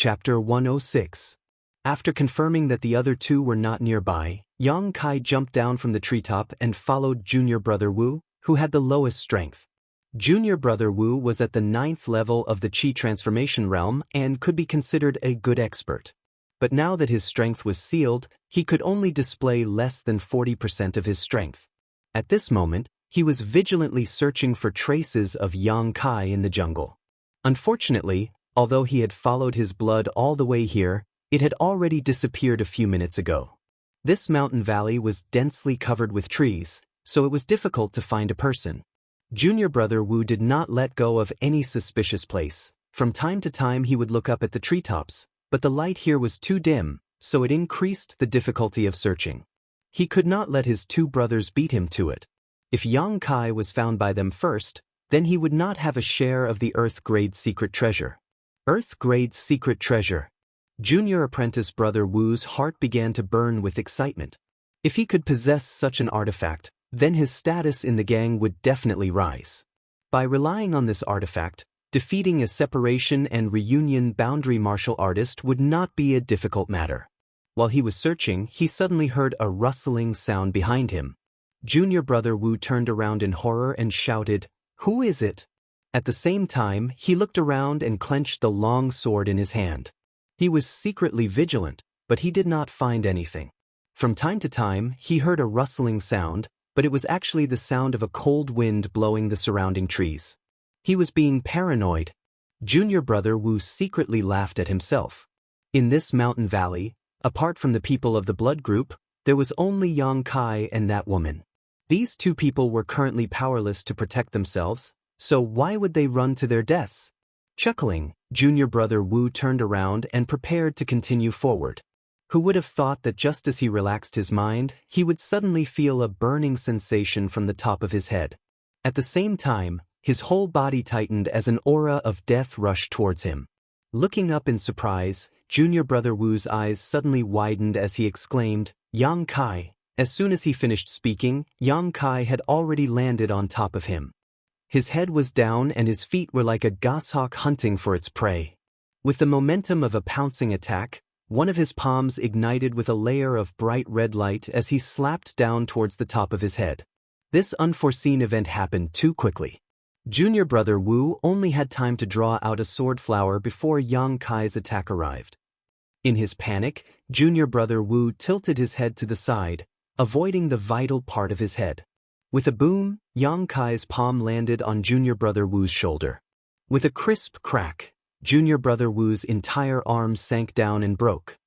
Chapter 106. After confirming that the other two were not nearby, Yang Kai jumped down from the treetop and followed Junior Brother Wu, who had the lowest strength. Junior Brother Wu was at the 9th level of the Qi transformation realm and could be considered a good expert. But now that his strength was sealed, he could only display less than 40% of his strength. At this moment, he was vigilantly searching for traces of Yang Kai in the jungle. Unfortunately, although he had followed his blood all the way here, it had already disappeared a few minutes ago. This mountain valley was densely covered with trees, so it was difficult to find a person. Junior Brother Wu did not let go of any suspicious place. From time to time he would look up at the treetops, but the light here was too dim, so it increased the difficulty of searching. He could not let his two brothers beat him to it. If Yang Kai was found by them first, then he would not have a share of the Earth-grade secret treasure. Earth-grade secret treasure. Junior apprentice Brother Wu's heart began to burn with excitement. If he could possess such an artifact, then his status in the gang would definitely rise. By relying on this artifact, defeating a separation and reunion boundary martial artist would not be a difficult matter. While he was searching, he suddenly heard a rustling sound behind him. Junior Brother Wu turned around in horror and shouted, "Who is it?" At the same time, he looked around and clenched the long sword in his hand. He was secretly vigilant, but he did not find anything. From time to time, he heard a rustling sound, but it was actually the sound of a cold wind blowing the surrounding trees. He was being paranoid. Junior Brother Wu secretly laughed at himself. In this mountain valley, apart from the people of the blood group, there was only Yang Kai and that woman. These two people were currently powerless to protect themselves, so why would they run to their deaths? Chuckling, Junior Brother Wu turned around and prepared to continue forward. Who would have thought that just as he relaxed his mind, he would suddenly feel a burning sensation from the top of his head. At the same time, his whole body tightened as an aura of death rushed towards him. Looking up in surprise, Junior Brother Wu's eyes suddenly widened as he exclaimed, "Yang Kai." As soon as he finished speaking, Yang Kai had already landed on top of him. His head was down and his feet were like a goshawk hunting for its prey. With the momentum of a pouncing attack, one of his palms ignited with a layer of bright red light as he slapped down towards the top of his head. This unforeseen event happened too quickly. Junior Brother Wu only had time to draw out a sword flower before Yang Kai's attack arrived. In his panic, Junior Brother Wu tilted his head to the side, avoiding the vital part of his head. With a boom, Yang Kai's palm landed on Junior Brother Wu's shoulder. With a crisp crack, Junior Brother Wu's entire arm sank down and broke.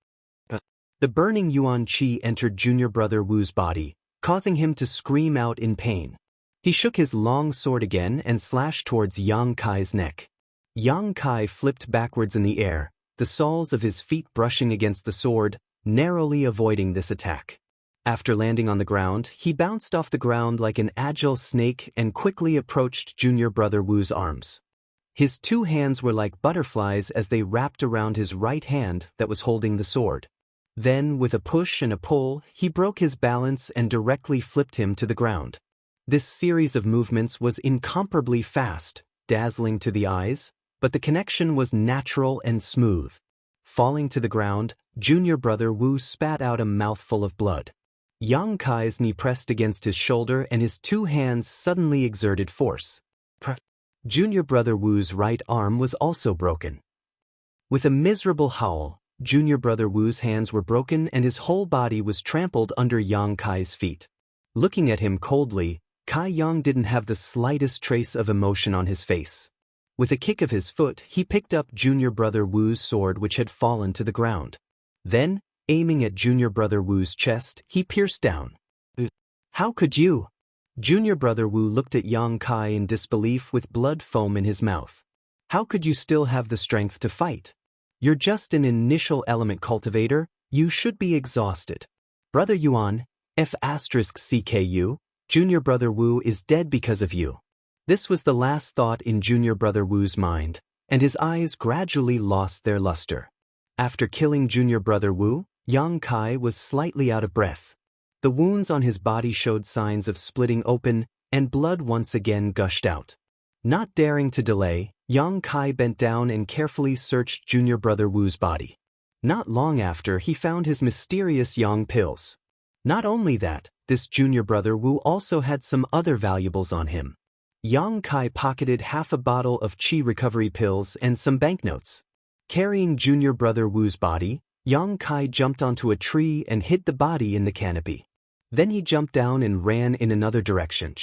The burning Yuan Qi entered Junior Brother Wu's body, causing him to scream out in pain. He shook his long sword again and slashed towards Yang Kai's neck. Yang Kai flipped backwards in the air, the soles of his feet brushing against the sword, narrowly avoiding this attack. After landing on the ground, he bounced off the ground like an agile snake and quickly approached Junior Brother Wu's arms. His two hands were like butterflies as they wrapped around his right hand that was holding the sword. Then, with a push and a pull, he broke his balance and directly flipped him to the ground. This series of movements was incomparably fast, dazzling to the eyes, but the connection was natural and smooth. Falling to the ground, Junior Brother Wu spat out a mouthful of blood. Yang Kai's knee pressed against his shoulder and his two hands suddenly exerted force. Junior Brother Wu's right arm was also broken. With a miserable howl, Junior Brother Wu's hands were broken and his whole body was trampled under Yang Kai's feet. Looking at him coldly, Kai Yang didn't have the slightest trace of emotion on his face. With a kick of his foot, he picked up Junior Brother Wu's sword which had fallen to the ground. Then, aiming at Junior Brother Wu's chest, he pierced down. "How could you?" Junior Brother Wu looked at Yang Kai in disbelief with blood foam in his mouth. "How could you still have the strength to fight? You're just an initial element cultivator, you should be exhausted." "Brother Yuan, F*CKU, Junior Brother Wu is dead because of you." This was the last thought in Junior Brother Wu's mind, and his eyes gradually lost their luster. After killing Junior Brother Wu, Yang Kai was slightly out of breath. The wounds on his body showed signs of splitting open, and blood once again gushed out. Not daring to delay, Yang Kai bent down and carefully searched junior brother Wu's body. Not long after, he found his mysterious Yang pills. Not only that, this junior brother Wu also had some other valuables on him. Yang Kai pocketed half a bottle of qi recovery pills and some banknotes. Carrying junior brother Wu's body, Yang Kai jumped onto a tree and hid the body in the canopy. Then he jumped down and ran in another direction.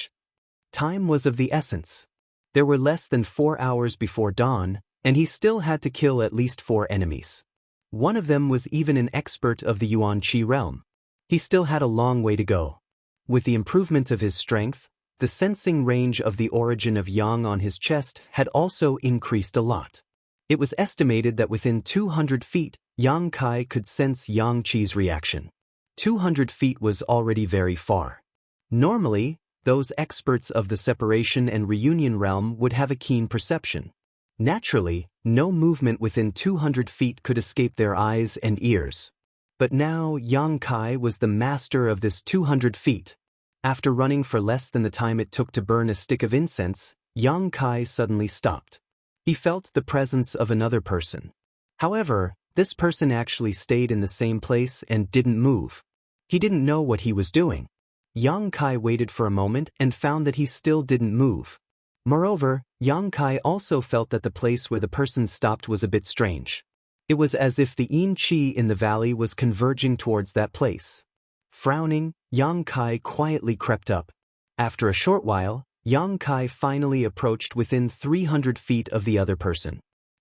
Time was of the essence. There were less than 4 hours before dawn, and he still had to kill at least 4 enemies. One of them was even an expert of the Yuan Qi realm. He still had a long way to go. With the improvement of his strength, the sensing range of the origin of Yang on his chest had also increased a lot. It was estimated that within 200 feet, Yang Kai could sense Yang Qi's reaction. 200 feet was already very far. Normally, those experts of the separation and reunion realm would have a keen perception. Naturally, no movement within 200 feet could escape their eyes and ears. But now Yang Kai was the master of this 200 feet. After running for less than the time it took to burn a stick of incense, Yang Kai suddenly stopped. He felt the presence of another person. However, this person actually stayed in the same place and didn't move. He didn't know what he was doing. Yang Kai waited for a moment and found that he still didn't move. Moreover, Yang Kai also felt that the place where the person stopped was a bit strange. It was as if the yin qi in the valley was converging towards that place. Frowning, Yang Kai quietly crept up. After a short while, Yang Kai finally approached within 300 feet of the other person.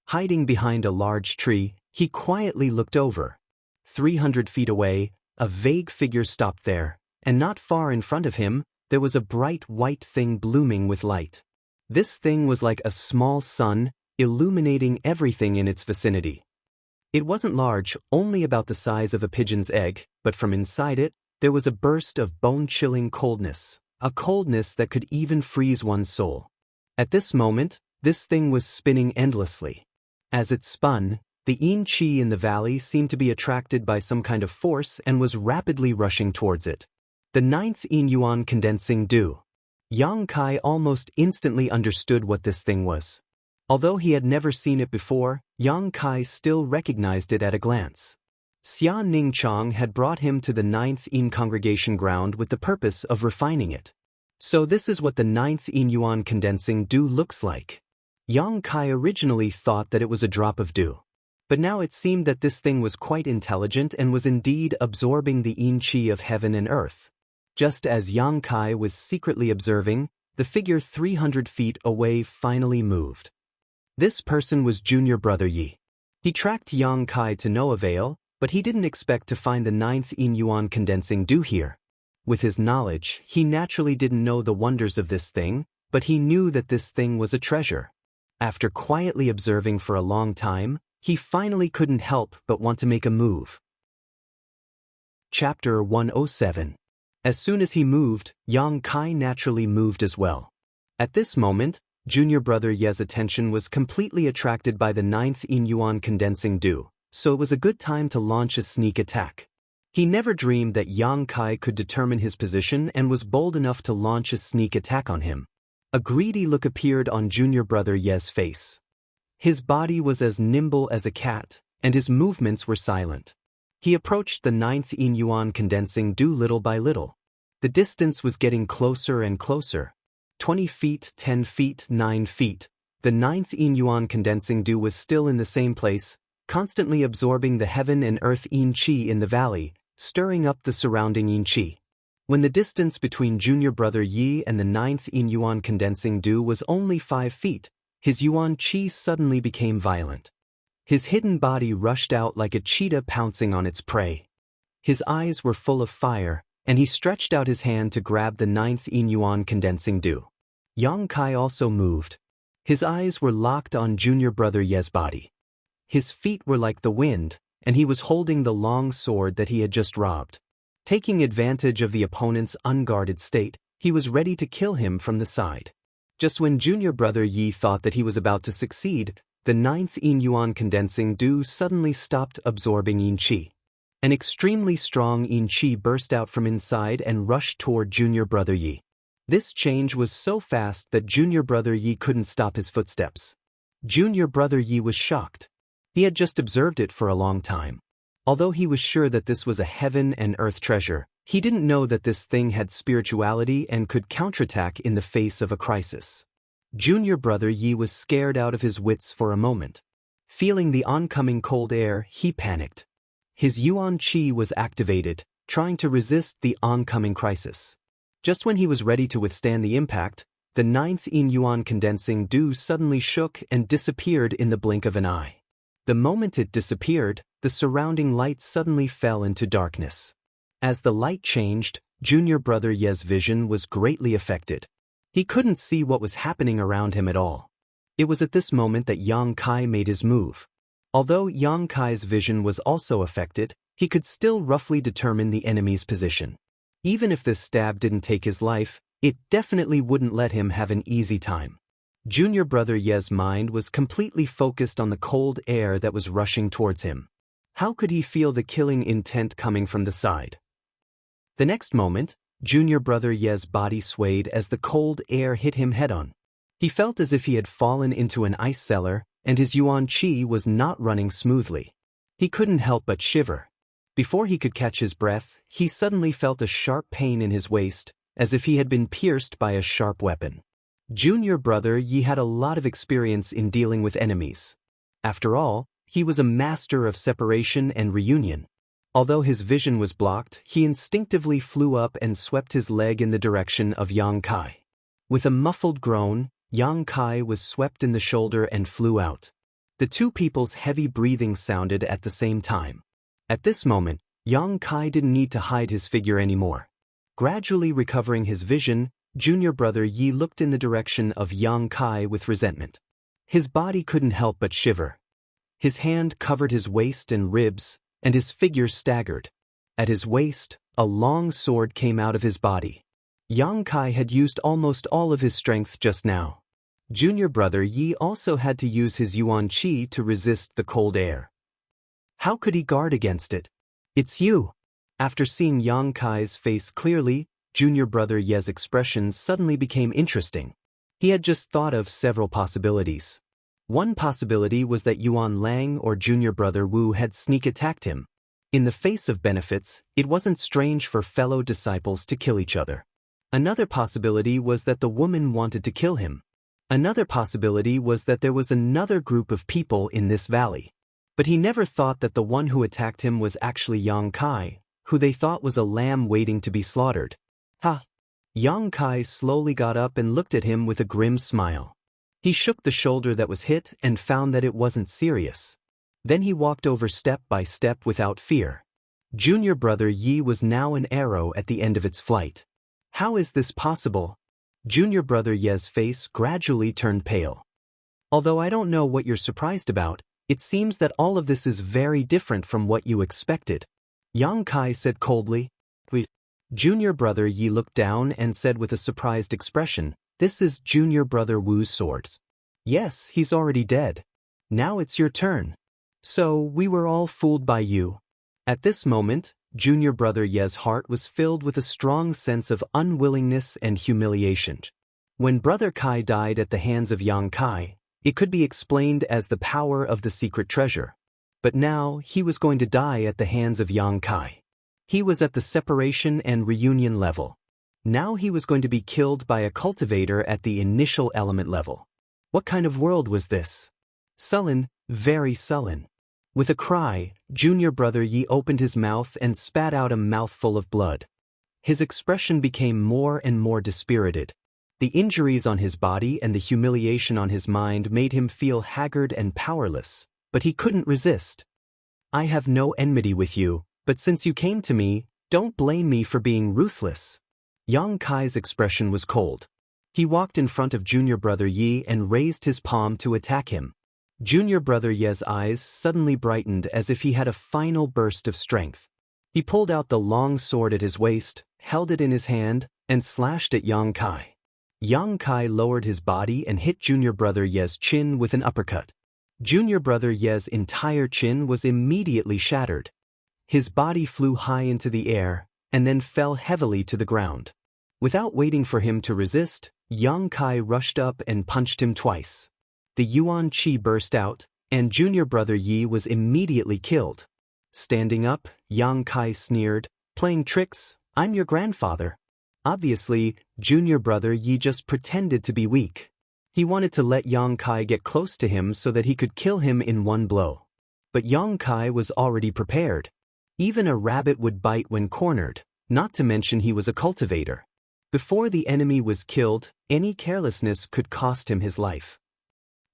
Hiding behind a large tree, he quietly looked over. 300 feet away, a vague figure stopped there, and not far in front of him, there was a bright white thing blooming with light. This thing was like a small sun, illuminating everything in its vicinity. It wasn't large, only about the size of a pigeon's egg, but from inside it, there was a burst of bone-chilling coldness, a coldness that could even freeze one's soul. At this moment, this thing was spinning endlessly. As it spun, the yin qi in the valley seemed to be attracted by some kind of force and was rapidly rushing towards it. The 9th yin yuan condensing dew. Yang Kai almost instantly understood what this thing was. Although he had never seen it before, Yang Kai still recognized it at a glance. Xia Ningchang had brought him to the 9th yin congregation ground with the purpose of refining it. So this is what the 9th yin yuan condensing dew looks like. Yang Kai originally thought that it was a drop of dew. But now it seemed that this thing was quite intelligent and was indeed absorbing the yin qi of heaven and earth. Just as Yang Kai was secretly observing, the figure 300 feet away finally moved. This person was junior brother Yi. He tracked Yang Kai to no avail, but he didn't expect to find the 9th yin yuan condensing dew here. With his knowledge, he naturally didn't know the wonders of this thing, but he knew that this thing was a treasure. After quietly observing for a long time, he finally couldn't help but want to make a move. Chapter 107. As soon as he moved, Yang Kai naturally moved as well. At this moment, junior brother Ye's attention was completely attracted by the 9th yin yuan condensing dew, so it was a good time to launch a sneak attack. He never dreamed that Yang Kai could determine his position and was bold enough to launch a sneak attack on him. A greedy look appeared on junior brother Ye's face. His body was as nimble as a cat, and his movements were silent. He approached the 9th yin yuan condensing dew little by little. The distance was getting closer and closer. 20 feet, 10 feet, 9 feet. The 9th yin yuan condensing dew was still in the same place, constantly absorbing the heaven and earth yin qi in the valley, stirring up the surrounding yin qi. When the distance between junior brother Yi and the 9th yin yuan condensing dew was only 5 feet, his yuan qi suddenly became violent. His hidden body rushed out like a cheetah pouncing on its prey. His eyes were full of fire, and he stretched out his hand to grab the 9th yin yuan condensing dew. Yang Kai also moved. His eyes were locked on junior brother Ye's body. His feet were like the wind, and he was holding the long sword that he had just robbed. Taking advantage of the opponent's unguarded state, he was ready to kill him from the side. Just when junior brother Yi thought that he was about to succeed, the 9th yin yuan condensing dew suddenly stopped absorbing yin qi. An extremely strong yin qi burst out from inside and rushed toward junior brother Yi. This change was so fast that junior brother Yi couldn't stop his footsteps. Junior brother Yi was shocked. He had just observed it for a long time. Although he was sure that this was a heaven and earth treasure, he didn't know that this thing had spirituality and could counterattack in the face of a crisis. Junior brother Yi was scared out of his wits for a moment. Feeling the oncoming cold air, he panicked. His Yuan Qi was activated, trying to resist the oncoming crisis. Just when he was ready to withstand the impact, the ninth Yin Yuan condensing dew suddenly shook and disappeared in the blink of an eye. The moment it disappeared, the surrounding light suddenly fell into darkness. As the light changed, Junior brother Ye's vision was greatly affected. He couldn't see what was happening around him at all. It was at this moment that Yang Kai made his move. Although Yang Kai's vision was also affected, he could still roughly determine the enemy's position. Even if this stab didn't take his life, it definitely wouldn't let him have an easy time. Junior brother Ye's mind was completely focused on the cold air that was rushing towards him. How could he feel the killing intent coming from the side? The next moment, Junior brother Ye's body swayed as the cold air hit him head-on. He felt as if he had fallen into an ice cellar, and his Yuan Qi was not running smoothly. He couldn't help but shiver. Before he could catch his breath, he suddenly felt a sharp pain in his waist, as if he had been pierced by a sharp weapon. Junior brother Yi had a lot of experience in dealing with enemies. After all, he was a master of separation and reunion. Although his vision was blocked, he instinctively flew up and swept his leg in the direction of Yang Kai. With a muffled groan, Yang Kai was swept in the shoulder and flew out. The two people's heavy breathing sounded at the same time. At this moment, Yang Kai didn't need to hide his figure anymore. Gradually recovering his vision, Junior brother Yi looked in the direction of Yang Kai with resentment. His body couldn't help but shiver. His hand covered his waist and ribs, and his figure staggered. At his waist, a long sword came out of his body. Yang Kai had used almost all of his strength just now. Junior brother Yi also had to use his Yuan Qi to resist the cold air. How could he guard against it? "It's you." After seeing Yang Kai's face clearly, Junior brother Ye's expression suddenly became interesting. He had just thought of several possibilities. One possibility was that Yuan Lang or Junior brother Wu had sneak attacked him. In the face of benefits, it wasn't strange for fellow disciples to kill each other. Another possibility was that the woman wanted to kill him. Another possibility was that there was another group of people in this valley. But he never thought that the one who attacked him was actually Yang Kai, who they thought was a lamb waiting to be slaughtered. Ha! Yang Kai slowly got up and looked at him with a grim smile. He shook the shoulder that was hit and found that it wasn't serious. Then he walked over step by step without fear. Junior brother Yi was now an arrow at the end of its flight. How is this possible? Junior brother Ye's face gradually turned pale. Although I don't know what you're surprised about, it seems that all of this is very different from what you expected. Yang Kai said coldly. Junior brother Yi looked down and said with a surprised expression, "This is Junior brother Wu's swords." "Yes, he's already dead. Now it's your turn. So, we were all fooled by you." At this moment, Junior brother Ye's heart was filled with a strong sense of unwillingness and humiliation. When brother Kai died at the hands of Yang Kai, it could be explained as the power of the secret treasure. But now, he was going to die at the hands of Yang Kai. He was at the separation and reunion level. Now he was going to be killed by a cultivator at the initial element level. What kind of world was this? Sullen, very sullen. With a cry, Junior brother Yi opened his mouth and spat out a mouthful of blood. His expression became more and more dispirited. The injuries on his body and the humiliation on his mind made him feel haggard and powerless, but he couldn't resist. "I have no enmity with you, but since you came to me, don't blame me for being ruthless." Yang Kai's expression was cold. He walked in front of Junior brother Yi and raised his palm to attack him. Junior brother Ye's eyes suddenly brightened as if he had a final burst of strength. He pulled out the long sword at his waist, held it in his hand, and slashed at Yang Kai. Yang Kai lowered his body and hit Junior brother Ye's chin with an uppercut. Junior brother Ye's entire chin was immediately shattered. His body flew high into the air, and then fell heavily to the ground. Without waiting for him to resist, Yang Kai rushed up and punched him twice. the Yuan Qi burst out, and junior brother Yi was immediately killed. Standing up, Yang Kai sneered, "Playing tricks? I'm your grandfather." Obviously, junior brother Yi just pretended to be weak. He wanted to let Yang Kai get close to him so that he could kill him in one blow. But Yang Kai was already prepared. Even a rabbit would bite when cornered, not to mention he was a cultivator. Before the enemy was killed, any carelessness could cost him his life.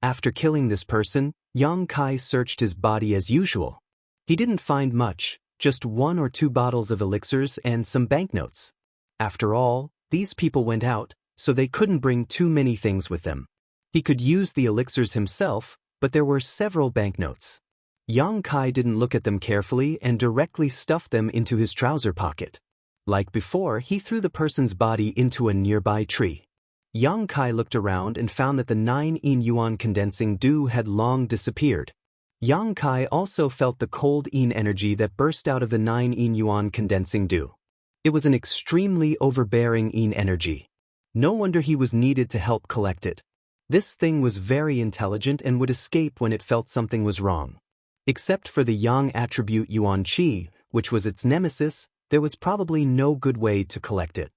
After killing this person, Yang Kai searched his body as usual. He didn't find much, just 1 or 2 bottles of elixirs and some banknotes. After all, these people went out, so they couldn't bring too many things with them. He could use the elixirs himself, but there were several banknotes. Yang Kai didn't look at them carefully and directly stuffed them into his trouser pocket. Like before, he threw the person's body into a nearby tree. Yang Kai looked around and found that the 9 yuan condensing dew had long disappeared. Yang Kai also felt the cold energy that burst out of the 9 yuan condensing dew. It was an extremely overbearing energy. No wonder he was needed to help collect it. This thing was very intelligent and would escape when it felt something was wrong. Except for the yang attribute Yuan Qi, which was its nemesis, there was probably no good way to collect it.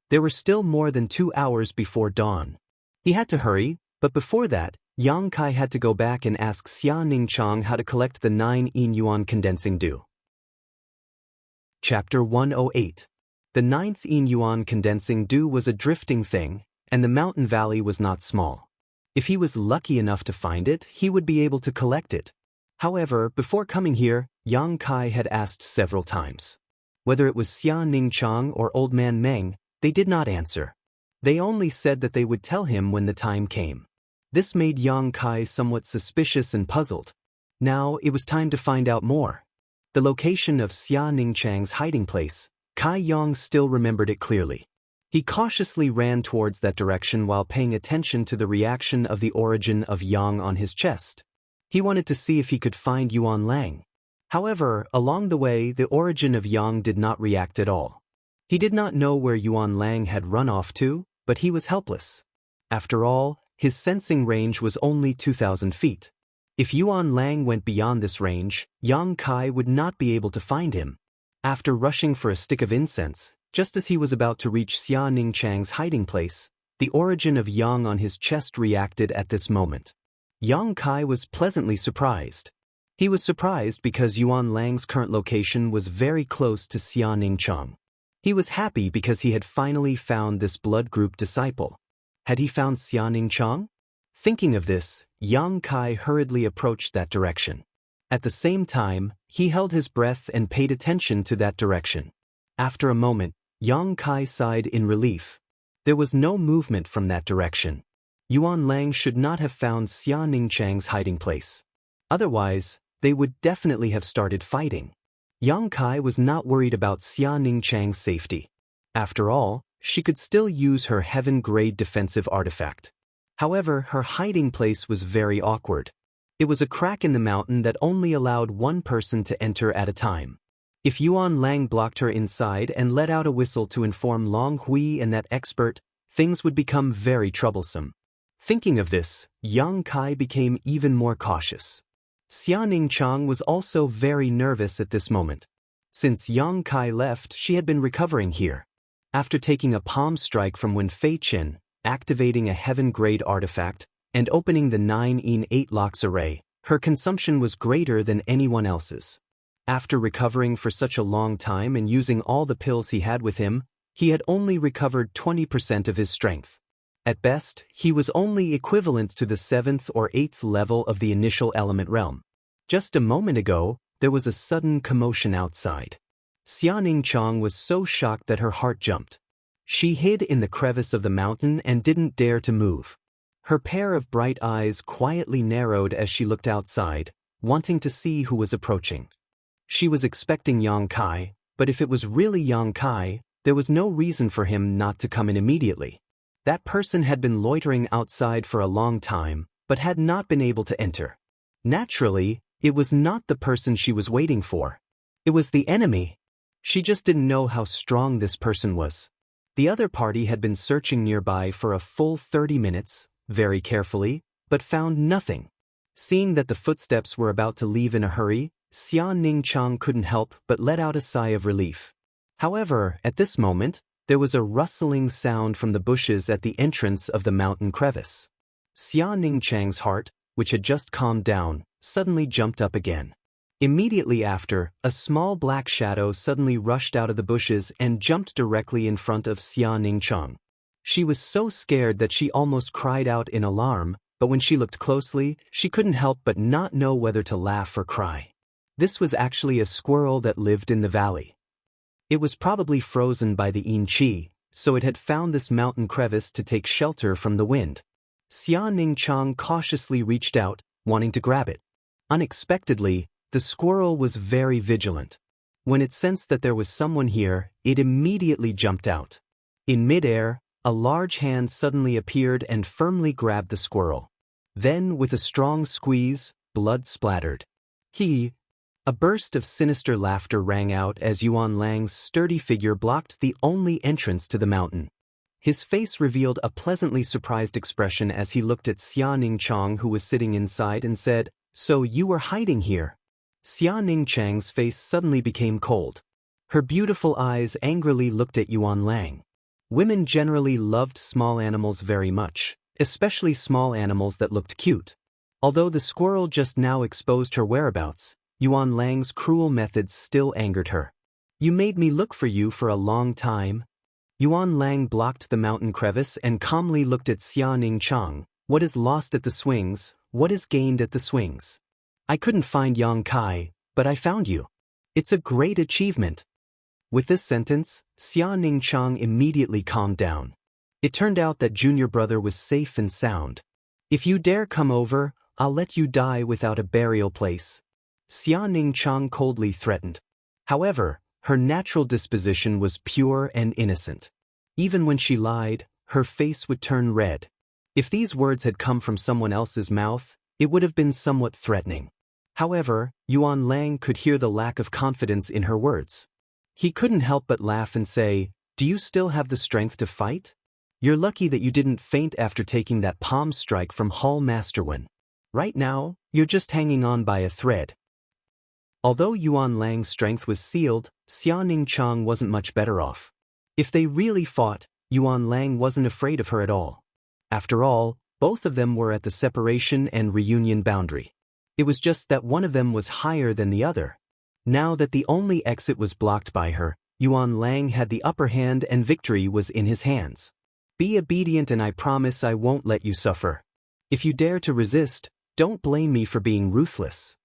There were still more than 2 hours before dawn. He had to hurry, but before that, Yang Kai had to go back and ask Xia Ningchang how to collect the 9 yuan condensing dew. Chapter 108. The 9th yuan condensing dew was a drifting thing, and the mountain valley was not small. If he was lucky enough to find it, he would be able to collect it. However, before coming here, Yang Kai had asked several times. Whether it was Xia Ningchang or Old Man Meng, they did not answer. They only said that they would tell him when the time came. This made Yang Kai somewhat suspicious and puzzled. Now it was time to find out more. The location of Xia Ningchang's hiding place, Kai Yang still remembered it clearly. He cautiously ran towards that direction while paying attention to the reaction of the origin of Yang on his chest. He wanted to see if he could find Yuan Lang. However, along the way, the origin of Yang did not react at all. He did not know where Yuan Lang had run off to, but he was helpless. After all, his sensing range was only 2,000 feet. If Yuan Lang went beyond this range, Yang Kai would not be able to find him. After rushing for a stick of incense, just as he was about to reach Xia Ningchang's hiding place, the origin of Yang on his chest reacted at this moment. Yang Kai was pleasantly surprised. He was surprised because Yuan Lang's current location was very close to Xia Ningchang. He was happy because he had finally found this blood group disciple. Had he found Xia Ningchang? Thinking of this, Yang Kai hurriedly approached that direction. At the same time, he held his breath and paid attention to that direction. After a moment, Yang Kai sighed in relief. There was no movement from that direction. Yuan Lang should not have found Xia Ningchang's hiding place. Otherwise, they would definitely have started fighting. Yang Kai was not worried about Xia Ningchang's safety. After all, she could still use her heaven-grade defensive artifact. However, her hiding place was very awkward. It was a crack in the mountain that only allowed one person to enter at a time. If Yuan Lang blocked her inside and let out a whistle to inform Long Hui and that expert, things would become very troublesome. Thinking of this, Yang Kai became even more cautious. Xia Ningchang was also very nervous at this moment. Since Yang Kai left, she had been recovering here. After taking a palm strike from Wen Fei Qin, activating a heaven-grade artifact, and opening the 9-8 locks array, her consumption was greater than anyone else's. After recovering for such a long time and using all the pills he had with him, he had only recovered 20% of his strength. At best, he was only equivalent to the 7th or 8th level of the initial element realm. Just a moment ago, there was a sudden commotion outside. Xia Ningchang was so shocked that her heart jumped. She hid in the crevice of the mountain and didn't dare to move. Her pair of bright eyes quietly narrowed as she looked outside, wanting to see who was approaching. She was expecting Yang Kai, but if it was really Yang Kai, there was no reason for him not to come in immediately. That person had been loitering outside for a long time, but had not been able to enter. Naturally, it was not the person she was waiting for. It was the enemy. She just didn't know how strong this person was. The other party had been searching nearby for a full 30 minutes, very carefully, but found nothing. Seeing that the footsteps were about to leave in a hurry, Xia Ningchang couldn't help but let out a sigh of relief. However, at this moment, there was a rustling sound from the bushes at the entrance of the mountain crevice. Xia Ningchang's heart, which had just calmed down, suddenly jumped up again. Immediately after, a small black shadow suddenly rushed out of the bushes and jumped directly in front of Xia Ningchang. She was so scared that she almost cried out in alarm, but when she looked closely, she couldn't help but not know whether to laugh or cry. This was actually a squirrel that lived in the valley. It was probably frozen by the yin qi, so it had found this mountain crevice to take shelter from the wind. Xia Ningchang cautiously reached out, wanting to grab it. Unexpectedly, the squirrel was very vigilant. When it sensed that there was someone here, it immediately jumped out. In midair, a large hand suddenly appeared and firmly grabbed the squirrel. Then, with a strong squeeze, blood splattered. A burst of sinister laughter rang out as Yuan Lang's sturdy figure blocked the only entrance to the mountain. His face revealed a pleasantly surprised expression as he looked at Xia Ningchang, who was sitting inside, and said, "So you were hiding here?" Xia Ningchang's face suddenly became cold. Her beautiful eyes angrily looked at Yuan Lang. Women generally loved small animals very much, especially small animals that looked cute. Although the squirrel just now exposed her whereabouts, Yuan Lang's cruel methods still angered her. "You made me look for you for a long time." Yuan Lang blocked the mountain crevice and calmly looked at Xia Ningchang. "What is lost at the swings, what is gained at the swings? I couldn't find Yang Kai, but I found you. It's a great achievement." With this sentence, Xia Ningchang immediately calmed down. It turned out that junior brother was safe and sound. "If you dare come over, I'll let you die without a burial place," Xia Ningchang coldly threatened. However, her natural disposition was pure and innocent. Even when she lied, her face would turn red. If these words had come from someone else's mouth, it would have been somewhat threatening. However, Yuan Lang could hear the lack of confidence in her words. He couldn't help but laugh and say, "Do you still have the strength to fight? You're lucky that you didn't faint after taking that palm strike from Hall Masterwen. Right now, you're just hanging on by a thread." Although Yuan Lang's strength was sealed, Xia Ningchang wasn't much better off. If they really fought, Yuan Lang wasn't afraid of her at all. After all, both of them were at the separation and reunion boundary. It was just that one of them was higher than the other. Now that the only exit was blocked by her, Yuan Lang had the upper hand and victory was in his hands. "Be obedient and I promise I won't let you suffer. If you dare to resist, don't blame me for being ruthless,"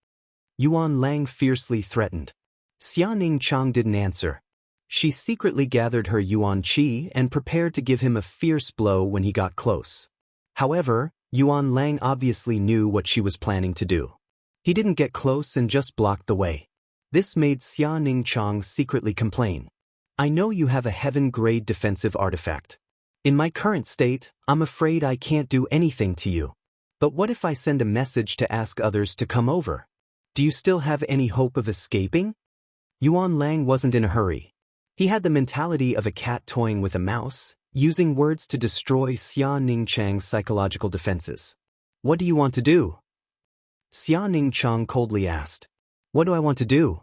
Yuan Lang fiercely threatened. Xia Ningchang didn't answer. She secretly gathered her yuan qi and prepared to give him a fierce blow when he got close. However, Yuan Lang obviously knew what she was planning to do. He didn't get close and just blocked the way. This made Xia Ningchang secretly complain. "I know you have a heaven-grade defensive artifact. In my current state, I'm afraid I can't do anything to you. But what if I send a message to ask others to come over? Do you still have any hope of escaping?" Yuan Lang wasn't in a hurry. He had the mentality of a cat toying with a mouse, using words to destroy Xia Ningchang's psychological defenses. "What do you want to do?" Xia Ningchang coldly asked. "What do I want to do?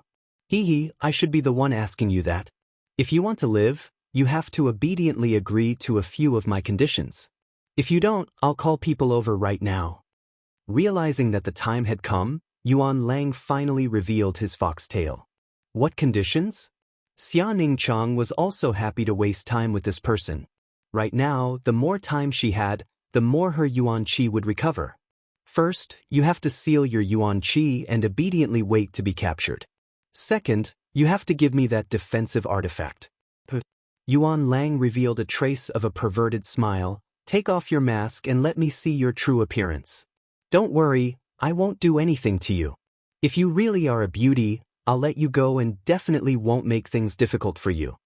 I should be the one asking you that. If you want to live, you have to obediently agree to a few of my conditions. If you don't, I'll call people over right now." Realizing that the time had come, Yuan Lang finally revealed his foxtail. What conditions? Xia Ningchang was also happy to waste time with this person. Right now, the more time she had, the more her yuan qi would recover. First, you have to seal your yuan qi and obediently wait to be captured. Second, you have to give me that defensive artifact. Yuan Lang revealed a trace of a perverted smile. "Take off your mask and let me see your true appearance. Don't worry, I won't do anything to you. If you really are a beauty, I'll let you go and definitely won't make things difficult for you."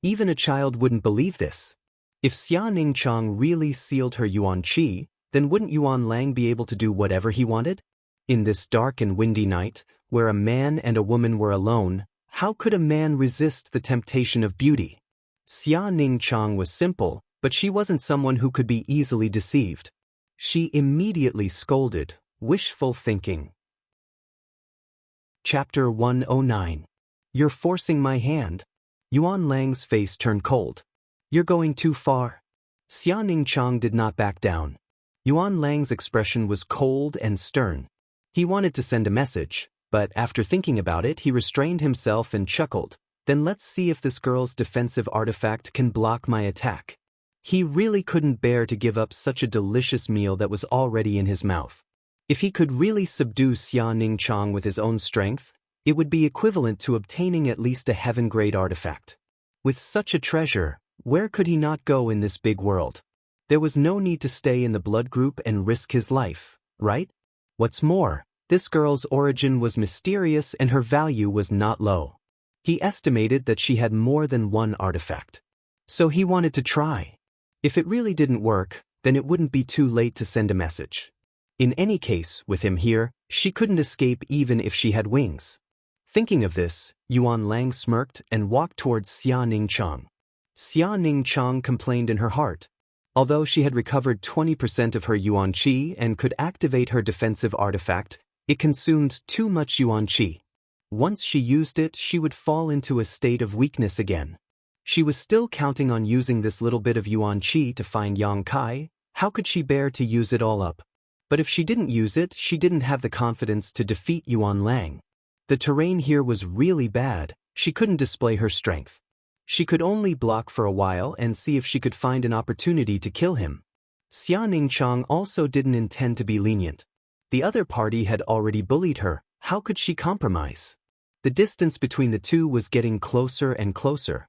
Even a child wouldn't believe this. If Xia Ningchang really sealed her yuan qi, then wouldn't Yuan Lang be able to do whatever he wanted? In this dark and windy night, where a man and a woman were alone, how could a man resist the temptation of beauty? Xia Ningchang was simple, but she wasn't someone who could be easily deceived. She immediately scolded, wishful thinking. Chapter 109. You're forcing my hand. Yuan Lang's face turned cold. You're going too far. Xia Ningchang did not back down. Yuan Lang's expression was cold and stern. He wanted to send a message, but after thinking about it, he restrained himself and chuckled. Then let's see if this girl's defensive artifact can block my attack. He really couldn't bear to give up such a delicious meal that was already in his mouth. If he could really subdue Xia Ningchang with his own strength, it would be equivalent to obtaining at least a heaven-grade artifact. With such a treasure, where could he not go in this big world? There was no need to stay in the blood group and risk his life, right? What's more, this girl's origin was mysterious and her value was not low. He estimated that she had more than one artifact. So he wanted to try. If it really didn't work, then it wouldn't be too late to send a message. In any case, with him here, she couldn't escape even if she had wings. Thinking of this, Yuan Lang smirked and walked towards Xia Ningchang. Xia Ningchang complained in her heart. Although she had recovered 20% of her Yuan Qi and could activate her defensive artifact, it consumed too much Yuan Qi. Once she used it, she would fall into a state of weakness again. She was still counting on using this little bit of Yuan Qi to find Yang Kai. How could she bear to use it all up? But if she didn't use it, she didn't have the confidence to defeat Yuan Lang. The terrain here was really bad. She couldn't display her strength. She could only block for a while and see if she could find an opportunity to kill him. Xia Ningchang also didn't intend to be lenient. The other party had already bullied her. How could she compromise? The distance between the two was getting closer and closer.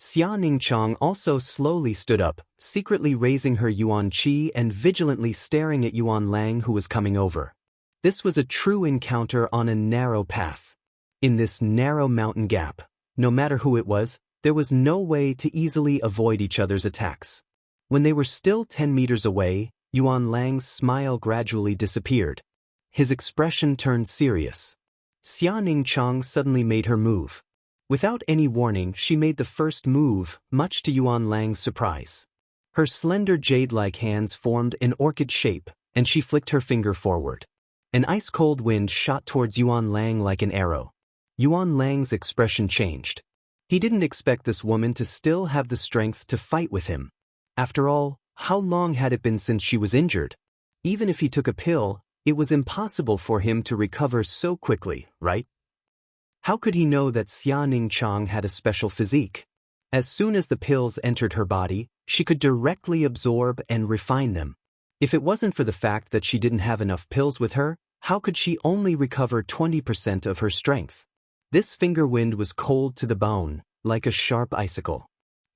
Xia Ningchang also slowly stood up, secretly raising her Yuan Qi and vigilantly staring at Yuan Lang, who was coming over. This was a true encounter on a narrow path. In this narrow mountain gap, no matter who it was, there was no way to easily avoid each other's attacks. When they were still 10 meters away, Yuan Lang's smile gradually disappeared. His expression turned serious. Xia Ningchang suddenly made her move. Without any warning, she made the first move, much to Yuan Lang's surprise. Her slender jade-like hands formed an orchid shape, and she flicked her finger forward. An ice-cold wind shot towards Yuan Lang like an arrow. Yuan Lang's expression changed. He didn't expect this woman to still have the strength to fight with him. After all, how long had it been since she was injured? Even if he took a pill, it was impossible for him to recover so quickly, right? How could he know that Xia Ningchang had a special physique? As soon as the pills entered her body, she could directly absorb and refine them. If it wasn't for the fact that she didn't have enough pills with her, how could she only recover 20% of her strength? This finger wind was cold to the bone, like a sharp icicle.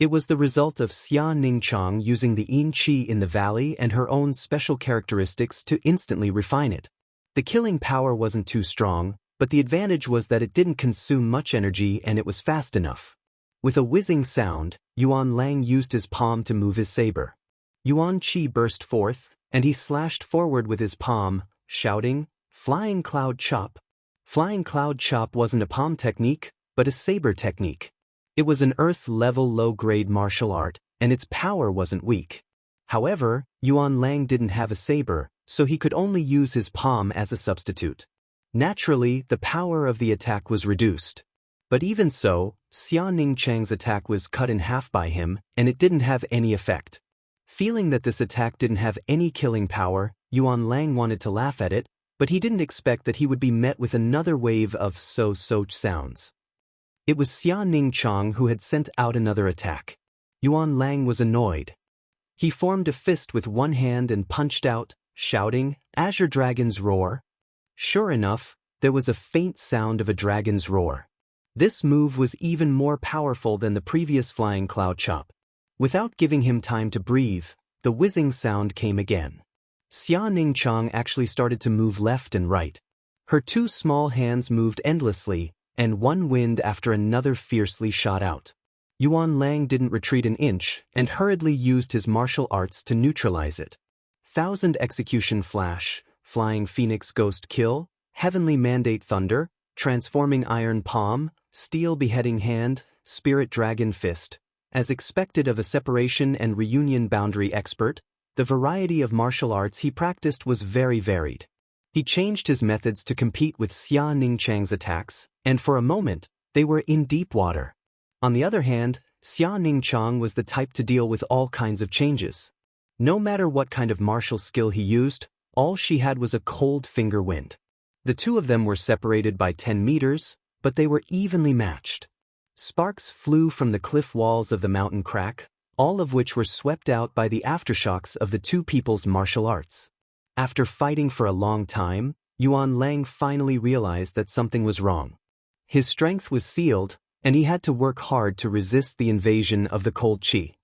It was the result of Xia Ningchang using the yin qi in the valley and her own special characteristics to instantly refine it. The killing power wasn't too strong, but the advantage was that it didn't consume much energy and it was fast enough. With a whizzing sound, Yuan Lang used his palm to move his saber. Yuan Qi burst forth, and he slashed forward with his palm, shouting, "Flying Cloud Chop." Flying Cloud Chop wasn't a palm technique, but a saber technique. It was an earth-level low-grade martial art, and its power wasn't weak. However, Yuan Lang didn't have a saber, so he could only use his palm as a substitute. Naturally, the power of the attack was reduced. But even so, Xia Ningchang's attack was cut in half by him, and it didn't have any effect. Feeling that this attack didn't have any killing power, Yuan Lang wanted to laugh at it, but he didn't expect that he would be met with another wave of so-soch sounds. It was Xia Ningchang who had sent out another attack. Yuan Lang was annoyed. He formed a fist with one hand and punched out, shouting, "Azure Dragon's Roar." Sure enough, there was a faint sound of a dragon's roar. This move was even more powerful than the previous Flying Cloud Chop. Without giving him time to breathe, the whizzing sound came again. Xia Ningchang actually started to move left and right. Her two small hands moved endlessly, and one wind after another fiercely shot out. Yuan Lang didn't retreat an inch and hurriedly used his martial arts to neutralize it. Thousand Execution Flash, Flying Phoenix Ghost Kill, Heavenly Mandate Thunder, Transforming Iron Palm, Steel Beheading Hand, Spirit Dragon Fist. As expected of a separation and reunion boundary expert, the variety of martial arts he practiced was very varied. He changed his methods to compete with Xia Ningchang's attacks, and for a moment, they were in deep water. On the other hand, Xia Ningchang was the type to deal with all kinds of changes. No matter what kind of martial skill he used, all she had was a cold finger wind. The two of them were separated by 10 meters, but they were evenly matched. Sparks flew from the cliff walls of the mountain crack, all of which were swept out by the aftershocks of the two people's martial arts. After fighting for a long time, Yuan Lang finally realized that something was wrong. His strength was sealed, and he had to work hard to resist the invasion of the cold qi.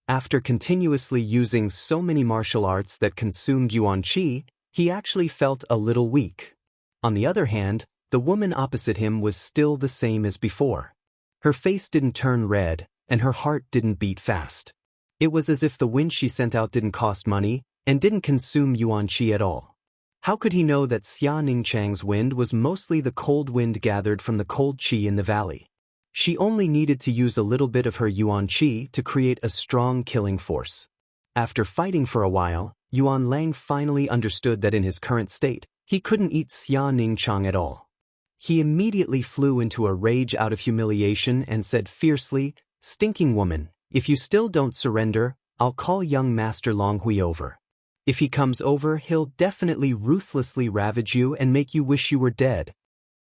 After continuously using so many martial arts that consumed Yuan qi, he actually felt a little weak. On the other hand, the woman opposite him was still the same as before. Her face didn't turn red, and her heart didn't beat fast. It was as if the wind she sent out didn't cost money, and didn't consume Yuan qi at all. How could he know that Xia Ningchang's wind was mostly the cold wind gathered from the cold qi in the valley? She only needed to use a little bit of her Yuan qi to create a strong killing force. After fighting for a while, Yuan Lang finally understood that in his current state, he couldn't eat Xia Ningchang at all. He immediately flew into a rage out of humiliation and said fiercely, "Stinking woman, if you still don't surrender, I'll call young Master Longhui over. If he comes over, he'll definitely ruthlessly ravage you and make you wish you were dead."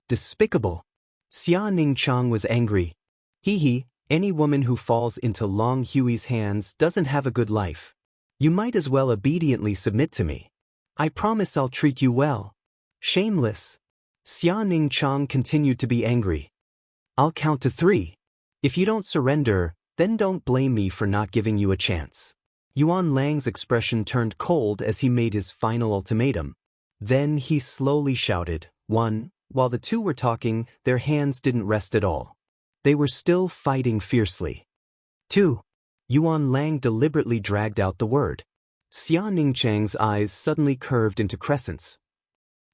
Despicable. Xia Ningchang was angry. Hee, any woman who falls into Long Hui's hands doesn't have a good life. You might as well obediently submit to me. I promise I'll treat you well. Shameless. Xia Ningchang continued to be angry. I'll count to 3. If you don't surrender, then don't blame me for not giving you a chance. Yuan Lang's expression turned cold as he made his final ultimatum. Then he slowly shouted, 1. While the two were talking, their hands didn't rest at all. They were still fighting fiercely. 2. Yuan Lang deliberately dragged out the word. Xia Ningchang's eyes suddenly curved into crescents.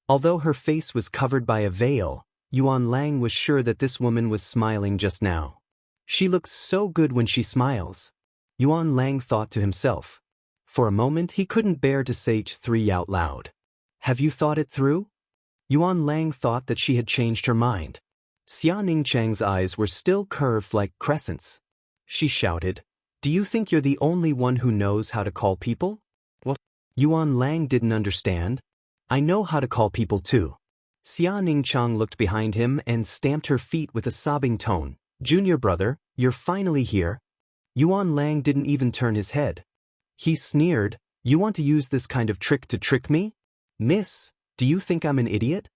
Although her face was covered by a veil, Yuan Lang was sure that this woman was smiling just now. She looks so good when she smiles. Yuan Lang thought to himself. For a moment he couldn't bear to say 3 out loud. Have you thought it through? Yuan Lang thought that she had changed her mind. Xia Ningchang's eyes were still curved like crescents. She shouted, "Do you think you're the only one who knows how to call people?" What? Yuan Lang didn't understand. I know how to call people too. Xia Ningchang looked behind him and stamped her feet with a sobbing tone. Junior brother, you're finally here. Yuan Lang didn't even turn his head. He sneered, you want to use this kind of trick to trick me? Miss, do you think I'm an idiot?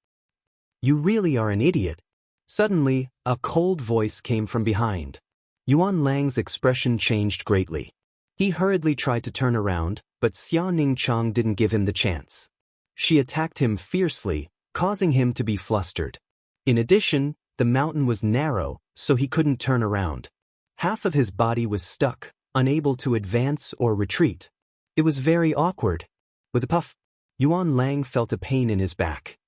You really are an idiot. Suddenly, a cold voice came from behind. Yuan Lang's expression changed greatly. He hurriedly tried to turn around, but Xia Ningchang didn't give him the chance. She attacked him fiercely, causing him to be flustered. In addition, the mountain was narrow, so he couldn't turn around. Half of his body was stuck, unable to advance or retreat. It was very awkward. With a puff, Yuan Lang felt a pain in his back.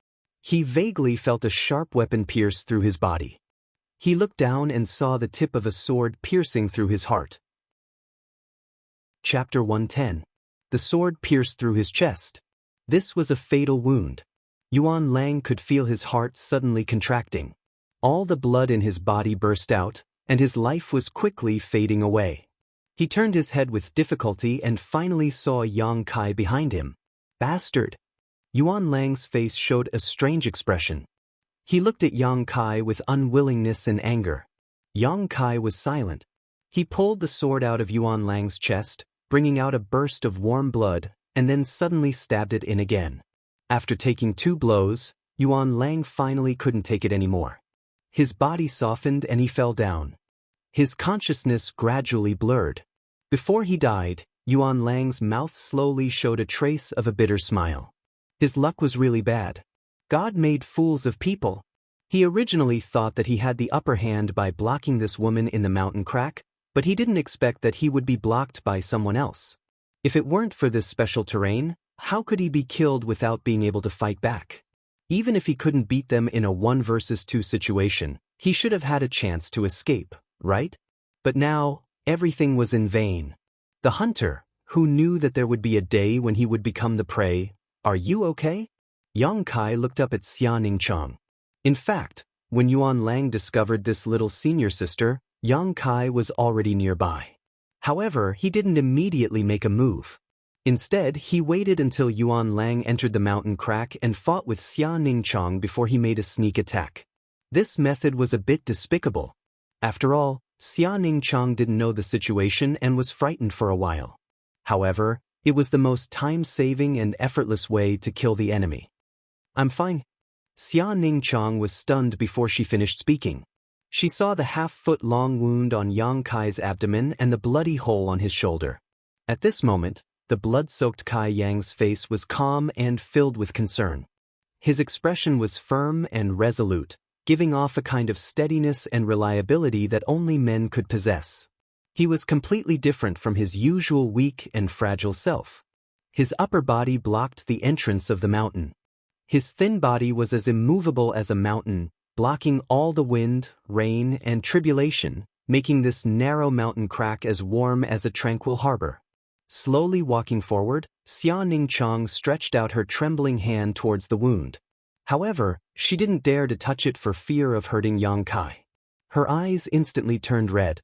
He vaguely felt a sharp weapon pierce through his body. He looked down and saw the tip of a sword piercing through his heart. Chapter 110. The sword pierced through his chest. This was a fatal wound. Yuan Lang could feel his heart suddenly contracting. All the blood in his body burst out, and his life was quickly fading away. He turned his head with difficulty and finally saw Yang Kai behind him. Bastard! Yuan Lang's face showed a strange expression. He looked at Yang Kai with unwillingness and anger. Yang Kai was silent. He pulled the sword out of Yuan Lang's chest, bringing out a burst of warm blood, and then suddenly stabbed it in again. After taking 2 blows, Yuan Lang finally couldn't take it anymore. His body softened and he fell down. His consciousness gradually blurred. Before he died, Yuan Lang's mouth slowly showed a trace of a bitter smile. His luck was really bad. God made fools of people. He originally thought that he had the upper hand by blocking this woman in the mountain crack, but he didn't expect that he would be blocked by someone else. If it weren't for this special terrain, how could he be killed without being able to fight back? Even if he couldn't beat them in a 1 versus 2 situation, he should have had a chance to escape, right? But now, everything was in vain. The hunter, who knew that there would be a day when he would become the prey. Are you okay? Yang Kai looked up at Xia Ningchang. In fact, when Yuan Lang discovered this little senior sister, Yang Kai was already nearby. However, he didn't immediately make a move. Instead, he waited until Yuan Lang entered the mountain crack and fought with Xia Ningchang before he made a sneak attack. This method was a bit despicable. After all, Xia Ningchang didn't know the situation and was frightened for a while. However, it was the most time-saving and effortless way to kill the enemy. I'm fine. Xia Ningchang was stunned before she finished speaking. She saw the half-foot-long wound on Yang Kai's abdomen and the bloody hole on his shoulder. At this moment, the blood-soaked Kai Yang's face was calm and filled with concern. His expression was firm and resolute, giving off a kind of steadiness and reliability that only men could possess. He was completely different from his usual weak and fragile self. His upper body blocked the entrance of the mountain. His thin body was as immovable as a mountain, blocking all the wind, rain, and tribulation, making this narrow mountain crack as warm as a tranquil harbor. Slowly walking forward, Xia Ningchang stretched out her trembling hand towards the wound. However, she didn't dare to touch it for fear of hurting Yang Kai. Her eyes instantly turned red.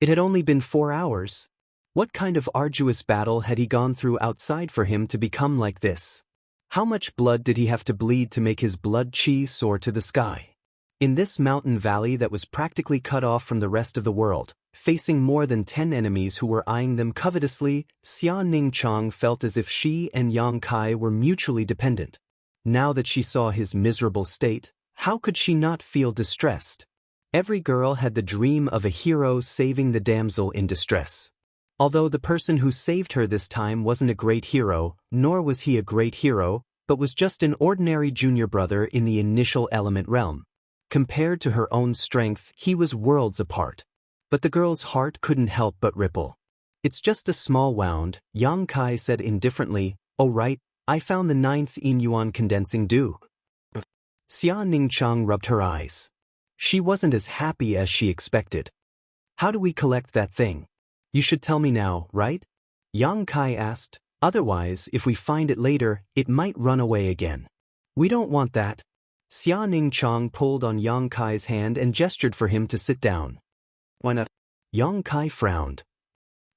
It had only been 4 hours. What kind of arduous battle had he gone through outside for him to become like this? How much blood did he have to bleed to make his blood chi soar to the sky? In this mountain valley that was practically cut off from the rest of the world, facing more than 10 enemies who were eyeing them covetously, Xia Ningchang felt as if she and Yang Kai were mutually dependent. Now that she saw his miserable state, how could she not feel distressed? Every girl had the dream of a hero saving the damsel in distress. Although the person who saved her this time wasn't a great hero, nor was he a great hero, but was just an ordinary junior brother in the initial element realm. Compared to her own strength, he was worlds apart. But the girl's heart couldn't help but ripple. It's just a small wound, Yang Kai said indifferently. Oh right, I found the 9th Yin Yuan condensing dew. Xia Ningchang rubbed her eyes. She wasn't as happy as she expected. How do we collect that thing? You should tell me now, right? Yang Kai asked. Otherwise, if we find it later, it might run away again. We don't want that. Xia Ningchang pulled on Yang Kai's hand and gestured for him to sit down. Why not? Yang Kai frowned.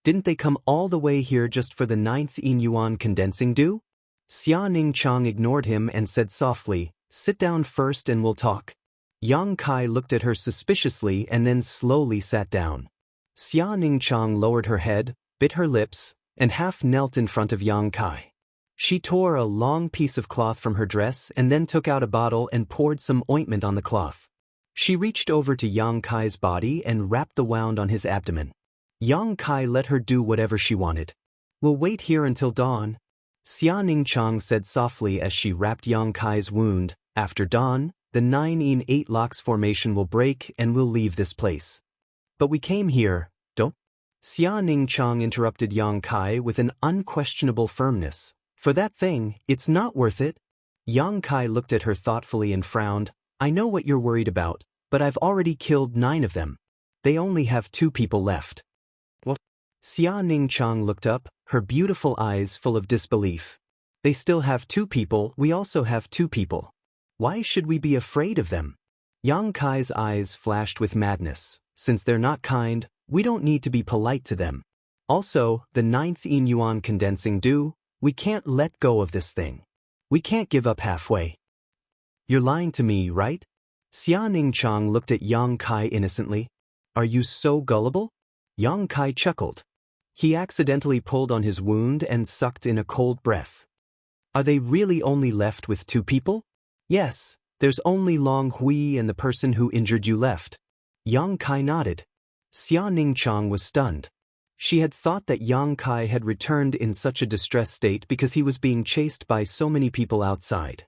Didn't they come all the way here just for the 9th Yin Yuan condensing dew? Xia Ningchang ignored him and said softly, sit down first and we'll talk. Yang Kai looked at her suspiciously and then slowly sat down. Xia Ningchang lowered her head, bit her lips, and half knelt in front of Yang Kai. She tore a long piece of cloth from her dress and then took out a bottle and poured some ointment on the cloth. She reached over to Yang Kai's body and wrapped the wound on his abdomen. Yang Kai let her do whatever she wanted. We'll wait here until dawn, Xia Ningchang said softly as she wrapped Yang Kai's wound. After dawn, the 9 in 8 locks formation will break and we'll leave this place. But we came here, don't? Xia Ningchang interrupted Yang Kai with an unquestionable firmness. For that thing, it's not worth it. Yang Kai looked at her thoughtfully and frowned. I know what you're worried about, but I've already killed 9 of them. They only have 2 people left. What? Xia Ningchang looked up, her beautiful eyes full of disbelief. They still have 2 people, we also have 2 people. Why should we be afraid of them? Yang Kai's eyes flashed with madness. Since they're not kind, we don't need to be polite to them. Also, the 9th Yin Yuan condensing dew, we can't let go of this thing. We can't give up halfway. You're lying to me, right? Xia Ningchang looked at Yang Kai innocently. Are you so gullible? Yang Kai chuckled. He accidentally pulled on his wound and sucked in a cold breath. Are they really only left with 2 people? Yes, there's only Long Hui and the person who injured you left. Yang Kai nodded. Xia Ningchang was stunned. She had thought that Yang Kai had returned in such a distressed state because he was being chased by so many people outside.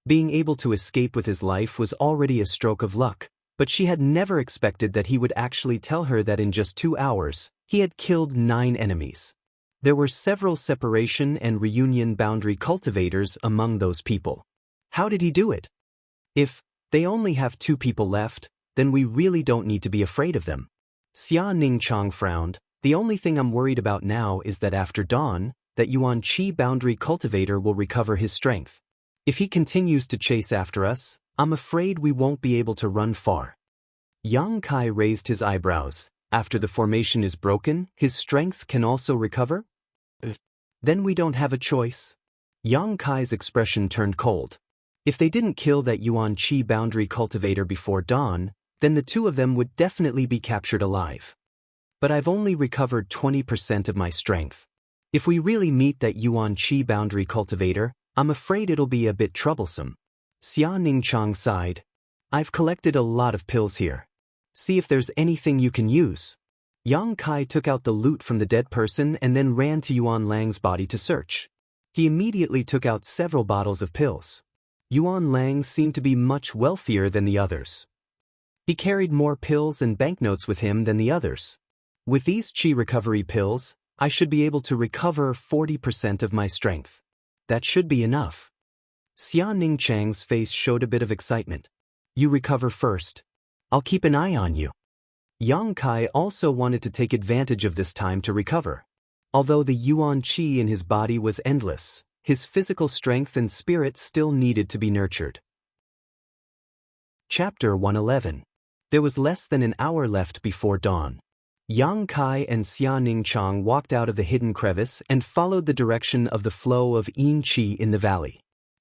Being able to escape with his life was already a stroke of luck, but she had never expected that he would actually tell her that in just 2 hours, he had killed 9 enemies. There were several separation and reunion boundary cultivators among those people. How did he do it? If they only have 2 people left, then we really don't need to be afraid of them. Xia Ningchang frowned. The only thing I'm worried about now is that after dawn, that Yuan Qi boundary cultivator will recover his strength. If he continues to chase after us, I'm afraid we won't be able to run far. Yang Kai raised his eyebrows. After the formation is broken, his strength can also recover? Then we don't have a choice. Yang Kai's expression turned cold. If they didn't kill that Yuan Qi boundary cultivator before dawn, then the two of them would definitely be captured alive. But I've only recovered 20% of my strength. If we really meet that Yuan Qi boundary cultivator, I'm afraid it'll be a bit troublesome. Xia Ningchang sighed. I've collected a lot of pills here. See if there's anything you can use. Yang Kai took out the loot from the dead person and then ran to Yuan Lang's body to search. He immediately took out several bottles of pills. Yuan Lang seemed to be much wealthier than the others. He carried more pills and banknotes with him than the others. With these qi recovery pills, I should be able to recover 40% of my strength. That should be enough. Xia Ningchang's face showed a bit of excitement. You recover first. I'll keep an eye on you. Yang Kai also wanted to take advantage of this time to recover. Although the Yuan Qi in his body was endless, his physical strength and spirit still needed to be nurtured. Chapter 111. There was less than an hour left before dawn. Yang Kai and Xia Ningchang walked out of the hidden crevice and followed the direction of the flow of yin qi in the valley.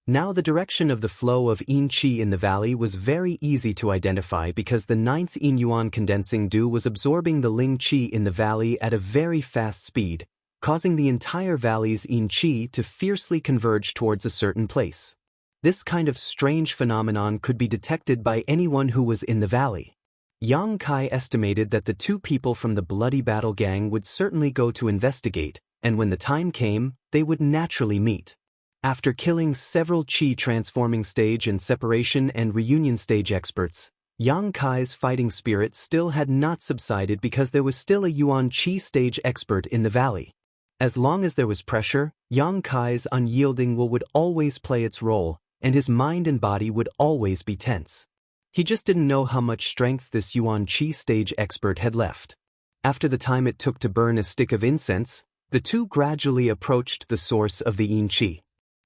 Now the direction of the flow of yin qi in the valley was very easy to identify because the 9th yin yuan condensing dew was absorbing the ling qi in the valley at a very fast speed, causing the entire valley's yin qi to fiercely converge towards a certain place. This kind of strange phenomenon could be detected by anyone who was in the valley. Yang Kai estimated that the two people from the Bloody Battle Gang would certainly go to investigate, and when the time came, they would naturally meet. After killing several qi transforming stage and separation and reunion stage experts, Yang Kai's fighting spirit still had not subsided because there was still a Yuan Qi stage expert in the valley. As long as there was pressure, Yang Kai's unyielding will would always play its role, and his mind and body would always be tense. He just didn't know how much strength this Yuan Qi stage expert had left. After the time it took to burn a stick of incense, the two gradually approached the source of the yin qi.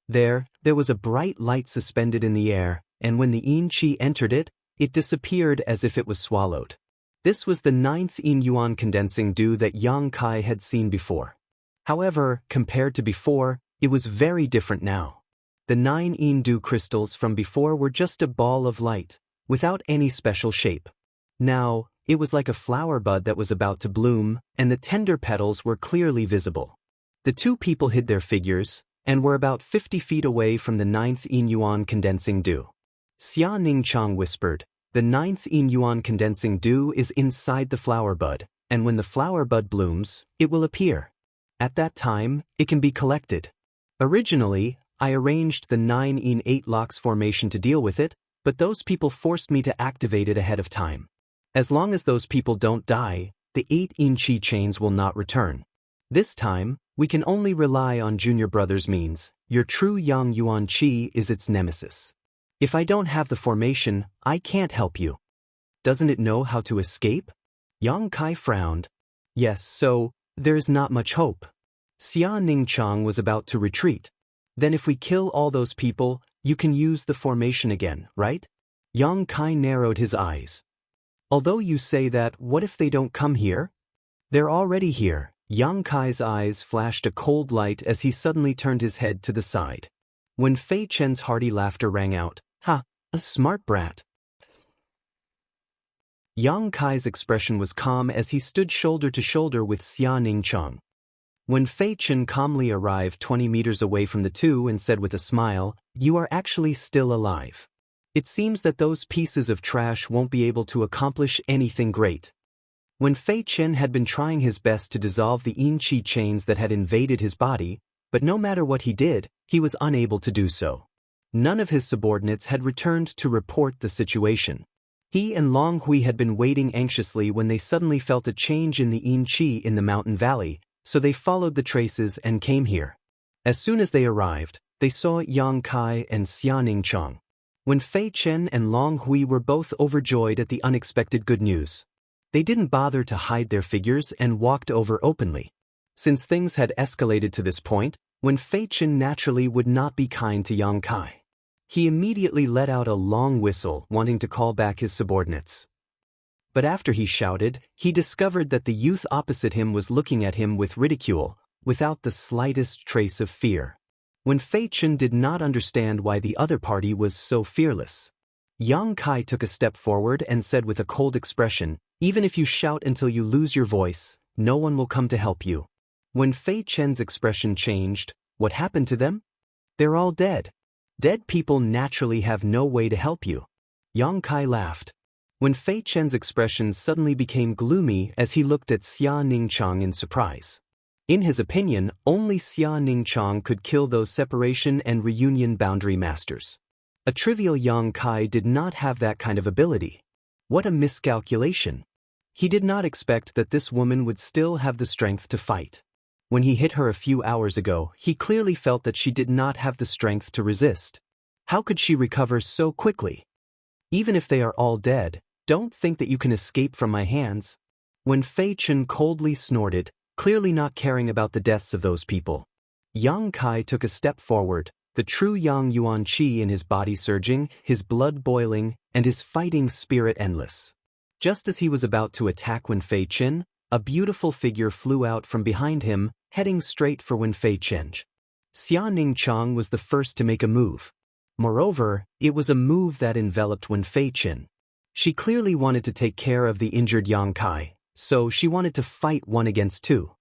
There was a bright light suspended in the air, and when the yin qi entered it, it disappeared as if it was swallowed. This was the 9th yin yuan condensing dew that Yang Kai had seen before. However, compared to before, it was very different now. The 9 yin dew crystals from before were just a ball of light, without any special shape. Now, it was like a flower bud that was about to bloom, and the tender petals were clearly visible. The two people hid their figures, and were about 50 feet away from the 9th yin yuan condensing dew. Xia Ningchang whispered, the 9th yin yuan condensing dew is inside the flower bud, and when the flower bud blooms, it will appear. At that time, it can be collected. Originally, I arranged the 9 yin 8 locks formation to deal with it, but those people forced me to activate it ahead of time. As long as those people don't die, the 8 yin qi chains will not return. This time, we can only rely on Junior Brother's means. Your true Yang Yuan Qi is its nemesis. If I don't have the formation, I can't help you. Doesn't it know how to escape? Yang Kai frowned. Yes, so, there's not much hope. Xia Ningchang was about to retreat. Then if we kill all those people, you can use the formation again, right? Yang Kai narrowed his eyes. Although you say that, what if they don't come here? They're already here. Yang Kai's eyes flashed a cold light as he suddenly turned his head to the side. When Fei Chen's hearty laughter rang out, "Ha, a smart brat." Yang Kai's expression was calm as he stood shoulder to shoulder with Xia Ningchang. When Fei Chen calmly arrived 20 meters away from the two and said with a smile, "You are actually still alive. It seems that those pieces of trash won't be able to accomplish anything great." When Fei Chen had been trying his best to dissolve the yin qi chains that had invaded his body, but no matter what he did, he was unable to do so. None of his subordinates had returned to report the situation. He and Long Hui had been waiting anxiously when they suddenly felt a change in the yin qi in the mountain valley, so they followed the traces and came here. As soon as they arrived, they saw Yang Kai and Xia Ningchang. When Fei Chen and Long Hui were both overjoyed at the unexpected good news. They didn't bother to hide their figures and walked over openly. Since things had escalated to this point, Wen Feichen naturally would not be kind to Yang Kai. He immediately let out a long whistle, wanting to call back his subordinates. But after he shouted, he discovered that the youth opposite him was looking at him with ridicule, without the slightest trace of fear. Wen Feichen did not understand why the other party was so fearless. Yang Kai took a step forward and said with a cold expression, "Even if you shout until you lose your voice, no one will come to help you." When Fei Chen's expression changed, "What happened to them? They're all dead. Dead people naturally have no way to help you." Yang Kai laughed. When Fei Chen's expression suddenly became gloomy as he looked at Xia Ningchang in surprise. In his opinion, only Xia Ningchang could kill those separation and reunion boundary masters. A trivial Yang Kai did not have that kind of ability. What a miscalculation. He did not expect that this woman would still have the strength to fight. When he hit her a few hours ago, he clearly felt that she did not have the strength to resist. How could she recover so quickly? Even if they are all dead, don't think that you can escape from my hands. When Fei Chen coldly snorted, clearly not caring about the deaths of those people. Yang Kai took a step forward, the true Yang Yuan Qi in his body surging, his blood boiling, and his fighting spirit endless. Just as he was about to attack Wen Fei Chen, a beautiful figure flew out from behind him, heading straight for Wen Fei Chen. Xia Ningchang was the first to make a move. Moreover, it was a move that enveloped Wen Fei Chen. She clearly wanted to take care of the injured Yang Kai, so she wanted to fight 1 against 2.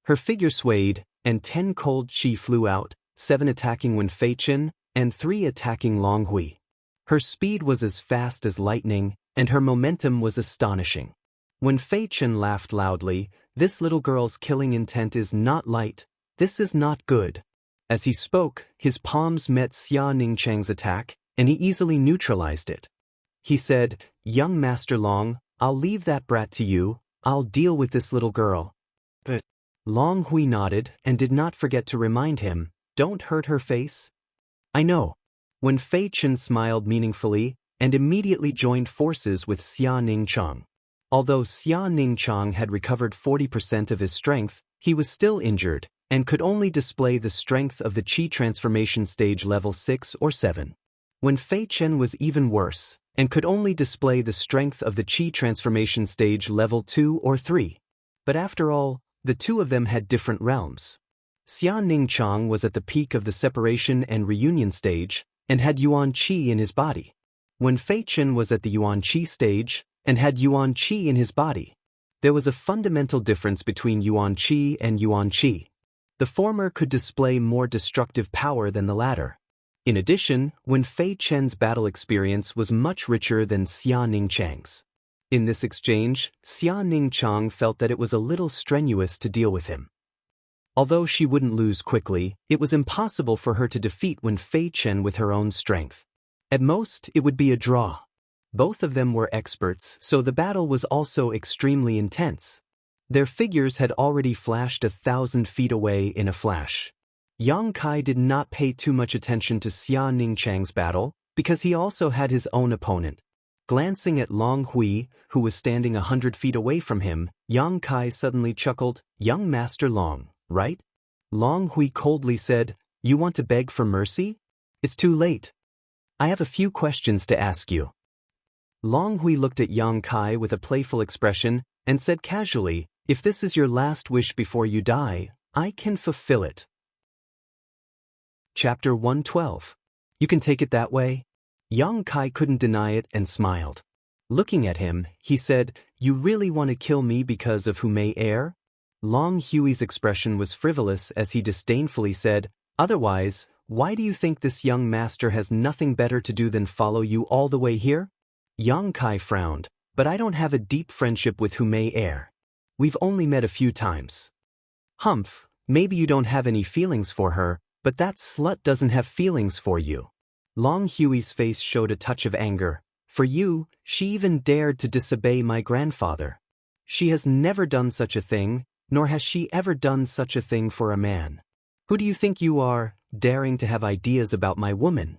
Her figure swayed, and 10 cold chi flew out, 7 attacking Wen Fei Chen, and 3 attacking Long Hui. Her speed was as fast as lightning, and her momentum was astonishing. When Fei Chen laughed loudly, "This little girl's killing intent is not light, this is not good." As he spoke, his palms met Xia Ningchang's attack, and he easily neutralized it. He said, "Young Master Long, I'll leave that brat to you, I'll deal with this little girl." But Long Hui nodded and did not forget to remind him, "Don't hurt her face." "I know." When Fei Chen smiled meaningfully and immediately joined forces with Xia Ningchang. Although Xia Ningchang had recovered 40% of his strength, he was still injured and could only display the strength of the Qi transformation stage level 6 or 7. When Fei Chen was even worse and could only display the strength of the Qi transformation stage level 2 or 3. But after all, the two of them had different realms. Xia Ningchang was at the peak of the separation and reunion stage and had Yuan Qi in his body. When Fei Chen was at the Yuan Qi stage and had Yuan Qi in his body. There was a fundamental difference between Yuan Qi and Yuan Qi. The former could display more destructive power than the latter. In addition, Wen Fei Chen's battle experience was much richer than Xia Ningchang's. In this exchange, Xia Ningchang felt that it was a little strenuous to deal with him. Although she wouldn't lose quickly, it was impossible for her to defeat Wen Fei Chen with her own strength. At most, it would be a draw. Both of them were experts, so the battle was also extremely intense. Their figures had already flashed 1,000 feet away in a flash. Yang Kai did not pay too much attention to Xia Ningchang's battle, because he also had his own opponent. Glancing at Long Hui, who was standing 100 feet away from him, Yang Kai suddenly chuckled, "Young Master Long, right?" Long Hui coldly said, "You want to beg for mercy? It's too late. I have a few questions to ask you." Long Hui looked at Yang Kai with a playful expression and said casually, "If this is your last wish before you die, I can fulfill it." Chapter 112. You can take it that way? Yang Kai couldn't deny it and smiled. Looking at him, he said, "You really want to kill me because of who may err?" Long Hui's expression was frivolous as he disdainfully said, "Otherwise, why do you think this young master has nothing better to do than follow you all the way here?" Yang Kai frowned, "But I don't have a deep friendship with Hu Mei Er. We've only met a few times." "Humph, maybe you don't have any feelings for her, but that slut doesn't have feelings for you." Long Hui's face showed a touch of anger. "For you, she even dared to disobey my grandfather. She has never done such a thing, nor has she ever done such a thing for a man. Who do you think you are, daring to have ideas about my woman?"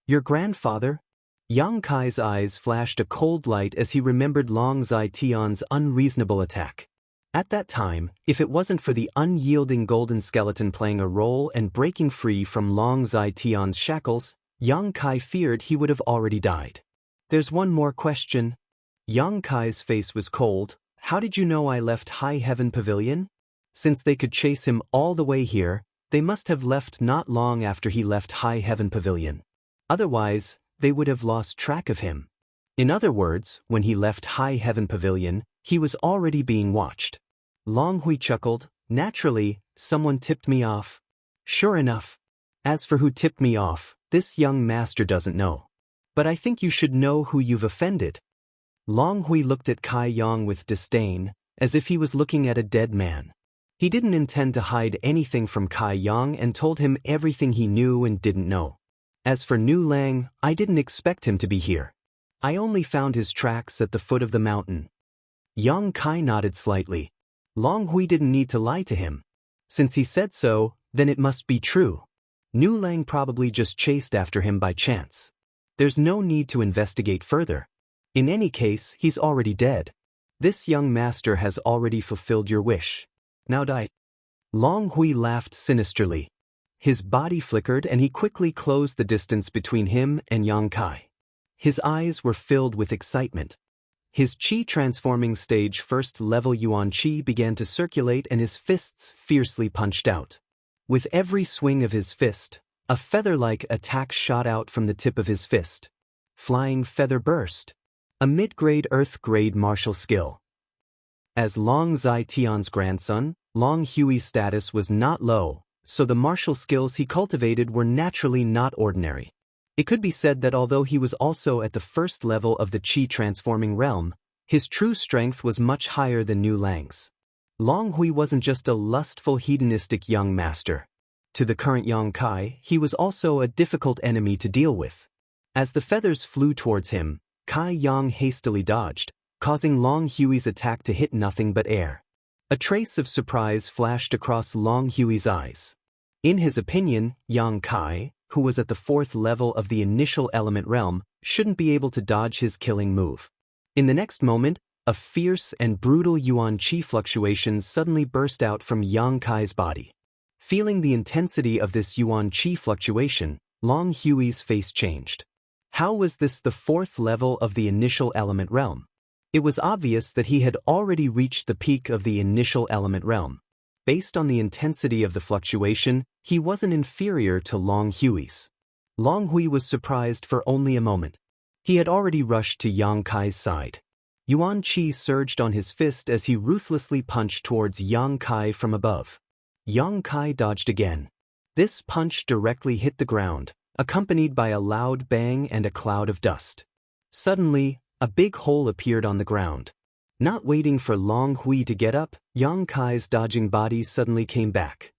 "Your grandfather?" Yang Kai's eyes flashed a cold light as he remembered Long Zai Tian's unreasonable attack. At that time, if it wasn't for the unyielding golden skeleton playing a role and breaking free from Long Zai Tian's shackles, Yang Kai feared he would have already died. There's one more question. Yang Kai's face was cold. How did you know I left High Heaven Pavilion? Since they could chase him all the way here, they must have left not long after he left High Heaven Pavilion. Otherwise, they would have lost track of him. In other words, when he left High Heaven Pavilion, he was already being watched. Long Hui chuckled. Naturally, someone tipped me off. Sure enough. As for who tipped me off, this young master doesn't know. But I think you should know who you've offended. Long Hui looked at Kai Yang with disdain, as if he was looking at a dead man. He didn't intend to hide anything from Kai Yang and told him everything he knew and didn't know. As for Nu Lang, I didn't expect him to be here. I only found his tracks at the foot of the mountain. Yang Kai nodded slightly. Long Hui didn't need to lie to him. Since he said so, then it must be true. Nu Lang probably just chased after him by chance. There's no need to investigate further. In any case, he's already dead. This young master has already fulfilled your wish. Now die. Long Hui laughed sinisterly. His body flickered and he quickly closed the distance between him and Yang Kai. His eyes were filled with excitement. His Qi transforming stage first level Yuan Qi began to circulate and his fists fiercely punched out. With every swing of his fist, a feather-like attack shot out from the tip of his fist. Flying Feather Burst. A mid-grade earth-grade martial skill. As Long Zai Tian's grandson, Long Hui's status was not low, so the martial skills he cultivated were naturally not ordinary. It could be said that although he was also at the first level of the Qi transforming realm, his true strength was much higher than Nu Lang's. Long Hui wasn't just a lustful hedonistic young master. To the current Yang Kai, he was also a difficult enemy to deal with. As the feathers flew towards him, Kai Yang hastily dodged, causing Long Hui's attack to hit nothing but air. A trace of surprise flashed across Long Hui's eyes. In his opinion, Yang Kai, who was at the fourth level of the initial element realm, shouldn't be able to dodge his killing move. In the next moment, a fierce and brutal Yuan Qi fluctuation suddenly burst out from Yang Kai's body. Feeling the intensity of this Yuan Qi fluctuation, Long Hui's face changed. How was this the fourth level of the initial element realm? It was obvious that he had already reached the peak of the initial element realm. Based on the intensity of the fluctuation, he wasn't inferior to Long Hui's. Long Hui was surprised for only a moment. He had already rushed to Yang Kai's side. Yuan Qi surged on his fist as he ruthlessly punched towards Yang Kai from above. Yang Kai dodged again. This punch directly hit the ground, accompanied by a loud bang and a cloud of dust. Suddenly, a big hole appeared on the ground. Not waiting for Long Hui to get up, Yang Kai's dodging body suddenly came back.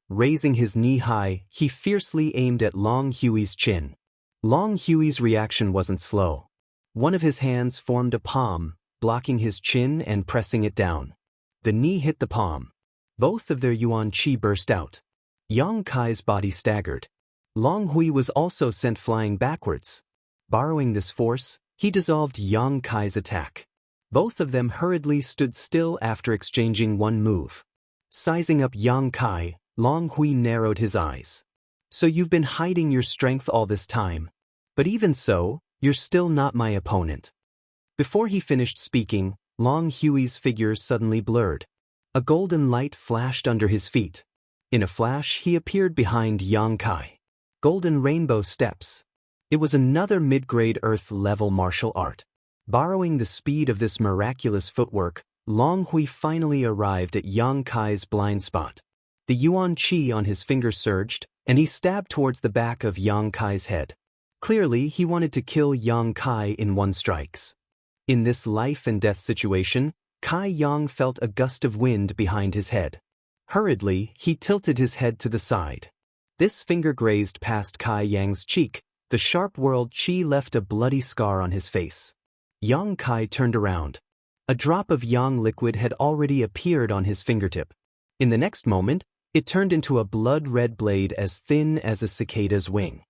Raising his knee high, he fiercely aimed at Long Hui's chin. Long Hui's reaction wasn't slow. One of his hands formed a palm, blocking his chin and pressing it down. The knee hit the palm. Both of their Yuan Qi burst out. Yang Kai's body staggered. Long Hui was also sent flying backwards. Borrowing this force, he dissolved Yang Kai's attack. Both of them hurriedly stood still after exchanging one move. Sizing up Yang Kai, Long Hui narrowed his eyes. So you've been hiding your strength all this time. But even so, you're still not my opponent. Before he finished speaking, Long Hui's figure suddenly blurred. A golden light flashed under his feet. In a flash, he appeared behind Yang Kai. Golden rainbow steps. It was another mid-grade earth-level martial art. Borrowing the speed of this miraculous footwork, Long Hui finally arrived at Yang Kai's blind spot. The Yuan Qi on his finger surged, and he stabbed towards the back of Yang Kai's head. Clearly, he wanted to kill Yang Kai in one strikes. In this life-and-death situation, Kai Yang felt a gust of wind behind his head. Hurriedly, he tilted his head to the side. This finger grazed past Kai Yang's cheek. The sharp whirled Qi left a bloody scar on his face. Yang Kai turned around. A drop of Yang liquid had already appeared on his fingertip. In the next moment, it turned into a blood-red blade as thin as a cicada's wing.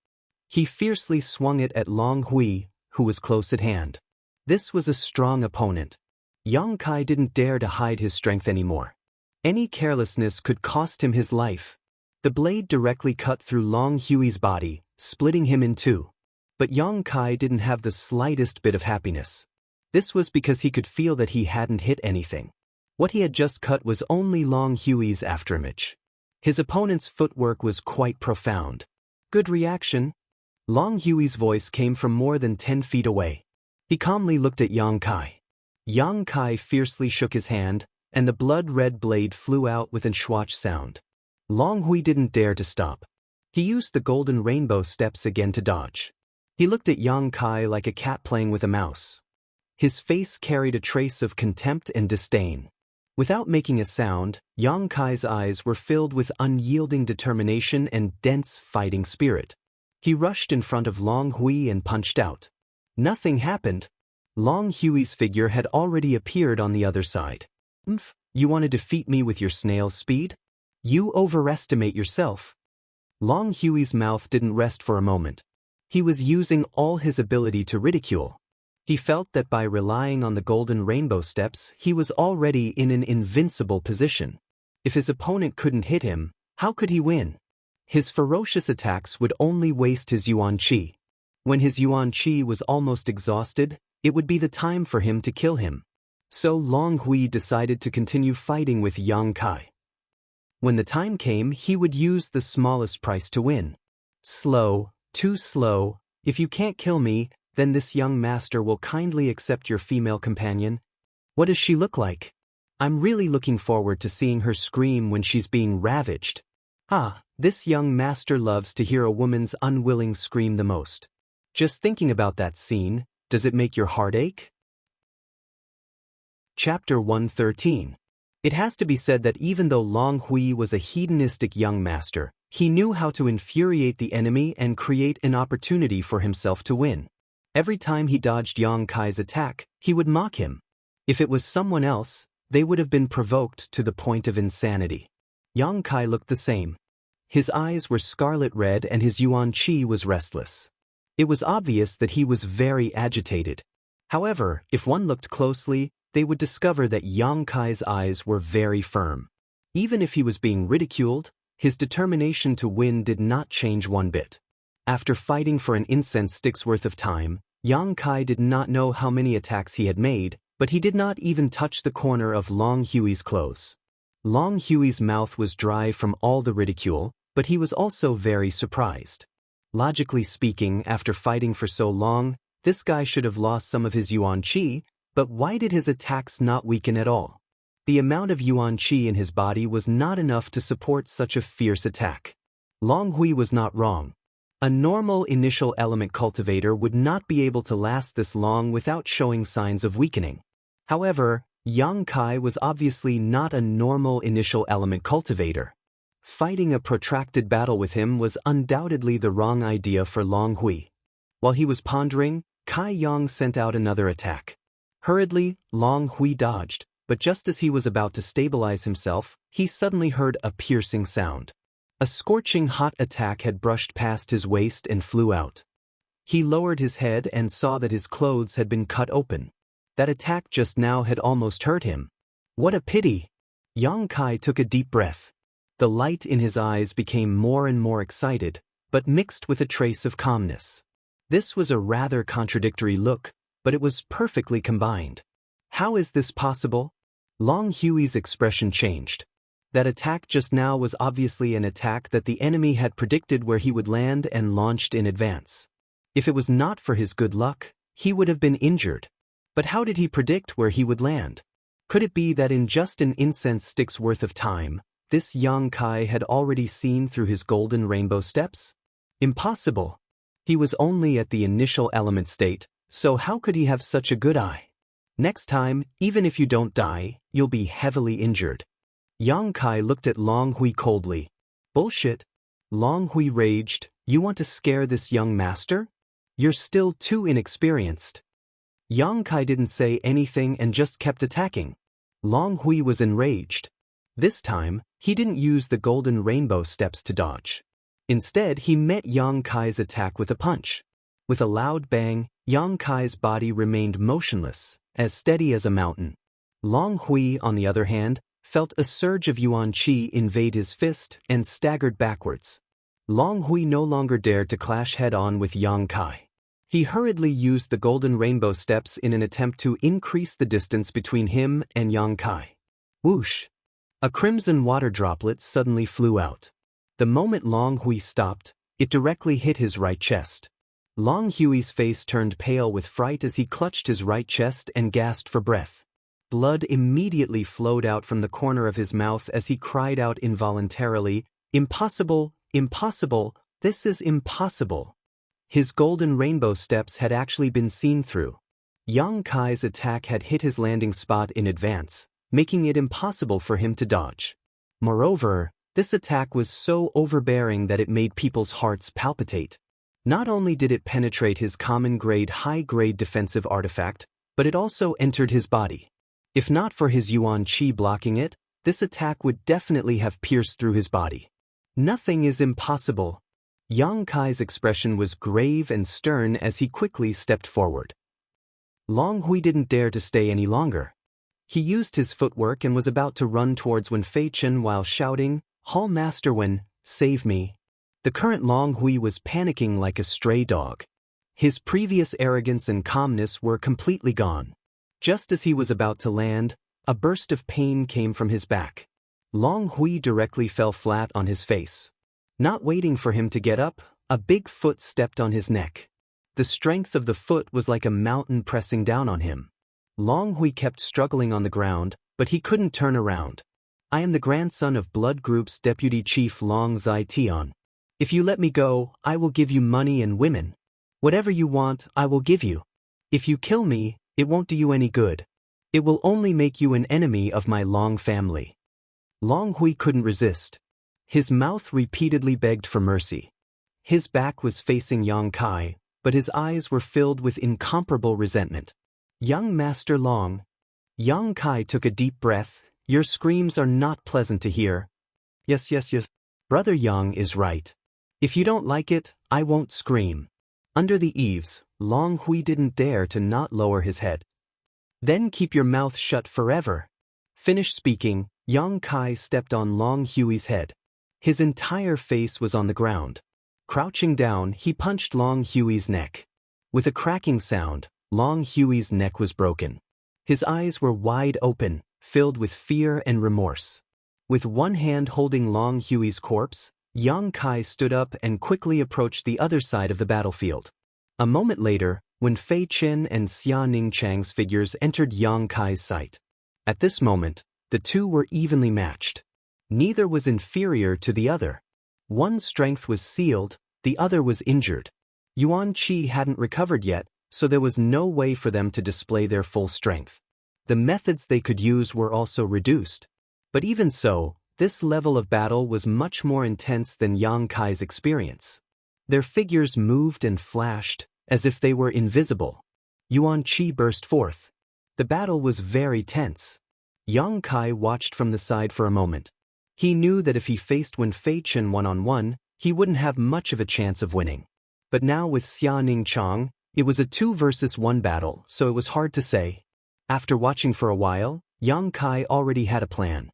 He fiercely swung it at Long Hui, who was close at hand. This was a strong opponent. Yang Kai didn't dare to hide his strength anymore. Any carelessness could cost him his life. The blade directly cut through Long Hui's body, splitting him in two. But Yang Kai didn't have the slightest bit of happiness. This was because he could feel that he hadn't hit anything. What he had just cut was only Long Hui's afterimage. His opponent's footwork was quite profound. Good reaction. Long Hui's voice came from more than 10 feet away. He calmly looked at Yang Kai. Yang Kai fiercely shook his hand, and the blood-red blade flew out with a swatch sound. Long Hui didn't dare to stop. He used the golden rainbow steps again to dodge. He looked at Yang Kai like a cat playing with a mouse. His face carried a trace of contempt and disdain. Without making a sound, Yang Kai's eyes were filled with unyielding determination and dense fighting spirit. He rushed in front of Long Hui and punched out. Nothing happened. Long Hui's figure had already appeared on the other side. You want to defeat me with your snail's speed? You overestimate yourself. Long Hui's mouth didn't rest for a moment. He was using all his ability to ridicule. He felt that by relying on the golden rainbow steps, he was already in an invincible position. If his opponent couldn't hit him, how could he win? His ferocious attacks would only waste his yuan qi. When his yuan qi was almost exhausted, it would be the time for him to kill him. So Long Hui decided to continue fighting with Yang Kai. When the time came, he would use the smallest price to win. Slow, too slow. If you can't kill me, then this young master will kindly accept your female companion. What does she look like? I'm really looking forward to seeing her scream when she's being ravaged. This young master loves to hear a woman's unwilling scream the most. Just thinking about that scene, does it make your heart ache? Chapter 113. It has to be said that even though Long Hui was a hedonistic young master, he knew how to infuriate the enemy and create an opportunity for himself to win. Every time he dodged Yang Kai's attack, he would mock him. If it was someone else, they would have been provoked to the point of insanity. Yang Kai looked the same. His eyes were scarlet red and his yuan qi was restless. It was obvious that he was very agitated. However, if one looked closely, they would discover that Yang Kai's eyes were very firm. Even if he was being ridiculed, his determination to win did not change one bit. After fighting for an incense stick's worth of time, Yang Kai did not know how many attacks he had made, but he did not even touch the corner of Long Hui's clothes. Long Hui's mouth was dry from all the ridicule, but he was also very surprised. Logically speaking, after fighting for so long, this guy should have lost some of his yuan qi, but why did his attacks not weaken at all? The amount of yuan qi in his body was not enough to support such a fierce attack. Long Hui was not wrong. A normal initial element cultivator would not be able to last this long without showing signs of weakening. However, Yang Kai was obviously not a normal initial element cultivator. Fighting a protracted battle with him was undoubtedly the wrong idea for Long Hui. While he was pondering, Kai Yang sent out another attack. Hurriedly, Long Hui dodged, but just as he was about to stabilize himself, he suddenly heard a piercing sound. A scorching hot attack had brushed past his waist and flew out. He lowered his head and saw that his clothes had been cut open. That attack just now had almost hurt him. What a pity! Yang Kai took a deep breath. The light in his eyes became more and more excited, but mixed with a trace of calmness. This was a rather contradictory look, but it was perfectly combined. How is this possible? Long Hui's expression changed. That attack just now was obviously an attack that the enemy had predicted where he would land and launched in advance. If it was not for his good luck, he would have been injured. But how did he predict where he would land? Could it be that in just an incense stick's worth of time, this Yang Kai had already seen through his golden rainbow steps? Impossible. He was only at the initial element state, so how could he have such a good eye? Next time, even if you don't die, you'll be heavily injured. Yang Kai looked at Long Hui coldly. Bullshit. Long Hui raged. You want to scare this young master? You're still too inexperienced. Yang Kai didn't say anything and just kept attacking. Long Hui was enraged. This time, he didn't use the golden rainbow steps to dodge. Instead, he met Yang Kai's attack with a punch. With a loud bang, Yang Kai's body remained motionless, as steady as a mountain. Long Hui, on the other hand, felt a surge of Yuan Qi invade his fist and staggered backwards. Long Hui no longer dared to clash head-on with Yang Kai. He hurriedly used the golden rainbow steps in an attempt to increase the distance between him and Yang Kai. Whoosh! A crimson water droplet suddenly flew out. The moment Long Hui stopped, it directly hit his right chest. Long Hui's face turned pale with fright as he clutched his right chest and gasped for breath. Blood immediately flowed out from the corner of his mouth as he cried out involuntarily, "Impossible! Impossible! This is impossible!" His golden rainbow steps had actually been seen through. Yang Kai's attack had hit his landing spot in advance, making it impossible for him to dodge. Moreover, this attack was so overbearing that it made people's hearts palpitate. Not only did it penetrate his common-grade high-grade defensive artifact, but it also entered his body. If not for his Yuan Qi blocking it, this attack would definitely have pierced through his body. Nothing is impossible. Yang Kai's expression was grave and stern as he quickly stepped forward. Long Hui didn't dare to stay any longer. He used his footwork and was about to run towards Wen Feichen while shouting, "Hall Master Wen, save me." The current Long Hui was panicking like a stray dog. His previous arrogance and calmness were completely gone. Just as he was about to land, a burst of pain came from his back. Long Hui directly fell flat on his face. Not waiting for him to get up, a big foot stepped on his neck. The strength of the foot was like a mountain pressing down on him. Long Hui kept struggling on the ground, but he couldn't turn around. "I am the grandson of Blood Group's deputy chief Long Zai Tian. If you let me go, I will give you money and women. Whatever you want, I will give you. If you kill me, it won't do you any good. It will only make you an enemy of my Long family." Long Hui couldn't resist. His mouth repeatedly begged for mercy. His back was facing Yang Kai, but his eyes were filled with incomparable resentment. "Young Master Long." Yang Kai took a deep breath. "Your screams are not pleasant to hear." Yes. Brother Yang is right. If you don't like it, I won't scream." Under the eaves, Long Hui didn't dare to not lower his head. "Then keep your mouth shut forever." Finished speaking, Yang Kai stepped on Long Hui's head. His entire face was on the ground. Crouching down, he punched Long Hui's neck. With a cracking sound, Long Hui's neck was broken. His eyes were wide open, filled with fear and remorse. With one hand holding Long Hui's corpse, Yang Kai stood up and quickly approached the other side of the battlefield. A moment later, Wen Feichen and Xia Ningchang's figures entered Yang Kai's sight. At this moment, the two were evenly matched. Neither was inferior to the other. One's strength was sealed, the other was injured. Yuan Qi hadn't recovered yet, so there was no way for them to display their full strength. The methods they could use were also reduced. But even so, this level of battle was much more intense than Yang Kai's experience. Their figures moved and flashed, as if they were invisible. Yuan Qi burst forth. The battle was very tense. Yang Kai watched from the side for a moment. He knew that if he faced Wen Feichen one-on-one, he wouldn't have much of a chance of winning. But now with Xia Ningchang, it was a 2-versus-1 battle, so it was hard to say. After watching for a while, Yang Kai already had a plan.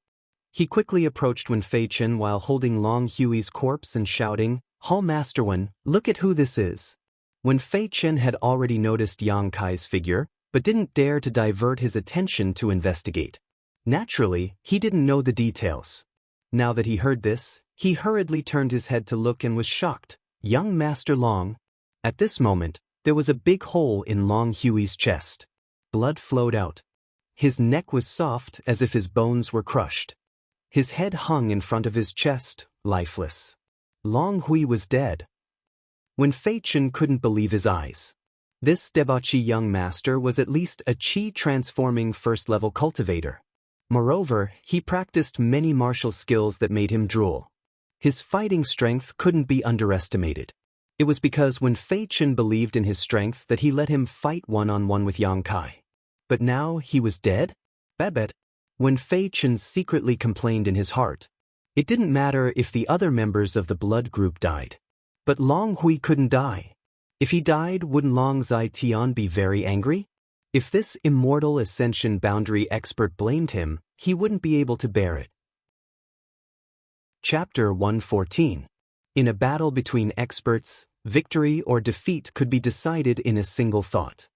He quickly approached Wen Feichen while holding Long Hui's corpse and shouting, "Hall Master Wen, look at who this is." Wen Feichen had already noticed Yang Kai's figure, but didn't dare to divert his attention to investigate. Naturally, he didn't know the details. Now that he heard this, he hurriedly turned his head to look and was shocked. "Young Master Long." At this moment, there was a big hole in Long Hui's chest. Blood flowed out. His neck was soft as if his bones were crushed. His head hung in front of his chest, lifeless. Long Hui was dead. Wen Feichen couldn't believe his eyes. This debauchee young master was at least a qi-transforming first-level cultivator. Moreover, he practiced many martial skills that made him drool. His fighting strength couldn't be underestimated. It was because Wen Feichen believed in his strength that he let him fight one-on-one with Yang Kai. But now he was dead? Babet. Wen Feichen secretly complained in his heart. It didn't matter if the other members of the blood group died. But Long Hui couldn't die. If he died, wouldn't Long Zai Tian be very angry? If this immortal ascension boundary expert blamed him, he wouldn't be able to bear it. Chapter 114. In a battle between experts, victory or defeat could be decided in a single thought.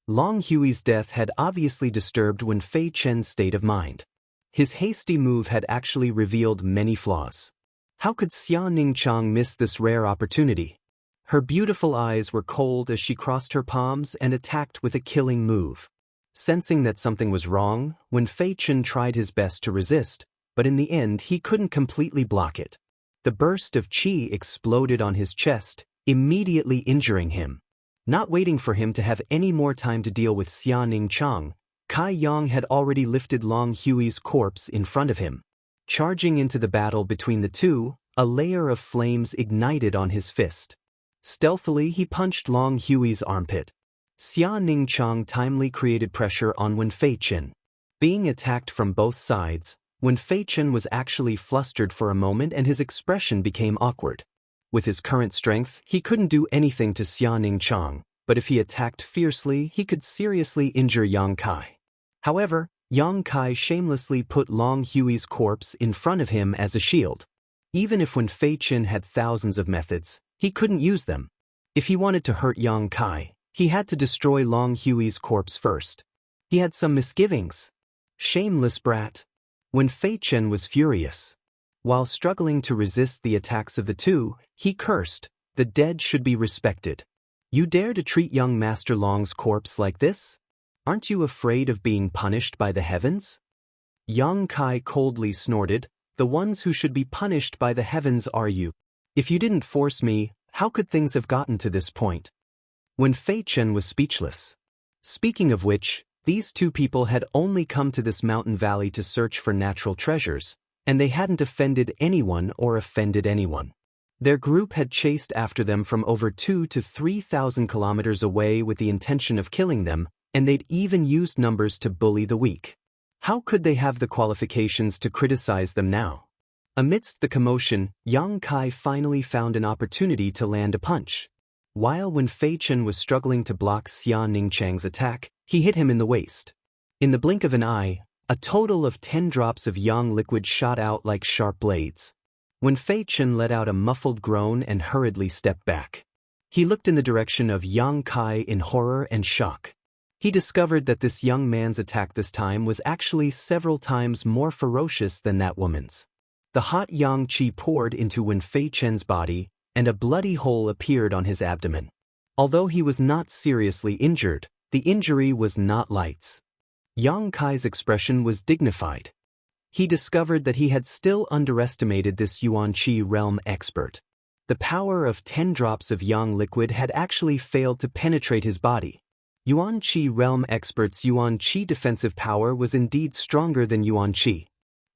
Long Hui's death had obviously disturbed Wen Fei Chen's state of mind. His hasty move had actually revealed many flaws. How could Xia Ningqiang miss this rare opportunity? Her beautiful eyes were cold as she crossed her palms and attacked with a killing move. Sensing that something was wrong, Wen Fei Chen tried his best to resist, but in the end he couldn't completely block it. The burst of qi exploded on his chest, immediately injuring him. Not waiting for him to have any more time to deal with Xia Ningqiang, Kai Yang had already lifted Long Hui's corpse in front of him. Charging into the battle between the two, a layer of flames ignited on his fist. Stealthily he punched Long Hui's armpit. Xia Ningqiang timely created pressure on Wen Fei Chen. Being attacked from both sides, Wen Fei Chen was actually flustered for a moment and his expression became awkward. With his current strength, he couldn't do anything to Xia Ningqiang, but if he attacked fiercely, he could seriously injure Yang Kai. However, Yang Kai shamelessly put Long Hui's corpse in front of him as a shield. Even if Wen Fei Chen had thousands of methods, he couldn't use them. If he wanted to hurt Yang Kai, he had to destroy Long Hui's corpse first. He had some misgivings. Shameless brat. Wen Fei Chen was furious. While struggling to resist the attacks of the two, he cursed, "The dead should be respected. You dare to treat young Master Long's corpse like this? Aren't you afraid of being punished by the heavens?" Yang Kai coldly snorted, "The ones who should be punished by the heavens are you. If you didn't force me, how could things have gotten to this point?" Wen Fei Chen was speechless. Speaking of which, these two people had only come to this mountain valley to search for natural treasures, and they hadn't offended anyone or offended anyone. Their group had chased after them from over 2,000 to 3,000 kilometers away with the intention of killing them, and they'd even used numbers to bully the weak. How could they have the qualifications to criticize them now? Amidst the commotion, Yang Kai finally found an opportunity to land a punch. While Wen Fei Chen was struggling to block Xia Ningqiang's attack, he hit him in the waist. In the blink of an eye, a total of 10 drops of yang liquid shot out like sharp blades. Wen Fei Chen let out a muffled groan and hurriedly stepped back. He looked in the direction of Yang Kai in horror and shock. He discovered that this young man's attack this time was actually several times more ferocious than that woman's. The hot yang qi poured into Wen Fei Chen's body, and a bloody hole appeared on his abdomen. Although he was not seriously injured, the injury was not lights. Yang Kai's expression was dignified. He discovered that he had still underestimated this Yuan Qi realm expert. The power of 10 drops of yang liquid had actually failed to penetrate his body. Yuan Qi realm expert's Yuan Qi defensive power was indeed stronger than Yuan Qi.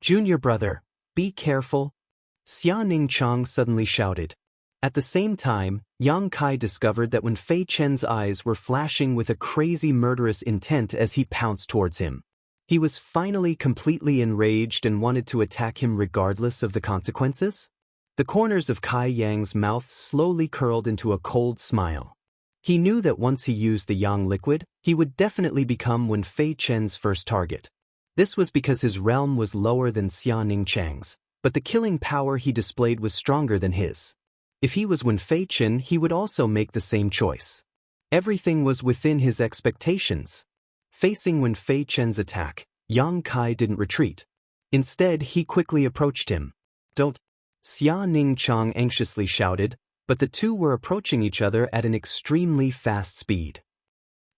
"Junior brother, be careful," Xia Ningqiang suddenly shouted. At the same time, Yang Kai discovered that Wen Fei Chen's eyes were flashing with a crazy murderous intent as he pounced towards him. He was finally completely enraged and wanted to attack him regardless of the consequences. The corners of Kai Yang's mouth slowly curled into a cold smile. He knew that once he used the yang liquid, he would definitely become Wen Fei Chen's first target. This was because his realm was lower than Xia Ningqiang's, but the killing power he displayed was stronger than his. If he was Wen Fei Chen, he would also make the same choice. Everything was within his expectations. Facing Wen Fei Chen's attack, Yang Kai didn't retreat. Instead, he quickly approached him. "Don't!" Xia Ningqiang anxiously shouted, but the two were approaching each other at an extremely fast speed.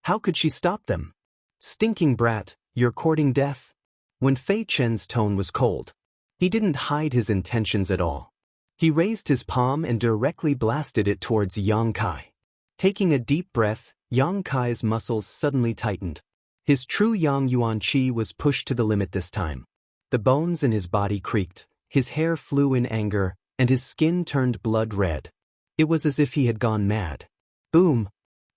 How could she stop them? "Stinking brat, you're courting death?" Wen Fei Chen's tone was cold. He didn't hide his intentions at all. He raised his palm and directly blasted it towards Yang Kai. Taking a deep breath, Yang Kai's muscles suddenly tightened. His true Yang Yuan Qi was pushed to the limit this time. The bones in his body creaked, his hair flew in anger, and his skin turned blood red. It was as if he had gone mad. Boom!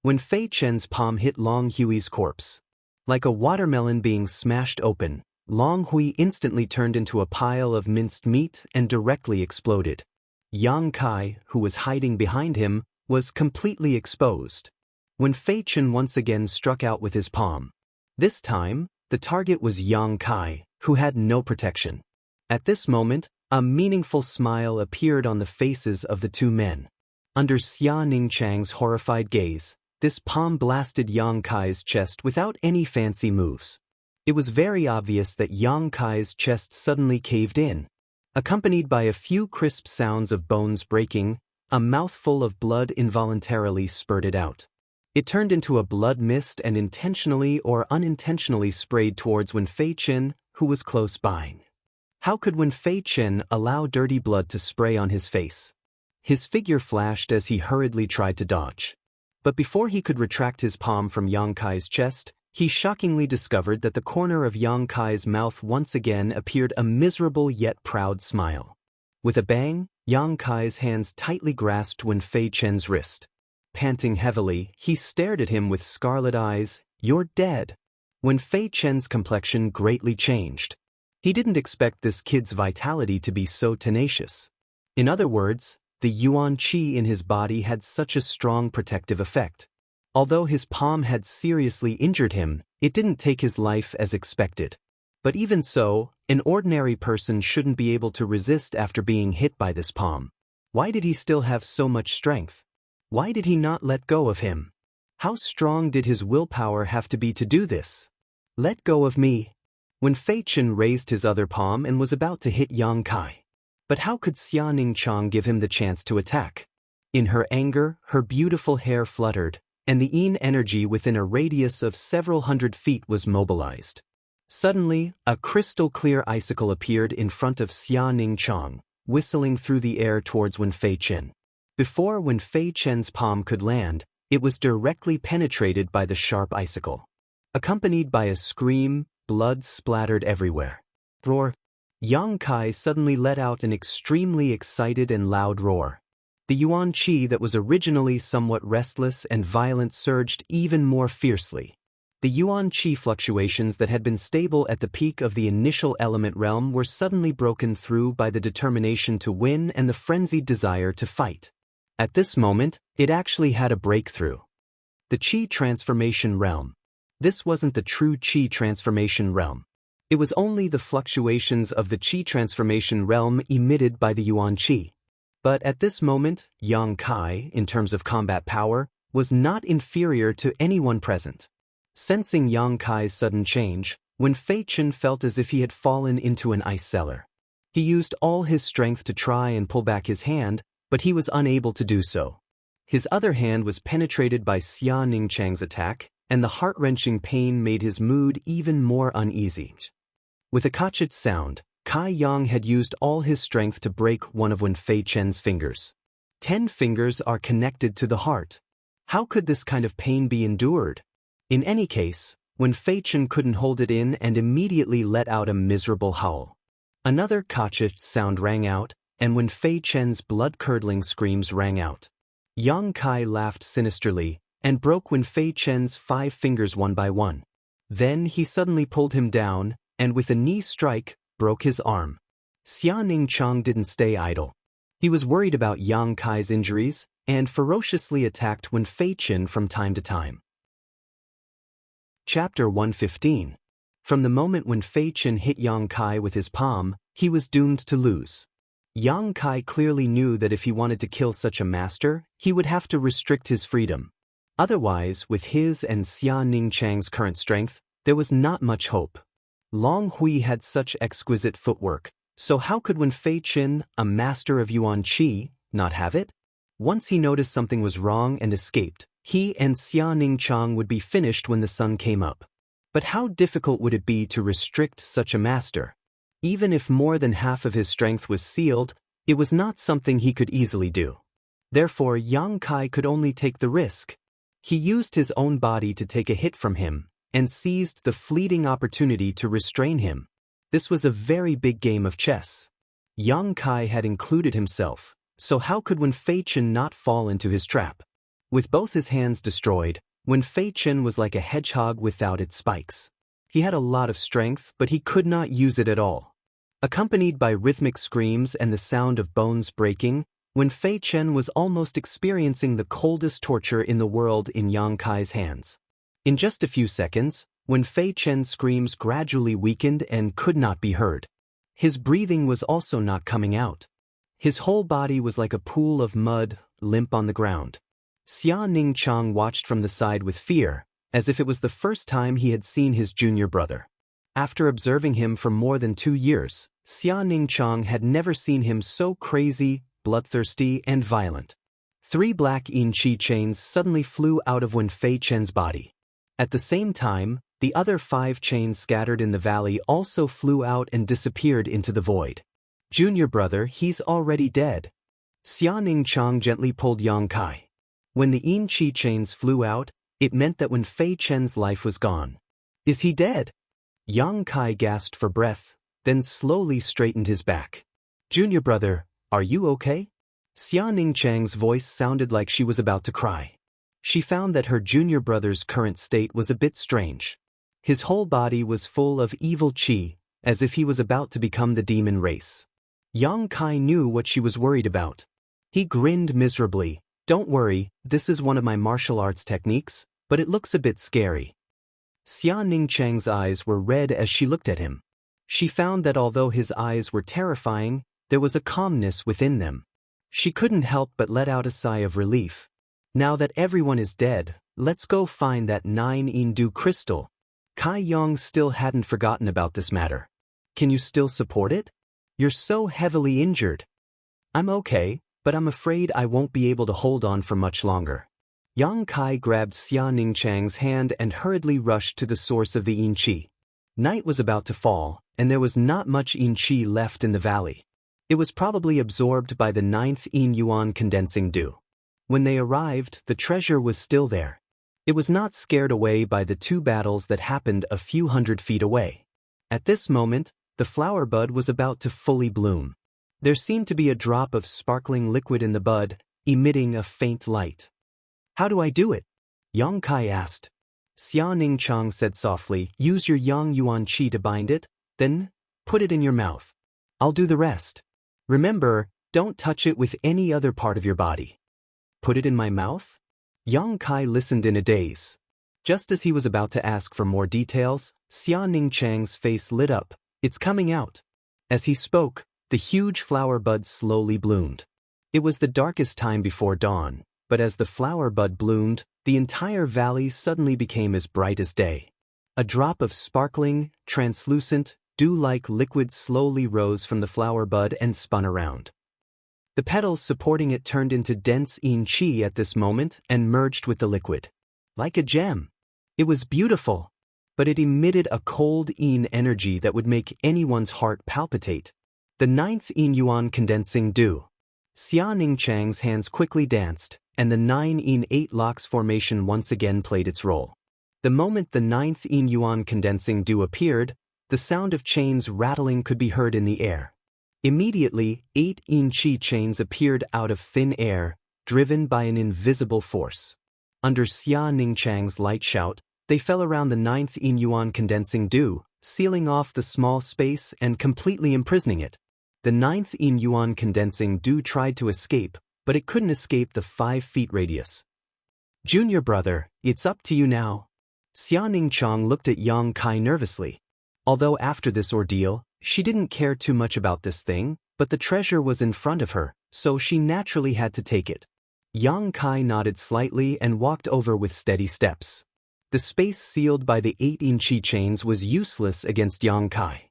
Wen Fei Chen's palm hit Long Hui's corpse. Like a watermelon being smashed open, Long Hui instantly turned into a pile of minced meat and directly exploded. Yang Kai, who was hiding behind him, was completely exposed. When Fei Chen once again struck out with his palm. This time, the target was Yang Kai, who had no protection. At this moment, a meaningful smile appeared on the faces of the two men. Under Xia Ningchang's horrified gaze, this palm blasted Yang Kai's chest without any fancy moves. It was very obvious that Yang Kai's chest suddenly caved in. Accompanied by a few crisp sounds of bones breaking, a mouthful of blood involuntarily spurted out. It turned into a blood mist and intentionally or unintentionally sprayed towards Wen Fei Chen, who was close by. How could Wen Fei Chen allow dirty blood to spray on his face? His figure flashed as he hurriedly tried to dodge. But before he could retract his palm from Yang Kai's chest, he shockingly discovered that the corner of Yang Kai's mouth once again appeared a miserable yet proud smile. With a bang, Yang Kai's hands tightly grasped Wen Fei Chen's wrist. Panting heavily, he stared at him with scarlet eyes. "You're dead." Wen Fei Chen's complexion greatly changed. He didn't expect this kid's vitality to be so tenacious. In other words, the yuan qi in his body had such a strong protective effect. Although his palm had seriously injured him, it didn't take his life as expected. But even so, an ordinary person shouldn't be able to resist after being hit by this palm. Why did he still have so much strength? Why did he not let go of him? How strong did his willpower have to be to do this? "Let go of me." When Fei Chen raised his other palm and was about to hit Yang Kai. But how could Xia Ningchang give him the chance to attack? In her anger, her beautiful hair fluttered, and the yin energy within a radius of several hundred feet was mobilized. Suddenly, a crystal-clear icicle appeared in front of Xia Ningchang, whistling through the air towards Wen Fei Chen. Before Wen Fei Chen's palm could land, it was directly penetrated by the sharp icicle. Accompanied by a scream, blood splattered everywhere. Roar! Yang Kai suddenly let out an extremely excited and loud roar. The yuan qi that was originally somewhat restless and violent surged even more fiercely. The yuan qi fluctuations that had been stable at the peak of the initial element realm were suddenly broken through by the determination to win and the frenzied desire to fight. At this moment, it actually had a breakthrough. The qi transformation realm. This wasn't the true qi transformation realm. It was only the fluctuations of the qi transformation realm emitted by the yuan qi. But at this moment, Yang Kai, in terms of combat power, was not inferior to anyone present. Sensing Yang Kai's sudden change, Wen Fei Chen felt as if he had fallen into an ice cellar. He used all his strength to try and pull back his hand, but he was unable to do so. His other hand was penetrated by Xia Ningchang's attack, and the heart-wrenching pain made his mood even more uneasy. With a kachit sound, Kai Yang had used all his strength to break one of Wen Fei Chen's fingers. 10 fingers are connected to the heart. How could this kind of pain be endured? In any case, Wen Fei Chen couldn't hold it in and immediately let out a miserable howl. Another kachit sound rang out, and Wen Fei Chen's blood-curdling screams rang out. Yang Kai laughed sinisterly and broke Wen Fei Chen's 5 fingers one by one. Then he suddenly pulled him down, and with a knee strike, broke his arm. Xia Ningchang didn't stay idle. He was worried about Yang Kai's injuries and ferociously attacked Wen Fei Chen from time to time. Chapter 115. From the moment Wen Fei Chen hit Yang Kai with his palm, he was doomed to lose. Yang Kai clearly knew that if he wanted to kill such a master, he would have to restrict his freedom. Otherwise, with his and Xia Ningchang's current strength, there was not much hope. Long Hui had such exquisite footwork, so how could Wen Fei Chen, a master of yuan qi, not have it? Once he noticed something was wrong and escaped, he and Xia Ningchang would be finished when the sun came up. But how difficult would it be to restrict such a master? Even if more than half of his strength was sealed, it was not something he could easily do. Therefore, Yang Kai could only take the risk. He used his own body to take a hit from him, and seized the fleeting opportunity to restrain him. This was a very big game of chess. Yang Kai had included himself, so how could Wen Fei Chen not fall into his trap? With both his hands destroyed, Wen Fei Chen was like a hedgehog without its spikes. He had a lot of strength, but he could not use it at all. Accompanied by rhythmic screams and the sound of bones breaking, Wen Fei Chen was almost experiencing the coldest torture in the world in Yang Kai's hands. In just a few seconds, Wen Fei Chen's screams gradually weakened and could not be heard. His breathing was also not coming out. His whole body was like a pool of mud, limp on the ground. Xia Ningchang watched from the side with fear, as if it was the first time he had seen his junior brother. After observing him for more than 2 years, Xia Ningchang had never seen him so crazy, bloodthirsty, and violent. 3 black yin qi chains suddenly flew out of Wen Fei Chen's body. At the same time, the other 5 chains scattered in the valley also flew out and disappeared into the void. Junior brother, he's already dead. Xia Ningchang gently pulled Yang Kai. When the yin qi chains flew out, it meant that Wen Fei Chen's life was gone. Is he dead? Yang Kai gasped for breath, then slowly straightened his back. Junior brother, are you okay? Xia Ningchang's voice sounded like she was about to cry. She found that her junior brother's current state was a bit strange. His whole body was full of evil qi, as if he was about to become the demon race. Yang Kai knew what she was worried about. He grinned miserably. Don't worry, this is one of my martial arts techniques, but it looks a bit scary. Xia Ningchang's eyes were red as she looked at him. She found that although his eyes were terrifying, there was a calmness within them. She couldn't help but let out a sigh of relief. Now that everyone is dead, let's go find that 9 Indu crystal. Kai Yang still hadn't forgotten about this matter. Can you still support it? You're so heavily injured. I'm okay, but I'm afraid I won't be able to hold on for much longer. Yang Kai grabbed Xia Ningchang's hand and hurriedly rushed to the source of the yin qi. Night was about to fall, and there was not much yin qi left in the valley. It was probably absorbed by the 9th yin yuan condensing dew. When they arrived, the treasure was still there. It was not scared away by the 2 battles that happened a few hundred feet away. At this moment, the flower bud was about to fully bloom. There seemed to be a drop of sparkling liquid in the bud, emitting a faint light. How do I do it? Yang Kai asked. Xia Ningchang said softly, use your Yang Yuan Qi to bind it, then put it in your mouth. I'll do the rest. Remember, don't touch it with any other part of your body. Put it in my mouth? Yang Kai listened in a daze. Just as he was about to ask for more details, Xia Ningchang's face lit up. It's coming out. As he spoke, the huge flower bud slowly bloomed. It was the darkest time before dawn, but as the flower bud bloomed, the entire valley suddenly became as bright as day. A drop of sparkling, translucent, dew-like liquid slowly rose from the flower bud and spun around. The petals supporting it turned into dense yin qi at this moment and merged with the liquid. Like a gem. It was beautiful, but it emitted a cold yin energy that would make anyone's heart palpitate. The 9th yin yuan condensing dew. Xia Ningchang's hands quickly danced, and the 9 yin 8 locks formation once again played its role. The moment the 9th yin yuan condensing dew appeared, the sound of chains rattling could be heard in the air. Immediately, 8 yin qi chains appeared out of thin air, driven by an invisible force. Under Xia Ningchang's light shout, they fell around the 9th yin yuan condensing dew, sealing off the small space and completely imprisoning it. The 9th yin yuan condensing dew tried to escape, but it couldn't escape the 5 feet radius. Junior brother, it's up to you now. Xia Ningchang looked at Yang Kai nervously. Although after this ordeal, she didn't care too much about this thing, but the treasure was in front of her, so she naturally had to take it. Yang Kai nodded slightly and walked over with steady steps. The space sealed by the 8 yin qi chains was useless against Yang Kai.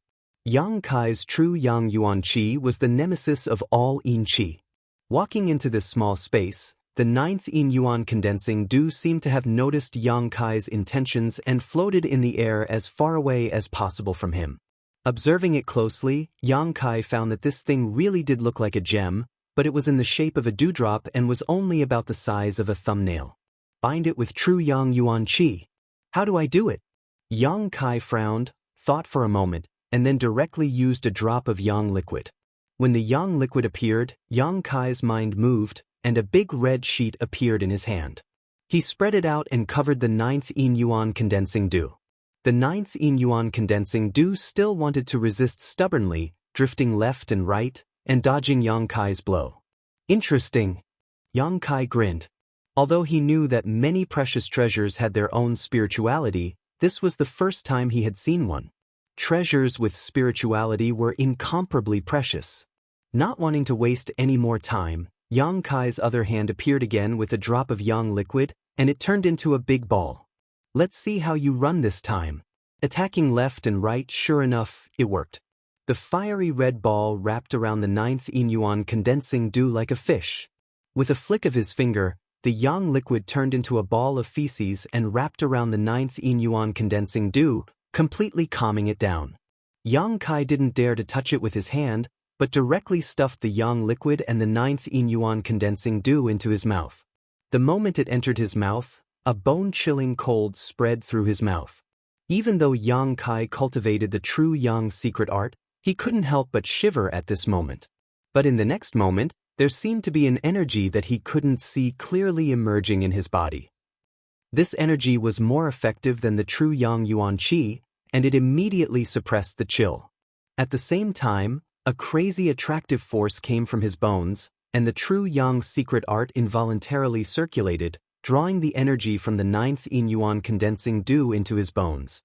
Yang Kai's true Yang Yuan Qi was the nemesis of all yin qi. Walking into this small space, the 9th yin yuan condensing dew seemed to have noticed Yang Kai's intentions and floated in the air as far away as possible from him. Observing it closely, Yang Kai found that this thing really did look like a gem, but it was in the shape of a dewdrop and was only about the size of a thumbnail. Bind it with true Yang Yuan Qi. How do I do it? Yang Kai frowned, thought for a moment, and then directly used a drop of Yang liquid. When the Yang liquid appeared, Yang Kai's mind moved, and a big red sheet appeared in his hand. He spread it out and covered the 9th yin yuan condensing dew. the ninth yin yuan condensing dew still wanted to resist stubbornly, drifting left and right, and dodging Yang Kai's blow. Interesting. Yang Kai grinned. Although he knew that many precious treasures had their own spirituality, this was the first time he had seen one. Treasures with spirituality were incomparably precious. Not wanting to waste any more time, Yang Kai's other hand appeared again with a drop of yang liquid, and it turned into a big ball. Let's see how you run this time. Attacking left and right, sure enough, it worked. The fiery red ball wrapped around the ninth yin yuan condensing dew like a fish. With a flick of his finger, the yang liquid turned into a ball of feces and wrapped around the ninth yin yuan condensing dew, completely calming it down. Yang Kai didn't dare to touch it with his hand, but directly stuffed the yang liquid and the ninth yin yuan condensing dew into his mouth. The moment it entered his mouth, a bone-chilling cold spread through his mouth. Even though Yang Kai cultivated the true yang secret art, he couldn't help but shiver at this moment. But in the next moment, there seemed to be an energy that he couldn't see clearly emerging in his body. This energy was more effective than the true yang yuan qi, and it immediately suppressed the chill. At the same time, a crazy attractive force came from his bones, and the true yang secret art involuntarily circulated, drawing the energy from the ninth yin yuan condensing dew into his bones.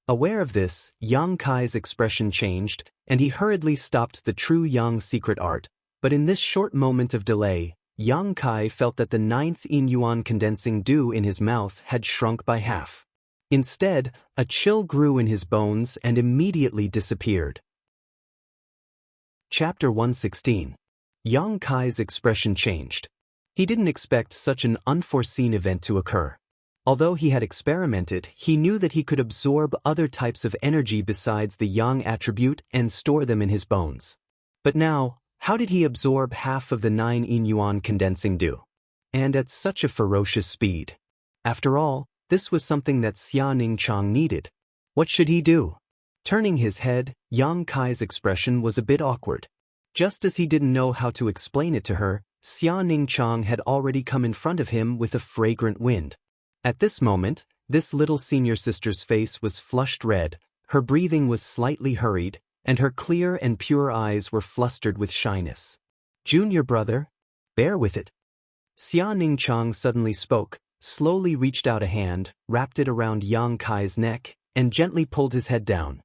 Aware of this, Yang Kai's expression changed, and he hurriedly stopped the true yang secret art, but in this short moment of delay, Yang Kai felt that the ninth yin yuan condensing dew in his mouth had shrunk by half. Instead, a chill grew in his bones and immediately disappeared. Chapter 116. Yang Kai's expression changed. He didn't expect such an unforeseen event to occur. Although he had experimented, he knew that he could absorb other types of energy besides the yang attribute and store them in his bones. But now, how did he absorb half of the 9 yin yuan condensing dew? And at such a ferocious speed. After all, this was something that Xia Ningchang needed. What should he do? Turning his head, Yang Kai's expression was a bit awkward. Just as he didn't know how to explain it to her, Xia Ningchang had already come in front of him with a fragrant wind. At this moment, this little senior sister's face was flushed red, her breathing was slightly hurried, and her clear and pure eyes were flustered with shyness. "Junior brother, bear with it." Xia Ningchang suddenly spoke, slowly reached out a hand, wrapped it around Yang Kai's neck, and gently pulled his head down.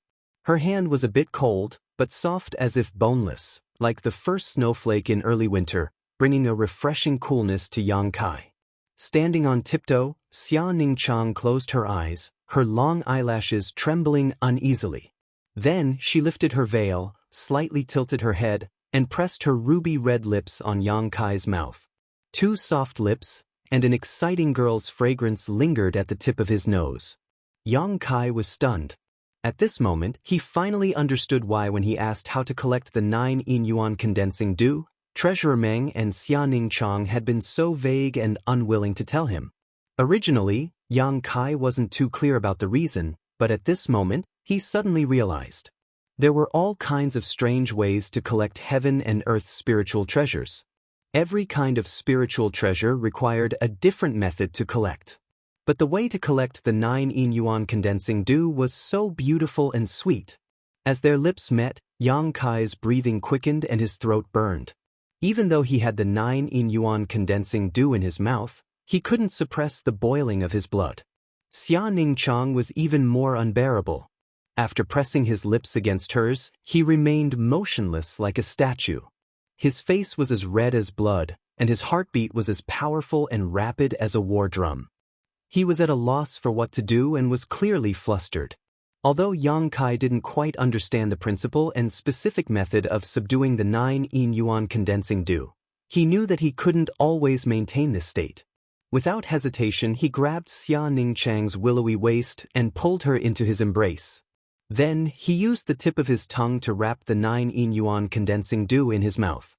Her hand was a bit cold, but soft as if boneless, like the first snowflake in early winter, bringing a refreshing coolness to Yang Kai. Standing on tiptoe, Xia Ningchang closed her eyes, her long eyelashes trembling uneasily. Then she lifted her veil, slightly tilted her head, and pressed her ruby-red lips on Yang Kai's mouth. Two soft lips, and an exciting girl's fragrance lingered at the tip of his nose. Yang Kai was stunned. At this moment, he finally understood why when he asked how to collect the 9 yin yuan condensing dew, Treasurer Meng and Xia Ningchang had been so vague and unwilling to tell him. Originally, Yang Kai wasn't too clear about the reason, but at this moment, he suddenly realized. There were all kinds of strange ways to collect heaven and earth spiritual treasures. Every kind of spiritual treasure required a different method to collect. But the way to collect the 9 yin yuan condensing dew was so beautiful and sweet. As their lips met, Yang Kai's breathing quickened and his throat burned. Even though he had the 9 yin yuan condensing dew in his mouth, he couldn't suppress the boiling of his blood. Xia Ningchang was even more unbearable. After pressing his lips against hers, he remained motionless like a statue. His face was as red as blood, and his heartbeat was as powerful and rapid as a war drum. He was at a loss for what to do and was clearly flustered. Although Yang Kai didn't quite understand the principle and specific method of subduing the 9 yin yuan condensing dew, he knew that he couldn't always maintain this state. Without hesitation, he grabbed Xia Ningchang's willowy waist and pulled her into his embrace. Then, he used the tip of his tongue to wrap the 9 yin yuan condensing dew in his mouth.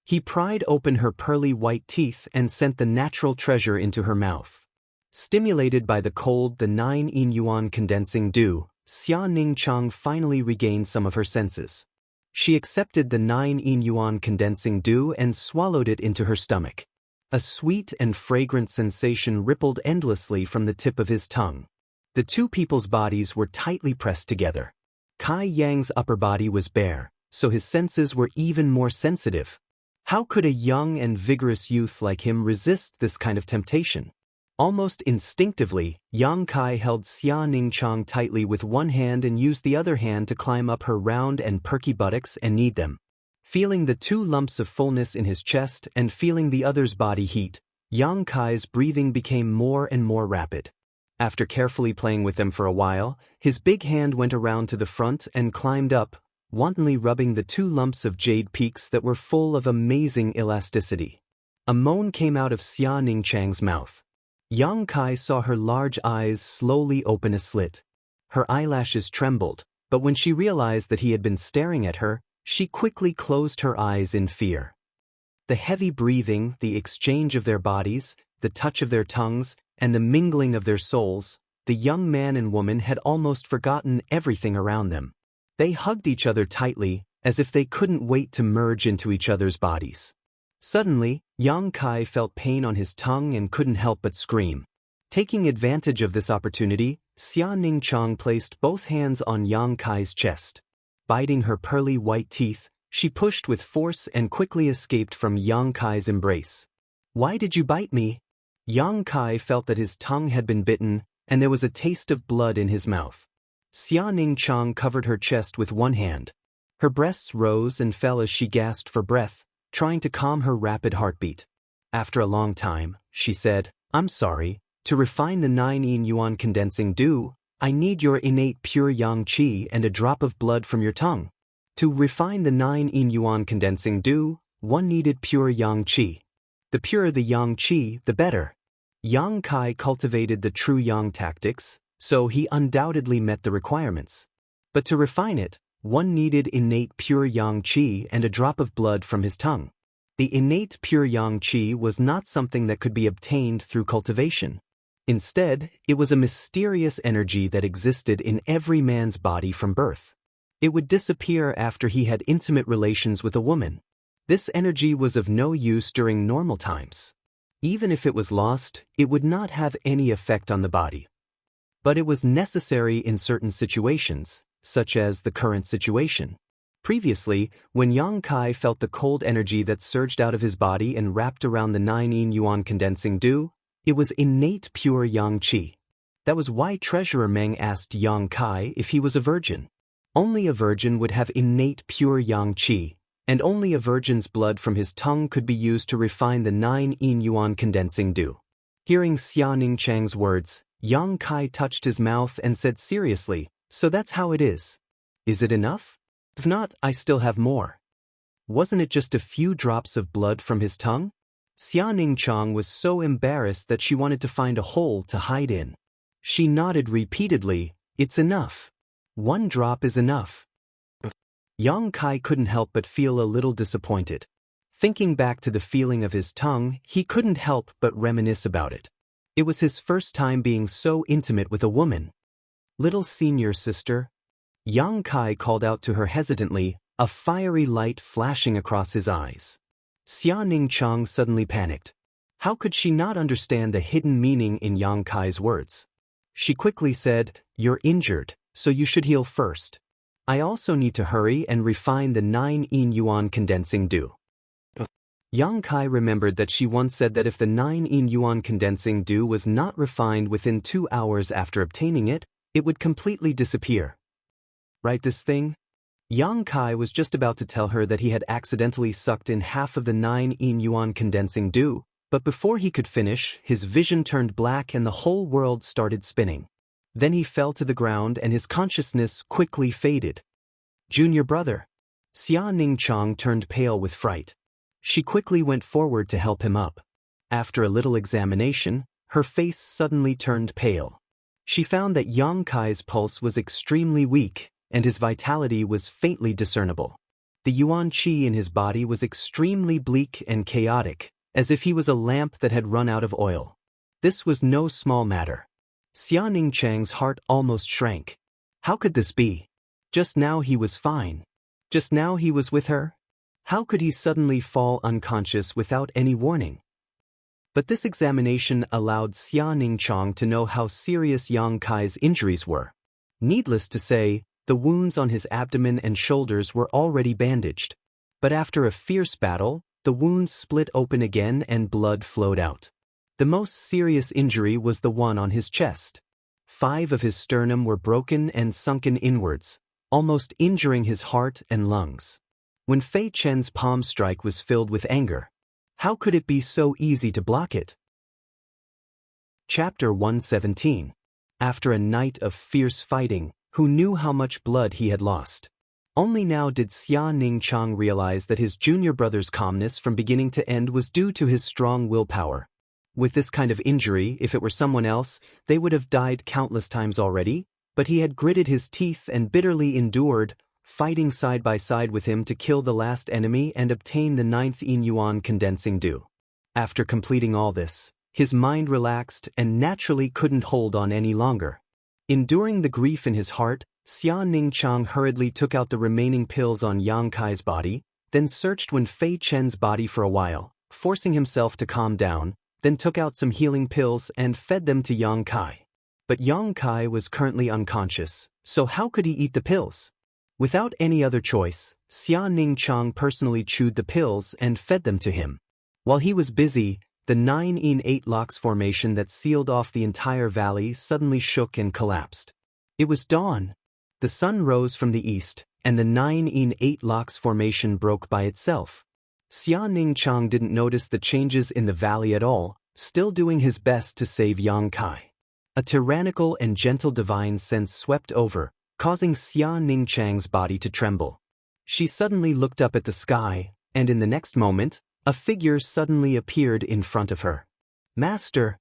He pried open her pearly white teeth and sent the natural treasure into her mouth. Stimulated by the cold, the 9 yin yuan condensing dew, Xia Ningchang finally regained some of her senses. She accepted the 9 yin yuan condensing dew and swallowed it into her stomach. A sweet and fragrant sensation rippled endlessly from the tip of his tongue. The two people's bodies were tightly pressed together. Kai Yang's upper body was bare, so his senses were even more sensitive. How could a young and vigorous youth like him resist this kind of temptation? Almost instinctively, Yang Kai held Xia Ningchang tightly with one hand and used the other hand to climb up her round and perky buttocks and knead them. Feeling the two lumps of fullness in his chest and feeling the other's body heat, Yang Kai's breathing became more and more rapid. After carefully playing with them for a while, his big hand went around to the front and climbed up, wantonly rubbing the two lumps of jade peaks that were full of amazing elasticity. A moan came out of Xia Ningchang's mouth. Yang Kai saw her large eyes slowly open a slit. Her eyelashes trembled, but when she realized that he had been staring at her, she quickly closed her eyes in fear. The heavy breathing, the exchange of their bodies, the touch of their tongues, and the mingling of their souls, the young man and woman had almost forgotten everything around them. They hugged each other tightly, as if they couldn't wait to merge into each other's bodies. Suddenly, Yang Kai felt pain on his tongue and couldn't help but scream. Taking advantage of this opportunity, Xia Ningchang placed both hands on Yang Kai's chest. Biting her pearly white teeth, she pushed with force and quickly escaped from Yang Kai's embrace. "Why did you bite me?" Yang Kai felt that his tongue had been bitten, and there was a taste of blood in his mouth. Xia Ningchang covered her chest with one hand. Her breasts rose and fell as she gasped for breath, trying to calm her rapid heartbeat. After a long time, she said, "I'm sorry. To refine the 9 yin yuan condensing dew, I need your innate pure yang qi and a drop of blood from your tongue. To refine the 9 yin yuan condensing dew, one needed pure yang qi. The purer the yang qi, the better." Yang Kai cultivated the true yang tactics, so he undoubtedly met the requirements. But to refine it, one needed innate pure yang qi and a drop of blood from his tongue. The innate pure yang qi was not something that could be obtained through cultivation. Instead, it was a mysterious energy that existed in every man's body from birth. It would disappear after he had intimate relations with a woman. This energy was of no use during normal times. Even if it was lost, it would not have any effect on the body. But it was necessary in certain situations, such as the current situation. Previously, when Yang Kai felt the cold energy that surged out of his body and wrapped around the 9 yin yuan condensing dew, it was innate pure yang qi. That was why Treasurer Meng asked Yang Kai if he was a virgin. Only a virgin would have innate pure yang qi, and only a virgin's blood from his tongue could be used to refine the 9 yin yuan condensing dew. Hearing Xia Ningchang's words, Yang Kai touched his mouth and said seriously, "So that's how it is. Is it enough? If not, I still have more." Wasn't it just a few drops of blood from his tongue? Xia Ningchang was so embarrassed that she wanted to find a hole to hide in. She nodded repeatedly, "It's enough. One drop is enough." Yang Kai couldn't help but feel a little disappointed. Thinking back to the feeling of his tongue, he couldn't help but reminisce about it. It was his first time being so intimate with a woman. "Little senior sister." Yang Kai called out to her hesitantly, a fiery light flashing across his eyes. Xia Ningchang suddenly panicked. How could she not understand the hidden meaning in Yang Kai's words? She quickly said, "You're injured, so you should heal first. I also need to hurry and refine the 9 yin yuan condensing dew." Yang Kai remembered that she once said that if the 9 yin yuan condensing dew was not refined within 2 hours after obtaining it, it would completely disappear. Right, this thing? Yang Kai was just about to tell her that he had accidentally sucked in half of the 9 yin yuan condensing dew, but before he could finish, his vision turned black and the whole world started spinning. Then he fell to the ground and his consciousness quickly faded. "Junior brother." Xia Ningchang turned pale with fright. She quickly went forward to help him up. After a little examination, her face suddenly turned pale. She found that Yang Kai's pulse was extremely weak, and his vitality was faintly discernible. The yuan qi in his body was extremely bleak and chaotic, as if he was a lamp that had run out of oil. This was no small matter. Xia Ningchang's heart almost shrank. How could this be? Just now he was fine. Just now he was with her. How could he suddenly fall unconscious without any warning? But this examination allowed Xia Ningchang to know how serious Yang Kai's injuries were. Needless to say, the wounds on his abdomen and shoulders were already bandaged. But after a fierce battle, the wounds split open again and blood flowed out. The most serious injury was the one on his chest. 5 of his sternum were broken and sunken inwards, almost injuring his heart and lungs. When Fei Chen's palm strike was filled with anger, how could it be so easy to block it? Chapter 117. After a night of fierce fighting, who knew how much blood he had lost? Only now did Xia Ningchang realize that his junior brother's calmness from beginning to end was due to his strong willpower. With this kind of injury, if it were someone else, they would have died countless times already, but he had gritted his teeth and bitterly endured, fighting side by side with him to kill the last enemy and obtain the 9th Yin Yuan condensing dew. After completing all this, his mind relaxed and naturally couldn't hold on any longer. Enduring the grief in his heart, Xia Ningchang hurriedly took out the remaining pills on Yang Kai's body, then searched Wen Fei Chen's body for a while, forcing himself to calm down, then took out some healing pills and fed them to Yang Kai. But Yang Kai was currently unconscious, so how could he eat the pills? Without any other choice, Xia Ningchang personally chewed the pills and fed them to him. While he was busy, the 9 in 8 locks formation that sealed off the entire valley suddenly shook and collapsed. It was dawn. The sun rose from the east, and the 9 in 8 locks formation broke by itself. Xia Ningchang didn't notice the changes in the valley at all, still doing his best to save Yang Kai. A tyrannical and gentle divine sense swept over, causing Xia Ningchang's body to tremble. She suddenly looked up at the sky, and in the next moment, a figure suddenly appeared in front of her. Master!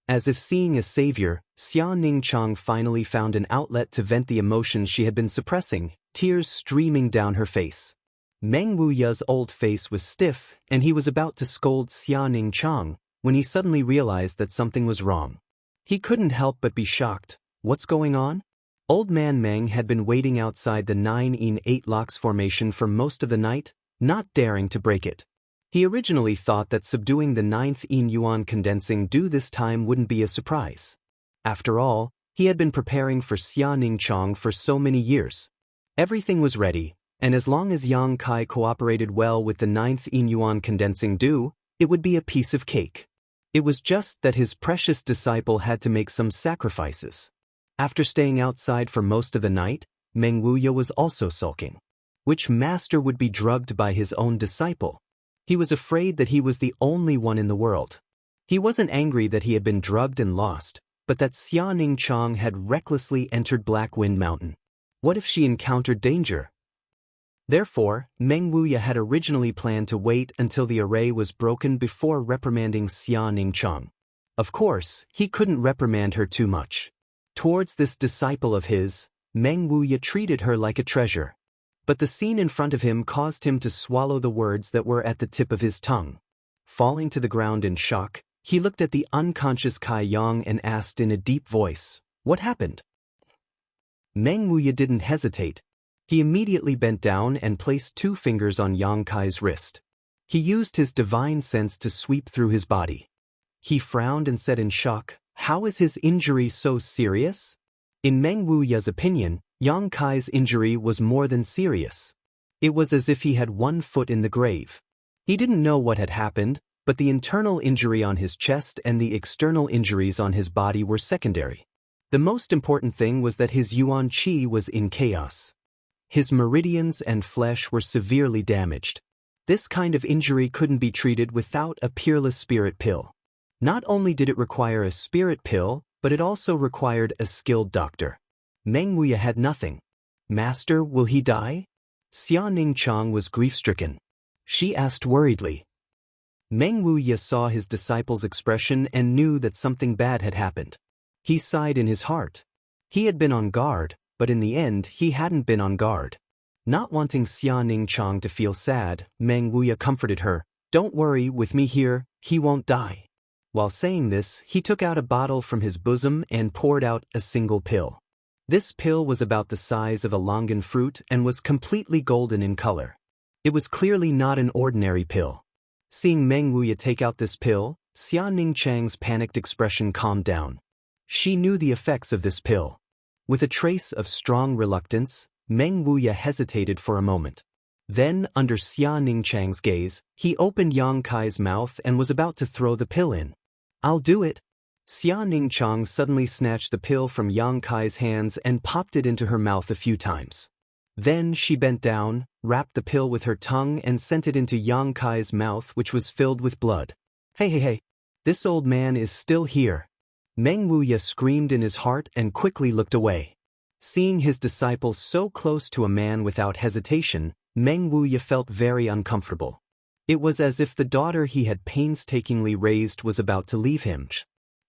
As if seeing a savior, Xia Ningchang finally found an outlet to vent the emotions she had been suppressing, tears streaming down her face. Meng Wuya's old face was stiff, and he was about to scold Xia Ningchang when he suddenly realized that something was wrong. He couldn't help but be shocked. What's going on? Old man Meng had been waiting outside the 9 in 8 locks formation for most of the night, not daring to break it. He originally thought that subduing the 9th Yin Yuan condensing dew this time wouldn't be a surprise. After all, he had been preparing for Xia Ningchang for so many years. Everything was ready, and as long as Yang Kai cooperated well with the 9th Yin Yuan condensing dew, it would be a piece of cake. It was just that his precious disciple had to make some sacrifices. After staying outside for most of the night, Meng Wuya was also sulking. Which master would be drugged by his own disciple? He was afraid that he was the only one in the world. He wasn't angry that he had been drugged and lost, but that Xia Ningchang had recklessly entered Black Wind Mountain. What if she encountered danger? Therefore, Meng Wuya had originally planned to wait until the array was broken before reprimanding Xia Ningchang. Of course, he couldn't reprimand her too much. Towards this disciple of his, Meng Wuya treated her like a treasure. But the scene in front of him caused him to swallow the words that were at the tip of his tongue. Falling to the ground in shock, he looked at the unconscious Kai Yang and asked in a deep voice, "What happened?" Meng Wuya didn't hesitate. He immediately bent down and placed 2 fingers on Yang Kai's wrist. He used his divine sense to sweep through his body. He frowned and said in shock, "How is his injury so serious?" In Meng Wuya's opinion, Yang Kai's injury was more than serious. It was as if he had 1 foot in the grave. He didn't know what had happened, but the internal injury on his chest and the external injuries on his body were secondary. The most important thing was that his Yuan Qi was in chaos. His meridians and flesh were severely damaged. This kind of injury couldn't be treated without a peerless spirit pill. Not only did it require a spirit pill, but it also required a skilled doctor. Meng Wuya had nothing. "Master, will he die?" Xia Ningchang was grief-stricken. She asked worriedly. Meng Wuya saw his disciple's expression and knew that something bad had happened. He sighed in his heart. He had been on guard, but in the end he hadn't been on guard. Not wanting Xia Ningchang to feel sad, Meng Wuya comforted her. "Don't worry, with me here, he won't die." While saying this, he took out a bottle from his bosom and poured out a single pill. This pill was about the size of a longan fruit and was completely golden in color. It was clearly not an ordinary pill. Seeing Meng Wuya take out this pill, Xia Ningchang's panicked expression calmed down. She knew the effects of this pill. With a trace of strong reluctance, Meng Wuya hesitated for a moment. Then, under Xia Ningchang's gaze, he opened Yang Kai's mouth and was about to throw the pill in. "I'll do it." Xia Ningchang suddenly snatched the pill from Yang Kai's hands and popped it into her mouth a few times. Then she bent down, wrapped the pill with her tongue and sent it into Yang Kai's mouth, which was filled with blood. Hey, this old man is still here." Meng Wuya screamed in his heart and quickly looked away. Seeing his disciple so close to a man without hesitation, Meng Wuya felt very uncomfortable. It was as if the daughter he had painstakingly raised was about to leave him.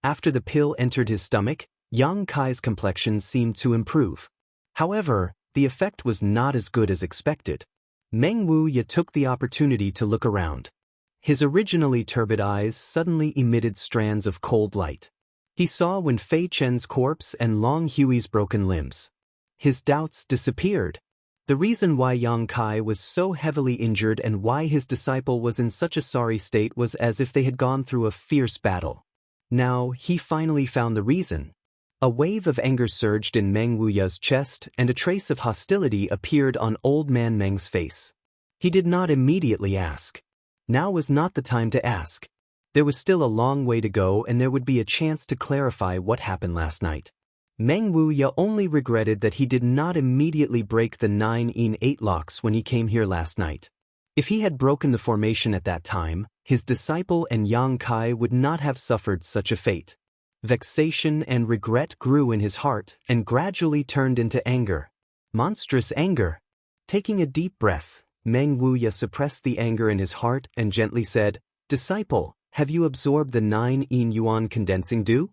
After the pill entered his stomach, Yang Kai's complexion seemed to improve. However, the effect was not as good as expected. Meng Wuya took the opportunity to look around. His originally turbid eyes suddenly emitted strands of cold light. He saw Wen Fei Chen's corpse and Long Hui's broken limbs. His doubts disappeared. The reason why Yang Kai was so heavily injured and why his disciple was in such a sorry state was as if they had gone through a fierce battle. Now, he finally found the reason. A wave of anger surged in Meng Wuya's chest and a trace of hostility appeared on old man Meng's face. He did not immediately ask. Now was not the time to ask. There was still a long way to go and there would be a chance to clarify what happened last night. Meng Wuya only regretted that he did not immediately break the 9-in-8 locks when he came here last night. If he had broken the formation at that time, his disciple and Yang Kai would not have suffered such a fate. Vexation and regret grew in his heart and gradually turned into anger. Monstrous anger. Taking a deep breath, Meng Wuya suppressed the anger in his heart and gently said, "Disciple, have you absorbed the 9-in-yuan condensing dew?"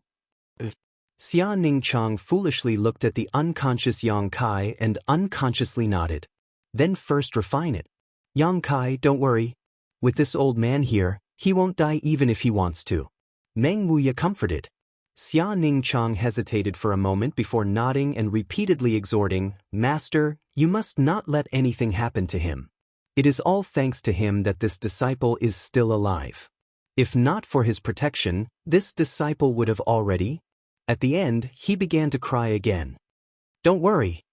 Xia Ningchang foolishly looked at the unconscious Yang Kai and unconsciously nodded. "Then first refine it. Yang Kai, don't worry. With this old man here, he won't die even if he wants to." Meng Wuya comforted. Xia Ningchang hesitated for a moment before nodding and repeatedly exhorting, "Master, you must not let anything happen to him. It is all thanks to him that this disciple is still alive. If not for his protection, this disciple would have already..." At the end, he began to cry again. "Don't worry."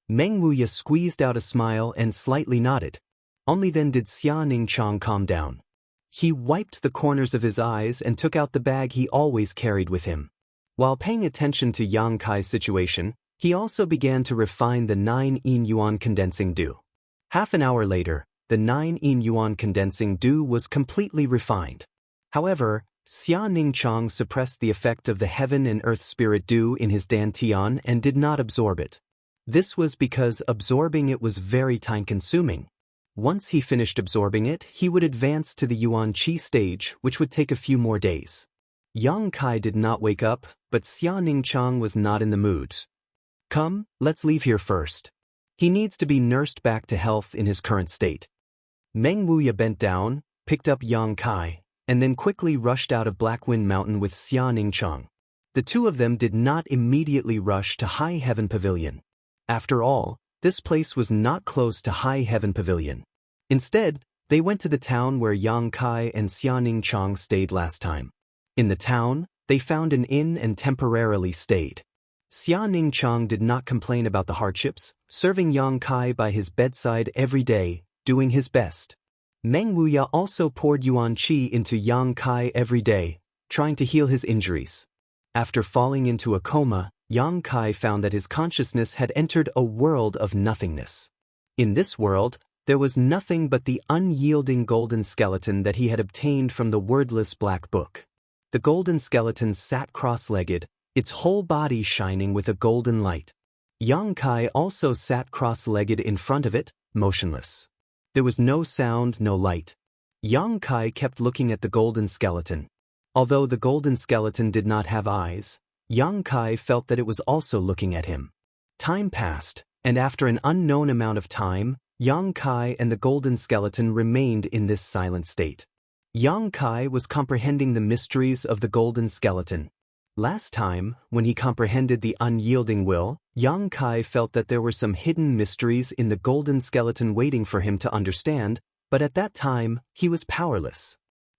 Meng Wuya squeezed out a smile and slightly nodded. Only then did Xia Ningchang calm down. He wiped the corners of his eyes and took out the bag he always carried with him. While paying attention to Yang Kai's situation, he also began to refine the 9-in-yuan condensing dew. Half an hour later, the 9-in-yuan condensing dew was completely refined. However, Xia Ningchang suppressed the effect of the heaven and earth spirit dew in his dantian and did not absorb it. This was because absorbing it was very time-consuming. Once he finished absorbing it, he would advance to the Yuan Qi stage, which would take a few more days. Yang Kai did not wake up, but Xia Ningchang was not in the mood. "Come, let's leave here first. He needs to be nursed back to health in his current state." Meng Wuya bent down, picked up Yang Kai, and then quickly rushed out of Black Wind Mountain with Xia Ningchang. The two of them did not immediately rush to High Heaven Pavilion. After all, this place was not close to High Heaven Pavilion. Instead, they went to the town where Yang Kai and Xia Ningchang stayed last time. In the town, they found an inn and temporarily stayed. Xia Ningchang did not complain about the hardships, serving Yang Kai by his bedside every day, doing his best. Meng Wuya also poured Yuan Qi into Yang Kai every day, trying to heal his injuries. After falling into a coma, Yang Kai found that his consciousness had entered a world of nothingness. In this world, there was nothing but the unyielding golden skeleton that he had obtained from the wordless black book. The golden skeleton sat cross-legged, its whole body shining with a golden light. Yang Kai also sat cross-legged in front of it, motionless. There was no sound, no light. Yang Kai kept looking at the golden skeleton. Although the golden skeleton did not have eyes, Yang Kai felt that it was also looking at him. Time passed, and after an unknown amount of time, Yang Kai and the golden skeleton remained in this silent state. Yang Kai was comprehending the mysteries of the golden skeleton. Last time, when he comprehended the unyielding will, Yang Kai felt that there were some hidden mysteries in the golden skeleton waiting for him to understand, but at that time, he was powerless.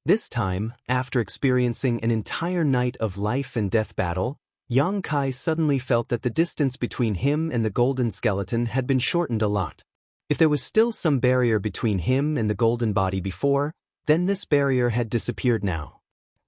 This time, after experiencing an entire night of life and death battle, Yang Kai suddenly felt that the distance between him and the golden skeleton had been shortened a lot. If there was still some barrier between him and the golden body before, then this barrier had disappeared now.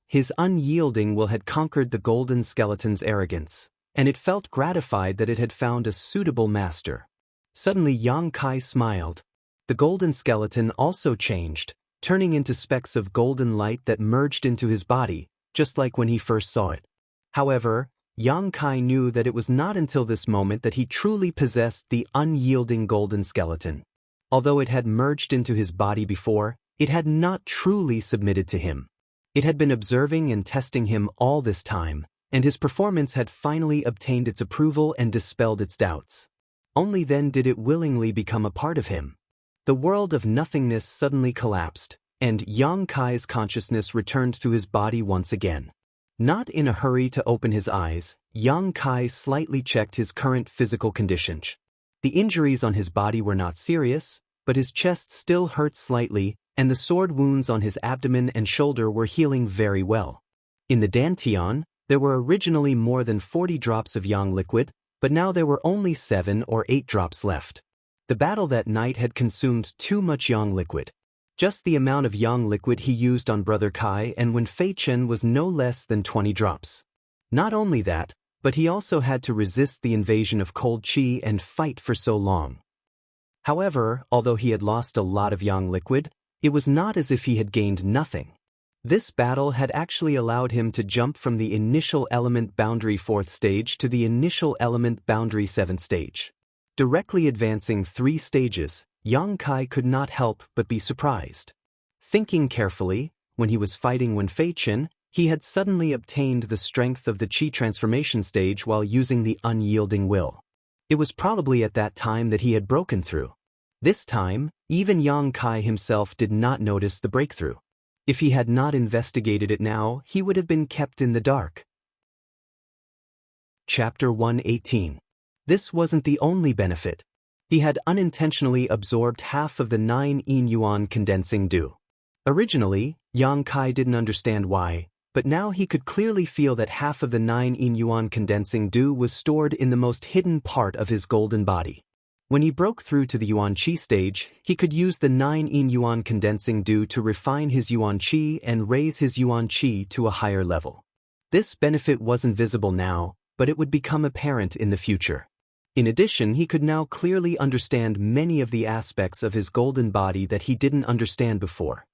His unyielding will had conquered the golden skeleton's arrogance, and it felt gratified that it had found a suitable master. Suddenly Yang Kai smiled. The golden skeleton also changed, turning into specks of golden light that merged into his body, just like when he first saw it. However, Yang Kai knew that it was not until this moment that he truly possessed the unyielding golden skeleton. Although it had merged into his body before, it had not truly submitted to him. It had been observing and testing him all this time, and his performance had finally obtained its approval and dispelled its doubts. Only then did it willingly become a part of him. The world of nothingness suddenly collapsed, and Yang Kai's consciousness returned to his body once again. Not in a hurry to open his eyes, Yang Kai slightly checked his current physical condition. The injuries on his body were not serious, but his chest still hurt slightly, and the sword wounds on his abdomen and shoulder were healing very well. In the dantian, there were originally more than 40 drops of yang liquid, but now there were only 7 or 8 drops left. The battle that night had consumed too much yang liquid. Just the amount of yang liquid he used on Brother Kai and when Fei Chen was no less than 20 drops. Not only that, but he also had to resist the invasion of cold qi and fight for so long. However, although he had lost a lot of yang liquid, it was not as if he had gained nothing. This battle had actually allowed him to jump from the initial element boundary 4th stage to the initial element boundary 7th stage. Directly advancing 3 stages, Yang Kai could not help but be surprised. Thinking carefully, when he was fighting Wen Fei Chen, he had suddenly obtained the strength of the Qi transformation stage while using the unyielding will. It was probably at that time that he had broken through. This time, even Yang Kai himself did not notice the breakthrough. If he had not investigated it now, he would have been kept in the dark. Chapter 118. This wasn't the only benefit. He had unintentionally absorbed half of the 9 yin yuan condensing dew. Originally, Yang Kai didn't understand why, but now he could clearly feel that half of the 9 yin yuan condensing dew was stored in the most hidden part of his golden body. When he broke through to the yuan qi stage, he could use the 9 yin yuan condensing dew to refine his yuan qi and raise his yuan qi to a higher level. This benefit wasn't visible now, but it would become apparent in the future. In addition, he could now clearly understand many of the aspects of his golden body that he didn't understand before.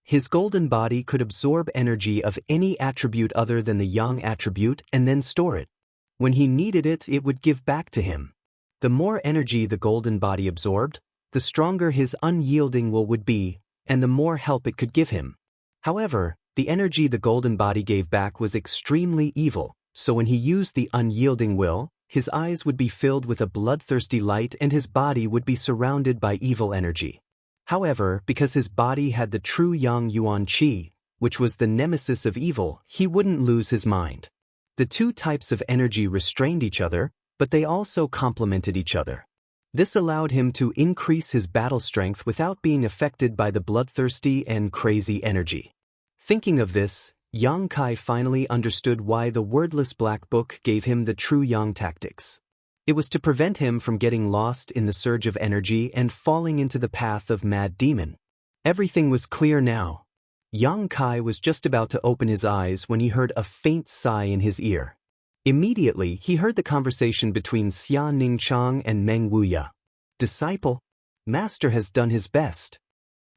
His golden body could absorb energy of any attribute other than the yang attribute and then store it. When he needed it, it would give back to him. The more energy the golden body absorbed, the stronger his unyielding will would be, and the more help it could give him. However, the energy the golden body gave back was extremely evil, so when he used the unyielding will, his eyes would be filled with a bloodthirsty light and his body would be surrounded by evil energy. However, because his body had the true yang yuan qi, which was the nemesis of evil, he wouldn't lose his mind. The two types of energy restrained each other, but they also complemented each other. This allowed him to increase his battle strength without being affected by the bloodthirsty and crazy energy. Thinking of this, Yang Kai finally understood why the wordless black book gave him the true yang tactics. It was to prevent him from getting lost in the surge of energy and falling into the path of mad demon. Everything was clear now. Yang Kai was just about to open his eyes when he heard a faint sigh in his ear. Immediately, he heard the conversation between Xia Ningchang and Meng Wuya. "Disciple, Master has done his best."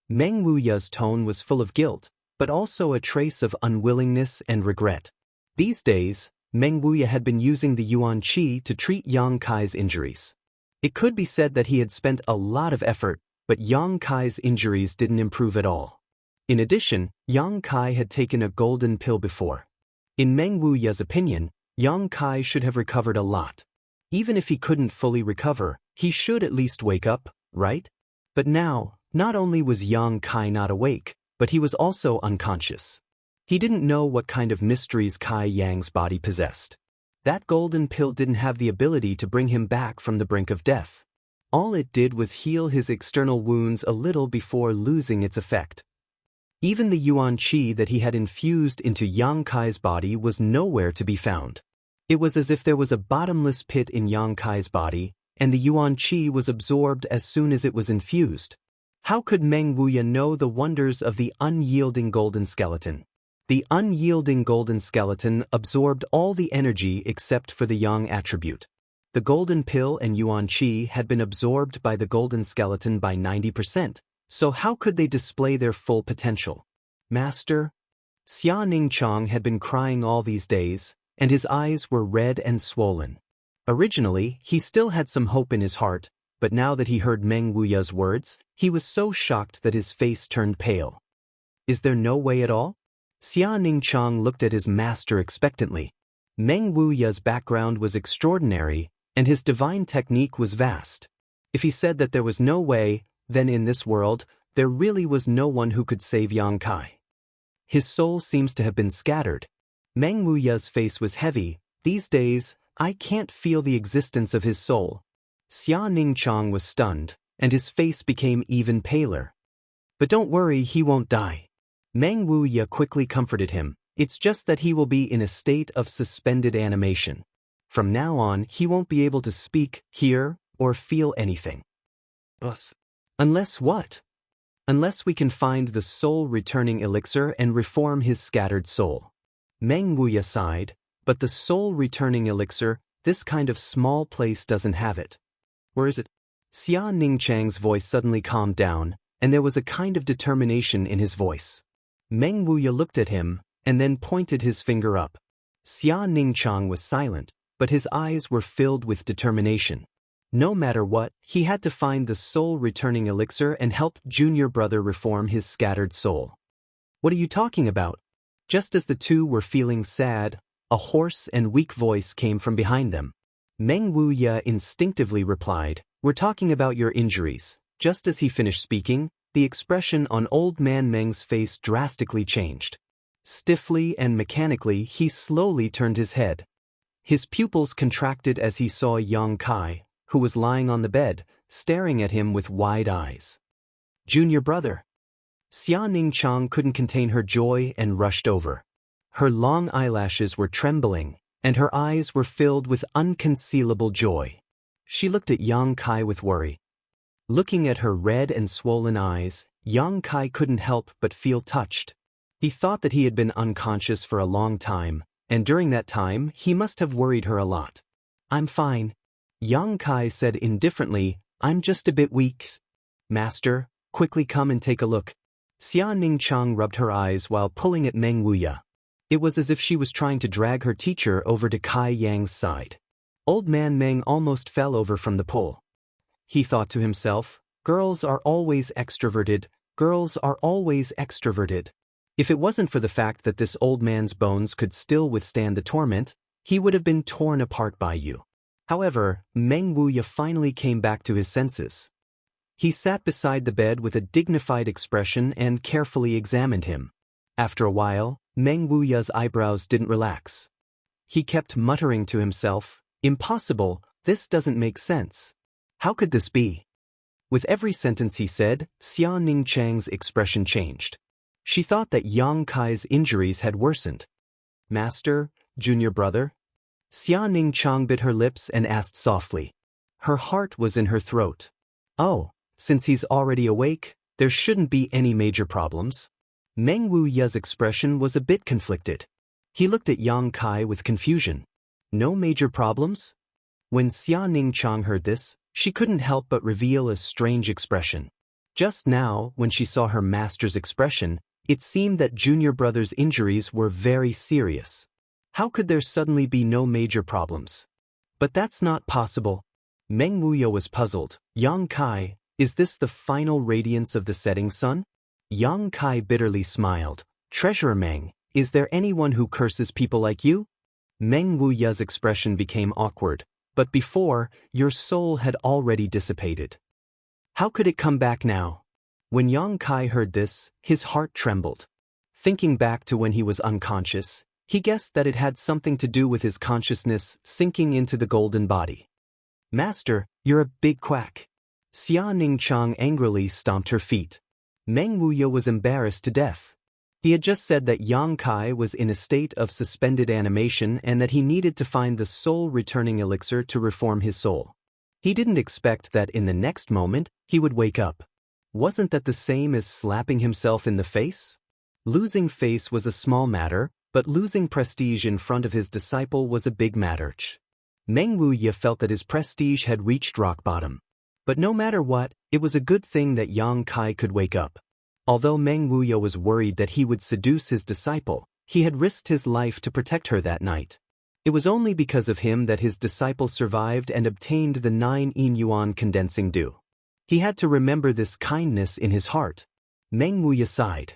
Meng Wuya's tone was full of guilt, but also a trace of unwillingness and regret. These days, Meng Wuya had been using the yuan qi to treat Yang Kai's injuries. It could be said that he had spent a lot of effort, but Yang Kai's injuries didn't improve at all. In addition, Yang Kai had taken a golden pill before. In Meng Wuya's opinion, Yang Kai should have recovered a lot. Even if he couldn't fully recover, he should at least wake up, right? But now, not only was Yang Kai not awake, but he was also unconscious. He didn't know what kind of mysteries Kai Yang's body possessed. That golden pill didn't have the ability to bring him back from the brink of death. All it did was heal his external wounds a little before losing its effect. Even the yuan qi that he had infused into Yang Kai's body was nowhere to be found. It was as if there was a bottomless pit in Yang Kai's body, and the yuan qi was absorbed as soon as it was infused. How could Meng Wuya know the wonders of the unyielding golden skeleton? The unyielding golden skeleton absorbed all the energy except for the yang attribute. The golden pill and yuan qi had been absorbed by the golden skeleton by 90%, so how could they display their full potential? Master? Xia Ningchang had been crying all these days, and his eyes were red and swollen. Originally, he still had some hope in his heart, but now that he heard Meng Wuya's words, he was so shocked that his face turned pale. Is there no way at all? Xia Ningchang looked at his master expectantly. Meng Wuya's background was extraordinary, and his divine technique was vast. If he said that there was no way, then in this world, there really was no one who could save Yang Kai. His soul seems to have been scattered. Meng Wuya's face was heavy. These days, I can't feel the existence of his soul. Xia Ningchang was stunned, and his face became even paler. But don't worry, he won't die. Meng Wuya quickly comforted him. It's just that he will be in a state of suspended animation. From now on, he won't be able to speak, hear, or feel anything. Unless what? Unless we can find the soul-returning elixir and reform his scattered soul. Meng Wuya sighed, but the soul-returning elixir, this kind of small place doesn't have it. Where is it? Xia Ningchang's voice suddenly calmed down, and there was a kind of determination in his voice. Meng Wuya looked at him, and then pointed his finger up. Xia Ningchang was silent, but his eyes were filled with determination. No matter what, he had to find the soul-returning elixir and help junior brother reform his scattered soul. What are you talking about? Just as the two were feeling sad, a hoarse and weak voice came from behind them. Meng Wuya instinctively replied, "We're talking about your injuries." Just as he finished speaking, the expression on old man Meng's face drastically changed. Stiffly and mechanically, he slowly turned his head. His pupils contracted as he saw Yang Kai, who was lying on the bed, staring at him with wide eyes. Junior brother. Xia Ningchang couldn't contain her joy and rushed over. Her long eyelashes were trembling, and her eyes were filled with unconcealable joy. She looked at Yang Kai with worry. Looking at her red and swollen eyes, Yang Kai couldn't help but feel touched. He thought that he had been unconscious for a long time, and during that time he must have worried her a lot. "I'm fine," Yang Kai said indifferently. "I'm just a bit weak." "Master, quickly come and take a look." Xia Ningchang rubbed her eyes while pulling at Meng Wuya. It was as if she was trying to drag her teacher over to Kai Yang's side. Old man Meng almost fell over from the pull. He thought to himself, girls are always extroverted, girls are always extroverted. If it wasn't for the fact that this old man's bones could still withstand the torment, he would have been torn apart by you. However, Meng Wuya finally came back to his senses. He sat beside the bed with a dignified expression and carefully examined him. After a while, Meng Wuya's eyebrows didn't relax. He kept muttering to himself, "Impossible, this doesn't make sense. How could this be?" With every sentence he said, Xia Ningchang's expression changed. She thought that Yang Kai's injuries had worsened. "Master, junior brother?" Xia Ningchang bit her lips and asked softly. Her heart was in her throat. "Oh, since he's already awake, there shouldn't be any major problems." Meng Wuya's expression was a bit conflicted. He looked at Yang Kai with confusion. "No major problems?" When Xia Ningchang heard this, she couldn't help but reveal a strange expression. Just now, when she saw her master's expression, it seemed that junior brother's injuries were very serious. How could there suddenly be no major problems? But that's not possible. Meng Wuya was puzzled. "Yang Kai, is this the final radiance of the setting sun?" Yang Kai bitterly smiled. "Treasurer Meng, is there anyone who curses people like you?" Meng Wuya's expression became awkward. "But before, your soul had already dissipated. How could it come back now?" When Yang Kai heard this, his heart trembled. Thinking back to when he was unconscious, he guessed that it had something to do with his consciousness sinking into the golden body. "Master, you're a big quack." Xia Ningchang angrily stomped her feet. Meng Wuya was embarrassed to death. He had just said that Yang Kai was in a state of suspended animation and that he needed to find the soul-returning elixir to reform his soul. He didn't expect that in the next moment, he would wake up. Wasn't that the same as slapping himself in the face? Losing face was a small matter, but losing prestige in front of his disciple was a big matter. Meng Wuya felt that his prestige had reached rock bottom. But no matter what, it was a good thing that Yang Kai could wake up. Although Meng Wuya was worried that he would seduce his disciple, he had risked his life to protect her that night. It was only because of him that his disciple survived and obtained the 9 yin yuan condensing dew. He had to remember this kindness in his heart. Meng Wuya sighed.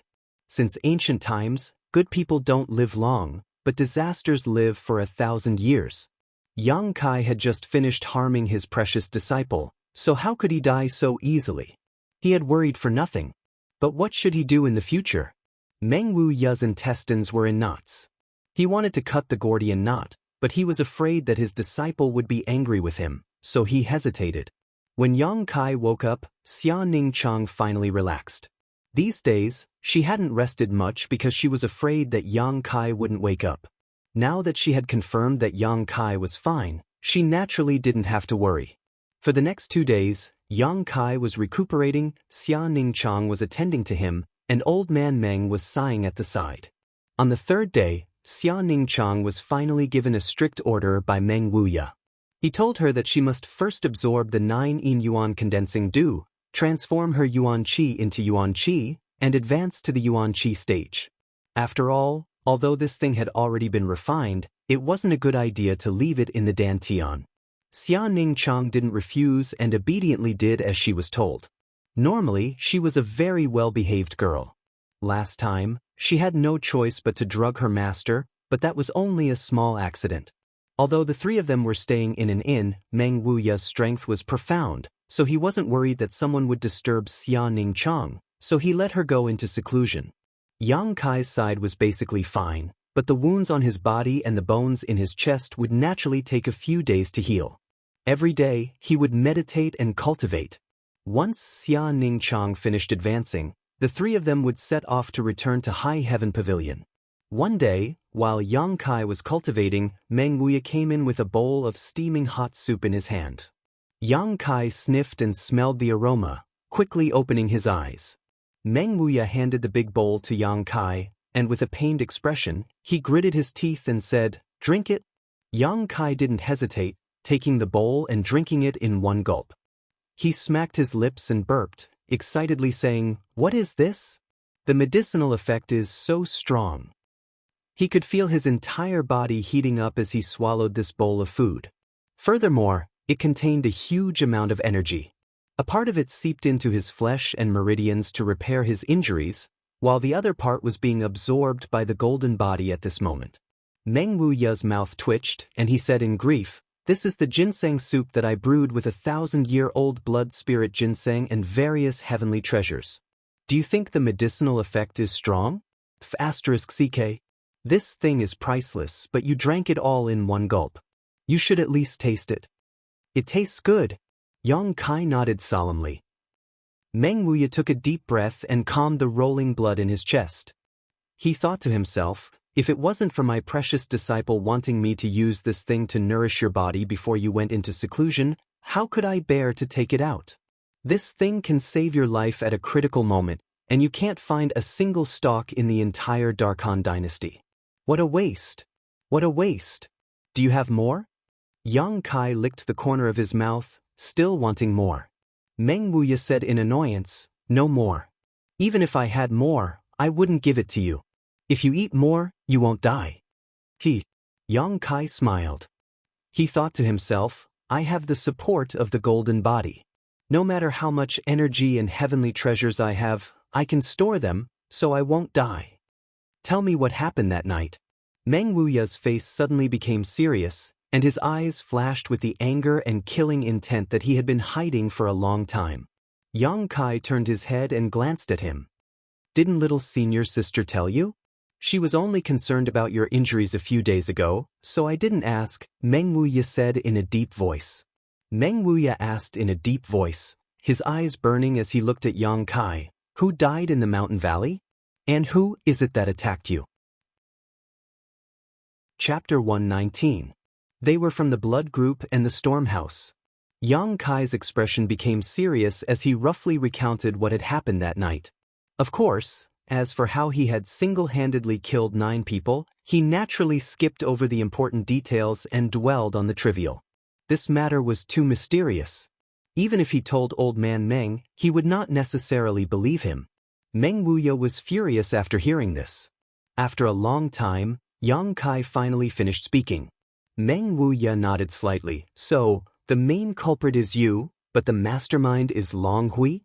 Since ancient times, good people don't live long, but disasters live for 1,000 years. Yang Kai had just finished harming his precious disciple, so how could he die so easily? He had worried for nothing. But what should he do in the future? Meng Wuya's intestines were in knots. He wanted to cut the Gordian knot, but he was afraid that his disciple would be angry with him, so he hesitated. When Yang Kai woke up, Xia Ningchang finally relaxed. These days, she hadn't rested much because she was afraid that Yang Kai wouldn't wake up. Now that she had confirmed that Yang Kai was fine, she naturally didn't have to worry. For the next 2 days, Yang Kai was recuperating, Xia Ningchang was attending to him, and old man Meng was sighing at the side. On the 3rd day, Xia Ningchang was finally given a strict order by Meng Wuya. He told her that she must first absorb the 9 yin yuan condensing dew, transform her yuan qi into yuan qi, and advance to the yuan qi stage. After all, although this thing had already been refined, it wasn't a good idea to leave it in the dantian. Xia Ningchang didn't refuse and obediently did as she was told. Normally, she was a very well-behaved girl. Last time, she had no choice but to drug her master, but that was only a small accident. Although the 3 of them were staying in an inn, Meng Wuya's strength was profound, so he wasn't worried that someone would disturb Xia Ningchang, so he let her go into seclusion. Yang Kai's side was basically fine, but the wounds on his body and the bones in his chest would naturally take a few days to heal. Every day, he would meditate and cultivate. Once Xia Ningchang finished advancing, the 3 of them would set off to return to High Heaven Pavilion. One day, while Yang Kai was cultivating, Meng Wuya came in with a bowl of steaming hot soup in his hand. Yang Kai sniffed and smelled the aroma, quickly opening his eyes. Meng Wuya handed the big bowl to Yang Kai, and with a pained expression, he gritted his teeth and said, "Drink it." Yang Kai didn't hesitate, taking the bowl and drinking it in one gulp. He smacked his lips and burped, excitedly saying, "What is this? The medicinal effect is so strong." He could feel his entire body heating up as he swallowed this bowl of food. Furthermore, it contained a huge amount of energy. A part of it seeped into his flesh and meridians to repair his injuries, while the other part was being absorbed by the golden body at this moment. Meng Wuya's mouth twitched, and he said in grief, "This is the ginseng soup that I brewed with 1,000-year-old blood spirit ginseng and various heavenly treasures. Do you think the medicinal effect is strong? *CK. This thing is priceless, but you drank it all in one gulp. You should at least taste it." "It tastes good." Yang Kai nodded solemnly. Meng Wuya took a deep breath and calmed the rolling blood in his chest. He thought to himself, "If it wasn't for my precious disciple wanting me to use this thing to nourish your body before you went into seclusion, how could I bear to take it out? This thing can save your life at a critical moment, and you can't find a single stalk in the entire Darkhan dynasty. What a waste! What a waste! Do you have more?" Yang Kai licked the corner of his mouth, still wanting more. Meng Wuya said in annoyance, "No more. Even if I had more, I wouldn't give it to you. If you eat more, you won't die." Yang Kai smiled. He thought to himself, "I have the support of the golden body. No matter how much energy and heavenly treasures I have, I can store them, so I won't die." "Tell me what happened that night." Meng Wuya's face suddenly became serious, and his eyes flashed with the anger and killing intent that he had been hiding for a long time. Yang Kai turned his head and glanced at him. "Didn't little senior sister tell you? She was only concerned about your injuries a few days ago, so I didn't ask," Meng Wuya said in a deep voice. Meng Wuya asked in a deep voice, his eyes burning as he looked at Yang Kai, Who died in the mountain valley? And who is it that attacked you? Chapter 119. They were from the blood group and the storm house. Yang Kai's expression became serious as he roughly recounted what had happened that night. Of course, as for how he had single-handedly killed 9 people, he naturally skipped over the important details and dwelled on the trivial. This matter was too mysterious. Even if he told Old Man Meng, he would not necessarily believe him. Meng Wuya was furious after hearing this. After a long time, Yang Kai finally finished speaking. Meng Wuya nodded slightly. So, the main culprit is you, but the mastermind is Long Hui?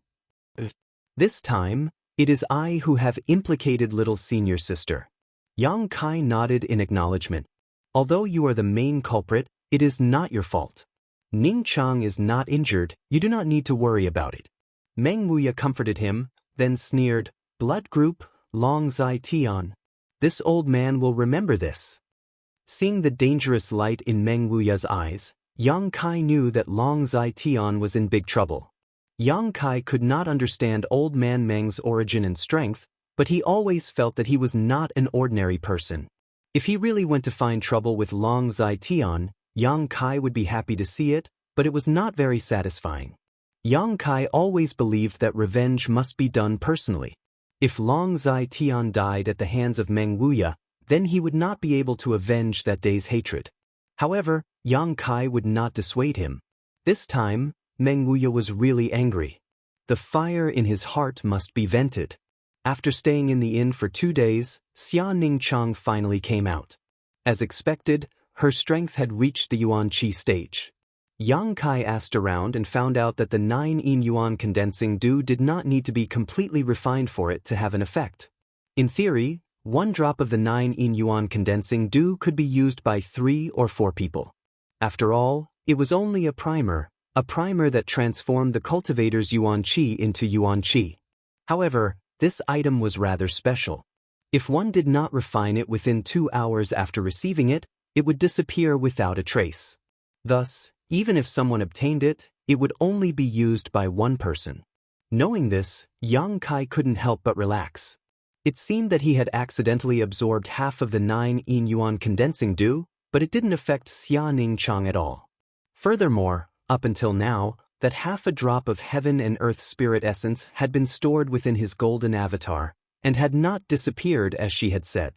This time, it is I who have implicated little senior sister. Yang Kai nodded in acknowledgement. Although you are the main culprit, it is not your fault. Ning Chang is not injured, you do not need to worry about it. Meng Wuya comforted him, then sneered, blood group, Long Zai Tian. This old man will remember this. Seeing the dangerous light in Meng Wuya's eyes, Yang Kai knew that Long Zai Tian was in big trouble. Yang Kai could not understand Old Man Meng's origin and strength, but he always felt that he was not an ordinary person. If he really went to find trouble with Long Zai Tian, Yang Kai would be happy to see it, but it was not very satisfying. Yang Kai always believed that revenge must be done personally. If Long Zai Tian died at the hands of Meng Wuya, then he would not be able to avenge that day's hatred. However, Yang Kai would not dissuade him. This time, Meng Wuya was really angry. The fire in his heart must be vented. After staying in the inn for 2 days, Xia Ningchang finally came out. As expected, her strength had reached the Yuan Qi stage. Yang Kai asked around and found out that the 9-yin yuan condensing dew did not need to be completely refined for it to have an effect. In theory, 1 drop of the 9-yin yuan condensing dew could be used by 3 or 4 people. After all, it was only a primer that transformed the cultivator's Yuan Qi into Yuan Qi. However, this item was rather special. If one did not refine it within 2 hours after receiving it, it would disappear without a trace. Thus, even if someone obtained it, it would only be used by 1 person. Knowing this, Yang Kai couldn't help but relax. It seemed that he had accidentally absorbed half of the 9-yin yuan condensing dew, but it didn't affect Xia Ningchang at all. Furthermore, up until now, that half a drop of heaven and earth spirit essence had been stored within his golden avatar, and had not disappeared as she had said.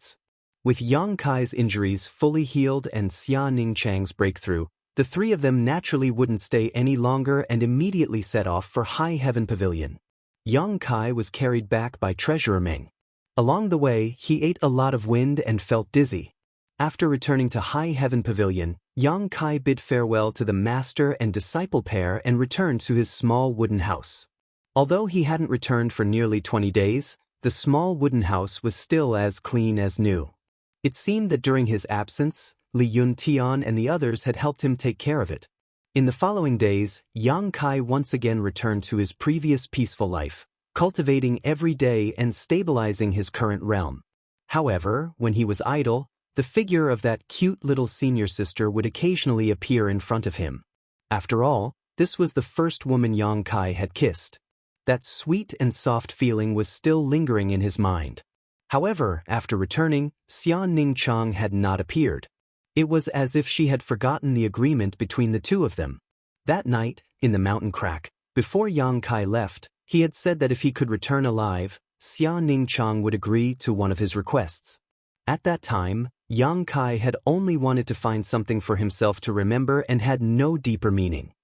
With Yang Kai's injuries fully healed and Xia Ningchang's breakthrough, the 3 of them naturally wouldn't stay any longer and immediately set off for High Heaven Pavilion. Yang Kai was carried back by Treasurer Meng. Along the way, he ate a lot of wind and felt dizzy. After returning to High Heaven Pavilion, Yang Kai bid farewell to the master and disciple pair and returned to his small wooden house. Although he hadn't returned for nearly 20 days, the small wooden house was still as clean as new. It seemed that during his absence, Li Yun Tian and the others had helped him take care of it. In the following days, Yang Kai once again returned to his previous peaceful life, cultivating every day and stabilizing his current realm. However, when he was idle, the figure of that cute little senior sister would occasionally appear in front of him. After all, this was the first woman Yang Kai had kissed. That sweet and soft feeling was still lingering in his mind. However, after returning, Xia Ningchang had not appeared. It was as if she had forgotten the agreement between the 2 of them. That night, in the mountain crack, before Yang Kai left, he had said that if he could return alive, Xia Ningchang would agree to one of his requests. At that time, Yang Kai had only wanted to find something for himself to remember and had no deeper meaning.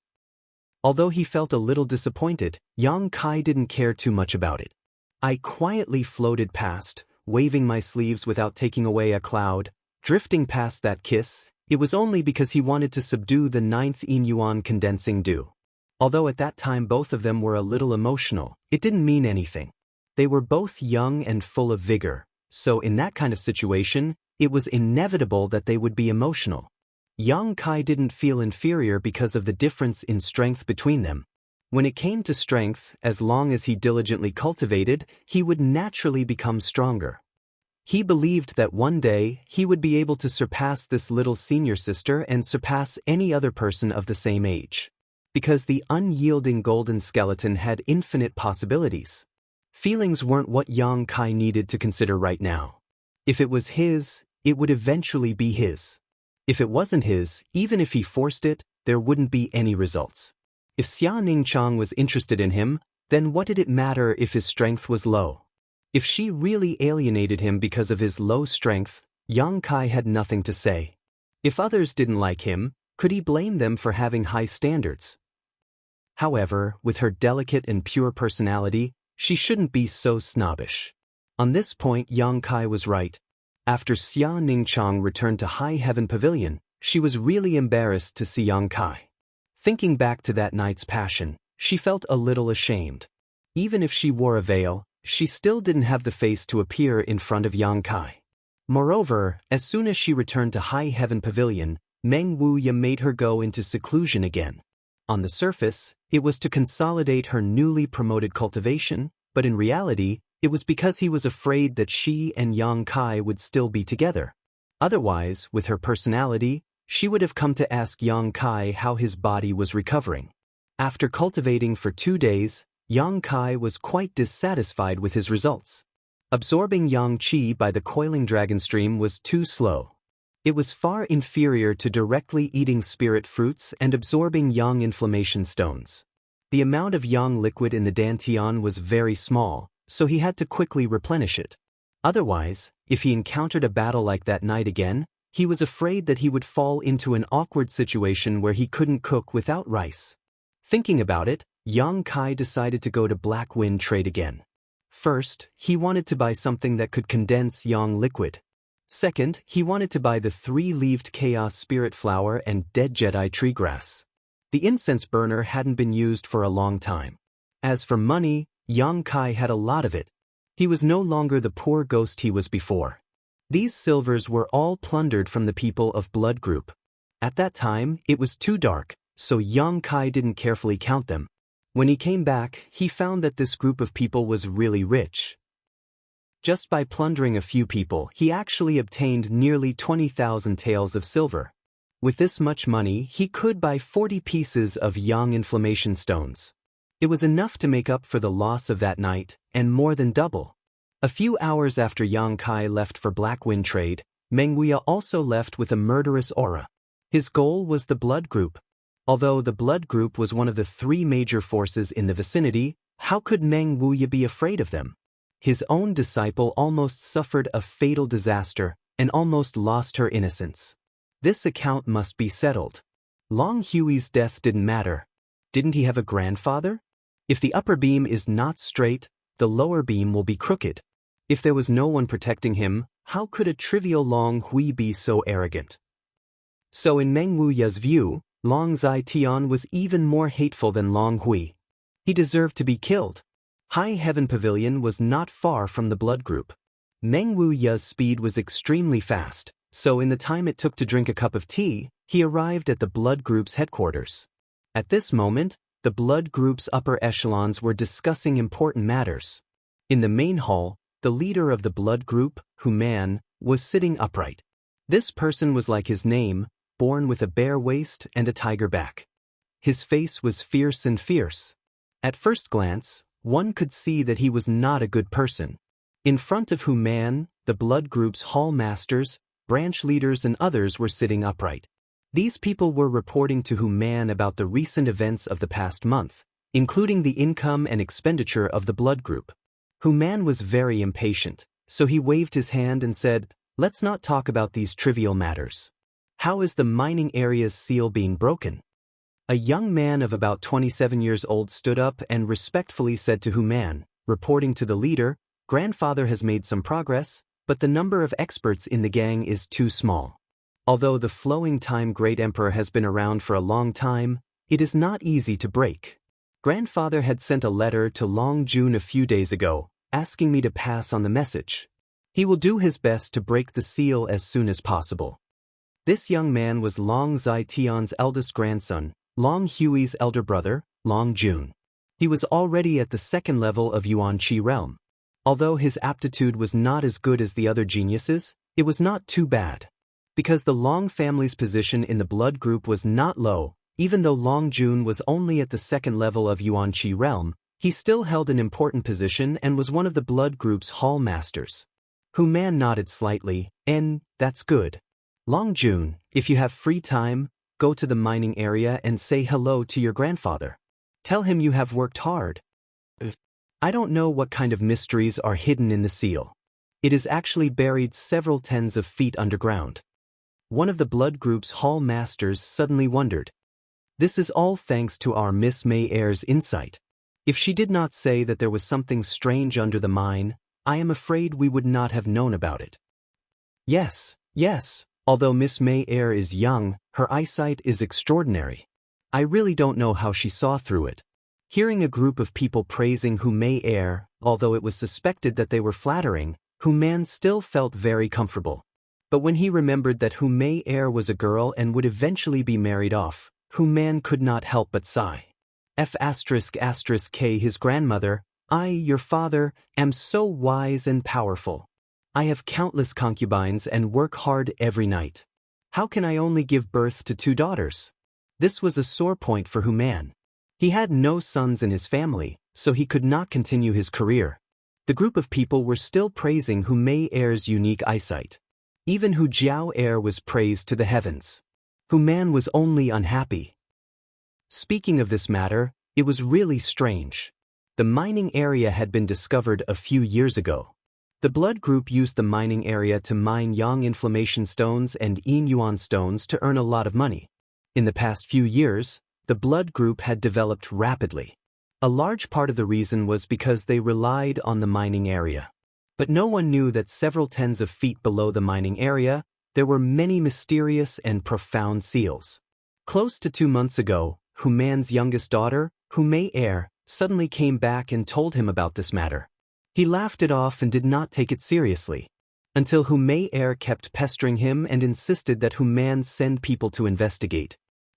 Although he felt a little disappointed, Yang Kai didn't care too much about it. I quietly floated past, waving my sleeves without taking away a cloud. Drifting past that kiss, it was only because he wanted to subdue the 9th-yin yuan condensing dew. Although at that time both of them were a little emotional, it didn't mean anything. They were both young and full of vigor, so in that kind of situation, it was inevitable that they would be emotional. Yang Kai didn't feel inferior because of the difference in strength between them. When it came to strength, as long as he diligently cultivated, he would naturally become stronger. He believed that one day he would be able to surpass this little senior sister and surpass any other person of the same age. Because the unyielding golden skeleton had infinite possibilities. Feelings weren't what Yang Kai needed to consider right now. If it was his, it would eventually be his. If it wasn't his, even if he forced it, there wouldn't be any results. If Xia Ningchang was interested in him, then what did it matter if his strength was low? If she really alienated him because of his low strength, Yang Kai had nothing to say. If others didn't like him, could he blame them for having high standards? However, with her delicate and pure personality, she shouldn't be so snobbish. On this point, Yang Kai was right. After Xia Ningchang returned to High Heaven Pavilion, she was really embarrassed to see Yang Kai. Thinking back to that night's passion, she felt a little ashamed. Even if she wore a veil, she still didn't have the face to appear in front of Yang Kai. Moreover, as soon as she returned to High Heaven Pavilion, Meng Wuya made her go into seclusion again. On the surface, it was to consolidate her newly promoted cultivation, but in reality, it was because he was afraid that she and Yang Kai would still be together. Otherwise, with her personality, she would have come to ask Yang Kai how his body was recovering. After cultivating for 2 days, Yang Kai was quite dissatisfied with his results. Absorbing Yang Qi by the coiling dragon stream was too slow. It was far inferior to directly eating spirit fruits and absorbing Yang inflammation stones. The amount of Yang liquid in the dantian was very small, so he had to quickly replenish it. Otherwise, if he encountered a battle like that night again, he was afraid that he would fall into an awkward situation where he couldn't cook without rice. Thinking about it, Yang Kai decided to go to Black Wind Trade again. First, he wanted to buy something that could condense Yang liquid. Second, he wanted to buy the 3-leaved Chaos Spirit Flower and Dead Jedi Tree Grass. The incense burner hadn't been used for a long time. As for money, Yang Kai had a lot of it. He was no longer the poor ghost he was before. These silvers were all plundered from the people of Blood Group. At that time, it was too dark, so Yang Kai didn't carefully count them. When he came back, he found that this group of people was really rich. Just by plundering a few people, he actually obtained nearly 20,000 taels of silver. With this much money, he could buy 40 pieces of Yang inflammation stones. It was enough to make up for the loss of that night, and more than double. A few hours after Yang Kai left for Black Wind Trade, Meng Wuya also left with a murderous aura. His goal was the Blood Group. Although the Blood Group was one of the 3 major forces in the vicinity, how could Meng Wuya be afraid of them? His own disciple almost suffered a fatal disaster and almost lost her innocence. This account must be settled. Long Hui's death didn't matter. Didn't he have a grandfather? If the upper beam is not straight, the lower beam will be crooked. If there was no one protecting him, how could a trivial Long Hui be so arrogant? So in Meng Wuya's view, Long Zai Tian was even more hateful than Long Hui. He deserved to be killed. High Heaven Pavilion was not far from the Blood Group. Meng Wuya's speed was extremely fast, so in the time it took to drink a cup of tea, he arrived at the Blood Group's headquarters. At this moment, the Blood Group's upper echelons were discussing important matters. In the main hall, the leader of the Blood Group, Human, was sitting upright. This person was like his name, born with a bare waist and a tiger back. His face was fierce and fierce. At first glance, one could see that he was not a good person. In front of Human, the Blood Group's hall masters, branch leaders and others were sitting upright. These people were reporting to Human about the recent events of the past month, including the income and expenditure of the Blood Group. Human was very impatient, so he waved his hand and said, "Let's not talk about these trivial matters. How is the mining area's seal being broken?" A young man of about 27 years old stood up and respectfully said to Human, reporting to the leader, "Grandfather has made some progress, but the number of experts in the gang is too small. Although the Flowing Time Great Emperor has been around for a long time, it is not easy to break. Grandfather had sent a letter to Long Jun a few days ago, asking me to pass on the message. He will do his best to break the seal as soon as possible." This young man was Long Zai Tian's eldest grandson, Long Hui's elder brother, Long Jun. He was already at the 2nd level of Yuan Qi realm. Although his aptitude was not as good as the other geniuses, it was not too bad. Because the Long family's position in the Blood Group was not low, even though Long Jun was only at the 2nd level of Yuan Qi realm, He still held an important position and was one of the blood group's hall masters. Hu Man nodded slightly, and that's good. Long Jun, if you have free time, go to the mining area and say hello to your grandfather. Tell him you have worked hard. I don't know what kind of mysteries are hidden in the seal. It is actually buried several tens of feet underground. One of the blood group's hall masters suddenly wondered. This is all thanks to our Miss May Air's insight. If she did not say that there was something strange under the mine, I am afraid we would not have known about it. Yes, although Miss May Air is young, her eyesight is extraordinary. I really don't know how she saw through it. Hearing a group of people praising Hu Mei Air, although it was suspected that they were flattering, Hu Man still felt very comfortable. But when he remembered that Hu Mei Air was a girl and would eventually be married off, Hu Man could not help but sigh. K his grandmother, I, your father, am so wise and powerful. I have countless concubines and work hard every night. How can I only give birth to 2 daughters? This was a sore point for Hu Man. He had no sons in his family, so he could not continue his career. The group of people were still praising Hu Mei Air's unique eyesight. Even Hu Jiao Air was praised to the heavens. Hu Man was only unhappy. Speaking of this matter, it was really strange. The mining area had been discovered a few years ago. The blood group used the mining area to mine Yang inflammation stones and Yin Yuan stones to earn a lot of money. In the past few years, the blood group had developed rapidly. A large part of the reason was because they relied on the mining area. But no one knew that several tens of feet below the mining area, there were many mysterious and profound seals. Close to 2 months ago, Hu Man's youngest daughter, Hu Mei Air, suddenly came back and told him about this matter. He laughed it off and did not take it seriously. Until Hu Mei Air kept pestering him and insisted that Hu Man send people to investigate.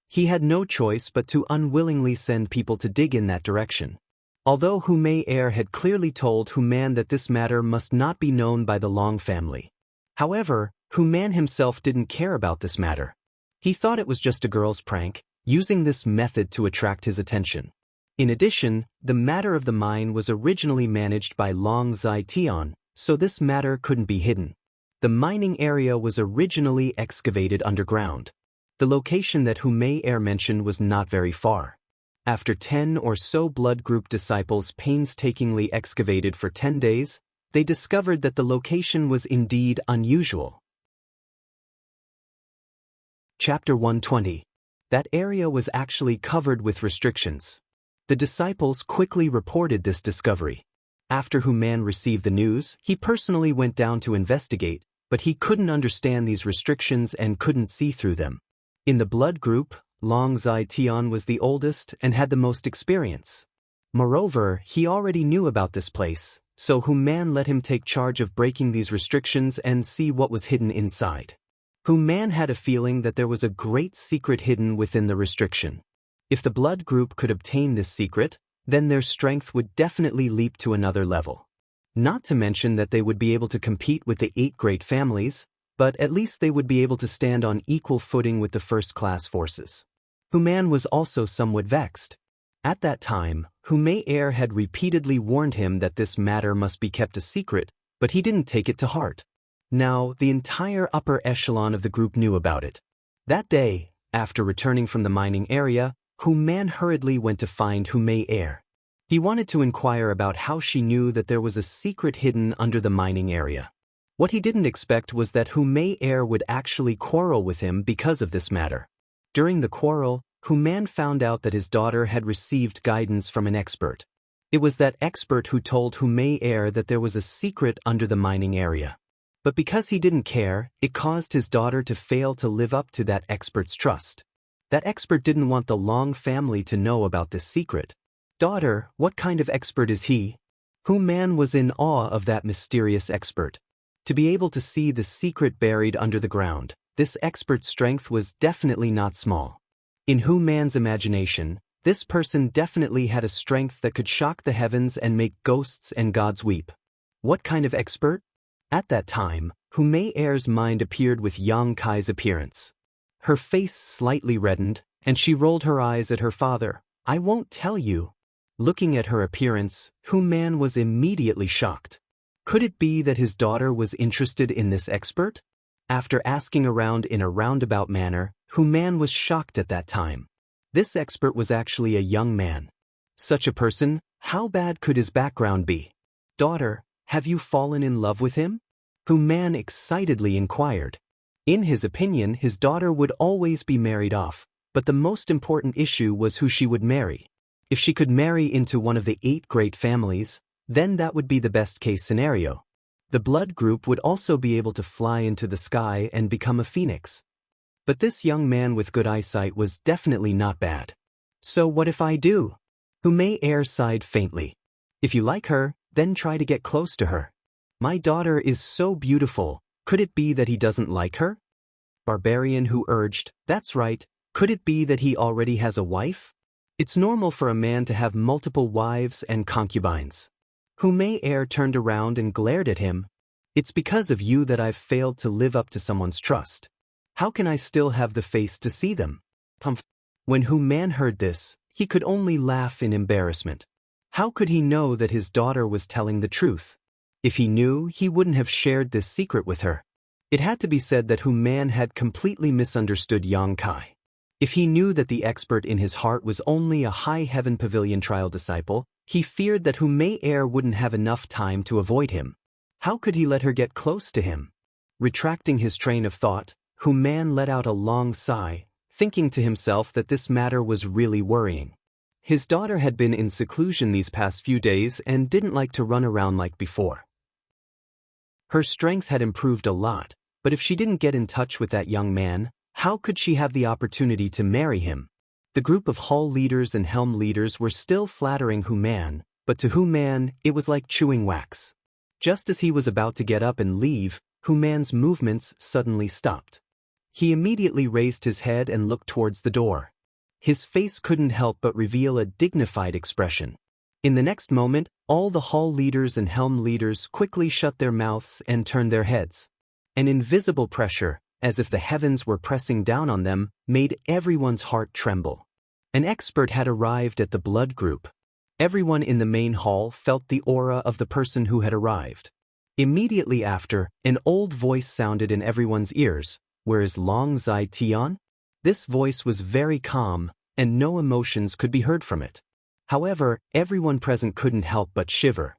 He had no choice but to unwillingly send people to dig in that direction. Although Hu Mei Air had clearly told Hu Man that this matter must not be known by the Long family. However, Hu Man himself didn't care about this matter. He thought it was just a girl's prank, using this method to attract his attention. In addition, the matter of the mine was originally managed by Long Zai Tian, so this matter couldn't be hidden. The mining area was originally excavated underground. The location that Hu Mei Air mentioned was not very far. After 10 or so blood group disciples painstakingly excavated for 10 days, they discovered that the location was indeed unusual. Chapter 120. That area was actually covered with restrictions. The disciples quickly reported this discovery. After Hu Man received the news, he personally went down to investigate, but he couldn't understand these restrictions and couldn't see through them. In the blood group, Long Zai Tian was the oldest and had the most experience. Moreover, he already knew about this place, so Hu Man let him take charge of breaking these restrictions and see what was hidden inside. Hu Man had a feeling that there was a great secret hidden within the restriction. If the blood group could obtain this secret, then their strength would definitely leap to another level. Not to mention that they would be able to compete with the 8 great families, but at least they would be able to stand on equal footing with the first-class forces. Hu Man was also somewhat vexed. At that time, Hu Mei Air had repeatedly warned him that this matter must be kept a secret, but he didn't take it to heart. Now, the entire upper echelon of the group knew about it. That day, after returning from the mining area, Hu Man hurriedly went to find Hu Mei Air. He wanted to inquire about how she knew that there was a secret hidden under the mining area. What he didn't expect was that Hu Mei Air would actually quarrel with him because of this matter. During the quarrel, Hu Man found out that his daughter had received guidance from an expert. It was that expert who told Hu Mei Air that there was a secret under the mining area. But because he didn't care, it caused his daughter to fail to live up to that expert's trust. That expert didn't want the Long family to know about this secret. Daughter, what kind of expert is he? Hu Man was in awe of that mysterious expert. To be able to see the secret buried under the ground, this expert's strength was definitely not small. In Hu Man's imagination, this person definitely had a strength that could shock the heavens and make ghosts and gods weep. What kind of expert? At that time, Hu Mei Air's mind appeared with Yang Kai's appearance. Her face slightly reddened, and she rolled her eyes at her father. I won't tell you. Looking at her appearance, Hu Man was immediately shocked. Could it be that his daughter was interested in this expert? After asking around in a roundabout manner, Hu Man was shocked at that time. This expert was actually a young man. Such a person, how bad could his background be? Daughter, have you fallen in love with him? Hu Man excitedly inquired. In his opinion, his daughter would always be married off, but the most important issue was who she would marry. If she could marry into one of the 8 great families, then that would be the best-case scenario. The blood group would also be able to fly into the sky and become a phoenix. But this young man with good eyesight was definitely not bad. So what if I do? Hu Man sighed faintly. If you like her, then try to get close to her. My daughter is so beautiful, could it be that he doesn't like her? Barbarian Hu urged, that's right, could it be that he already has a wife? It's normal for a man to have multiple wives and concubines. Hu Man turned around and glared at him. It's because of you that I've failed to live up to someone's trust. How can I still have the face to see them? When Hu Man heard this, he could only laugh in embarrassment. How could he know that his daughter was telling the truth? If he knew, he wouldn't have shared this secret with her. It had to be said that Hu Man had completely misunderstood Yang Kai. If he knew that the expert in his heart was only a High Heaven Pavilion trial disciple, he feared that Hu Man wouldn't have enough time to avoid him. How could he let her get close to him? Retracting his train of thought, Hu Man let out a long sigh, thinking to himself that this matter was really worrying. His daughter had been in seclusion these past few days and didn't like to run around like before. Her strength had improved a lot, but if she didn't get in touch with that young man, how could she have the opportunity to marry him? The group of hall leaders and helm leaders were still flattering Hu Man, but to Hu Man, it was like chewing wax. Just as he was about to get up and leave, Hu Man's movements suddenly stopped. He immediately raised his head and looked towards the door. His face couldn't help but reveal a dignified expression. In the next moment, all the hall leaders and helm leaders quickly shut their mouths and turned their heads. An invisible pressure, as if the heavens were pressing down on them, made everyone's heart tremble. An expert had arrived at the blood group. Everyone in the main hall felt the aura of the person who had arrived. Immediately after, an old voice sounded in everyone's ears. Where is Long Zai Tian? This voice was very calm, and no emotions could be heard from it. However, everyone present couldn't help but shiver.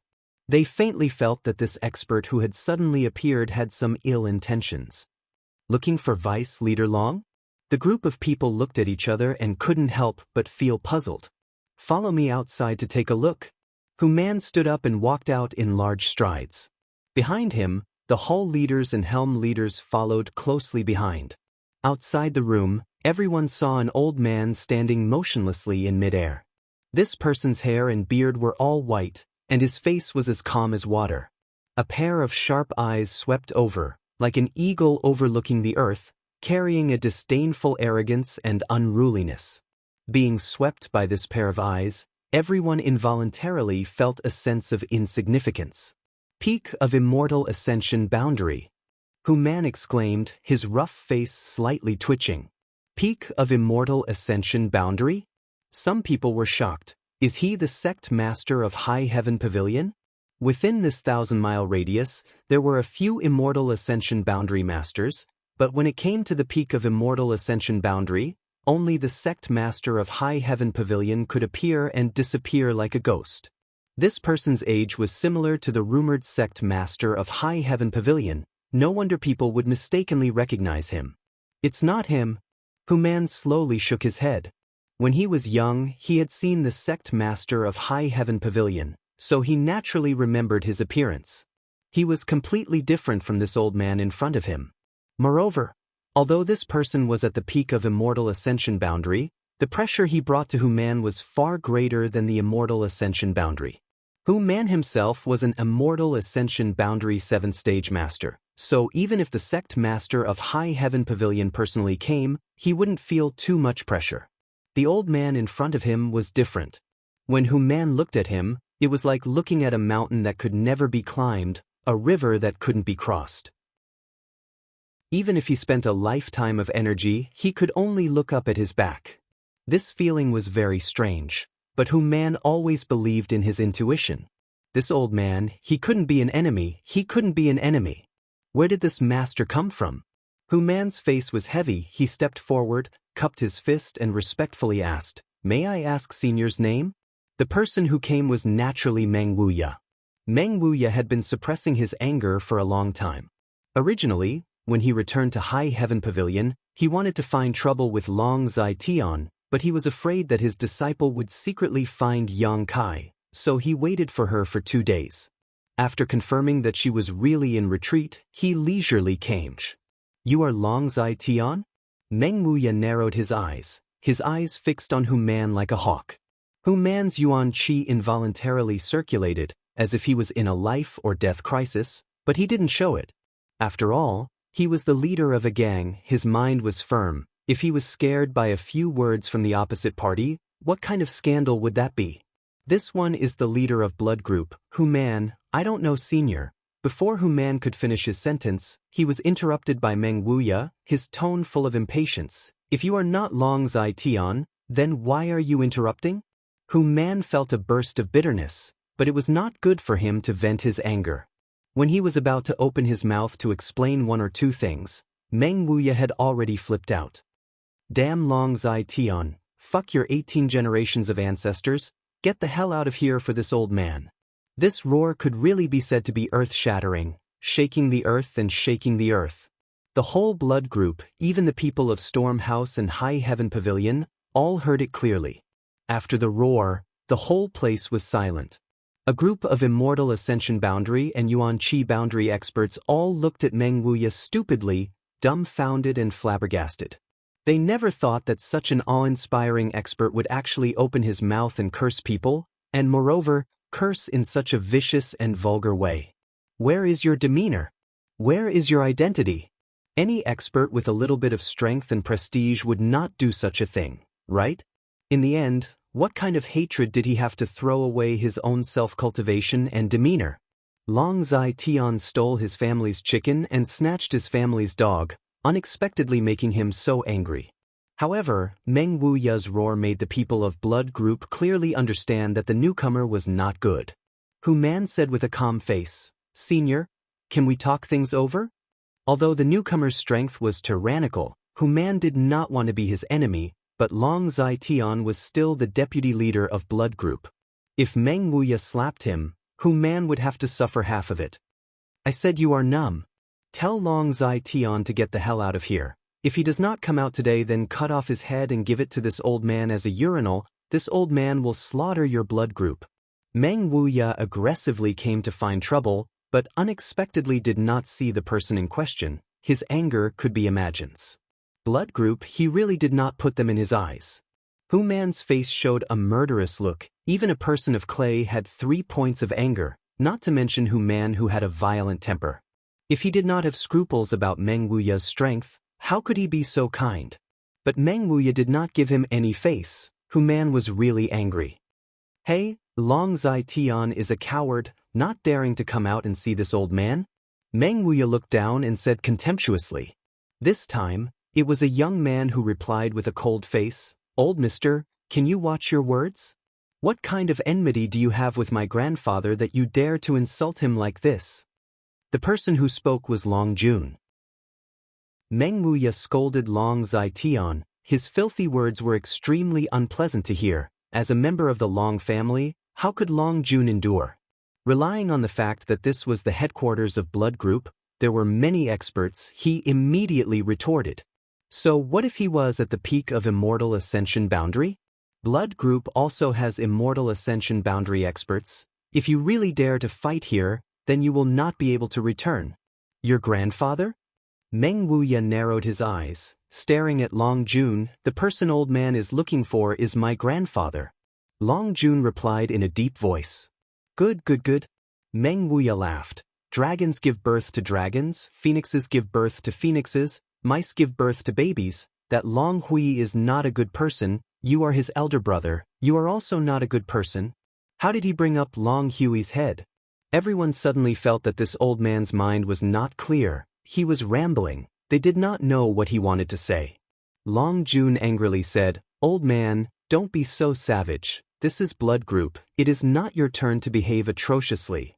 They faintly felt that this expert who had suddenly appeared had some ill intentions. Looking for Vice Leader Long? The group of people looked at each other and couldn't help but feel puzzled. Follow me outside to take a look. Hu Man stood up and walked out in large strides. Behind him, the hall leaders and helm leaders followed closely behind. Outside the room, everyone saw an old man standing motionlessly in midair. This person's hair and beard were all white, and his face was as calm as water. A pair of sharp eyes swept over, like an eagle overlooking the earth, carrying a disdainful arrogance and unruliness. Being swept by this pair of eyes, everyone involuntarily felt a sense of insignificance. Peak of Immortal Ascension Boundary. Hu Man exclaimed, his rough face slightly twitching. Peak of Immortal Ascension Boundary? Some people were shocked. Is he the sect master of High Heaven Pavilion? Within this 1,000-mile radius, there were a few Immortal Ascension Boundary masters, but when it came to the Peak of Immortal Ascension Boundary, only the sect master of High Heaven Pavilion could appear and disappear like a ghost. This person's age was similar to the rumored sect master of High Heaven Pavilion. No wonder people would mistakenly recognize him. It's not him. Hu Man slowly shook his head. When he was young, he had seen the sect master of High Heaven Pavilion, so he naturally remembered his appearance. He was completely different from this old man in front of him. Moreover, although this person was at the peak of Immortal Ascension Boundary, the pressure he brought to Hu Man was far greater than the Immortal Ascension Boundary. Hu Man himself was an Immortal Ascension Boundary 7th-stage master, so even if the sect master of High Heaven Pavilion personally came, he wouldn't feel too much pressure. The old man in front of him was different. When Hu Man looked at him, it was like looking at a mountain that could never be climbed, a river that couldn't be crossed. Even if he spent a lifetime of energy, he could only look up at his back. This feeling was very strange. but Hu Man always believed in his intuition. This old man, he couldn't be an enemy, he couldn't be an enemy. Where did this master come from? Hu Man's face was heavy. He stepped forward, cupped his fist and respectfully asked, "May I ask Senior's name?" The person who came was naturally Meng Wuya. Meng Wuya had been suppressing his anger for a long time. Originally, when he returned to High Heaven Pavilion, he wanted to find trouble with Long Zai Tian, but he was afraid that his disciple would secretly find Yang Kai, so he waited for her for 2 days. After confirming that she was really in retreat, he leisurely came. "You are Long Zai Tian?" Meng Wuya narrowed his eyes fixed on Hu Man like a hawk. Hu Man's yuan qi involuntarily circulated, as if he was in a life-or-death crisis, but he didn't show it. After all, he was the leader of a gang, his mind was firm. If he was scared by a few words from the opposite party, what kind of scandal would that be? "This one is the leader of Blood Group, Hu Man, I don't know Senior." Before Hu Man could finish his sentence, he was interrupted by Meng Wuya, his tone full of impatience. "If you are not Long Zai Tian, then why are you interrupting?" Hu Man felt a burst of bitterness, but it was not good for him to vent his anger. When he was about to open his mouth to explain 1 or 2 things, Meng Wuya had already flipped out. "Damn Long Zai Tian, fuck your 18 generations of ancestors, get the hell out of here for this old man." This roar could really be said to be earth-shattering, shaking the earth and shaking the earth. The whole Blood Group, even the people of Storm House and High Heaven Pavilion, all heard it clearly. After the roar, the whole place was silent. A group of Immortal Ascension Boundary and Yuan Qi Boundary experts all looked at Meng Wuya stupidly, dumbfounded and flabbergasted. They never thought that such an awe-inspiring expert would actually open his mouth and curse people, and moreover, curse in such a vicious and vulgar way. Where is your demeanor? Where is your identity? Any expert with a little bit of strength and prestige would not do such a thing, right? In the end, what kind of hatred did he have to throw away his own self-cultivation and demeanor? Long Zai Tian stole his family's chicken and snatched his family's dog, unexpectedly making him so angry. However, Meng Wuya's roar made the people of Blood Group clearly understand that the newcomer was not good. Hu Man said with a calm face, "Senior, can we talk things over?" Although the newcomer's strength was tyrannical, Hu Man did not want to be his enemy, but Long Zai Tian was still the deputy leader of Blood Group. If Meng Wuya slapped him, Hu Man would have to suffer half of it. "I said you are numb. Tell Long Zai Tian to get the hell out of here. If he does not come out today, then cut off his head and give it to this old man as a urinal. This old man will slaughter your Blood Group." Meng Wuya aggressively came to find trouble, but unexpectedly did not see the person in question. His anger could be imagined. Blood Group, he really did not put them in his eyes. Hu Man's face showed a murderous look. Even a person of clay had 3 points of anger, not to mention Hu Man, who had a violent temper. If he did not have scruples about Meng Wuya's strength, how could he be so kind? But Meng Wuya did not give him any face. Hu Man was really angry. "Hey, Long Zai Tian is a coward, not daring to come out and see this old man?" Meng Wuya looked down and said contemptuously. This time, it was a young man who replied with a cold face, "Old mister, can you watch your words? What kind of enmity do you have with my grandfather that you dare to insult him like this?" The person who spoke was Long Jun. Meng Wuya scolded Long Zai Tian. His filthy words were extremely unpleasant to hear. As a member of the Long family, how could Long Jun endure? Relying on the fact that this was the headquarters of Blood Group, there were many experts, he immediately retorted. So what if he was at the peak of Immortal Ascension Boundary? Blood Group also has Immortal Ascension Boundary experts. If you really dare to fight here, then you will not be able to return. Your grandfather? Meng Wuya narrowed his eyes, staring at Long Jun. "The person old man is looking for is my grandfather." Long Jun replied in a deep voice. Good, good, good. Meng Wuya laughed. "Dragons give birth to dragons, phoenixes give birth to phoenixes, mice give birth to babies. That Long Hui is not a good person. You are his elder brother. You are also not a good person. How did he bring up Long Hui's head?" Everyone suddenly felt that this old man's mind was not clear. He was rambling. They did not know what he wanted to say. Long Jun angrily said, "Old man, don't be so savage. this is blood group, it is not your turn to behave atrociously.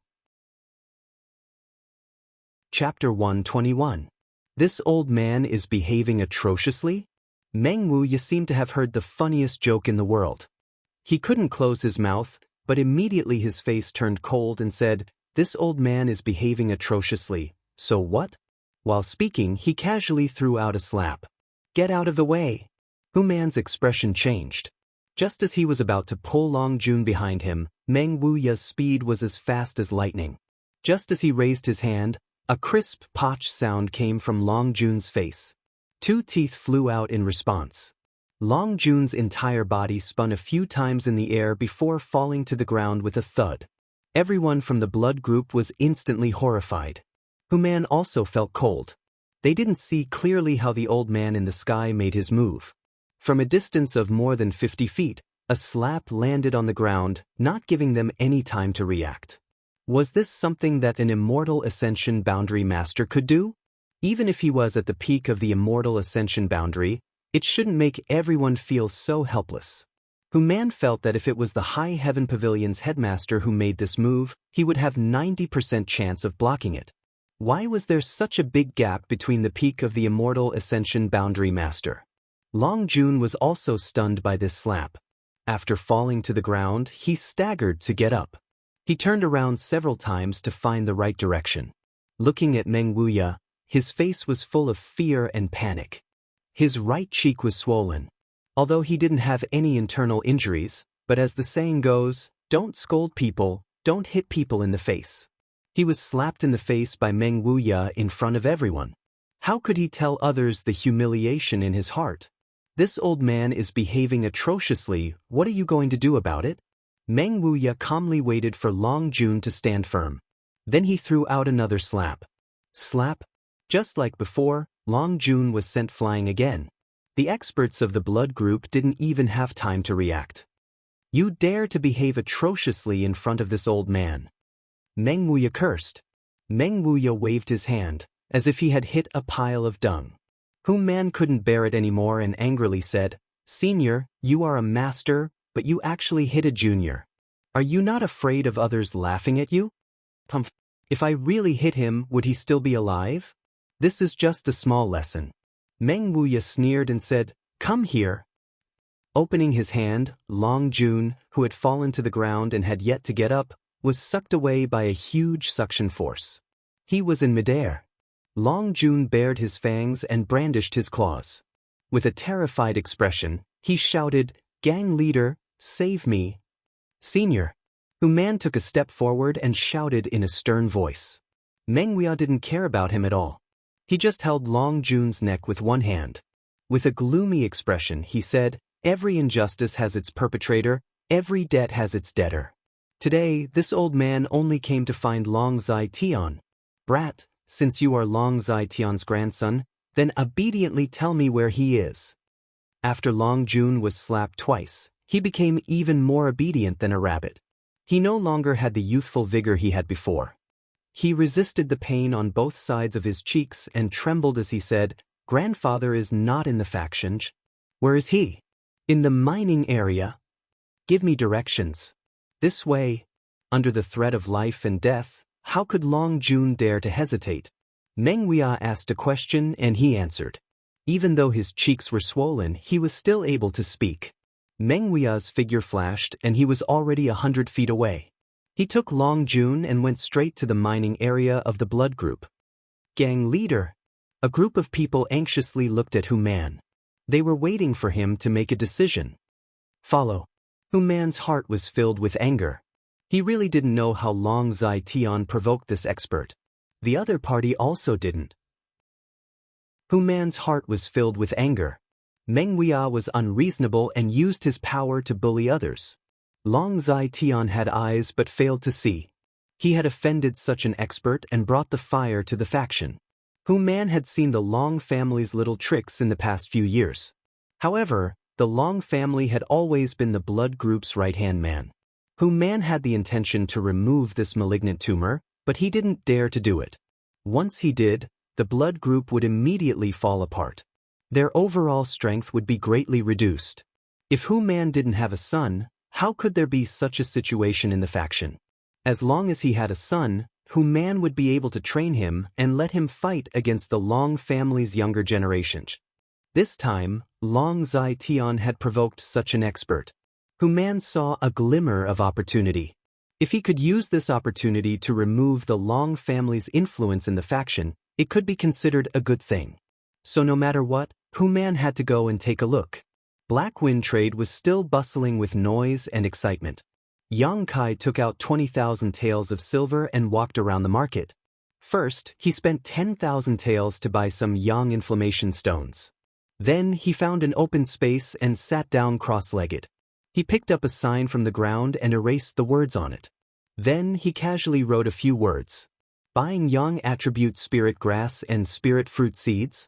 Chapter 121. This old man is behaving atrociously? Meng Wuya seemed to have heard the funniest joke in the world. He couldn't close his mouth, but immediately his face turned cold and said, "This old man is behaving atrociously, so what?" While speaking, he casually threw out a slap. "Get out of the way!" Hu Man's expression changed. Just as he was about to pull Long Jun behind him, Meng Wuya's speed was as fast as lightning. Just as he raised his hand, a crisp potch sound came from Long Jun's face. 2 teeth flew out in response. Long Jun's entire body spun a few times in the air before falling to the ground with a thud. Everyone from the blood group was instantly horrified. Hu Man also felt cold. They didn't see clearly how the old man in the sky made his move. From a distance of more than 50 feet, a slap landed on the ground, not giving them any time to react. Was this something that an immortal ascension boundary master could do? Even if he was at the peak of the immortal ascension boundary, it shouldn't make everyone feel so helpless. Hu Man felt that if it was the High Heaven Pavilion's headmaster who made this move, he would have 90% chance of blocking it. Why was there such a big gap between the peak of the immortal ascension boundary master? Long Jun was also stunned by this slap. After falling to the ground, he staggered to get up. He turned around several times to find the right direction. Looking at Meng Wuya, his face was full of fear and panic. His right cheek was swollen. Although he didn't have any internal injuries, but as the saying goes, don't scold people, don't hit people in the face. He was slapped in the face by Meng Wuya in front of everyone. How could he tell others the humiliation in his heart? This old man is behaving atrociously, what are you going to do about it? Meng Wuya calmly waited for Long Jun to stand firm. Then he threw out another slap. Slap? Just like before, Long Jun was sent flying again. The experts of the blood group didn't even have time to react. You dare to behave atrociously in front of this old man. Meng Wuya cursed. Meng Wuya waved his hand, as if he had hit a pile of dung. Hu Man couldn't bear it anymore and angrily said, "Senior, you are a master, but you actually hit a junior. Are you not afraid of others laughing at you? If I really hit him, would he still be alive? This is just a small lesson." Meng Wuya sneered and said, "Come here." Opening his hand, Long Jun, who had fallen to the ground and had yet to get up, was sucked away by a huge suction force. He was in midair. Long Jun bared his fangs and brandished his claws. With a terrified expression, he shouted, "Gang leader, save me." "Senior." Hu Man took a step forward and shouted in a stern voice. Meng Wuya didn't care about him at all. He just held Long Jun's neck with one hand. With a gloomy expression, he said, "Every injustice has its perpetrator, every debt has its debtor. Today, this old man only came to find Long Zai Tian. Brat, since you are Long Zai Tian's grandson, then obediently tell me where he is." After Long Jun was slapped twice, he became even more obedient than a rabbit. He no longer had the youthful vigor he had before. He resisted the pain on both sides of his cheeks and trembled as he said, "Grandfather is not in the faction. Where is he?" "In the mining area." "Give me directions." "This way." Under the threat of life and death, how could Long Jun dare to hesitate? Meng Wuya asked a question and he answered. Even though his cheeks were swollen, he was still able to speak. Meng Wuya's figure flashed and he was already 100 feet away. He took Long Jun and went straight to the mining area of the blood group. "Gang leader." A group of people anxiously looked at Hu Man. They were waiting for him to make a decision. "Follow." Hu Man's heart was filled with anger. He really didn't know how Long Zai Tian provoked this expert. The other party also didn't. Hu Man's heart was filled with anger. Meng Wuya was unreasonable and used his power to bully others. Long Zai Tian had eyes but failed to see. He had offended such an expert and brought the fire to the faction. Hu Man had seen the Long family's little tricks in the past few years. However, the Long family had always been the blood group's right-hand man. Hu Man had the intention to remove this malignant tumor, but he didn't dare to do it. Once he did, the blood group would immediately fall apart. Their overall strength would be greatly reduced. If Hu Man didn't have a son, How could there be such a situation in the faction? As long as he had a son, who man would be able to train him and let him fight against the Long family's younger generations. This time, Long Zai Tian had provoked such an expert, who man saw a glimmer of opportunity. If he could use this opportunity to remove the Long family's influence in the faction, it could be considered a good thing. So no matter what, Hu Man had to go and take a look. Black Wind Trade was still bustling with noise and excitement. Yang Kai took out 20,000 taels of silver and walked around the market. First, he spent 10,000 taels to buy some Yang inflammation stones. Then he found an open space and sat down cross-legged. He picked up a sign from the ground and erased the words on it. Then he casually wrote a few words. Buying Yang attribute spirit grass and spirit fruit seeds?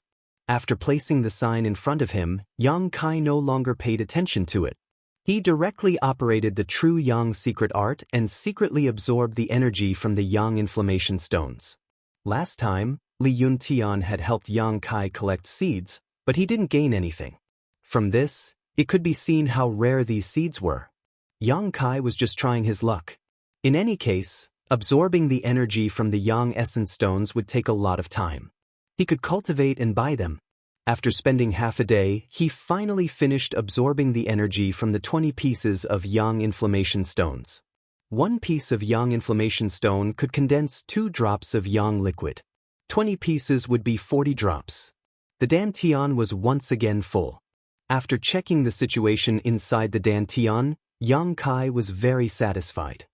After placing the sign in front of him, Yang Kai no longer paid attention to it. He directly operated the true Yang secret art and secretly absorbed the energy from the Yang inflammation stones. Last time, Li Yuntian had helped Yang Kai collect seeds, but he didn't gain anything. From this, it could be seen how rare these seeds were. Yang Kai was just trying his luck. In any case, absorbing the energy from the Yang essence stones would take a lot of time. He could cultivate and buy them. After spending half a day, he finally finished absorbing the energy from the 20 pieces of Yang inflammation stones. One piece of Yang inflammation stone could condense 2 drops of Yang liquid. 20 pieces would be 40 drops. The dantian was once again full. After checking the situation inside the dantian, Yang Kai was very satisfied.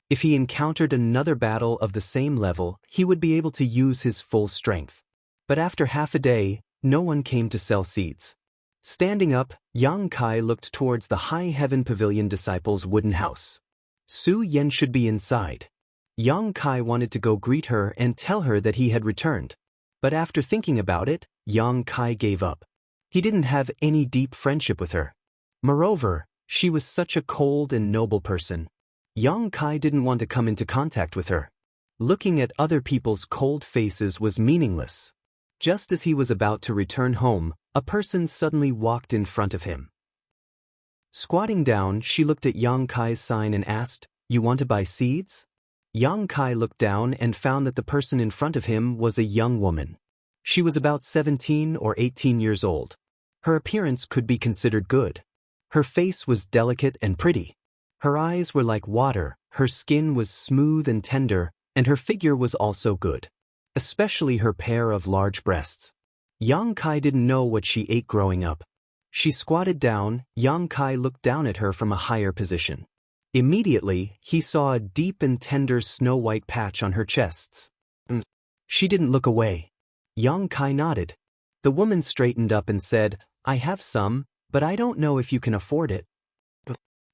If he encountered another battle of the same level, he would be able to use his full strength. But after half a day, no one came to sell seeds. Standing up, Yang Kai looked towards the High Heaven Pavilion disciples' wooden house. Su Yen should be inside. Yang Kai wanted to go greet her and tell her that he had returned. But after thinking about it, Yang Kai gave up. He didn't have any deep friendship with her. Moreover, she was such a cold and noble person. Yang Kai didn't want to come into contact with her. Looking at other people's cold faces was meaningless. Just as he was about to return home, a person suddenly walked in front of him. Squatting down, she looked at Yang Kai's sign and asked, "You want to buy seeds?" Yang Kai looked down and found that the person in front of him was a young woman. She was about 17 or 18 years old. Her appearance could be considered good. Her face was delicate and pretty. Her eyes were like water, her skin was smooth and tender, and her figure was also good. Especially her pair of large breasts. Yang Kai didn't know what she ate growing up. She squatted down. Yang Kai looked down at her from a higher position. Immediately, he saw a deep and tender snow-white patch on her chests. She didn't look away. Yang Kai nodded. The woman straightened up and said, "I have some, but I don't know if you can afford it."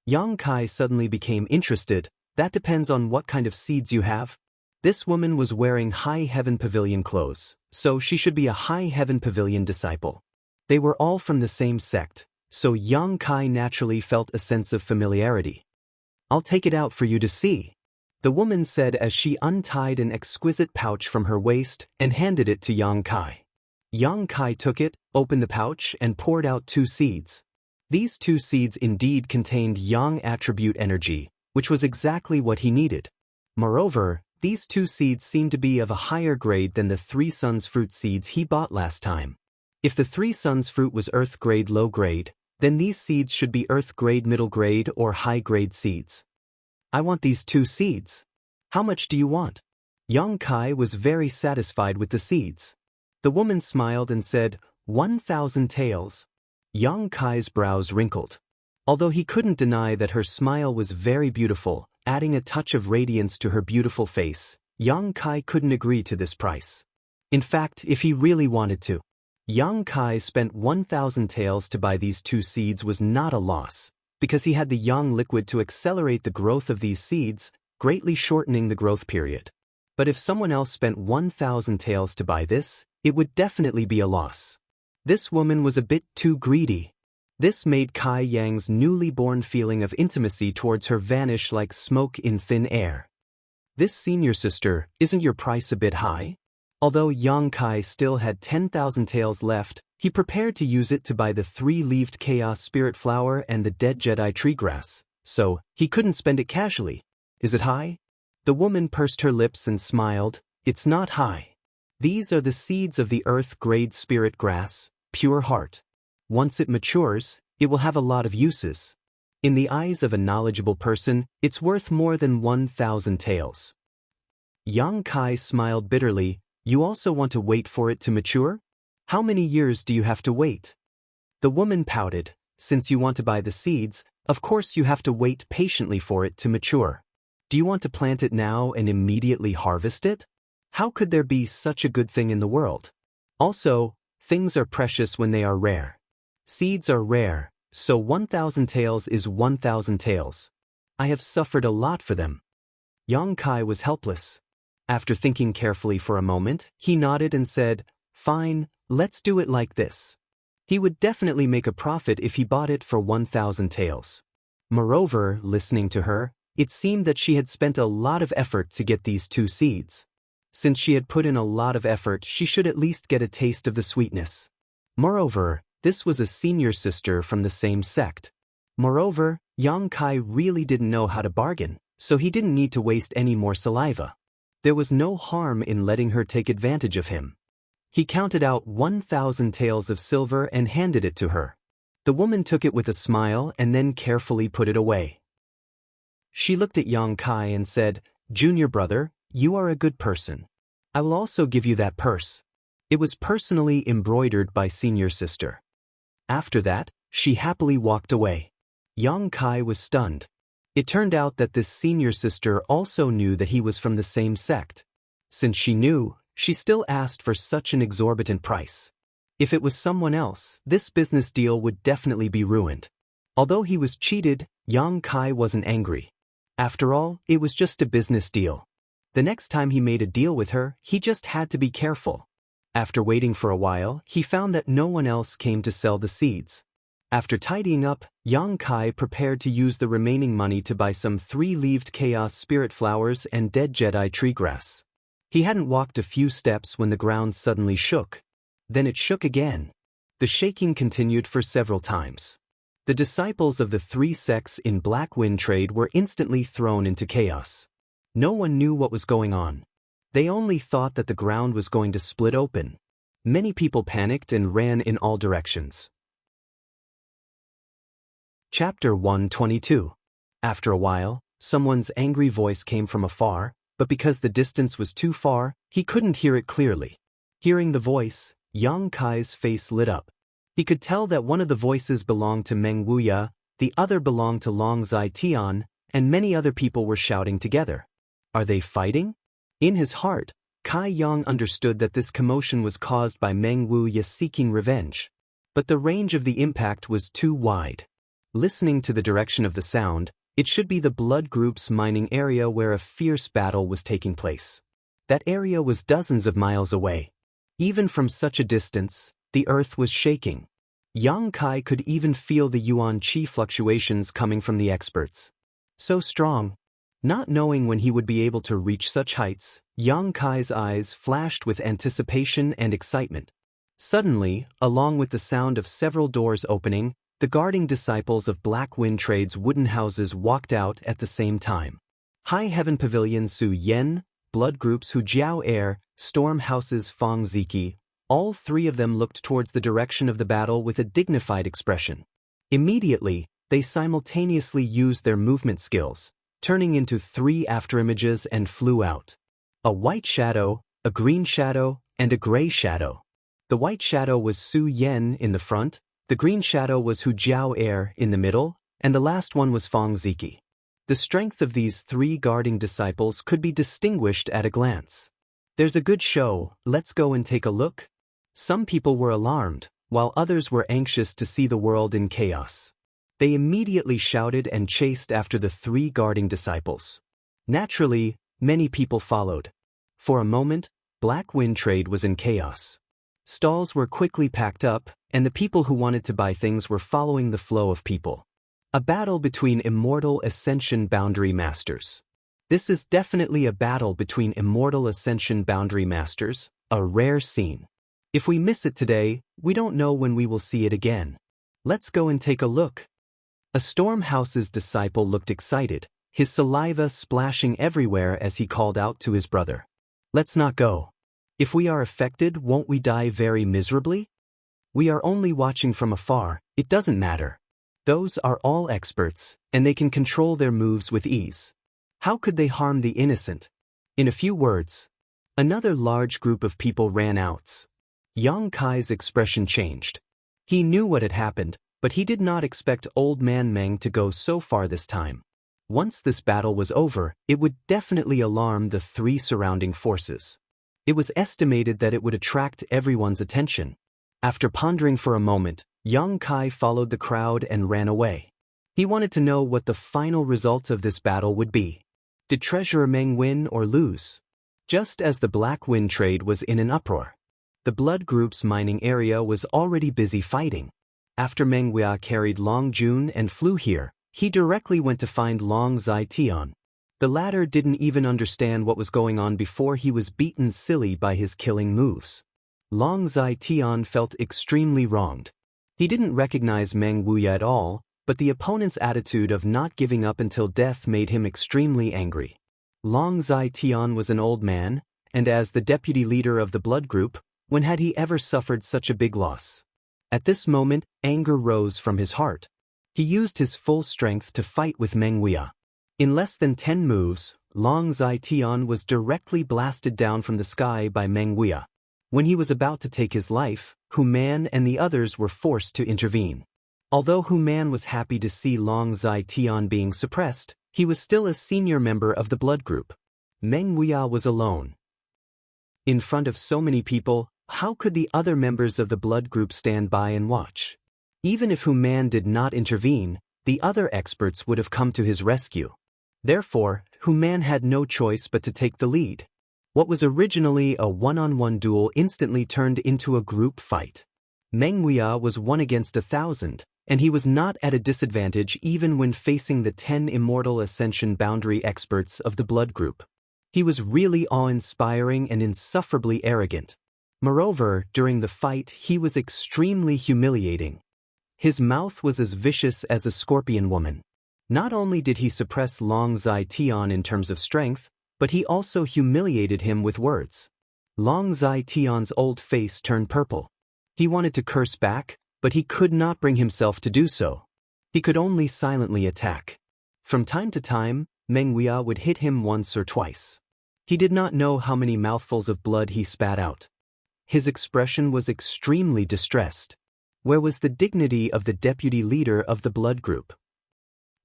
Yang Kai suddenly became interested. "That depends on what kind of seeds you have." This woman was wearing High Heaven Pavilion clothes, so she should be a High Heaven Pavilion disciple. They were all from the same sect, so Yang Kai naturally felt a sense of familiarity. "I'll take it out for you to see," the woman said as she untied an exquisite pouch from her waist and handed it to Yang Kai. Yang Kai took it, opened the pouch, and poured out 2 seeds. These 2 seeds indeed contained Yang attribute energy, which was exactly what he needed. Moreover, these 2 seeds seemed to be of a higher grade than the 3 Suns fruit seeds he bought last time. If the 3 Suns fruit was Earth grade low grade, then these seeds should be Earth grade middle grade or high grade seeds. "I want these 2 seeds. How much do you want?" Yang Kai was very satisfied with the seeds. The woman smiled and said, 1,000 taels. Yang Kai's brows wrinkled. Although he couldn't deny that her smile was very beautiful, adding a touch of radiance to her beautiful face, Yang Kai couldn't agree to this price. In fact, if he really wanted to. Yang Kai spent 1,000 taels to buy these 2 seeds was not a loss, because he had the Yang liquid to accelerate the growth of these seeds, greatly shortening the growth period. But if someone else spent 1,000 taels to buy this, it would definitely be a loss. This woman was a bit too greedy. This made Kai Yang's newly born feeling of intimacy towards her vanish like smoke in thin air. "This senior sister, isn't your price a bit high?" Although Yang Kai still had 10,000 taels left, he prepared to use it to buy the 3-leaved Chaos Spirit Flower and the Dead Jedi Tree Grass, so he couldn't spend it casually. Is it high? The woman pursed her lips and smiled. It's not high. These are the seeds of the earth-grade spirit grass, pure heart. Once it matures, it will have a lot of uses. In the eyes of a knowledgeable person, it's worth more than 1,000 taels. Yang Kai smiled bitterly. You also want to wait for it to mature? How many years do you have to wait? The woman pouted. Since you want to buy the seeds, of course you have to wait patiently for it to mature. Do you want to plant it now and immediately harvest it? How could there be such a good thing in the world? Also, things are precious when they are rare. Seeds are rare, so 1,000 taels is 1,000 taels. I have suffered a lot for them. Yang Kai was helpless. After thinking carefully for a moment, he nodded and said, Fine, let's do it like this. He would definitely make a profit if he bought it for 1,000 taels. Moreover, listening to her, it seemed that she had spent a lot of effort to get these 2 seeds. Since she had put in a lot of effort, she should at least get a taste of the sweetness. Moreover, this was a senior sister from the same sect. Moreover, Yang Kai really didn't know how to bargain, so he didn't need to waste any more saliva. There was no harm in letting her take advantage of him. He counted out 1,000 taels of silver and handed it to her. The woman took it with a smile and then carefully put it away. She looked at Yang Kai and said, Junior brother, you are a good person. I will also give you that purse. It was personally embroidered by senior sister. After that, she happily walked away. Yang Kai was stunned. It turned out that this senior sister also knew that he was from the same sect. Since she knew, she still asked for such an exorbitant price. If it was someone else, this business deal would definitely be ruined. Although he was cheated, Yang Kai wasn't angry. After all, it was just a business deal. The next time he made a deal with her, he just had to be careful. After waiting for a while, he found that no one else came to sell the seeds. After tidying up, Yang Kai prepared to use the remaining money to buy some 3-leaved chaos spirit flowers and dead Jedi tree grass. He hadn't walked a few steps when the ground suddenly shook. Then it shook again. The shaking continued for several times. The disciples of the 3 sects in Black Wind Trade were instantly thrown into chaos. No one knew what was going on. They only thought that the ground was going to split open. Many people panicked and ran in all directions. Chapter 122. After a while, someone's angry voice came from afar, but because the distance was too far, he couldn't hear it clearly. Hearing the voice, Yang Kai's face lit up. He could tell that one of the voices belonged to Meng Wuya, the other belonged to Long Zai Tian, and many other people were shouting together. Are they fighting? In his heart, Kai Yang understood that this commotion was caused by Meng Wuya seeking revenge. But the range of the impact was too wide. Listening to the direction of the sound, it should be the Blood Group's mining area where a fierce battle was taking place. That area was dozens of miles away. Even from such a distance, the earth was shaking. Yang Kai could even feel the yuan qi fluctuations coming from the experts. So strong. Not knowing when he would be able to reach such heights, Yang Kai's eyes flashed with anticipation and excitement. Suddenly, along with the sound of several doors opening, the guarding disciples of Black Wind Trade's wooden houses walked out at the same time. High Heaven Pavilion Su Yen, Blood Groups Hu Jiao Air, Storm Houses Fong Ziki, all 3 of them looked towards the direction of the battle with a dignified expression. Immediately, they simultaneously used their movement skills, turning into 3 afterimages and flew out. A white shadow, a green shadow, and a gray shadow. The white shadow was Su Yen in the front, the green shadow was Hu Jiao Air in the middle, and the last one was Fong Ziki. The strength of these 3 guarding disciples could be distinguished at a glance. There's a good show, let's go and take a look. Some people were alarmed, while others were anxious to see the world in chaos. They immediately shouted and chased after the 3 guarding disciples. Naturally, many people followed. For a moment, Black Wind Trade was in chaos. Stalls were quickly packed up, and the people who wanted to buy things were following the flow of people. A battle between immortal Ascension Boundary Masters. This is definitely a battle between immortal Ascension Boundary Masters, a rare scene. If we miss it today, we don't know when we will see it again. Let's go and take a look. A Stormhouse's disciple looked excited, his saliva splashing everywhere as he called out to his brother. "Let's not go. If we are affected, won't we die very miserably? We are only watching from afar, it doesn't matter. Those are all experts, and they can control their moves with ease. How could they harm the innocent?" In a few words, another large group of people ran out. Yang Kai's expression changed. He knew what had happened, but he did not expect Old Man Meng to go so far this time. Once this battle was over, it would definitely alarm the three surrounding forces. It was estimated that it would attract everyone's attention. After pondering for a moment, Yang Kai followed the crowd and ran away. He wanted to know what the final result of this battle would be. Did Treasurer Meng win or lose? Just as the Black Wind trade was in an uproar, the Blood Group's mining area was already busy fighting. After Meng Huia carried Long Jun and flew here, he directly went to find Long Zai-Tian. The latter didn't even understand what was going on before he was beaten silly by his killing moves. Long Zai-Tian felt extremely wronged. He didn't recognize Meng Huia at all, but the opponent's attitude of not giving up until death made him extremely angry. Long Zai-Tian was an old man, and as the deputy leader of the Blood Group, when had he ever suffered such a big loss? At this moment, anger rose from his heart. He used his full strength to fight with Meng Huia. In less than 10 moves, Long Zai-Tian was directly blasted down from the sky by Meng Huia. When he was about to take his life, Hu Man and the others were forced to intervene. Although Hu Man was happy to see Long Zai-Tian being suppressed, he was still a senior member of the Blood Group. Meng Huia was alone. In front of so many people, how could the other members of the Blood Group stand by and watch? Even if Hu Man did not intervene, the other experts would have come to his rescue. Therefore, Hu Man had no choice but to take the lead. What was originally a one-on-one duel instantly turned into a group fight. Meng Huia was 1 against 1,000, and he was not at a disadvantage even when facing the 10 immortal ascension boundary experts of the Blood Group. He was really awe-inspiring and insufferably arrogant. Moreover, during the fight, he was extremely humiliating. His mouth was as vicious as a scorpion woman. Not only did he suppress Long Zai-Tian in terms of strength, but he also humiliated him with words. Long Zai-Tian's old face turned purple. He wanted to curse back, but he could not bring himself to do so. He could only silently attack. From time to time, Meng Huia would hit him once or twice. He did not know how many mouthfuls of blood he spat out. His expression was extremely distressed. Where was the dignity of the deputy leader of the Blood Group?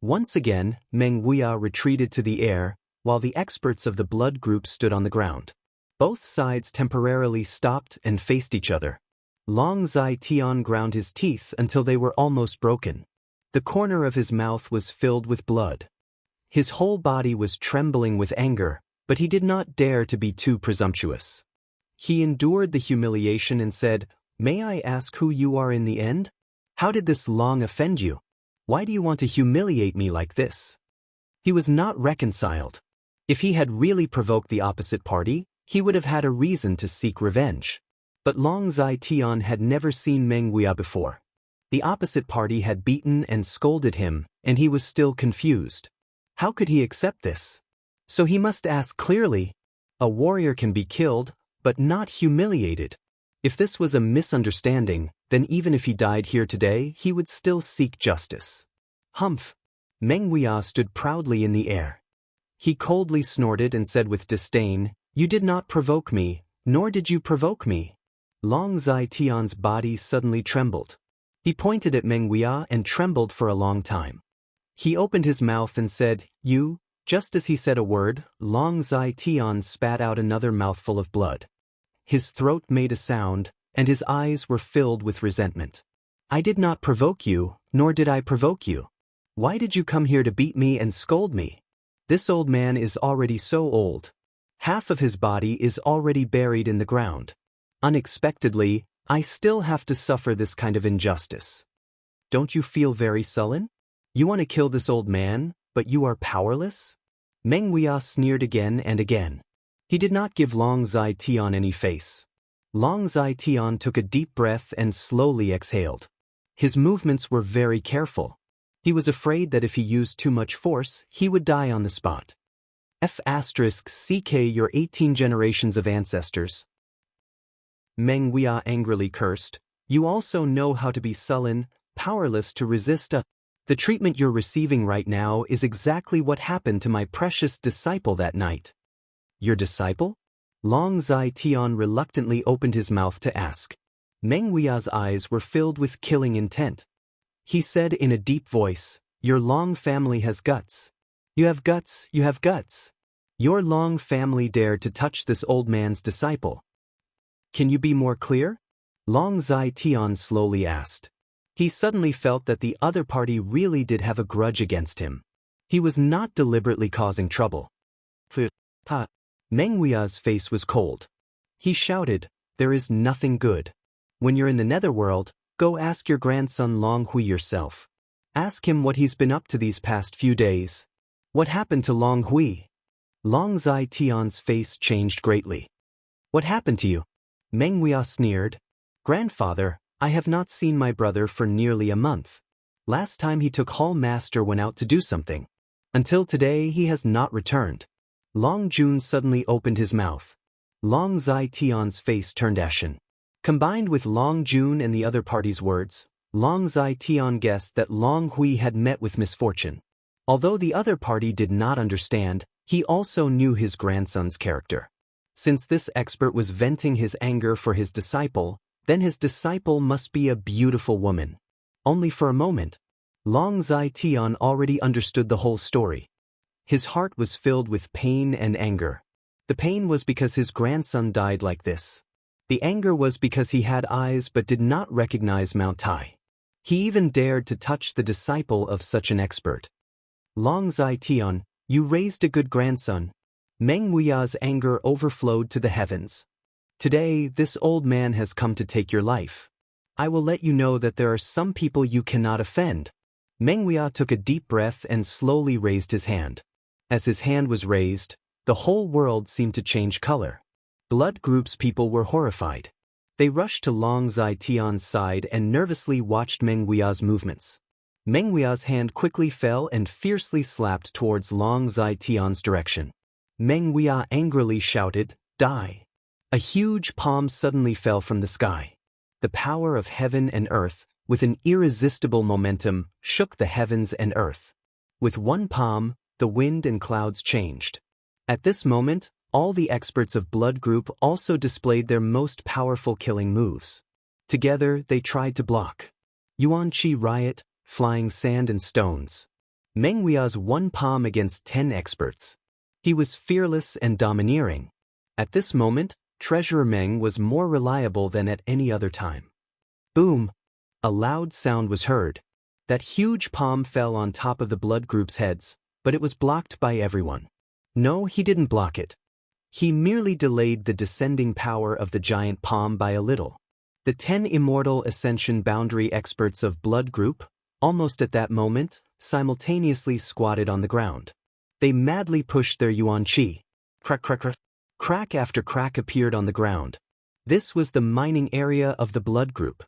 Once again, Meng Huia retreated to the air, while the experts of the Blood Group stood on the ground. Both sides temporarily stopped and faced each other. Long Zai-Tian ground his teeth until they were almost broken. The corner of his mouth was filled with blood. His whole body was trembling with anger, but he did not dare to be too presumptuous. He endured the humiliation and said, "May I ask who you are in the end? How did this Long offend you? Why do you want to humiliate me like this?" He was not reconciled. If he had really provoked the opposite party, he would have had a reason to seek revenge. But Long Zai-Tian had never seen Meng Huia before. The opposite party had beaten and scolded him, and he was still confused. How could he accept this? So he must ask clearly. A warrior can be killed, but not humiliated. If this was a misunderstanding, then even if he died here today, he would still seek justice. Humph! Meng Huia stood proudly in the air. He coldly snorted and said with disdain, "You did not provoke me, nor did you provoke me." Long Zai-Tian's body suddenly trembled. He pointed at Meng Huia and trembled for a long time. He opened his mouth and said, "You." Just as he said a word, Long Zai-Tian spat out another mouthful of blood. His throat made a sound, and his eyes were filled with resentment. "I did not provoke you, nor did I provoke you. Why did you come here to beat me and scold me? This old man is already so old. Half of his body is already buried in the ground. Unexpectedly, I still have to suffer this kind of injustice. Don't you feel very sullen? You want to kill this old man, but you are powerless?" Meng Huia sneered again and again. He did not give Long Zai-Tian any face. Long Zai-Tian took a deep breath and slowly exhaled. His movements were very careful. He was afraid that if he used too much force, he would die on the spot. F***ck your 18 generations of ancestors. Meng Huiya angrily cursed, you also know how to be sullen, powerless to resist The treatment you're receiving right now is exactly what happened to my precious disciple that night. Your disciple? Long Zai Tian reluctantly opened his mouth to ask. Meng Huiya's eyes were filled with killing intent. He said in a deep voice, your Long family has guts. You have guts, you have guts. Your Long family dared to touch this old man's disciple. Can you be more clear? Long Zai Tian slowly asked. He suddenly felt that the other party really did have a grudge against him. He was not deliberately causing trouble. Meng Huiya's face was cold. He shouted, there is nothing good. When you're in the netherworld, go ask your grandson Long Hui yourself. Ask him what he's been up to these past few days. What happened to Long Hui? Long Zai Tian's face changed greatly. What happened to you? Meng Huiya sneered. Grandfather, I have not seen my brother for nearly a month. Last time he took Hall Master went out to do something. Until today he has not returned. Long Jun suddenly opened his mouth. Long Zai Tian's face turned ashen. Combined with Long Jun and the other party's words, Long Zai Tian guessed that Long Hui had met with misfortune. Although the other party did not understand, he also knew his grandson's character. Since this expert was venting his anger for his disciple, then his disciple must be a beautiful woman. Only for a moment. Long Zai Tian already understood the whole story. His heart was filled with pain and anger. The pain was because his grandson died like this. The anger was because he had eyes but did not recognize Mount Tai. He even dared to touch the disciple of such an expert. Long Zai Tian, you raised a good grandson. Meng Huiya's anger overflowed to the heavens. Today, this old man has come to take your life. I will let you know that there are some people you cannot offend. Meng Huiya took a deep breath and slowly raised his hand. As his hand was raised, the whole world seemed to change color. Blood Group's people were horrified. They rushed to Long Zai Tian's side and nervously watched Meng Huiya's movements. Meng Huiya's hand quickly fell and fiercely slapped towards Long Zai Tian's direction. Meng Huiya angrily shouted, die. A huge palm suddenly fell from the sky. The power of heaven and earth, with an irresistible momentum, shook the heavens and earth. With one palm, the wind and clouds changed. At this moment, all the experts of Blood Group also displayed their most powerful killing moves. Together, they tried to block. Yuan Qi riot, flying sand and stones. Meng Huiya's one palm against 10 experts. He was fearless and domineering. At this moment, Treasurer Meng was more reliable than at any other time. Boom! A loud sound was heard. That huge palm fell on top of the Blood Group's heads, but it was blocked by everyone. No, he didn't block it. He merely delayed the descending power of the giant palm by a little. The 10 immortal ascension boundary experts of Blood Group, almost at that moment, simultaneously squatted on the ground. They madly pushed their Yuan Qi. Crack, crack, crack. Crack after crack appeared on the ground. This was the mining area of the Blood Group.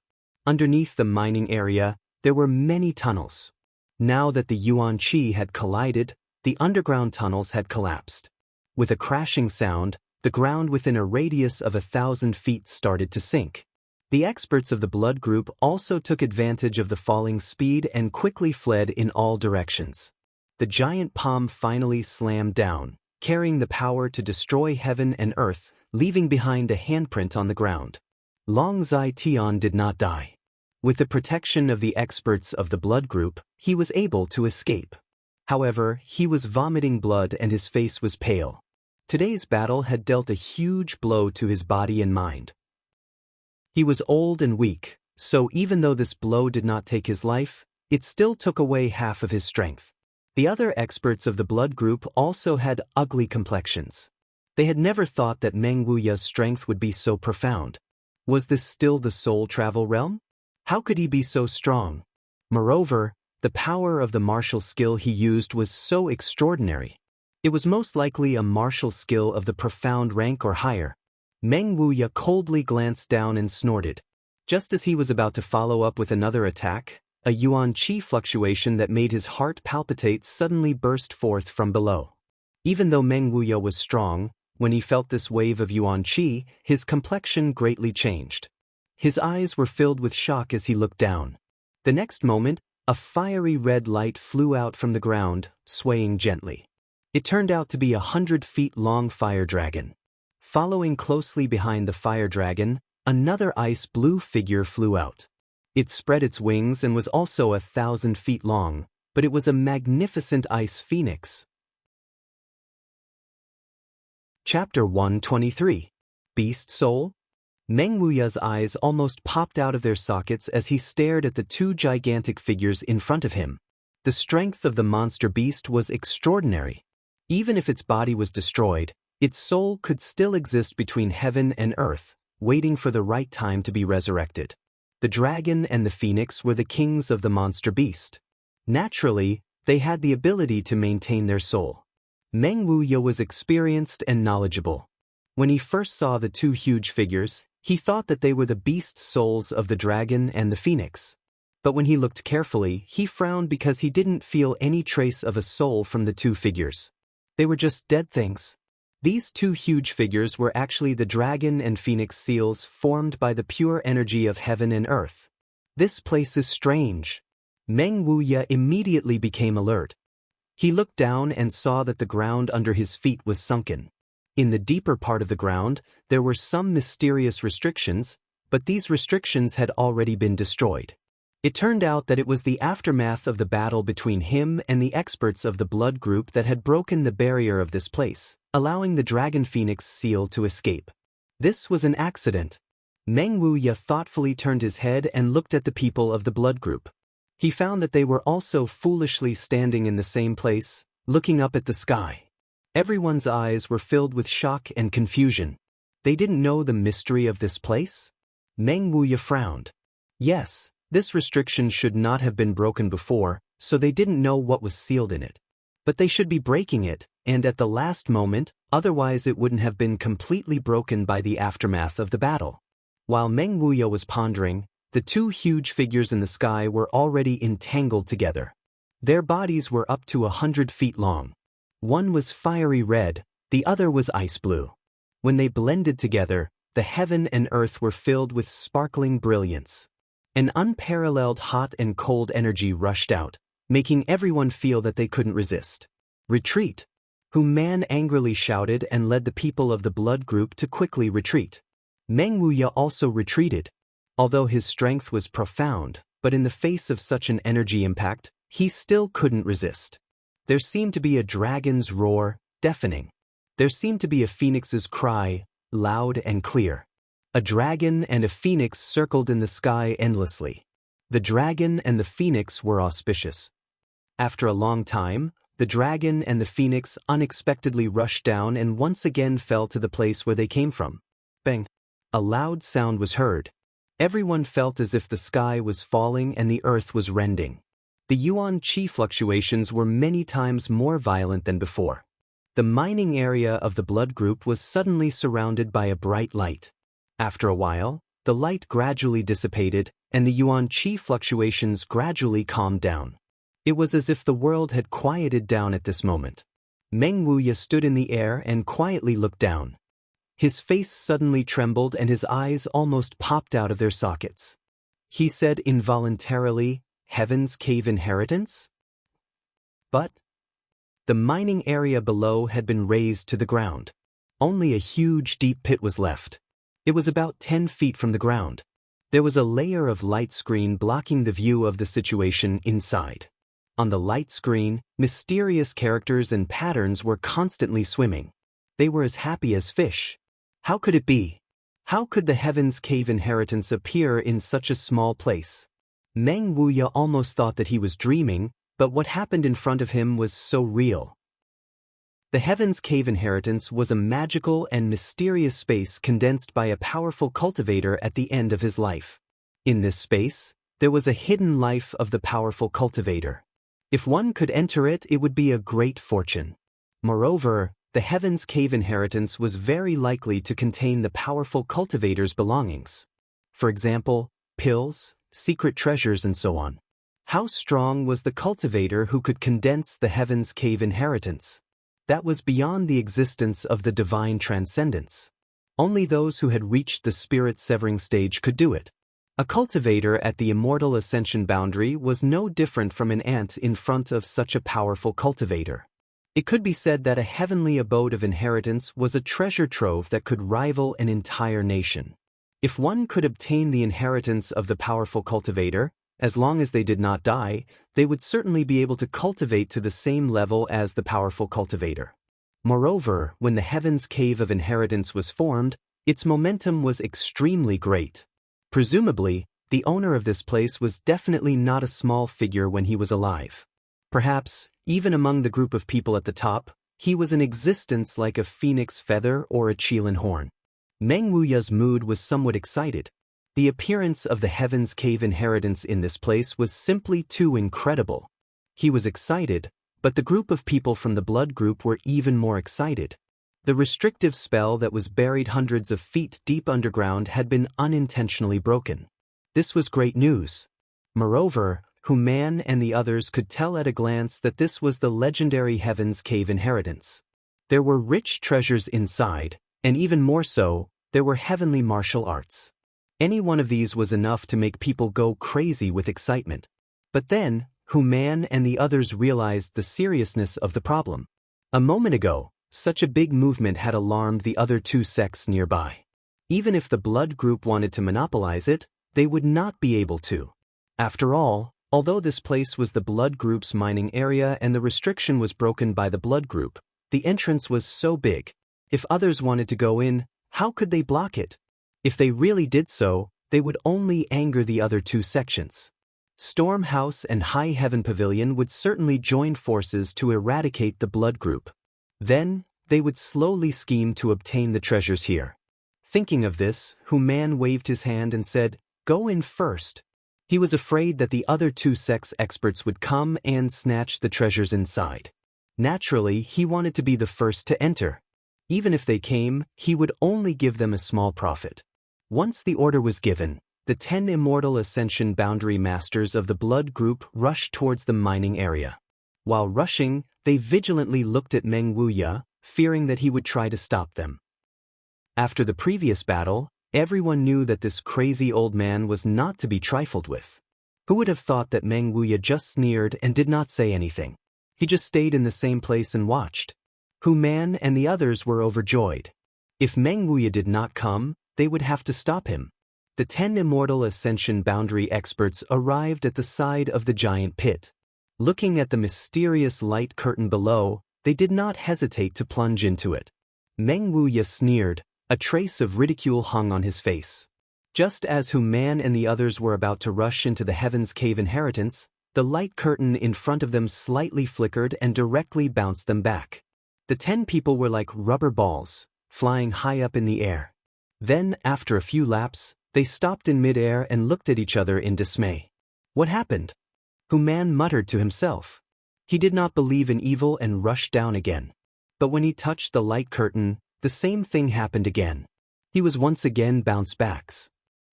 Underneath the mining area, there were many tunnels. Now that the Yuan Qi had collided, the underground tunnels had collapsed. With a crashing sound, the ground within a radius of 1,000 feet started to sink. The experts of the Blood Group also took advantage of the falling speed and quickly fled in all directions. The giant palm finally slammed down, carrying the power to destroy heaven and earth, leaving behind a handprint on the ground. Long Zai Tian did not die. With the protection of the experts of the Blood Group, he was able to escape. However, he was vomiting blood and his face was pale. Today's battle had dealt a huge blow to his body and mind. He was old and weak, so even though this blow did not take his life, it still took away half of his strength. The other experts of the Blood Group also had ugly complexions. They had never thought that Meng Huiya's strength would be so profound. Was this still the soul travel realm? How could he be so strong? Moreover, the power of the martial skill he used was so extraordinary. It was most likely a martial skill of the profound rank or higher. Meng Huiya coldly glanced down and snorted. Just as he was about to follow up with another attack, A yuan qi fluctuation that made his heart palpitate suddenly burst forth from below. Even though Meng Wuya was strong, when he felt this wave of yuan qi, his complexion greatly changed. His eyes were filled with shock as he looked down. The next moment, a fiery red light flew out from the ground, swaying gently. It turned out to be a 100-feet-long fire dragon. Following closely behind the fire dragon, another ice blue figure flew out. It spread its wings and was also 1,000 feet long, but it was a magnificent ice phoenix. Chapter 123. Beast Soul? Meng Wuya's eyes almost popped out of their sockets as he stared at the two gigantic figures in front of him. The strength of the monster beast was extraordinary. Even if its body was destroyed, its soul could still exist between heaven and earth, waiting for the right time to be resurrected. The dragon and the phoenix were the kings of the monster beast. Naturally, they had the ability to maintain their soul. Meng Wuya was experienced and knowledgeable. When he first saw the two huge figures, he thought that they were the beast souls of the dragon and the phoenix. But when he looked carefully, he frowned because he didn't feel any trace of a soul from the two figures. They were just dead things. These two huge figures were actually the dragon and phoenix seals formed by the pure energy of heaven and earth. This place is strange. Meng Wuya immediately became alert. He looked down and saw that the ground under his feet was sunken. In the deeper part of the ground, there were some mysterious restrictions, but these restrictions had already been destroyed. It turned out that it was the aftermath of the battle between him and the experts of the blood group that had broken the barrier of this place, allowing the dragon phoenix seal to escape. This was an accident. Meng Wuya thoughtfully turned his head and looked at the people of the blood group. He found that they were also foolishly standing in the same place, looking up at the sky. Everyone's eyes were filled with shock and confusion. They didn't know the mystery of this place? Meng Wuya frowned. Yes, this restriction should not have been broken before, so they didn't know what was sealed in it. But they should be breaking it, and at the last moment, otherwise it wouldn't have been completely broken by the aftermath of the battle. While Meng Wuya was pondering, the two huge figures in the sky were already entangled together. Their bodies were up to 100 feet long. One was fiery red, the other was ice blue. When they blended together, the heaven and earth were filled with sparkling brilliance. An unparalleled hot and cold energy rushed out, making everyone feel that they couldn't resist. Retreat! Man angrily shouted and led the people of the blood group to quickly retreat. Meng Wuya also retreated. Although his strength was profound, but in the face of such an energy impact, he still couldn't resist. There seemed to be a dragon's roar, deafening. There seemed to be a phoenix's cry, loud and clear. A dragon and a phoenix circled in the sky endlessly. The dragon and the phoenix were auspicious. After a long time, the dragon and the phoenix unexpectedly rushed down and once again fell to the place where they came from. Bang! A loud sound was heard. Everyone felt as if the sky was falling and the earth was rending. The yuan qi fluctuations were many times more violent than before. The mining area of the blood group was suddenly surrounded by a bright light. After a while, the light gradually dissipated, and the yuan qi fluctuations gradually calmed down. It was as if the world had quieted down at this moment. Meng Wuya stood in the air and quietly looked down. His face suddenly trembled and his eyes almost popped out of their sockets. He said involuntarily, "Heaven's cave inheritance?" But the mining area below had been razed to the ground. Only a huge deep pit was left. It was about 10 feet from the ground. There was a layer of light screen blocking the view of the situation inside. On the light screen, mysterious characters and patterns were constantly swimming. They were as happy as fish. How could it be? How could the Heaven's Cave inheritance appear in such a small place? Meng Wuya almost thought that he was dreaming, but what happened in front of him was so real. The Heaven's Cave inheritance was a magical and mysterious space condensed by a powerful cultivator at the end of his life. In this space, there was a hidden life of the powerful cultivator. If one could enter it, it would be a great fortune. Moreover, the Heaven's Cave inheritance was very likely to contain the powerful cultivator's belongings. For example, pills, secret treasures, and so on. How strong was the cultivator who could condense the Heaven's Cave inheritance? That was beyond the existence of the divine transcendence. Only those who had reached the spirit-severing stage could do it. A cultivator at the immortal ascension boundary was no different from an ant in front of such a powerful cultivator. It could be said that a heavenly abode of inheritance was a treasure trove that could rival an entire nation. If one could obtain the inheritance of the powerful cultivator, as long as they did not die, they would certainly be able to cultivate to the same level as the powerful cultivator. Moreover, when the Heaven's Cave of Inheritance was formed, its momentum was extremely great. Presumably, the owner of this place was definitely not a small figure when he was alive. Perhaps, even among the group of people at the top, he was in existence like a phoenix feather or a qilin horn. Meng Wuya's mood was somewhat excited. The appearance of the Heaven's Cave inheritance in this place was simply too incredible. He was excited, but the group of people from the blood group were even more excited. The restrictive spell that was buried hundreds of feet deep underground had been unintentionally broken. This was great news. Moreover, Human and the others could tell at a glance that this was the legendary Heaven's Cave inheritance. There were rich treasures inside, and even more so, there were heavenly martial arts. Any one of these was enough to make people go crazy with excitement. But then, Human and the others realized the seriousness of the problem. A moment ago, such a big movement had alarmed the other two sects nearby. Even if the blood group wanted to monopolize it, they would not be able to. After all, although this place was the blood group's mining area and the restriction was broken by the blood group, the entrance was so big. If others wanted to go in, how could they block it? If they really did so, they would only anger the other two sections. Storm House and High Heaven Pavilion would certainly join forces to eradicate the blood group. Then, they would slowly scheme to obtain the treasures here. Thinking of this, Human waved his hand and said, "Go in first." He was afraid that the other two sects experts would come and snatch the treasures inside. Naturally, he wanted to be the first to enter. Even if they came, he would only give them a small profit. Once the order was given, the 10 immortal ascension boundary masters of the blood group rushed towards the mining area. While rushing, they vigilantly looked at Meng Wuya, fearing that he would try to stop them. After the previous battle, everyone knew that this crazy old man was not to be trifled with. Who would have thought that Meng Wuya just sneered and did not say anything? He just stayed in the same place and watched. Human and the others were overjoyed. If Meng Wuya did not come, they would have to stop him. The 10 immortal ascension boundary experts arrived at the side of the giant pit. Looking at the mysterious light curtain below, they did not hesitate to plunge into it. Meng Wuya sneered, a trace of ridicule hung on his face. Just as Human and the others were about to rush into the Heaven's Cave inheritance, the light curtain in front of them slightly flickered and directly bounced them back. The 10 people were like rubber balls, flying high up in the air. Then, after a few laps, they stopped in midair and looked at each other in dismay. What happened? Human muttered to himself. He did not believe in evil and rushed down again. But when he touched the light curtain, the same thing happened again. He was once again bounced back.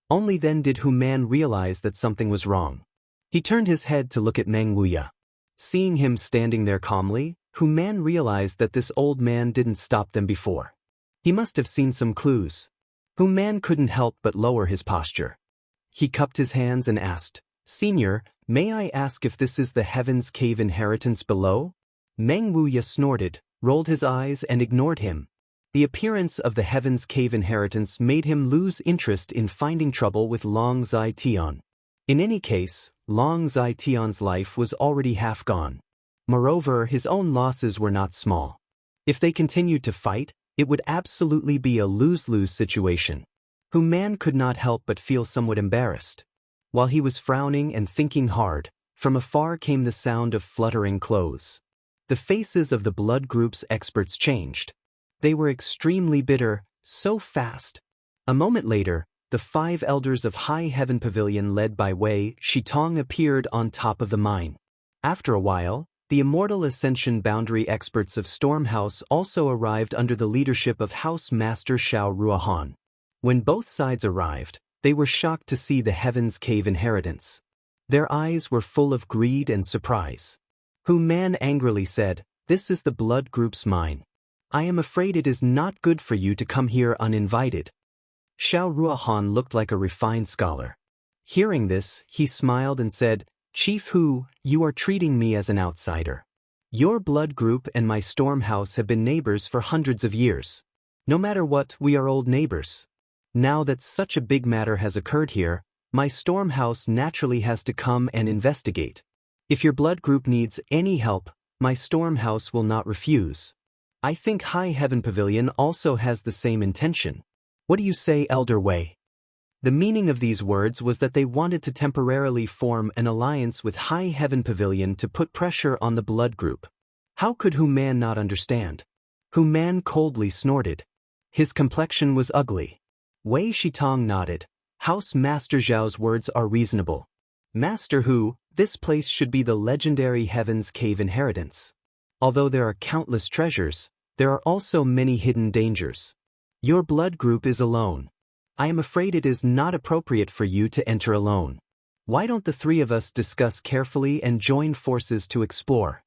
Only then did Human realize that something was wrong. He turned his head to look at Meng Wuya. Seeing him standing there calmly, Human realized that this old man didn't stop them before. He must have seen some clues. Human couldn't help but lower his posture. He cupped his hands and asked, "Senior, may I ask if this is the Heaven's Cave inheritance below?" Meng Wuya snorted, rolled his eyes and ignored him. The appearance of the Heaven's Cave inheritance made him lose interest in finding trouble with Long Zai Tian. In any case, Long Zai Tian's life was already half gone. Moreover, his own losses were not small. If they continued to fight, it would absolutely be a lose-lose situation. Human could not help but feel somewhat embarrassed. While he was frowning and thinking hard, from afar came the sound of fluttering clothes. The faces of the blood group's experts changed. They were extremely bitter, so fast. A moment later, the 5 elders of High Heaven Pavilion led by Wei Shitong appeared on top of the mine. After a while, the immortal ascension boundary experts of Storm House also arrived under the leadership of House Master Xiao Ruohan. When both sides arrived, they were shocked to see the Heaven's Cave inheritance. Their eyes were full of greed and surprise. Hu Man angrily said, "This is the blood group's mine. I am afraid it is not good for you to come here uninvited." Xiao Ruohan looked like a refined scholar. Hearing this, he smiled and said, "Chief Hu, you are treating me as an outsider. Your blood group and my storm house have been neighbors for hundreds of years. No matter what, we are old neighbors. Now that such a big matter has occurred here, my storm house naturally has to come and investigate. If your blood group needs any help, my storm house will not refuse. I think High Heaven Pavilion also has the same intention. What do you say, Elder Wei?" The meaning of these words was that they wanted to temporarily form an alliance with High Heaven Pavilion to put pressure on the blood group. How could Hu Man not understand? Hu Man coldly snorted. His complexion was ugly. Wei Shitong nodded. "House Master Zhao's words are reasonable. Master Hu, this place should be the legendary Heaven's Cave inheritance. Although there are countless treasures, there are also many hidden dangers. Your blood group is alone. I am afraid it is not appropriate for you to enter alone. Why don't the three of us discuss carefully and join forces to explore?"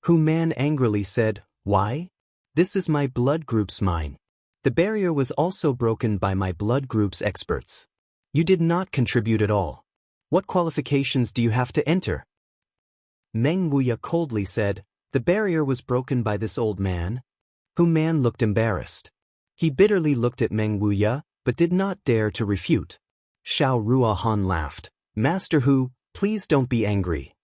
Hu Man angrily said, "Why? This is my blood group's mine. The barrier was also broken by my blood group's experts. You did not contribute at all. What qualifications do you have to enter?" Meng Wuya coldly said, "The barrier was broken by this old man." Hu Man looked embarrassed. He bitterly looked at Meng Wuya, but did not dare to refute. Xiao Ruohan laughed. "Master Hu, please don't be angry.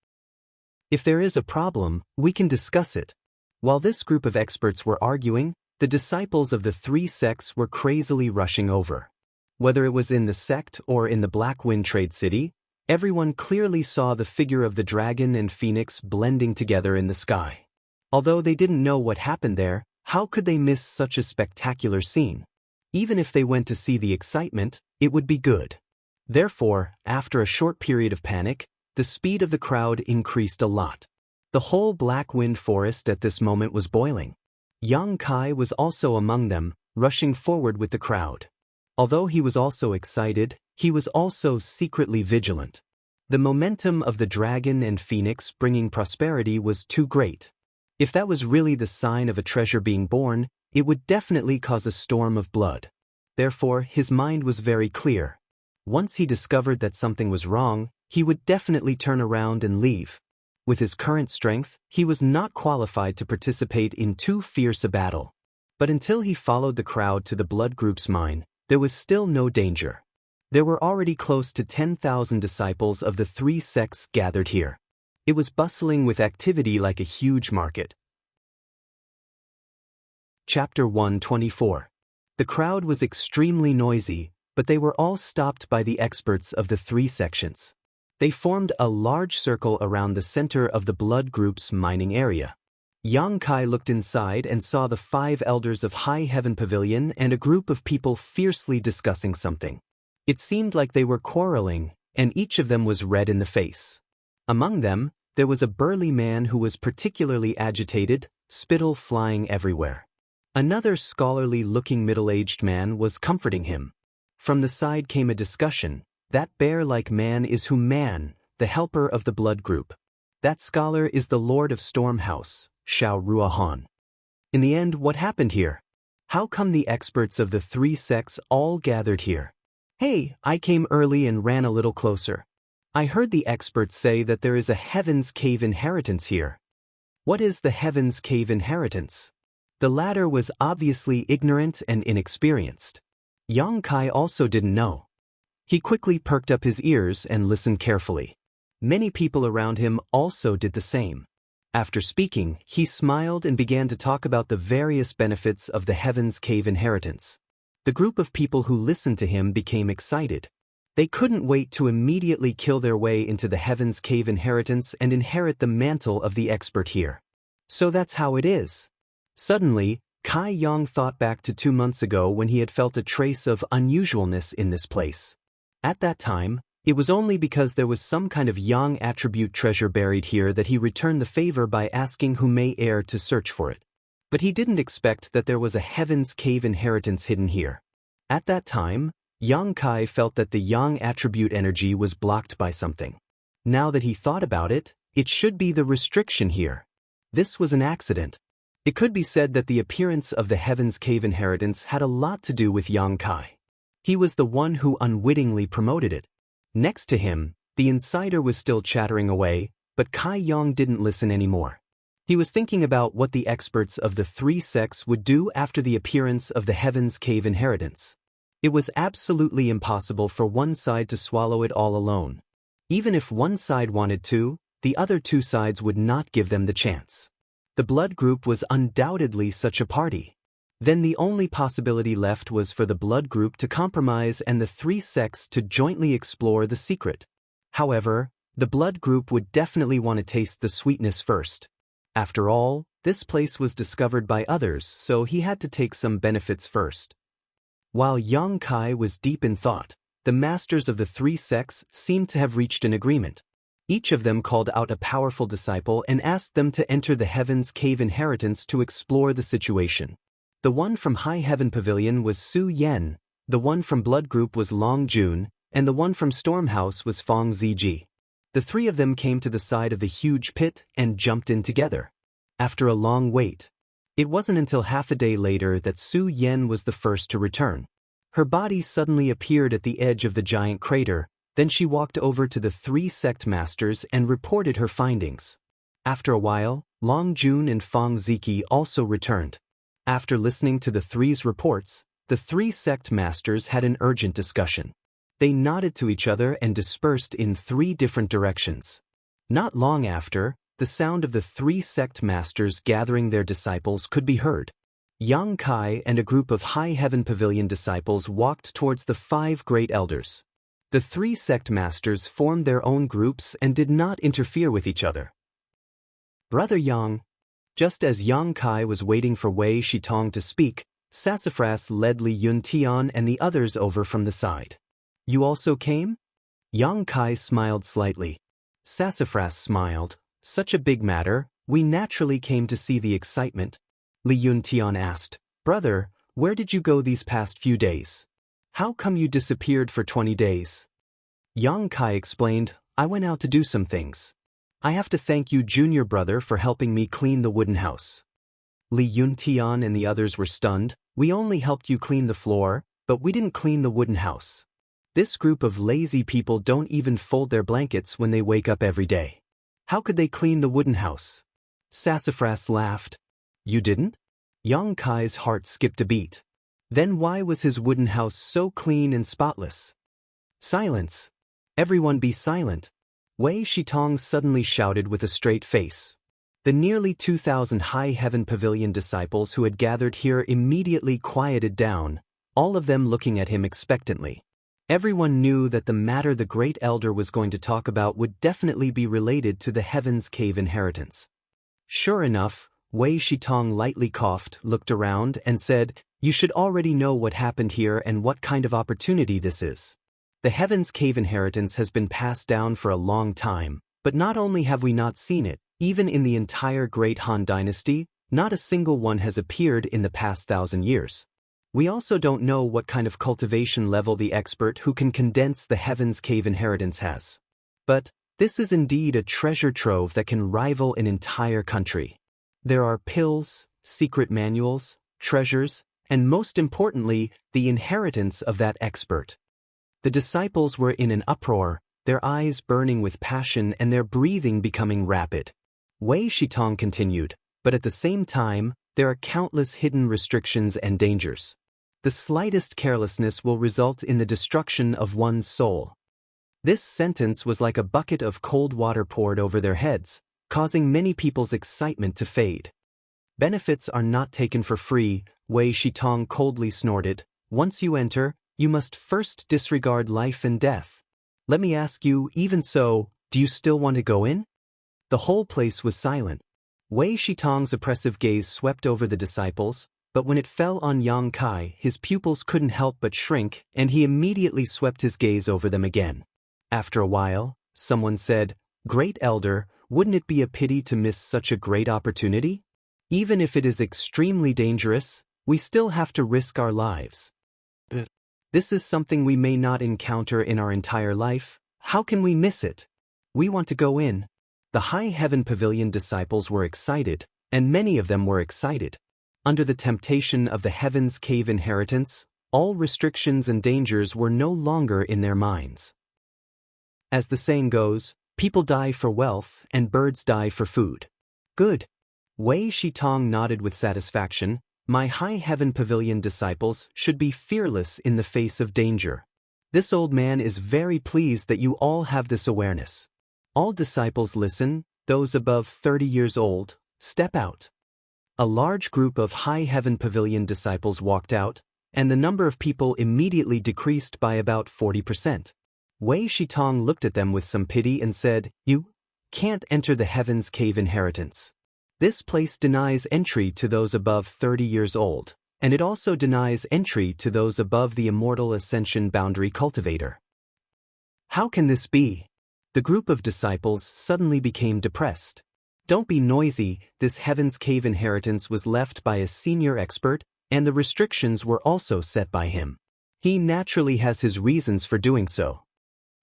If there is a problem, we can discuss it." While this group of experts were arguing, the disciples of the three sects were crazily rushing over. Whether it was in the sect or in the Black Wind Trade City, everyone clearly saw the figure of the dragon and phoenix blending together in the sky. Although they didn't know what happened there, how could they miss such a spectacular scene? Even if they went to see the excitement, it would be good. Therefore, after a short period of panic, the speed of the crowd increased a lot. The whole Black Wind Forest at this moment was boiling. Yang Kai was also among them, rushing forward with the crowd. Although he was also excited, he was also secretly vigilant. The momentum of the dragon and phoenix bringing prosperity was too great. If that was really the sign of a treasure being born, it would definitely cause a storm of blood. Therefore, his mind was very clear. Once he discovered that something was wrong, he would definitely turn around and leave. With his current strength, he was not qualified to participate in too fierce a battle. But until he followed the crowd to the blood group's mine, there was still no danger. There were already close to 10,000 disciples of the three sects gathered here. It was bustling with activity like a huge market. Chapter 124. The crowd was extremely noisy, but they were all stopped by the experts of the three sections. They formed a large circle around the center of the blood group's mining area. Yang Kai looked inside and saw the 5 elders of High Heaven Pavilion and a group of people fiercely discussing something. It seemed like they were quarreling, and each of them was red in the face. Among them, there was a burly man who was particularly agitated, spittle flying everywhere. Another scholarly-looking middle-aged man was comforting him. From the side came a discussion. That bear-like man is Hu Man, the helper of the blood group. That scholar is the Lord of Storm House, Xiao Ruohan. In the end, what happened here? How come the experts of the three sects all gathered here? Hey, I came early and ran a little closer. I heard the experts say that there is a Heaven's Cave inheritance here. What is the Heaven's Cave inheritance? The latter was obviously ignorant and inexperienced. Yang Kai also didn't know. He quickly perked up his ears and listened carefully. Many people around him also did the same. After speaking, he smiled and began to talk about the various benefits of the Heaven's Cave inheritance. The group of people who listened to him became excited. They couldn't wait to immediately kill their way into the Heaven's Cave inheritance and inherit the mantle of the expert here. So that's how it is. Suddenly, Kai Yang thought back to 2 months ago when he had felt a trace of unusualness in this place. At that time, it was only because there was some kind of Yang attribute treasure buried here that he returned the favor by asking Hu Mei Air to search for it. But he didn't expect that there was a Heaven's Cave inheritance hidden here. At that time, Yang Kai felt that the Yang attribute energy was blocked by something. Now that he thought about it, it should be the restriction here. This was an accident. It could be said that the appearance of the Heaven's Cave inheritance had a lot to do with Yang Kai. He was the one who unwittingly promoted it. Next to him, the insider was still chattering away, but Kai Yang didn't listen anymore. He was thinking about what the experts of the three sects would do after the appearance of the Heaven's Cave inheritance. It was absolutely impossible for one side to swallow it all alone. Even if one side wanted to, the other two sides would not give them the chance. The blood group was undoubtedly such a party. Then the only possibility left was for the blood group to compromise and the three sects to jointly explore the secret. However, the blood group would definitely want to taste the sweetness first. After all, this place was discovered by others, so he had to take some benefits first. While Yang Kai was deep in thought, the masters of the three sects seemed to have reached an agreement. Each of them called out a powerful disciple and asked them to enter the Heaven's Cave inheritance to explore the situation. The one from High Heaven Pavilion was Su Yen, the one from Blood Group was Long Jun, and the one from Storm House was Fong Ziji. The three of them came to the side of the huge pit and jumped in together. After a long wait, it wasn't until half a day later that Su Yen was the first to return. Her body suddenly appeared at the edge of the giant crater. Then she walked over to the three sect masters and reported her findings. After a while, Long Jun and Fong Ziki also returned. After listening to the three's reports, the three sect masters had an urgent discussion. They nodded to each other and dispersed in three different directions. Not long after, the sound of the three sect masters gathering their disciples could be heard. Yang Kai and a group of High Heaven Pavilion disciples walked towards the five great elders. The three sect masters formed their own groups and did not interfere with each other. Brother Yang. Just as Yang Kai was waiting for Wei Shitong to speak, Sassafras led Li Yuntian and the others over from the side. You also came? Yang Kai smiled slightly. Sassafras smiled. Such a big matter, we naturally came to see the excitement. Li Yuntian asked, Brother, where did you go these past few days? How come you disappeared for 20 days? Yang Kai explained, I went out to do some things. I have to thank you, junior brother, for helping me clean the wooden house. Li Yuntian and the others were stunned. We only helped you clean the floor, but we didn't clean the wooden house. This group of lazy people don't even fold their blankets when they wake up every day. How could they clean the wooden house? Sassafras laughed. You didn't? Yang Kai's heart skipped a beat. Then why was his wooden house so clean and spotless? Silence. Everyone be silent. Wei Shitong suddenly shouted with a straight face. The nearly 2,000 High Heaven Pavilion disciples who had gathered here immediately quieted down, all of them looking at him expectantly. Everyone knew that the matter the Great Elder was going to talk about would definitely be related to the Heaven's Cave inheritance. Sure enough, Wei Shitong lightly coughed, looked around, and said, You should already know what happened here and what kind of opportunity this is. The Heaven's Cave inheritance has been passed down for a long time, but not only have we not seen it, even in the entire Great Han Dynasty, not a single one has appeared in the past 1,000 years. We also don't know what kind of cultivation level the expert who can condense the Heaven's Cave inheritance has. But this is indeed a treasure trove that can rival an entire country. There are pills, secret manuals, treasures, and most importantly, the inheritance of that expert. The disciples were in an uproar, their eyes burning with passion and their breathing becoming rapid. Wei Shitong continued, but at the same time, there are countless hidden restrictions and dangers. The slightest carelessness will result in the destruction of one's soul. This sentence was like a bucket of cold water poured over their heads, causing many people's excitement to fade. Benefits are not taken for free, Wei Shitong coldly snorted. Once you enter, you must first disregard life and death. Let me ask you, even so, do you still want to go in? The whole place was silent. Wei Shitong's oppressive gaze swept over the disciples, but when it fell on Yang Kai, his pupils couldn't help but shrink, and he immediately swept his gaze over them again. After a while, someone said, Great Elder, wouldn't it be a pity to miss such a great opportunity? Even if it is extremely dangerous, we still have to risk our lives. This is something we may not encounter in our entire life. How can we miss it? We want to go in. The High Heaven Pavilion disciples were excited, and many of them were excited. Under the temptation of the Heaven's Cave inheritance, all restrictions and dangers were no longer in their minds. As the saying goes, people die for wealth and birds die for food. Good. Wei Shitong nodded with satisfaction. My High Heaven Pavilion disciples should be fearless in the face of danger. This old man is very pleased that you all have this awareness. All disciples listen, those above 30 years old, step out. A large group of High Heaven Pavilion disciples walked out, and the number of people immediately decreased by about 40%. Wei Shitong looked at them with some pity and said, "You can't enter the Heaven's Cave inheritance. This place denies entry to those above 30 years old, and it also denies entry to those above the Immortal Ascension Boundary Cultivator." How can this be? The group of disciples suddenly became depressed. Don't be noisy, this Heaven's Cave inheritance was left by a senior expert, and the restrictions were also set by him. He naturally has his reasons for doing so.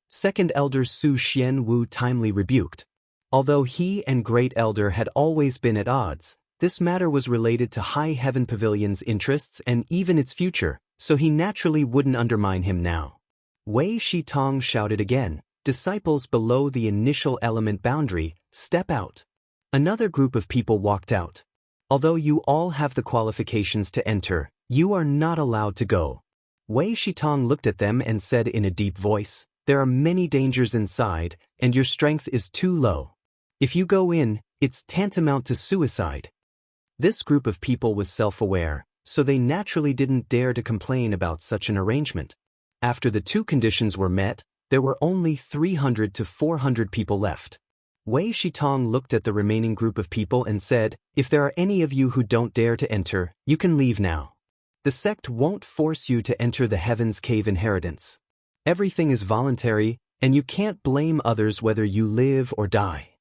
Second Elder Su Xian Wu timely rebuked. Although he and Great Elder had always been at odds, this matter was related to High Heaven Pavilion's interests and even its future, so he naturally wouldn't undermine him now. Wei Shitong shouted again, "Disciples below the initial element boundary, step out." Another group of people walked out. Although you all have the qualifications to enter, you are not allowed to go. Wei Shitong looked at them and said in a deep voice, "There are many dangers inside, and your strength is too low. If you go in, it's tantamount to suicide." This group of people was self-aware, so they naturally didn't dare to complain about such an arrangement. After the two conditions were met, there were only 300 to 400 people left. Wei Shitong looked at the remaining group of people and said, "If there are any of you who don't dare to enter, you can leave now. The sect won't force you to enter the Heaven's Cave inheritance. Everything is voluntary, and you can't blame others whether you live or die."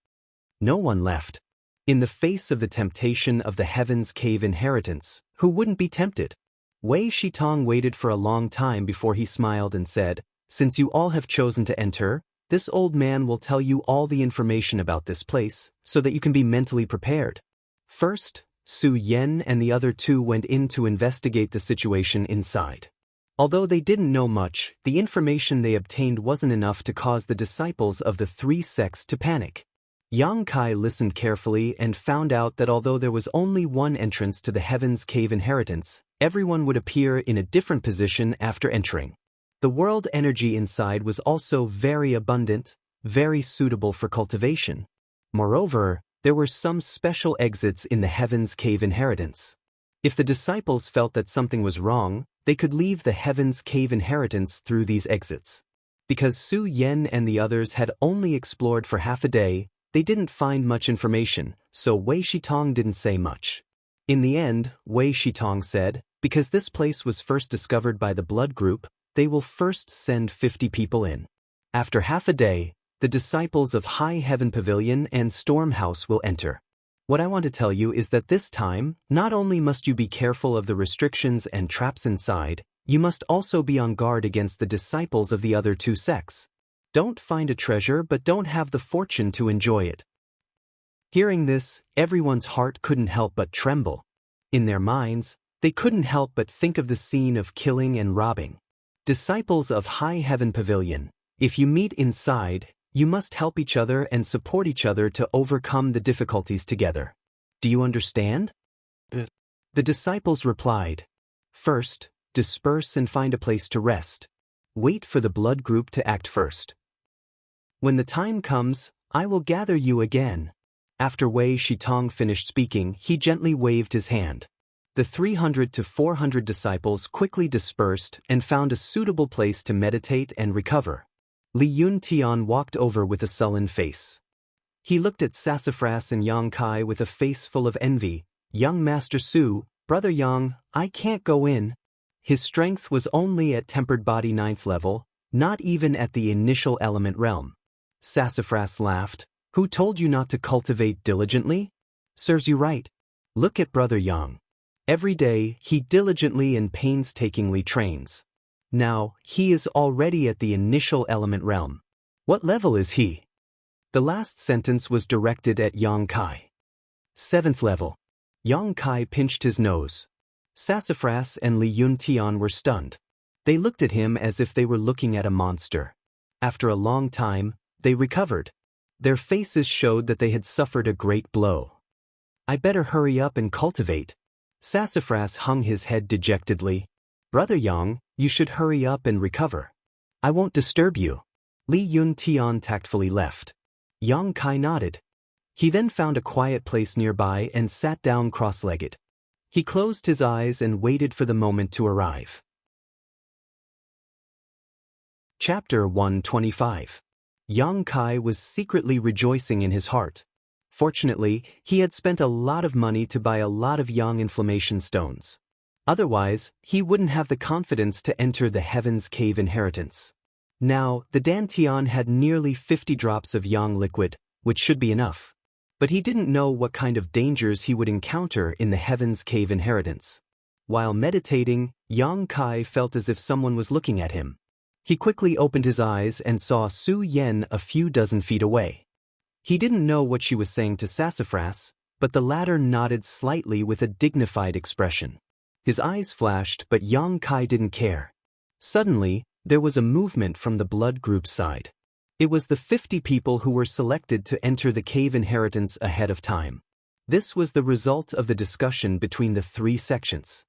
No one left. In the face of the temptation of the Heaven's Cave inheritance, who wouldn't be tempted? Wei Shitong waited for a long time before he smiled and said, "Since you all have chosen to enter, this old man will tell you all the information about this place, so that you can be mentally prepared." First, Su Yen and the other two went in to investigate the situation inside. Although they didn't know much, the information they obtained wasn't enough to cause the disciples of the three sects to panic. Yang Kai listened carefully and found out that although there was only one entrance to the Heaven's Cave inheritance, everyone would appear in a different position after entering. The world energy inside was also very abundant, very suitable for cultivation. Moreover, there were some special exits in the Heaven's Cave inheritance. If the disciples felt that something was wrong, they could leave the Heaven's Cave inheritance through these exits. Because Su Yen and the others had only explored for half a day, they didn't find much information, so Wei Shitong didn't say much. In the end, Wei Shitong said, "Because this place was first discovered by the blood group, they will first send 50 people in. After half a day, the disciples of High Heaven Pavilion and Storm House will enter. What I want to tell you is that this time, not only must you be careful of the restrictions and traps inside, you must also be on guard against the disciples of the other two sects. Don't find a treasure but don't have the fortune to enjoy it." Hearing this, everyone's heart couldn't help but tremble. In their minds, they couldn't help but think of the scene of killing and robbing. Disciples of High Heaven Pavilion, if you meet inside, you must help each other and support each other to overcome the difficulties together. Do you understand? The disciples replied, "First, disperse and find a place to rest. Wait for the blood group to act first. When the time comes, I will gather you again." After Wei Shitong finished speaking, he gently waved his hand. The 300 to 400 disciples quickly dispersed and found a suitable place to meditate and recover. Li Yun Tian walked over with a sullen face. He looked at Sassafras and Yang Kai with a face full of envy. "Young Master Su, Brother Yang, I can't go in." His strength was only at tempered body 9th level, not even at the initial element realm. Sassafras laughed. "Who told you not to cultivate diligently? Serves you right. Look at Brother Yang. Every day, he diligently and painstakingly trains. Now, he is already at the initial element realm. What level is he?" The last sentence was directed at Yang Kai. 7th level. Yang Kai pinched his nose. Sassafras and Li Yuntian were stunned. They looked at him as if they were looking at a monster. After a long time, they recovered. Their faces showed that they had suffered a great blow. I better hurry up and cultivate. Sassafras hung his head dejectedly. Brother Yang, you should hurry up and recover. I won't disturb you. Li Yuntian tactfully left. Yang Kai nodded. He then found a quiet place nearby and sat down cross-legged. He closed his eyes and waited for the moment to arrive. Chapter 125. Yang Kai was secretly rejoicing in his heart. Fortunately, he had spent a lot of money to buy a lot of yang inflammation stones. Otherwise, he wouldn't have the confidence to enter the Heaven's Cave inheritance. Now, the Dantian had nearly 50 drops of yang liquid, which should be enough. But he didn't know what kind of dangers he would encounter in the Heaven's Cave inheritance. While meditating, Yang Kai felt as if someone was looking at him. He quickly opened his eyes and saw Su Yen a few dozen feet away. He didn't know what she was saying to Sassafras, but the latter nodded slightly with a dignified expression. His eyes flashed, but Yang Kai didn't care. Suddenly, there was a movement from the blood group side. It was the 50 people who were selected to enter the cave inheritance ahead of time. This was the result of the discussion between the 3 sections.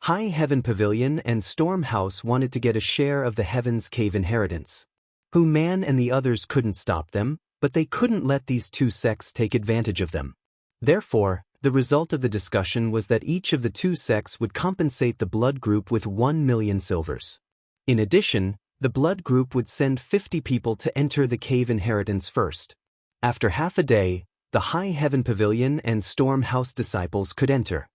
High Heaven Pavilion and Storm House wanted to get a share of the Heaven's Cave inheritance. Hu Man and the others couldn't stop them, but they couldn't let these 2 sects take advantage of them. Therefore, the result of the discussion was that each of the 2 sects would compensate the blood group with 1 million silvers. In addition, the blood group would send 50 people to enter the cave inheritance first. After half a day, the High Heaven Pavilion and Storm House disciples could enter.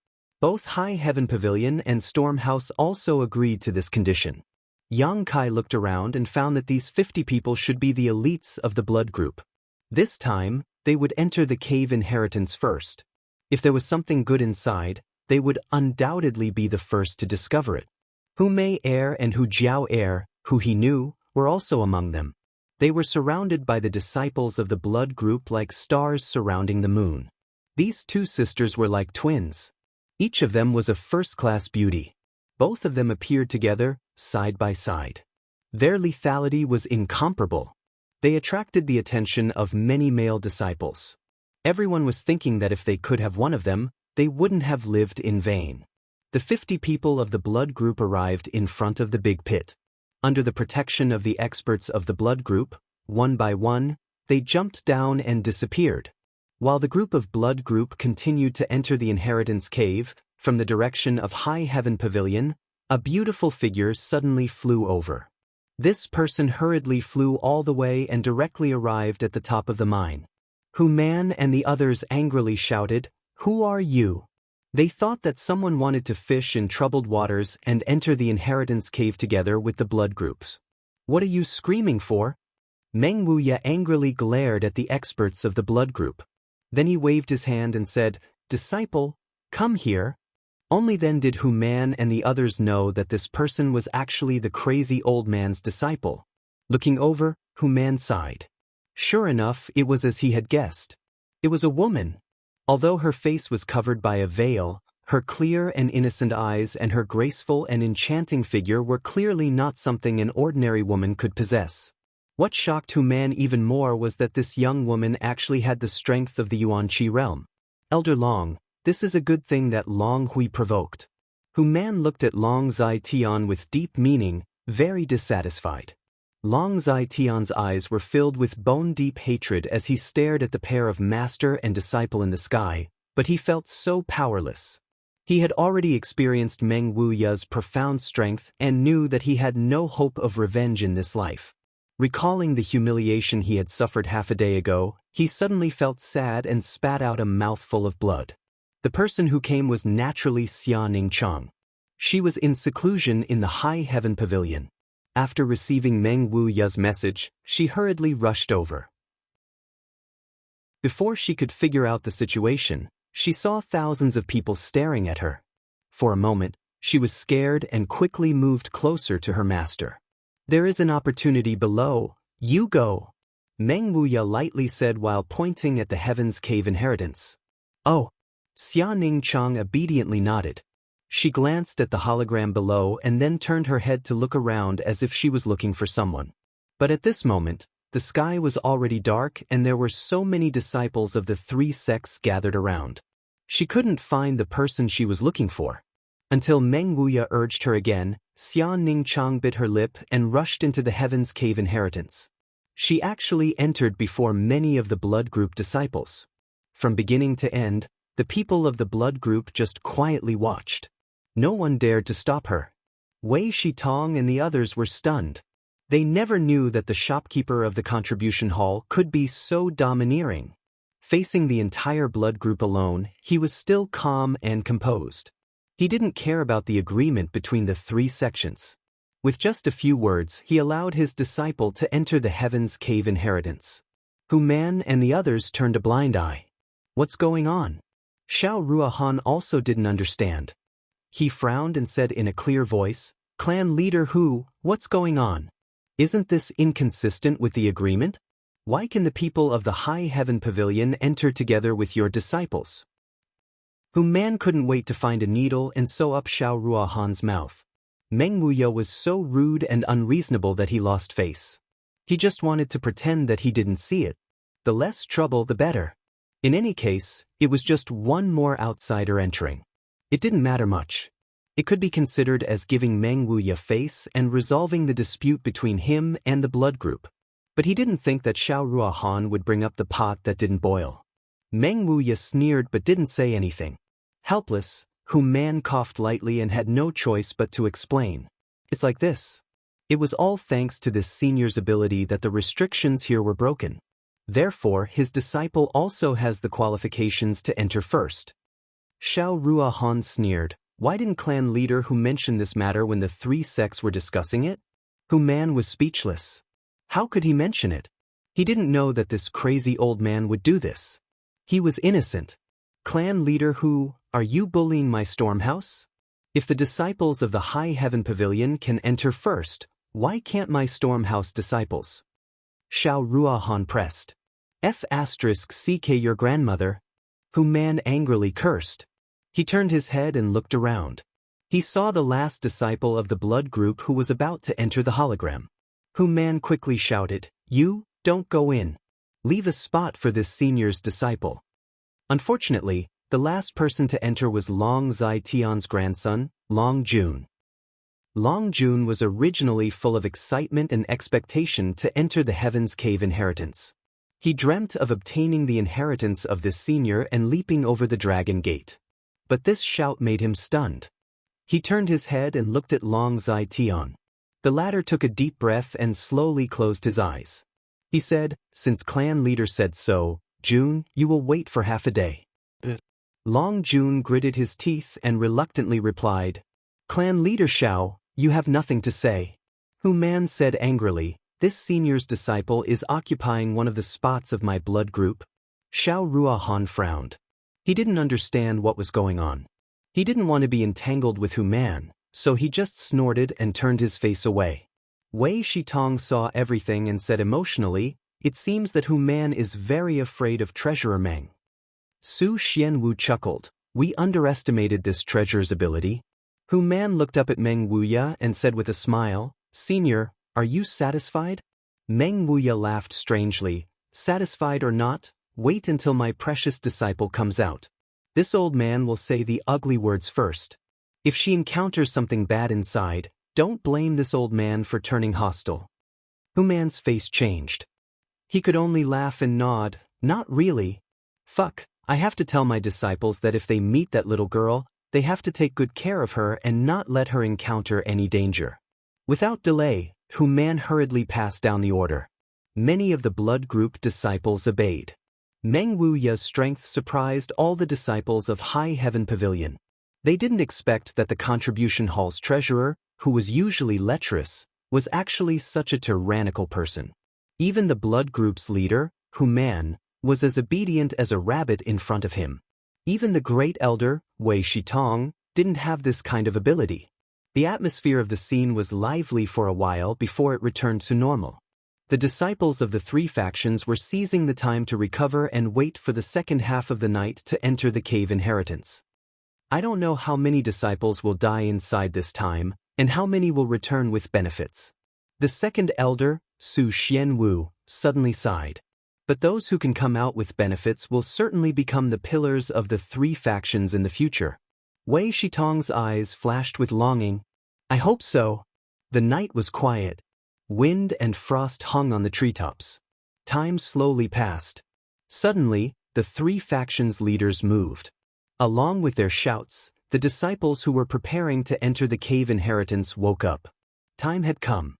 Both High Heaven Pavilion and Storm House also agreed to this condition. Yang Kai looked around and found that these 50 people should be the elites of the blood group. This time, they would enter the cave inheritance first. If there was something good inside, they would undoubtedly be the first to discover it. Hu Mei Air and Hu Jiao Air, who he knew, were also among them. They were surrounded by the disciples of the blood group like stars surrounding the moon. These 2 sisters were like twins. Each of them was a first-class beauty. Both of them appeared together, side by side. Their lethality was incomparable. They attracted the attention of many male disciples. Everyone was thinking that if they could have one of them, they wouldn't have lived in vain. The 50 people of the blood group arrived in front of the big pit. Under the protection of the experts of the blood group, one by one, they jumped down and disappeared. While the group of blood group continued to enter the inheritance cave, from the direction of High Heaven Pavilion, a beautiful figure suddenly flew over. This person hurriedly flew all the way and directly arrived at the top of the mine. Hu Man and the others angrily shouted, "Who are you?" They thought that someone wanted to fish in troubled waters and enter the inheritance cave together with the blood groups. "What are you screaming for?" Meng Wuya angrily glared at the experts of the blood group. Then he waved his hand and said, "Disciple, come here." Only then did Hu Man and the others know that this person was actually the crazy old man's disciple. Looking over, Hu Man sighed. Sure enough, it was as he had guessed. It was a woman. Although her face was covered by a veil, her clear and innocent eyes and her graceful and enchanting figure were clearly not something an ordinary woman could possess. What shocked Hu Man even more was that this young woman actually had the strength of the Yuanqi realm. Elder Long, this is a good thing that Long Hui provoked. Hu Man looked at Long Zai Tian with deep meaning, very dissatisfied. Long Zai Tian's eyes were filled with bone-deep hatred as he stared at the pair of master and disciple in the sky, but he felt so powerless. He had already experienced Meng Wuya's profound strength and knew that he had no hope of revenge in this life. Recalling the humiliation he had suffered half a day ago, he suddenly felt sad and spat out a mouthful of blood. The person who came was naturally Xia Ningchang. She was in seclusion in the High Heaven Pavilion. After receiving Meng Wuya's message, she hurriedly rushed over. Before she could figure out the situation, she saw thousands of people staring at her. For a moment, she was scared and quickly moved closer to her master. "There is an opportunity below. You go." Meng Wuya lightly said while pointing at the Heaven's Cave inheritance. Oh. Xia Ning Chang obediently nodded. She glanced at the hologram below and then turned her head to look around as if she was looking for someone. But at this moment, the sky was already dark and there were so many disciples of the three sects gathered around. She couldn't find the person she was looking for. Until Meng Wuya urged her again, Xia Ning Chang bit her lip and rushed into the Heaven's Cave inheritance. She actually entered before many of the blood group disciples. From beginning to end, the people of the blood group just quietly watched. No one dared to stop her. Wei Shitong and the others were stunned. They never knew that the shopkeeper of the contribution hall could be so domineering. Facing the entire blood group alone, he was still calm and composed. He didn't care about the agreement between the three sections. With just a few words, he allowed his disciple to enter the Heaven's Cave inheritance. Hu Man and the others turned a blind eye. What's going on? Xiao Ruahan also didn't understand. He frowned and said in a clear voice, Clan leader Hu, what's going on? Isn't this inconsistent with the agreement? Why can the people of the High Heaven Pavilion enter together with your disciples? Hu Man couldn't wait to find a needle and sew up Xiao Ruahan's mouth. Meng Wuya was so rude and unreasonable that he lost face. He just wanted to pretend that he didn't see it. The less trouble, the better. In any case, it was just one more outsider entering. It didn't matter much. It could be considered as giving Meng Wuya face and resolving the dispute between him and the blood group. But he didn't think that Xiao Ruahan would bring up the pot that didn't boil. Meng Wuya sneered but didn't say anything. Helpless, Hu Man coughed lightly and had no choice but to explain. It's like this. It was all thanks to this senior's ability that the restrictions here were broken. Therefore, his disciple also has the qualifications to enter first. Xiao Ruahan sneered. Why didn't clan leader Hu mention this matter when the three sects were discussing it? Hu Man was speechless. How could he mention it? He didn't know that this crazy old man would do this. He was innocent. Clan leader Hu, are you bullying my stormhouse? If the disciples of the High Heaven Pavilion can enter first, why can't my stormhouse disciples? Xiao Ruahan pressed. F***ck your grandmother. Hu Man angrily cursed. He turned his head and looked around. He saw the last disciple of the blood group who was about to enter the hologram. Hu Man quickly shouted, You, don't go in. Leave a spot for this senior's disciple. Unfortunately, the last person to enter was Long Zai Tian's grandson, Long Jun. Long Jun was originally full of excitement and expectation to enter the Heaven's Cave inheritance. He dreamt of obtaining the inheritance of this senior and leaping over the dragon gate. But this shout made him stunned. He turned his head and looked at Long Zai Tian. The latter took a deep breath and slowly closed his eyes. He said, Since clan leader said so, Jun, you will wait for half a day. Long Jun gritted his teeth and reluctantly replied, Clan leader Xiao, you have nothing to say. Hu Man said angrily, This senior's disciple is occupying one of the spots of my blood group. Xiao Ruahan frowned. He didn't understand what was going on. He didn't want to be entangled with Hu Man, so he just snorted and turned his face away. Wei Shitong saw everything and said emotionally, It seems that Hu Man is very afraid of Treasurer Meng. Su Xianwu chuckled. We underestimated this treasurer's ability. Hu Man looked up at Meng Wuya and said with a smile, Senior, are you satisfied? Meng Wuya laughed strangely. Satisfied or not, wait until my precious disciple comes out. This old man will say the ugly words first. If she encounters something bad inside, don't blame this old man for turning hostile. Hu Man's face changed. He could only laugh and nod. Not really. Fuck. I have to tell my disciples that if they meet that little girl, they have to take good care of her and not let her encounter any danger. Without delay, Hu Man hurriedly passed down the order. Many of the blood group disciples obeyed. Meng Wuya's strength surprised all the disciples of High Heaven Pavilion. They didn't expect that the contribution hall's treasurer, who was usually lecherous, was actually such a tyrannical person. Even the blood group's leader, Hu Man, was as obedient as a rabbit in front of him. Even the great elder, Wei Shitong, didn't have this kind of ability. The atmosphere of the scene was lively for a while before it returned to normal. The disciples of the three factions were seizing the time to recover and wait for the second half of the night to enter the cave inheritance. I don't know how many disciples will die inside this time, and how many will return with benefits. The second elder, Su Xianwu, suddenly sighed. But those who can come out with benefits will certainly become the pillars of the three factions in the future. Wei Shitong's eyes flashed with longing. I hope so. The night was quiet. Wind and frost hung on the treetops. Time slowly passed. Suddenly, the three factions' leaders moved. Along with their shouts, the disciples who were preparing to enter the cave inheritance woke up. Time had come.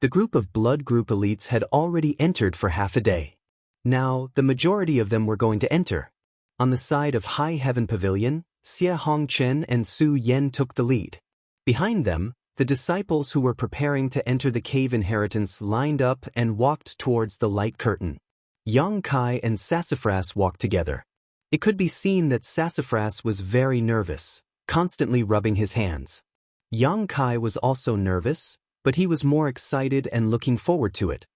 The group of blood group elites had already entered for half a day. Now, the majority of them were going to enter. On the side of High Heaven Pavilion, Xie Hongchen and Su Yen took the lead. Behind them, the disciples who were preparing to enter the cave inheritance lined up and walked towards the light curtain. Yang Kai and Sassafras walked together. It could be seen that Sassafras was very nervous, constantly rubbing his hands. Yang Kai was also nervous, but he was more excited and looking forward to it.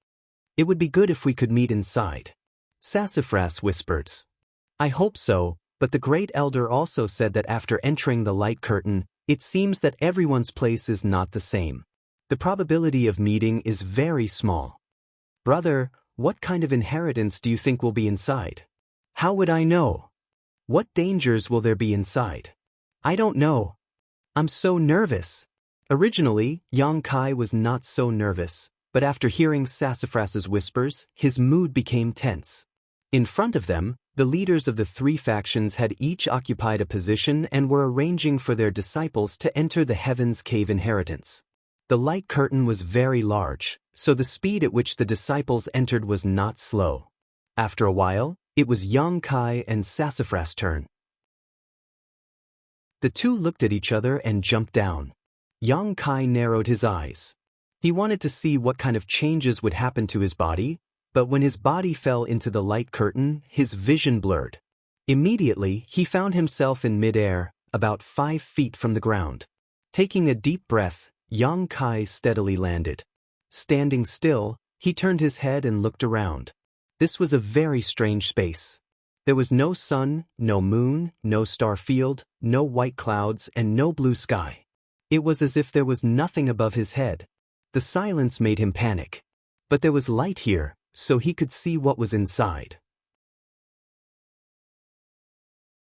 It would be good if we could meet inside. Sassafras whispered. I hope so, but the great elder also said that after entering the light curtain, it seems that everyone's place is not the same. The probability of meeting is very small. Brother, what kind of inheritance do you think will be inside? How would I know? What dangers will there be inside? I don't know. I'm so nervous. Originally, Yang Kai was not so nervous, but after hearing Sassafras's whispers, his mood became tense. In front of them, the leaders of the three factions had each occupied a position and were arranging for their disciples to enter the Heaven's Cave inheritance. The light curtain was very large, so the speed at which the disciples entered was not slow. After a while, it was Yang Kai and Sassafras' turn. The two looked at each other and jumped down. Yang Kai narrowed his eyes. He wanted to see what kind of changes would happen to his body, but when his body fell into the light curtain, his vision blurred. Immediately, he found himself in midair, about 5 feet from the ground. Taking a deep breath, Yang Kai steadily landed. Standing still, he turned his head and looked around. This was a very strange space. There was no sun, no moon, no star field, no white clouds, and no blue sky. It was as if there was nothing above his head. The silence made him panic. But there was light here, so he could see what was inside.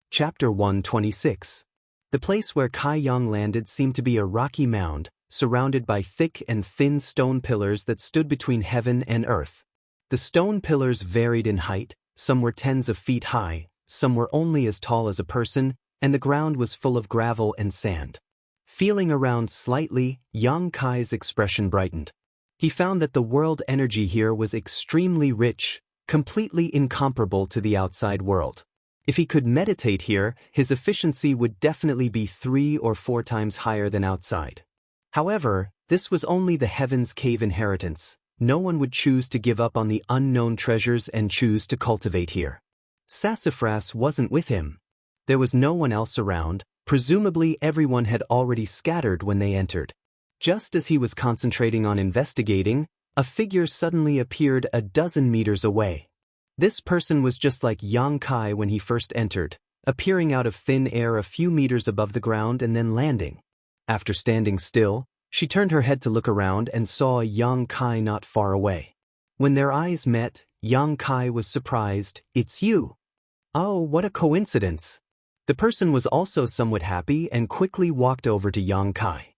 Chapter 126. The place where Kai Yang landed seemed to be a rocky mound, surrounded by thick and thin stone pillars that stood between heaven and earth. The stone pillars varied in height, some were tens of feet high, some were only as tall as a person, and the ground was full of gravel and sand. Feeling around slightly, Yang Kai's expression brightened. He found that the world energy here was extremely rich, completely incomparable to the outside world. If he could meditate here, his efficiency would definitely be 3 or 4 times higher than outside. However, this was only the Heaven's Cave inheritance. No one would choose to give up on the unknown treasures and choose to cultivate here. Sassafras wasn't with him. There was no one else around. Presumably everyone had already scattered when they entered. Just as he was concentrating on investigating, a figure suddenly appeared a dozen meters away. This person was just like Yang Kai when he first entered, appearing out of thin air a few meters above the ground and then landing. After standing still, she turned her head to look around and saw Yang Kai not far away. When their eyes met, Yang Kai was surprised. It's you. Oh, what a coincidence. The person was also somewhat happy and quickly walked over to Yang Kai.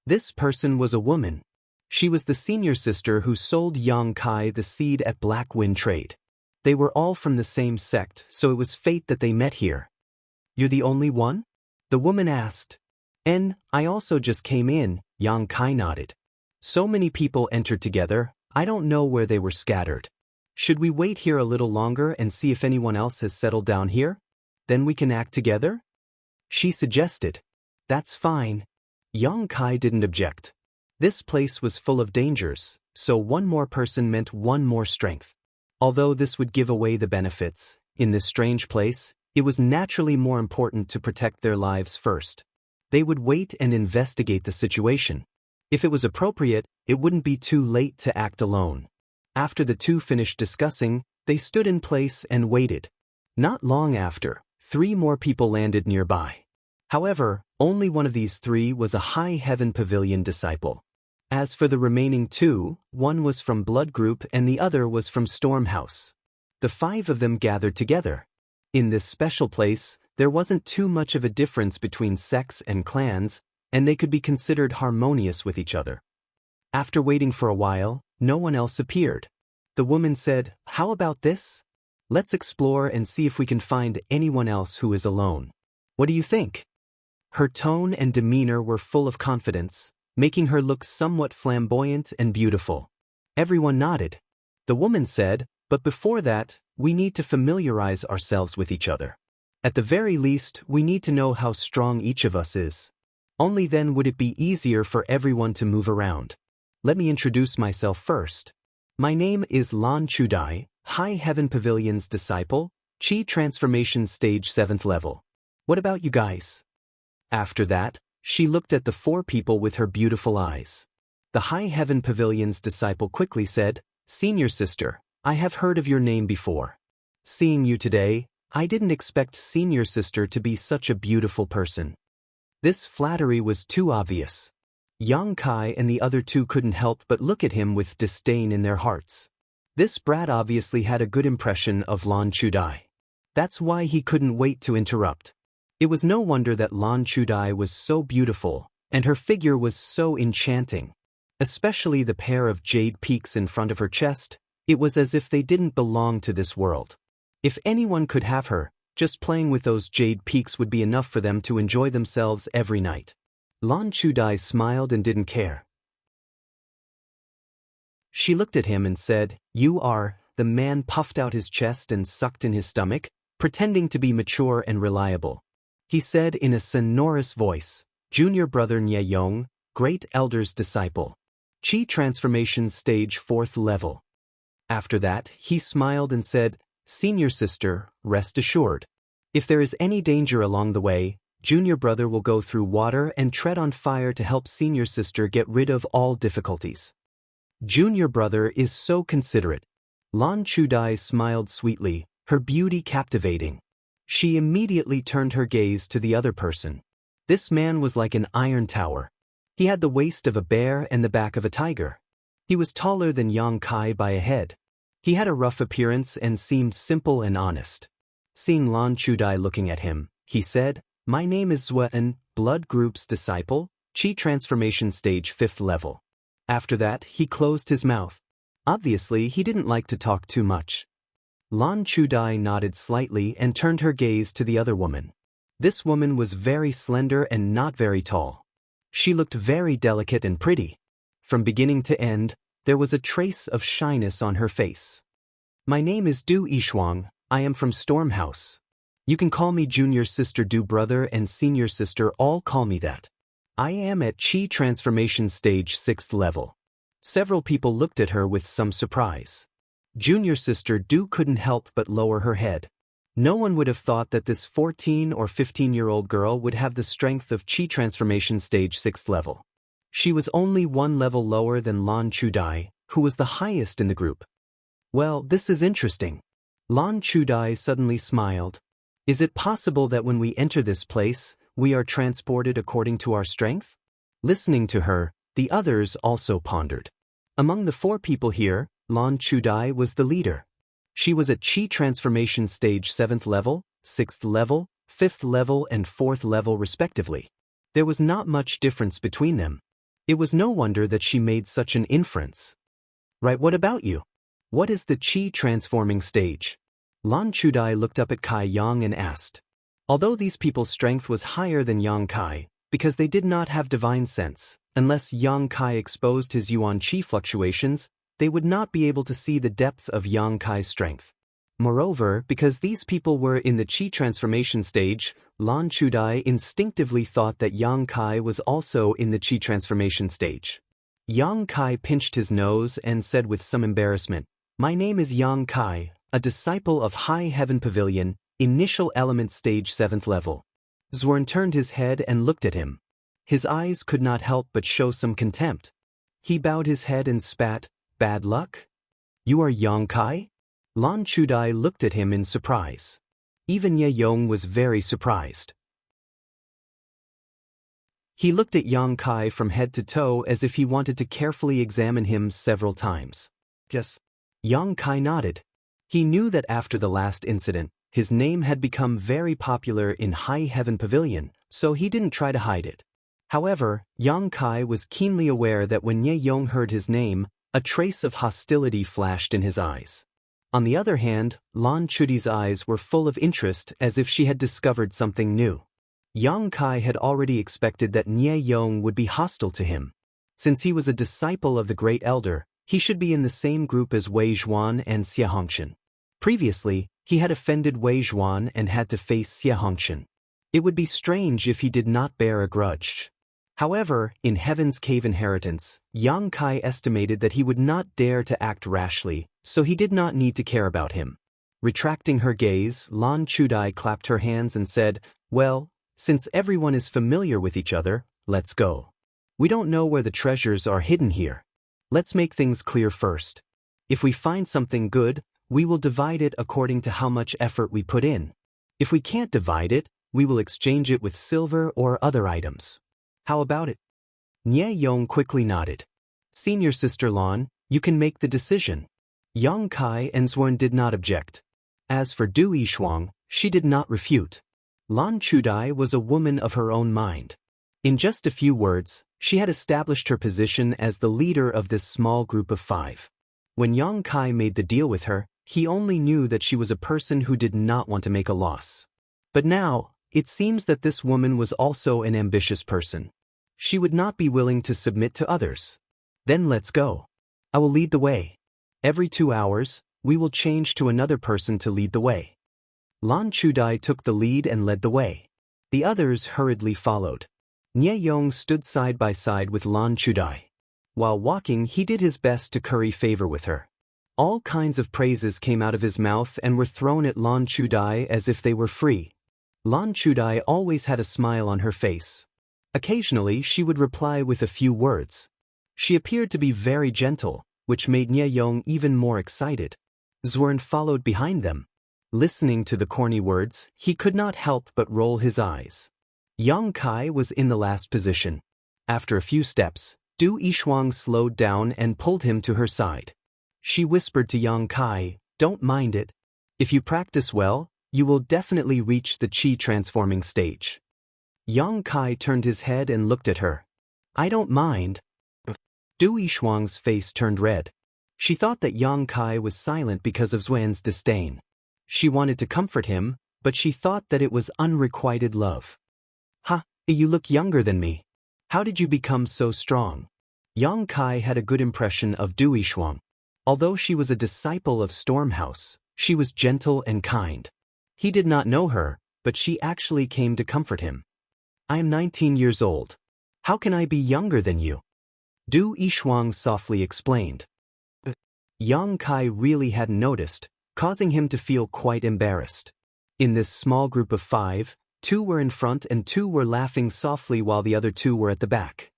This person was a woman. She was the senior sister who sold Yang Kai the seed at Black Wind Trade. They were all from the same sect, so it was fate that they met here. You're the only one? The woman asked. I also just came in, Yang Kai nodded. So many people entered together, I don't know where they were scattered. Should we wait here a little longer and see if anyone else has settled down here? Then we can act together? She suggested. That's fine. Yang Kai didn't object. This place was full of dangers, so one more person meant one more strength. Although this would give away the benefits, in this strange place, it was naturally more important to protect their lives first. They would wait and investigate the situation. If it was appropriate, it wouldn't be too late to act alone. After the two finished discussing, they stood in place and waited. Not long after, 3 more people landed nearby. However, only one of these 3 was a High Heaven Pavilion disciple. As for the remaining 2, one was from Blood Group and the other was from Storm House. The 5 of them gathered together. In this special place, there wasn't too much of a difference between sects and clans, and they could be considered harmonious with each other. After waiting for a while, no one else appeared. The woman said, "How about this? Let's explore and see if we can find anyone else who is alone. What do you think?" Her tone and demeanor were full of confidence, making her look somewhat flamboyant and beautiful. Everyone nodded. The woman said, "But before that, we need to familiarize ourselves with each other. At the very least, we need to know how strong each of us is. Only then would it be easier for everyone to move around. Let me introduce myself first. My name is Lan Chudai, High Heaven Pavilion's disciple, Chi Transformation Stage 7th level. What about you guys?" After that, she looked at the 4 people with her beautiful eyes. The High Heaven Pavilion's disciple quickly said, "Senior sister, I have heard of your name before. Seeing you today, I didn't expect Senior sister to be such a beautiful person." This flattery was too obvious. Yang Kai and the other 2 couldn't help but look at him with disdain in their hearts. This brat obviously had a good impression of Lan Chudai. That's why he couldn't wait to interrupt. It was no wonder that Lan Chudai was so beautiful, and her figure was so enchanting. Especially the pair of jade peaks in front of her chest, it was as if they didn't belong to this world. If anyone could have her, just playing with those jade peaks would be enough for them to enjoy themselves every night. Lan Chudai smiled and didn't care. She looked at him and said, "You are," the man puffed out his chest and sucked in his stomach, pretending to be mature and reliable. He said in a sonorous voice, "Junior brother Nye Yong, Great Elder's disciple. Chi Transformation Stage 4th level." After that, he smiled and said, "Senior sister, rest assured. If there is any danger along the way, Junior brother will go through water and tread on fire to help Senior sister get rid of all difficulties." Junior brother is so considerate. Lan Chudai smiled sweetly, her beauty captivating. She immediately turned her gaze to the other person. This man was like an iron tower. He had the waist of a bear and the back of a tiger. He was taller than Yang Kai by a head. He had a rough appearance and seemed simple and honest. Seeing Lan Chudai looking at him, he said, "My name is Zuen, Blood Group's disciple, Chi Transformation Stage 5th level." After that, he closed his mouth. Obviously, he didn't like to talk too much. Lan Chudai nodded slightly and turned her gaze to the other woman. This woman was very slender and not very tall. She looked very delicate and pretty. From beginning to end, there was a trace of shyness on her face. "My name is Du Yishuang, I am from Storm House. You can call me Junior Sister Du Brother and Senior Sister, all call me that. I am at Chi Transformation Stage 6th level." Several people looked at her with some surprise. Junior Sister Du couldn't help but lower her head. No one would have thought that this 14 or 15-year-old girl would have the strength of Chi Transformation Stage 6th level. She was only 1 level lower than Lan Chudai, who was the highest in the group. "Well, this is interesting." Lan Chudai suddenly smiled. "Is it possible that when we enter this place, we are transported according to our strength?" Listening to her, the others also pondered. Among the 4 people here, Lan Chudai was the leader. She was at Chi Transformation Stage 7th level, 6th level, 5th level and 4th level respectively. There was not much difference between them. It was no wonder that she made such an inference. "Right, what about you? What is the Chi transforming stage?" Lan Chudai looked up at Kai Yang and asked. Although these people's strength was higher than Yang Kai, because they did not have divine sense, unless Yang Kai exposed his Yuan Chi fluctuations, they would not be able to see the depth of Yang Kai's strength. Moreover, because these people were in the Chi transformation stage, Lan Chudai instinctively thought that Yang Kai was also in the Chi transformation stage. Yang Kai pinched his nose and said with some embarrassment, "My name is Yang Kai, a disciple of High Heaven Pavilion, Initial Element Stage 7th level." Zwern turned his head and looked at him. His eyes could not help but show some contempt. He bowed his head and spat, "Bad luck? You are Yang Kai? Lan Chudai looked at him in surprise. Even Ye Yong was very surprised. He looked at Yang Kai from head to toe as if he wanted to carefully examine him several times. Yes. Yang Kai nodded. He knew that after the last incident, his name had become very popular in High Heaven Pavilion, so he didn't try to hide it. However, Yang Kai was keenly aware that when Ye Yong heard his name, a trace of hostility flashed in his eyes. On the other hand, Lan Chudi's eyes were full of interest as if she had discovered something new. Yang Kai had already expected that Ye Yong would be hostile to him. Since he was a disciple of the Great Elder, he should be in the same group as Wei Zhuan and Xie Hongqian. Previously, he had offended Wei Zhuan and had to face Xie Hongqian. It would be strange if he did not bear a grudge. However, in Heaven's Cave Inheritance, Yang Kai estimated that he would not dare to act rashly, so he did not need to care about him. Retracting her gaze, Lan Chudai clapped her hands and said, "Well, since everyone is familiar with each other, let's go. We don't know where the treasures are hidden here. Let's make things clear first. If we find something good, we will divide it according to how much effort we put in. If we can't divide it, we will exchange it with silver or other items. How about it?" Nye Yong quickly nodded. "Senior Sister Lan, you can make the decision." Yang Kai and Zhuan did not object. As for Du Yishuang, she did not refute. Lan Chudai was a woman of her own mind. In just a few words, she had established her position as the leader of this small group of 5. When Yang Kai made the deal with her, he only knew that she was a person who did not want to make a loss. But now, it seems that this woman was also an ambitious person. She would not be willing to submit to others. Then let's go. I will lead the way. Every 2 hours, we will change to another person to lead the way. Lan Chudai took the lead and led the way. The others hurriedly followed. Nye Yong stood side by side with Lan Chudai. While walking, he did his best to curry favor with her. All kinds of praises came out of his mouth and were thrown at Lan Chudai as if they were free. Lan Chudai always had a smile on her face. Occasionally, she would reply with a few words. She appeared to be very gentle, which made Nye Yong even more excited. Zhuan followed behind them. Listening to the corny words, he could not help but roll his eyes. Yang Kai was in the last position. After a few steps, Du Yishuang slowed down and pulled him to her side. She whispered to Yang Kai, "Don't mind it. If you practice well, you will definitely reach the Qi transforming stage." Yang Kai turned his head and looked at her. "I don't mind." Du Yishuang's face turned red. She thought that Yang Kai was silent because of Zhuan's disdain. She wanted to comfort him, but she thought that it was unrequited love. "Ha, you look younger than me. How did you become so strong?" Yang Kai had a good impression of Du Yishuang. Although she was a disciple of Stormhouse, she was gentle and kind. He did not know her, but she actually came to comfort him. "I am 19 years old. How can I be younger than you?" Du Yishuang softly explained. Yang Kai really hadn't noticed, causing him to feel quite embarrassed. In this small group of 5, 2 were in front and 2 were laughing softly while the other 2 were at the back.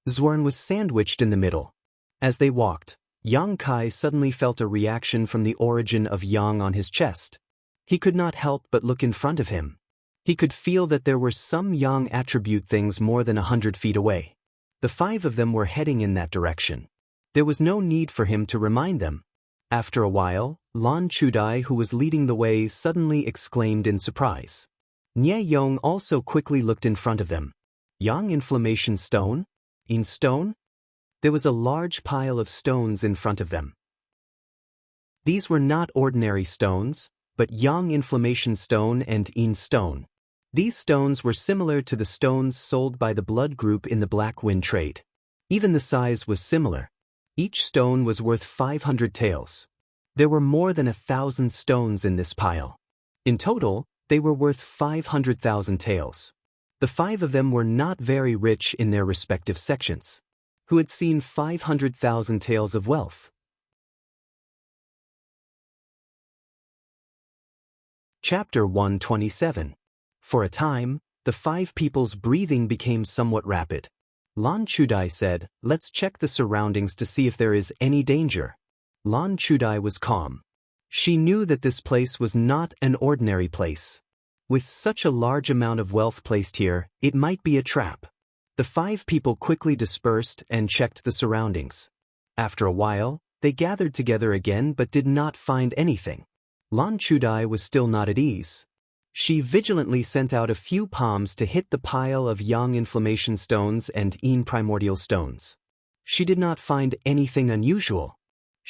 Zhuan was sandwiched in the middle. As they walked, Yang Kai suddenly felt a reaction from the origin of Yang on his chest. He could not help but look in front of him. He could feel that there were some Yang attribute things more than 100 feet away. The 5 of them were heading in that direction. There was no need for him to remind them. After a while, Lan Chudai, who was leading the way, suddenly exclaimed in surprise. Nye Yong also quickly looked in front of them. "Yang inflammation stone? In stone?" There was a large pile of stones in front of them. These were not ordinary stones, but Yang inflammation stone and Yin stone. These stones were similar to the stones sold by the blood group in the Black Wind trade. Even the size was similar. Each stone was worth 500 taels. There were more than 1,000 stones in this pile. In total, they were worth 500,000 taels. The 5 of them were not very rich in their respective sections. Who had seen 500,000 taels of wealth? Chapter 127. For a time, the 5 people's breathing became somewhat rapid. Lan Chudai said, "Let's check the surroundings to see if there is any danger." Lan Chudai was calm. She knew that this place was not an ordinary place. With such a large amount of wealth placed here, it might be a trap. The 5 people quickly dispersed and checked the surroundings. After a while, they gathered together again but did not find anything. Lan Chudai was still not at ease. She vigilantly sent out a few palms to hit the pile of yang inflammation stones and yin primordial stones. She did not find anything unusual.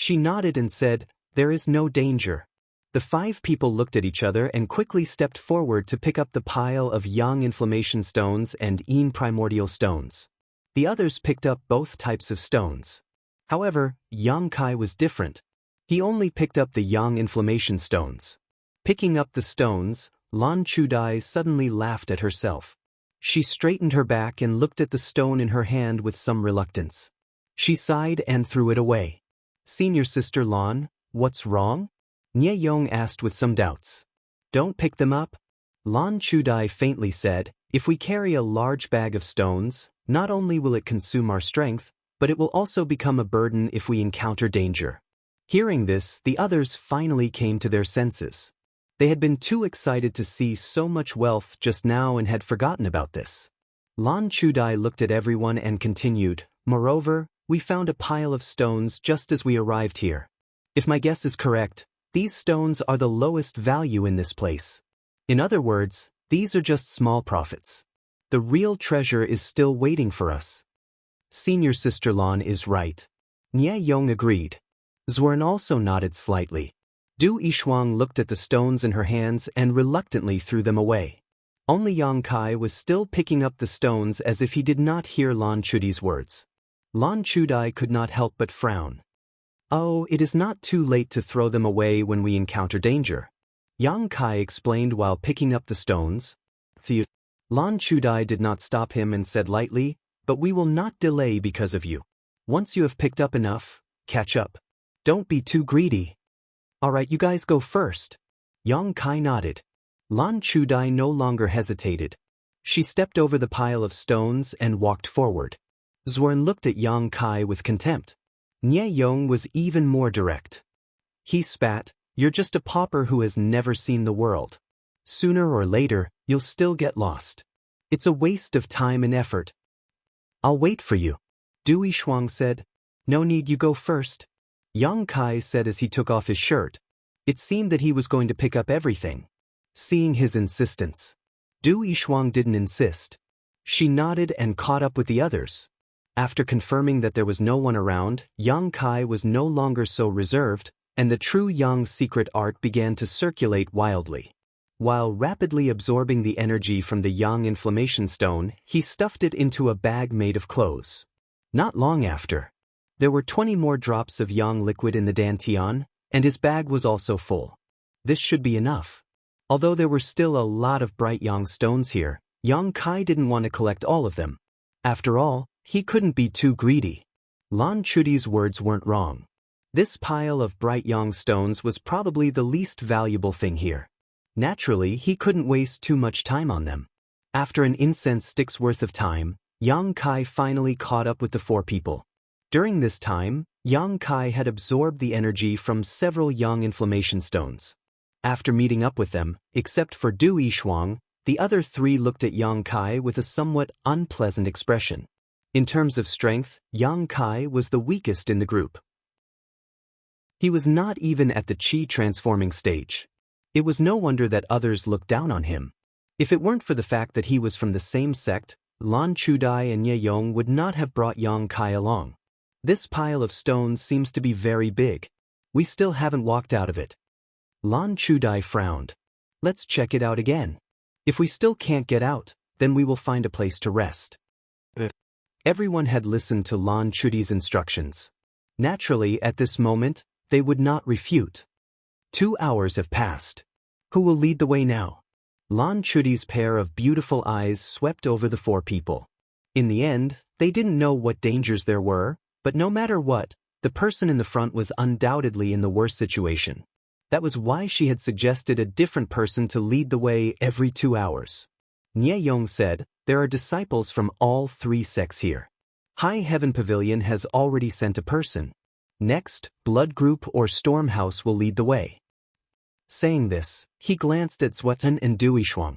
She nodded and said, "There is no danger." The 5 people looked at each other and quickly stepped forward to pick up the pile of yang inflammation stones and yin primordial stones. The others picked up both types of stones. However, Yang Kai was different. He only picked up the yang inflammation stones. Picking up the stones, Lan Chudai suddenly laughed at herself. She straightened her back and looked at the stone in her hand with some reluctance. She sighed and threw it away. "Senior sister Lan, what's wrong?" Nye Yong asked with some doubts. "Don't pick them up," Lan Chudai faintly said. "If we carry a large bag of stones, not only will it consume our strength, but it will also become a burden if we encounter danger." Hearing this, the others finally came to their senses. They had been too excited to see so much wealth just now and had forgotten about this. Lan Chudai looked at everyone and continued, "Moreover, we found a pile of stones just as we arrived here. If my guess is correct, these stones are the lowest value in this place. In other words, these are just small profits. The real treasure is still waiting for us." Senior sister Lan is right. Nye Yong agreed. Zhuan also nodded slightly. Du Yishuang looked at the stones in her hands and reluctantly threw them away. Only Yang Kai was still picking up the stones as if he did not hear Lan Chudai's words. Lan Chudai could not help but frown. "Oh, it is not too late to throw them away when we encounter danger," Yang Kai explained while picking up the stones. Lan Chudai did not stop him and said lightly, "But we will not delay because of you. Once you have picked up enough, catch up. Don't be too greedy." "All right, you guys go first." Yang Kai nodded. Lan Chudai no longer hesitated. She stepped over the pile of stones and walked forward. Zhuan looked at Yang Kai with contempt. Nye Yong was even more direct. He spat, "You're just a pauper who has never seen the world. Sooner or later, you'll still get lost. It's a waste of time and effort." "I'll wait for you," Du Yishuang said. "No need, you go first," Yang Kai said as he took off his shirt. It seemed that he was going to pick up everything. Seeing his insistence, Du Yishuang didn't insist. She nodded and caught up with the others. After confirming that there was no one around, Yang Kai was no longer so reserved, and the true Yang secret art began to circulate wildly. While rapidly absorbing the energy from the yang inflammation stone, he stuffed it into a bag made of clothes. Not long after, there were 20 more drops of yang liquid in the dantian, and his bag was also full. This should be enough. Although there were still a lot of bright yang stones here, Yang Kai didn't want to collect all of them. After all, he couldn't be too greedy. Lan Chudai's words weren't wrong. This pile of bright yang stones was probably the least valuable thing here. Naturally, he couldn't waste too much time on them. After an incense stick's worth of time, Yang Kai finally caught up with the 4 people. During this time, Yang Kai had absorbed the energy from several yang inflammation stones. After meeting up with them, except for Du Yishuang, the other 3 looked at Yang Kai with a somewhat unpleasant expression. In terms of strength, Yang Kai was the weakest in the group. He was not even at the chi transforming stage. It was no wonder that others looked down on him. If it weren't for the fact that he was from the same sect, Lan Chudai and Nye Yong would not have brought Yang Kai along. "This pile of stones seems to be very big. We still haven't walked out of it." Lan Chudai frowned. "Let's check it out again. If we still can't get out, then we will find a place to rest." Everyone had listened to Lan Chudai's instructions. Naturally, at this moment, they would not refute. 2 hours have passed. Who will lead the way now? Lan Chudai's pair of beautiful eyes swept over the 4 people. In the end, they didn't know what dangers there were, but no matter what, the person in the front was undoubtedly in the worst situation. That was why she had suggested a different person to lead the way every 2 hours. Nye Yong said, "There are disciples from all 3 sects here. High Heaven Pavilion has already sent a person. Next, Blood Group or Storm House will lead the way. Saying this, he glanced at Zhuan and Du Yishuang.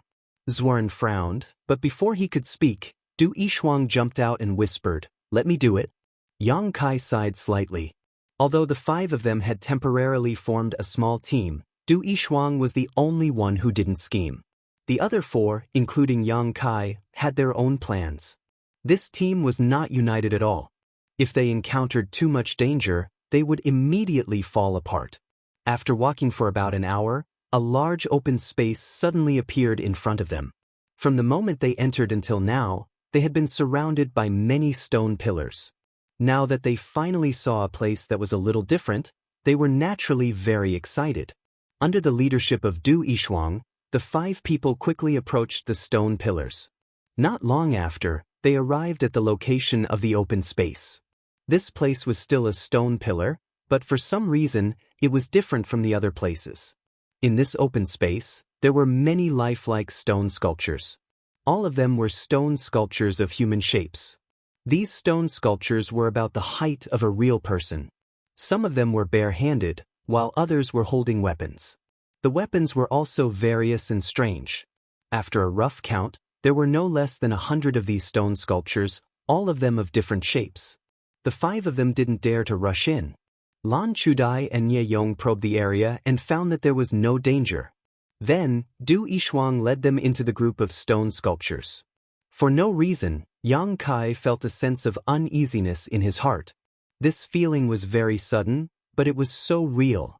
Zhuan frowned, but before he could speak, Du Yishuang jumped out and whispered, "Let me do it." Yang Kai sighed slightly. Although the five of them had temporarily formed a small team, Du Yishuang was the only one who didn't scheme. The other four, including Yang Kai, had their own plans. This team was not united at all. If they encountered too much danger, they would immediately fall apart. After walking for about an hour, a large open space suddenly appeared in front of them. From the moment they entered until now, they had been surrounded by many stone pillars. Now that they finally saw a place that was a little different, they were naturally very excited. Under the leadership of Du Yishuang, the five people quickly approached the stone pillars. Not long after, they arrived at the location of the open space. This place was still a stone pillar, but for some reason, it was different from the other places. In this open space, there were many lifelike stone sculptures. All of them were stone sculptures of human shapes. These stone sculptures were about the height of a real person. Some of them were bare-handed, while others were holding weapons. The weapons were also various and strange. After a rough count, there were no less than 100 of these stone sculptures, all of them of different shapes. The five of them didn't dare to rush in. Lan Chudai and Nye Yong probed the area and found that there was no danger. Then, Du Yishuang led them into the group of stone sculptures. For no reason, Yang Kai felt a sense of uneasiness in his heart. This feeling was very sudden, but it was so real.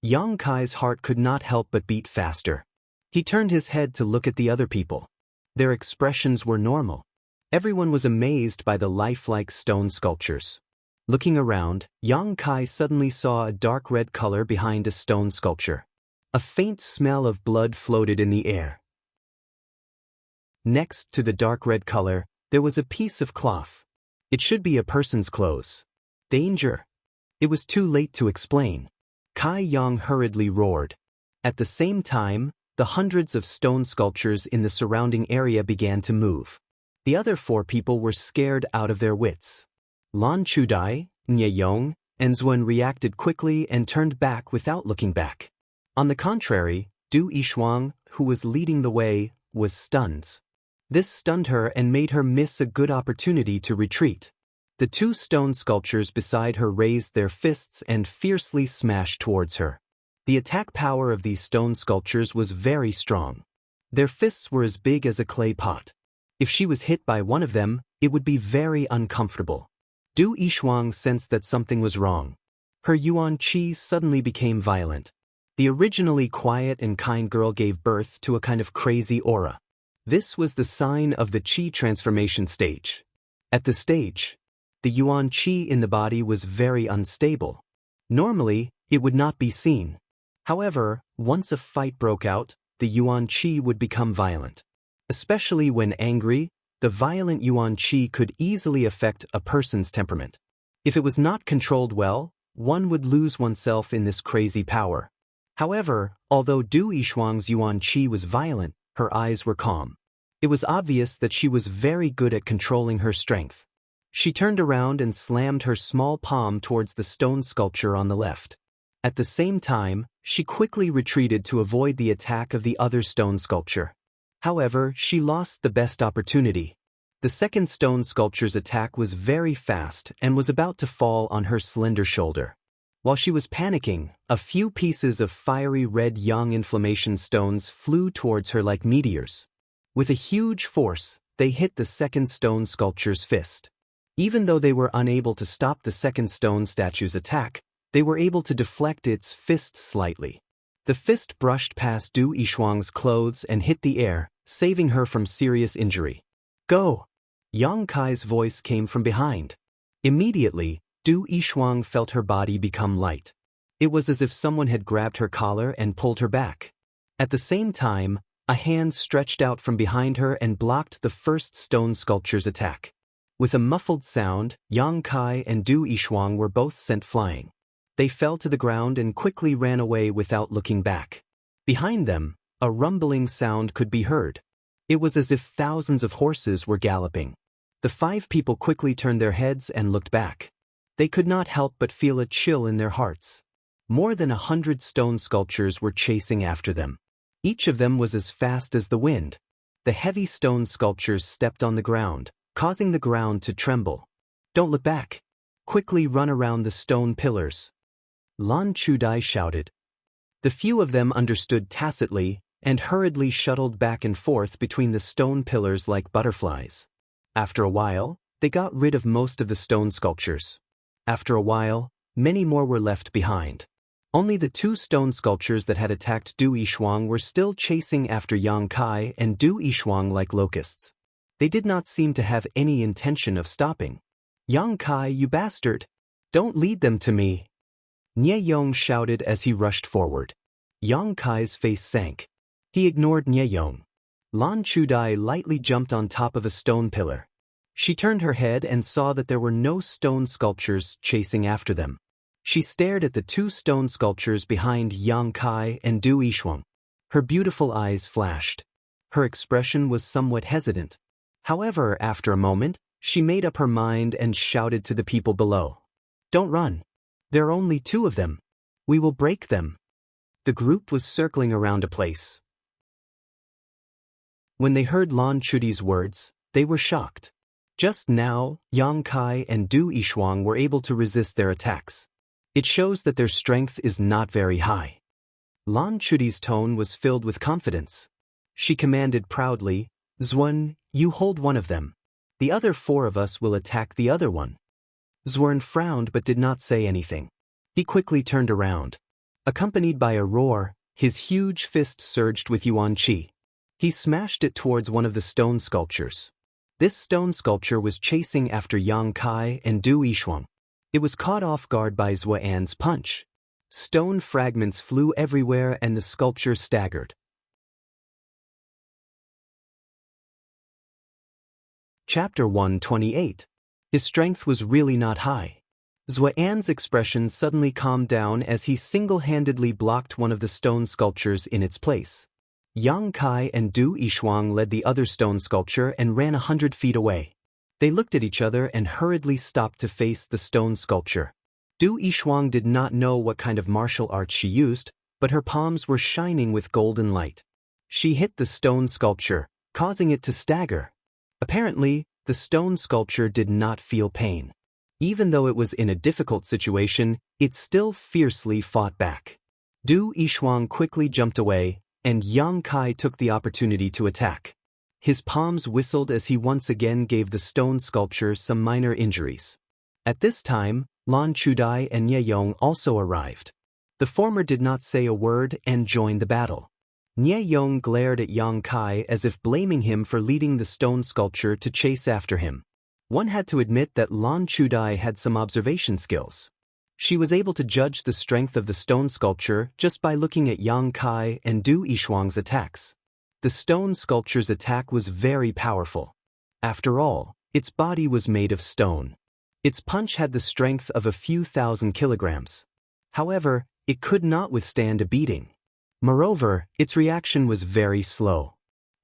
Yang Kai's heart could not help but beat faster. He turned his head to look at the other people. Their expressions were normal. Everyone was amazed by the lifelike stone sculptures. Looking around, Yang Kai suddenly saw a dark red color behind a stone sculpture. A faint smell of blood floated in the air. Next to the dark red color, there was a piece of cloth. It should be a person's clothes. Danger! It was too late to explain. Kai Yang hurriedly roared. At the same time, the hundreds of stone sculptures in the surrounding area began to move. The other four people were scared out of their wits. Lan Chudai, Nye Yong, and Zhuan reacted quickly and turned back without looking back. On the contrary, Du Yishuang, who was leading the way, was stunned. This stunned her and made her miss a good opportunity to retreat. The two stone sculptures beside her raised their fists and fiercely smashed towards her. The attack power of these stone sculptures was very strong. Their fists were as big as a clay pot. If she was hit by one of them, it would be very uncomfortable. Du Yishuang sensed that something was wrong. Her yuan qi suddenly became violent. The originally quiet and kind girl gave birth to a kind of crazy aura. This was the sign of the qi transformation stage. At the stage, the yuan qi in the body was very unstable. Normally, it would not be seen. However, once a fight broke out, the yuan qi would become violent. Especially when angry, the violent yuan qi could easily affect a person's temperament. If it was not controlled well, one would lose oneself in this crazy power. However, although Du Yishuang's yuan qi was violent, her eyes were calm. It was obvious that she was very good at controlling her strength. She turned around and slammed her small palm towards the stone sculpture on the left. At the same time, she quickly retreated to avoid the attack of the other stone sculpture. However, she lost the best opportunity. The second stone sculpture's attack was very fast and was about to fall on her slender shoulder. While she was panicking, a few pieces of fiery red yang inflammation stones flew towards her like meteors. With a huge force, they hit the second stone sculpture's fist. Even though they were unable to stop the second stone statue's attack, they were able to deflect its fist slightly. The fist brushed past Du Yishuang's clothes and hit the air, saving her from serious injury. "Go!" Yang Kai's voice came from behind. Immediately, Du Yishuang felt her body become light. It was as if someone had grabbed her collar and pulled her back. At the same time, a hand stretched out from behind her and blocked the first stone sculpture's attack. With a muffled sound, Yang Kai and Du Yishuang were both sent flying. They fell to the ground and quickly ran away without looking back. Behind them, a rumbling sound could be heard. It was as if thousands of horses were galloping. The five people quickly turned their heads and looked back. They could not help but feel a chill in their hearts. More than 100 stone sculptures were chasing after them. Each of them was as fast as the wind. The heavy stone sculptures stepped on the ground, causing the ground to tremble. "Don't look back. Quickly run around the stone pillars," Lan Chudai shouted. The few of them understood tacitly and hurriedly shuttled back and forth between the stone pillars like butterflies. After a while, they got rid of most of the stone sculptures. After a while, many more were left behind. Only the 2 stone sculptures that had attacked Du Yishuang were still chasing after Yang Kai and Du Yishuang like locusts. They did not seem to have any intention of stopping. "Yang Kai, you bastard! Don't lead them to me!" Nie Yong shouted as he rushed forward. Yang Kai's face sank. He ignored Nie Yong. Lan Chudai lightly jumped on top of a stone pillar. She turned her head and saw that there were no stone sculptures chasing after them. She stared at the 2 stone sculptures behind Yang Kai and Du Yishuang. Her beautiful eyes flashed. Her expression was somewhat hesitant. However, after a moment, she made up her mind and shouted to the people below. "Don't run. There are only 2 of them. We will break them." The group was circling around a place. When they heard Lan Chudi's words, they were shocked. Just now, Yang Kai and Du Yishuang were able to resist their attacks. It shows that their strength is not very high. Lan Chudi's tone was filled with confidence. She commanded proudly, "Zwen, you hold one of them. The other 4 of us will attack the other one." Zwen frowned but did not say anything. He quickly turned around. Accompanied by a roar, his huge fist surged with yuan qi. He smashed it towards one of the stone sculptures. This stone sculpture was chasing after Yang Kai and Du Yishuang. It was caught off guard by Zuan's punch. Stone fragments flew everywhere and the sculpture staggered. Chapter 128. His strength was really not high. Zuan's expression suddenly calmed down as he single-handedly blocked one of the stone sculptures in its place. Yang Kai and Du Yishuang led the other stone sculpture and ran 100 feet away. They looked at each other and hurriedly stopped to face the stone sculpture. Du Yishuang did not know what kind of martial arts she used, but her palms were shining with golden light. She hit the stone sculpture, causing it to stagger. Apparently, the stone sculpture did not feel pain. Even though it was in a difficult situation, it still fiercely fought back. Du Yishuang quickly jumped away, and Yang Kai took the opportunity to attack. His palms whistled as he once again gave the stone sculpture some minor injuries. At this time, Lan Chudai and Nie Yong also arrived. The former did not say a word and joined the battle. Nie Yong glared at Yang Kai as if blaming him for leading the stone sculpture to chase after him. One had to admit that Lan Chudai had some observation skills. She was able to judge the strength of the stone sculpture just by looking at Yang Kai and Du Yishuang's attacks. The stone sculpture's attack was very powerful. After all, its body was made of stone. Its punch had the strength of a few thousand kilograms. However, it could not withstand a beating. Moreover, its reaction was very slow.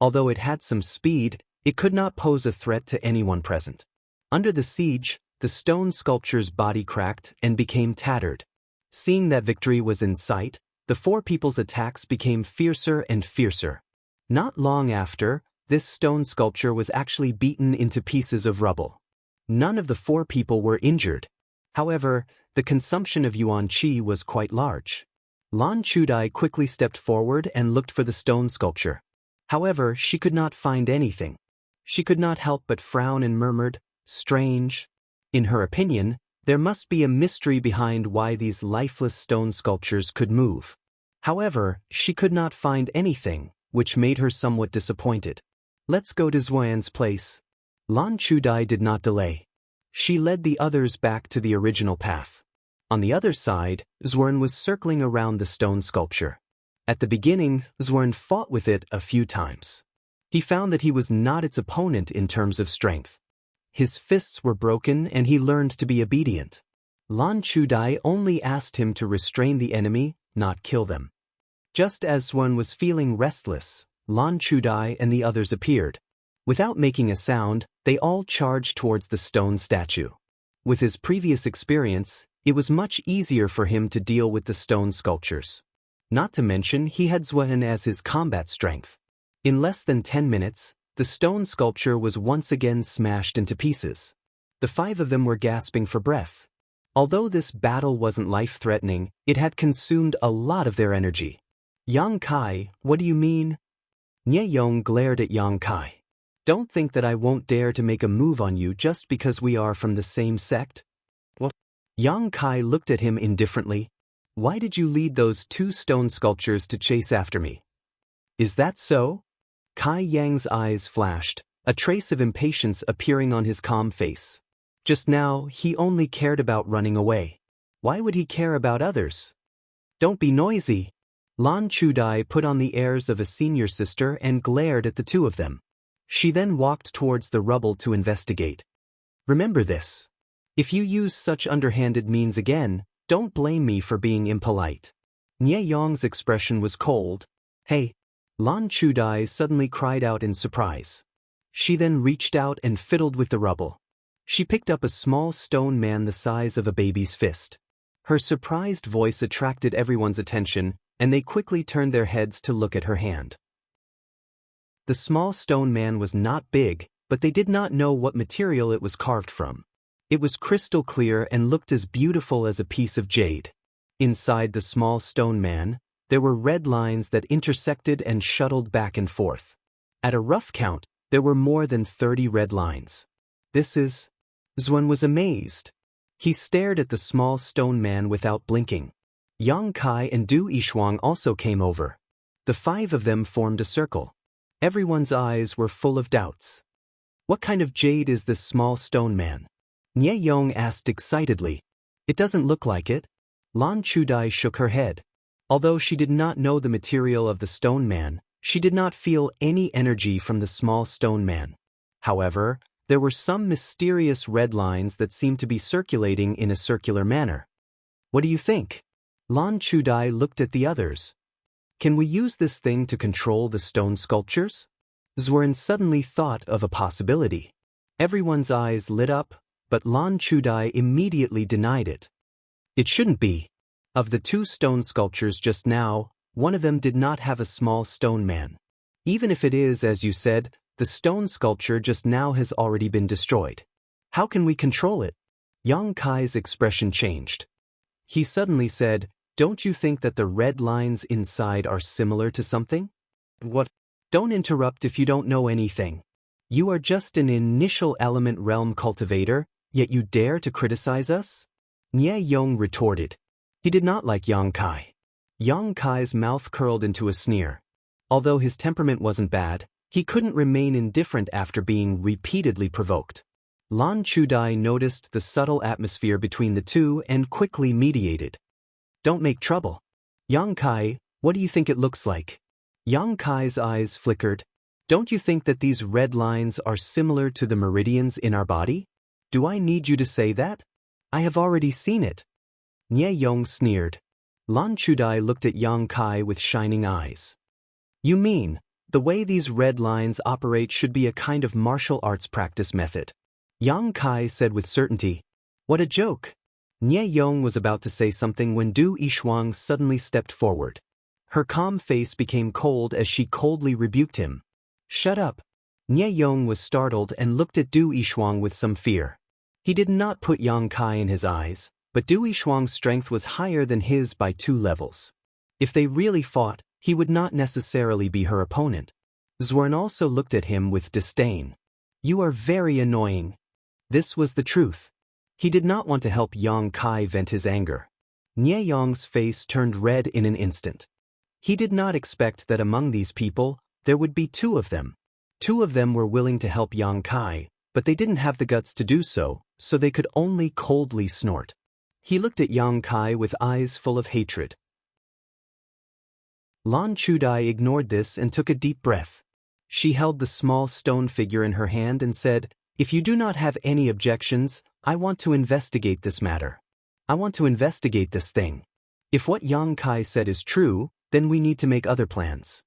Although it had some speed, it could not pose a threat to anyone present. Under the siege, the stone sculpture's body cracked and became tattered. Seeing that victory was in sight, the 4 people's attacks became fiercer and fiercer. Not long after, this stone sculpture was actually beaten into pieces of rubble. None of the 4 people were injured. However, the consumption of yuan qi was quite large. Lan Chudai quickly stepped forward and looked for the stone sculpture. However, she could not find anything. She could not help but frown and murmured, "Strange." In her opinion, there must be a mystery behind why these lifeless stone sculptures could move. However, she could not find anything, which made her somewhat disappointed. "Let's go to Zuan's place." Lan Chudai did not delay. She led the others back to the original path. On the other side, Zuan was circling around the stone sculpture. At the beginning, Zuan fought with it a few times. He found that he was not its opponent in terms of strength. His fists were broken and he learned to be obedient. Lan Chudai only asked him to restrain the enemy, not kill them. Just as Zuan was feeling restless, Lan Chudai and the others appeared. Without making a sound, they all charged towards the stone statue. With his previous experience, it was much easier for him to deal with the stone sculptures. Not to mention he had Zhuan as his combat strength. In less than 10 minutes, the stone sculpture was once again smashed into pieces. The 5 of them were gasping for breath. Although this battle wasn't life-threatening, it had consumed a lot of their energy. Yang Kai, what do you mean? Nie Yong glared at Yang Kai. Don't think that I won't dare to make a move on you just because we are from the same sect? What? Yang Kai looked at him indifferently. Why did you lead those 2 stone sculptures to chase after me? Is that so? Kai Yang's eyes flashed, a trace of impatience appearing on his calm face. Just now, he only cared about running away. Why would he care about others? Don't be noisy. Lan Chudai put on the airs of a senior sister and glared at the 2 of them. She then walked towards the rubble to investigate. Remember this. If you use such underhanded means again, don't blame me for being impolite. Nie Yong's expression was cold. Hey! Lan Chudai suddenly cried out in surprise. She then reached out and fiddled with the rubble. She picked up a small stone man the size of a baby's fist. Her surprised voice attracted everyone's attention, and they quickly turned their heads to look at her hand. The small stone man was not big, but they did not know what material it was carved from. It was crystal clear and looked as beautiful as a piece of jade. Inside the small stone man, there were red lines that intersected and shuttled back and forth. At a rough count, there were more than 30 red lines. This is... Zhuan was amazed. He stared at the small stone man without blinking. Yang Kai and Du Yishuang also came over. The 5 of them formed a circle. Everyone's eyes were full of doubts. What kind of jade is this small stone man? Nie Yong asked excitedly. It doesn't look like it. Lan Chudai shook her head. Although she did not know the material of the stone man, she did not feel any energy from the small stone man. However, there were some mysterious red lines that seemed to be circulating in a circular manner. What do you think? Lan Chudai looked at the others. Can we use this thing to control the stone sculptures? Zhuan suddenly thought of a possibility. Everyone's eyes lit up, but Lan Chudai immediately denied it. It shouldn't be. Of the 2 stone sculptures just now, one of them did not have a small stone man. Even if it is, as you said, the stone sculpture just now has already been destroyed. How can we control it? Yang Kai's expression changed. He suddenly said, don't you think that the red lines inside are similar to something? What? Don't interrupt if you don't know anything. You are just an initial element realm cultivator, yet you dare to criticize us? Nie Yong retorted. He did not like Yang Kai. Yang Kai's mouth curled into a sneer. Although his temperament wasn't bad, he couldn't remain indifferent after being repeatedly provoked. Lan Chudai noticed the subtle atmosphere between the 2 and quickly mediated. Don't make trouble. Yang Kai, what do you think it looks like? Yang Kai's eyes flickered. Don't you think that these red lines are similar to the meridians in our body? Do I need you to say that? I have already seen it. Nie Yong sneered. Lan Chudai looked at Yang Kai with shining eyes. You mean, the way these red lines operate should be a kind of martial arts practice method? Yang Kai said with certainty. What a joke. Nie Yong was about to say something when Du Yishuang suddenly stepped forward. Her calm face became cold as she coldly rebuked him. Shut up. Nie Yong was startled and looked at Du Yishuang with some fear. He did not put Yang Kai in his eyes, but Du Yishuang's strength was higher than his by 2 levels. If they really fought, he would not necessarily be her opponent. Zhuan also looked at him with disdain. You are very annoying. This was the truth. He did not want to help Yang Kai vent his anger. Nie Yong's face turned red in an instant. He did not expect that among these people, there would be 2 of them. 2 of them were willing to help Yang Kai, but they didn't have the guts to do so, so they could only coldly snort. He looked at Yang Kai with eyes full of hatred. Lan Chudai ignored this and took a deep breath. She held the small stone figure in her hand and said, If you do not have any objections, I want to investigate this matter. I want to investigate this thing. If what Yang Kai said is true, then we need to make other plans.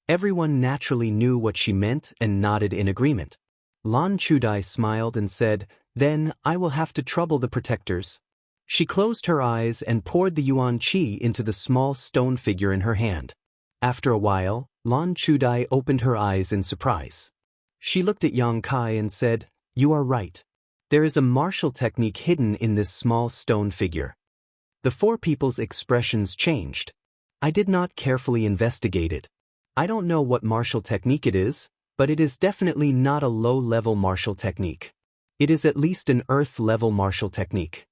Everyone naturally knew what she meant and nodded in agreement. Lan Chudai smiled and said, Then I will have to trouble the protectors. She closed her eyes and poured the yuan qi into the small stone figure in her hand. After a while, Lan Chudai opened her eyes in surprise. She looked at Yang Kai and said, "You are right. There is a martial technique hidden in this small stone figure." The four people's expressions changed. I did not carefully investigate it. I don't know what martial technique it is, but it is definitely not a low-level martial technique. It is at least an earth-level martial technique.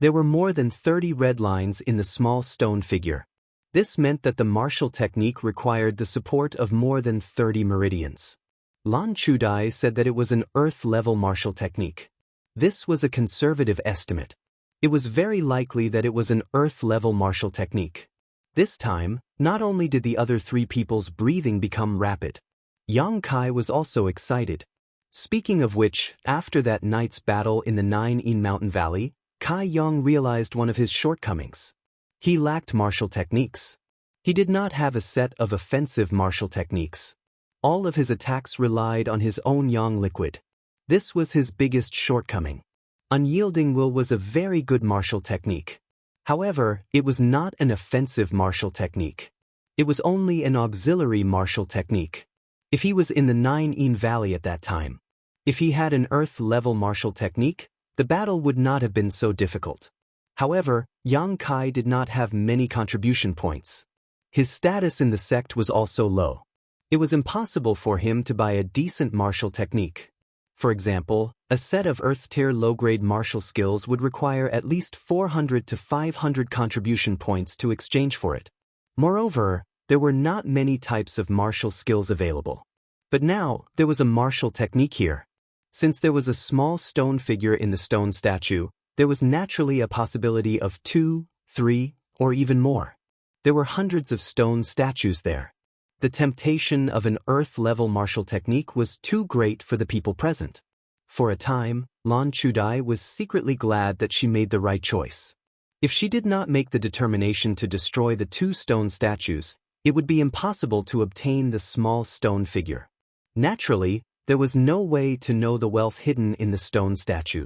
There were more than 30 red lines in the small stone figure. This meant that the martial technique required the support of more than 30 meridians. Lan Chudai said that it was an earth-level martial technique. This was a conservative estimate. It was very likely that it was an earth-level martial technique. This time, not only did the other three people's breathing become rapid, Yang Kai was also excited. Speaking of which, after that night's battle in the Nine-In Mountain Valley, Kai Yang realized one of his shortcomings. He lacked martial techniques. He did not have a set of offensive martial techniques. All of his attacks relied on his own yang liquid. This was his biggest shortcoming. Unyielding will was a very good martial technique. However, it was not an offensive martial technique. It was only an auxiliary martial technique. If he was in the Nine-In Valley at that time, if he had an earth-level martial technique, the battle would not have been so difficult. However, Yang Kai did not have many contribution points. His status in the sect was also low. It was impossible for him to buy a decent martial technique. For example, a set of Earth-tier low-grade martial skills would require at least 400 to 500 contribution points to exchange for it. Moreover, there were not many types of martial skills available. But now, there was a martial technique here. Since there was a small stone figure in the stone statue, there was naturally a possibility of 2, 3, or even more. There were hundreds of stone statues there. The temptation of an earth-level martial technique was too great for the people present. For a time, Lan Chudai was secretly glad that she made the right choice. If she did not make the determination to destroy the two stone statues, it would be impossible to obtain the small stone figure. Naturally, there was no way to know the wealth hidden in the stone statue.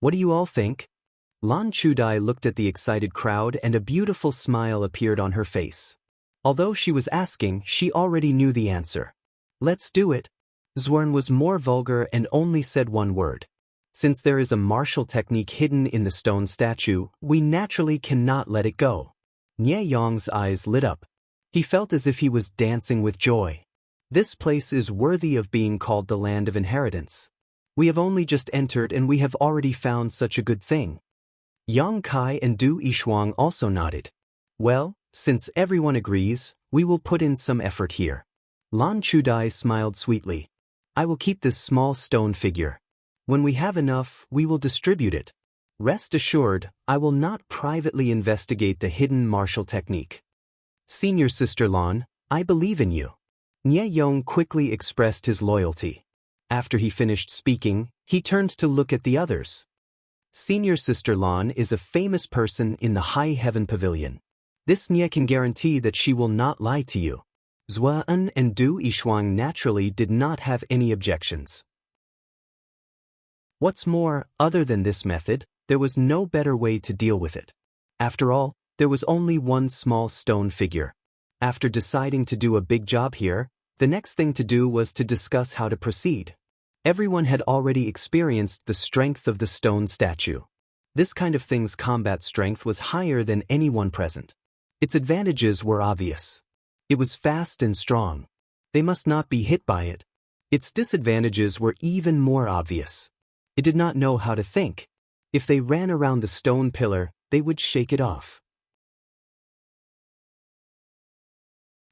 What do you all think? Lan Chudai looked at the excited crowd and a beautiful smile appeared on her face. Although she was asking, she already knew the answer. Let's do it. Zwern was more vulgar and only said one word. Since there is a martial technique hidden in the stone statue, we naturally cannot let it go. Nie Yong's eyes lit up. He felt as if he was dancing with joy. This place is worthy of being called the land of inheritance. We have only just entered and we have already found such a good thing. Yang Kai and Du Yishuang also nodded. Well, since everyone agrees, we will put in some effort here. Lan Chudai smiled sweetly. I will keep this small stone figure. When we have enough, we will distribute it. Rest assured, I will not privately investigate the hidden martial technique. Senior Sister Lan, I believe in you. Nie Yong quickly expressed his loyalty. After he finished speaking, he turned to look at the others. Senior Sister Lan is a famous person in the High Heaven Pavilion. This Nie can guarantee that she will not lie to you. Zuan and Du Yishuang naturally did not have any objections. What's more, other than this method, there was no better way to deal with it. After all, there was only one small stone figure. After deciding to do a big job here, the next thing to do was to discuss how to proceed. Everyone had already experienced the strength of the stone statue. This kind of thing's combat strength was higher than anyone present. Its advantages were obvious. It was fast and strong. They must not be hit by it. Its disadvantages were even more obvious. It did not know how to think. If they ran around the stone pillar, they would shake it off.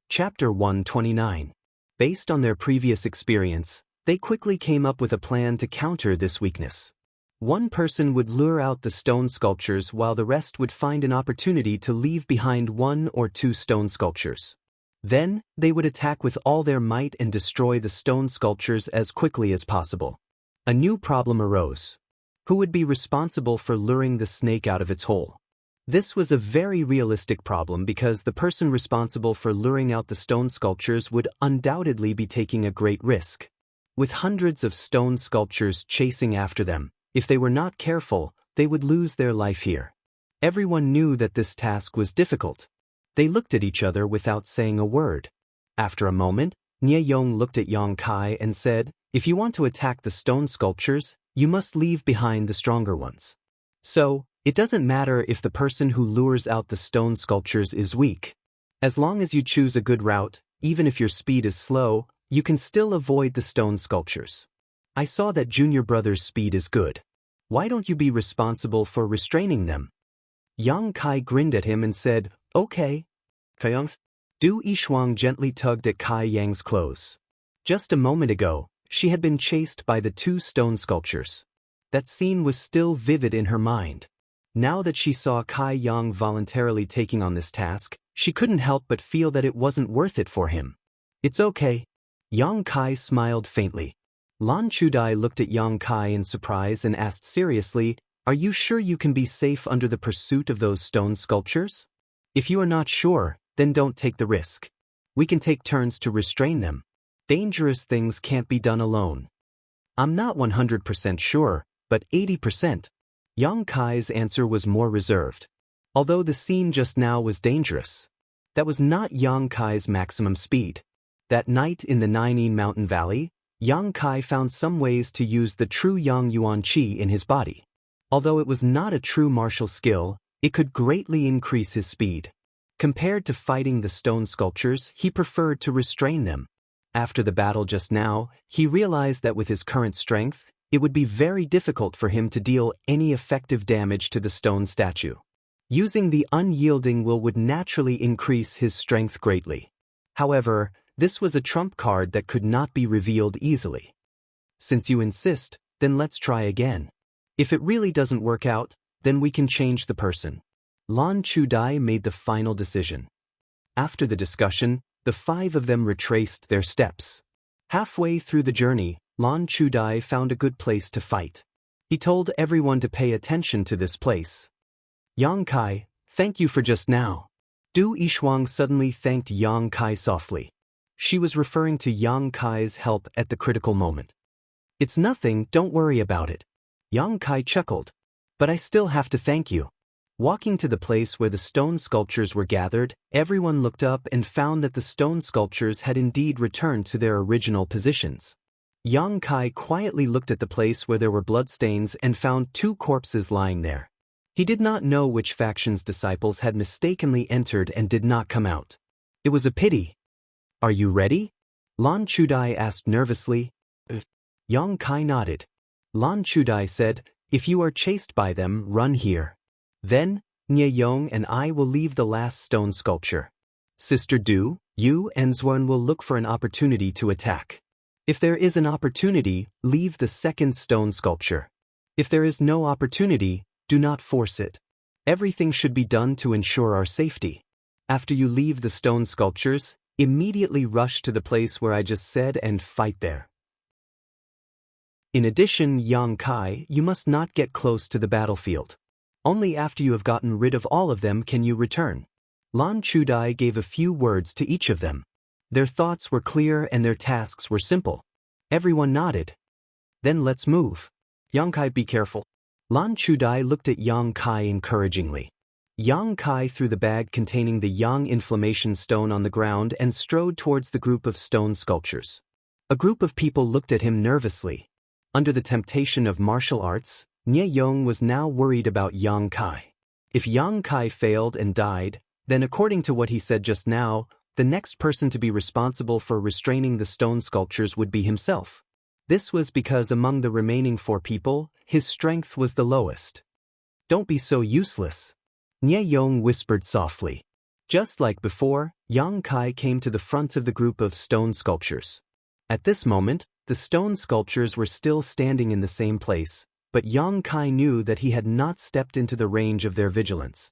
Chapter 129. Based on their previous experience, they quickly came up with a plan to counter this weakness. One person would lure out the stone sculptures while the rest would find an opportunity to leave behind 1 or 2 stone sculptures. Then, they would attack with all their might and destroy the stone sculptures as quickly as possible. A new problem arose. Who would be responsible for luring the snake out of its hole? This was a very realistic problem because the person responsible for luring out the stone sculptures would undoubtedly be taking a great risk. With hundreds of stone sculptures chasing after them, If they were not careful, they would lose their life here. Everyone knew that this task was difficult. They looked at each other without saying a word. After a moment, Nie Yong looked at Yang Kai and said, "If you want to attack the stone sculptures, you must leave behind the stronger ones. So, it doesn't matter if the person who lures out the stone sculptures is weak. As long as you choose a good route, even if your speed is slow, you can still avoid the stone sculptures. I saw that junior brother's speed is good. Why don't you be responsible for restraining them?" Yang Kai grinned at him and said, "Okay." Kayang. Du Yishuang gently tugged at Kai Yang's clothes. Just a moment ago, she had been chased by the two stone sculptures. That scene was still vivid in her mind. Now that she saw Kai Yang voluntarily taking on this task, she couldn't help but feel that it wasn't worth it for him. "It's okay." Yang Kai smiled faintly. Lan Chudai looked at Yang Kai in surprise and asked seriously, "Are you sure you can be safe under the pursuit of those stone sculptures? If you are not sure, then don't take the risk. We can take turns to restrain them. Dangerous things can't be done alone." "I'm not 100% sure, but 80%. Yang Kai's answer was more reserved. Although the scene just now was dangerous, that was not Yang Kai's maximum speed. That night in the Ninein Mountain Valley, Yang Kai found some ways to use the true Yang Yuan Qi in his body. Although it was not a true martial skill, it could greatly increase his speed. Compared to fighting the stone sculptures, he preferred to restrain them. After the battle just now, he realized that with his current strength, it would be very difficult for him to deal any effective damage to the stone statue. Using the unyielding will would naturally increase his strength greatly. However, this was a trump card that could not be revealed easily. "Since you insist, then let's try again. If it really doesn't work out, then we can change the person." Lan Chudai made the final decision. After the discussion, the five of them retraced their steps. Halfway through the journey, Lan Chudai found a good place to fight. He told everyone to pay attention to this place. "Yang Kai, thank you for just now." Du Yishuang suddenly thanked Yang Kai softly. She was referring to Yang Kai's help at the critical moment. "It's nothing, don't worry about it." Yang Kai chuckled. "But I still have to thank you." Walking to the place where the stone sculptures were gathered, everyone looked up and found that the stone sculptures had indeed returned to their original positions. Yang Kai quietly looked at the place where there were bloodstains and found two corpses lying there. He did not know which faction's disciples had mistakenly entered and did not come out. It was a pity. "Are you ready?" Lan Chudai asked nervously. Yang Kai nodded. Lan Chudai said, "If you are chased by them, run here. Then, Nie Yong and I will leave the last stone sculpture. Sister Du, you and Zwen will look for an opportunity to attack. If there is an opportunity, leave the second stone sculpture. If there is no opportunity, do not force it. Everything should be done to ensure our safety. After you leave the stone sculptures, immediately rush to the place where I just said and fight there. In addition, Yang Kai, you must not get close to the battlefield. Only after you have gotten rid of all of them can you return." Lan Chudai gave a few words to each of them. Their thoughts were clear and their tasks were simple. Everyone nodded. "Then let's move. Yang Kai, be careful." Lan Chudai looked at Yang Kai encouragingly. Yang Kai threw the bag containing the Yang inflammation stone on the ground and strode towards the group of stone sculptures. A group of people looked at him nervously. Under the temptation of martial arts, Nie Yong was now worried about Yang Kai. If Yang Kai failed and died, then according to what he said just now, the next person to be responsible for restraining the stone sculptures would be himself. This was because among the remaining four people, his strength was the lowest. "Don't be so useless," Nie Yong whispered softly. Just like before, Yang Kai came to the front of the group of stone sculptures. At this moment, the stone sculptures were still standing in the same place, but Yang Kai knew that he had not stepped into the range of their vigilance.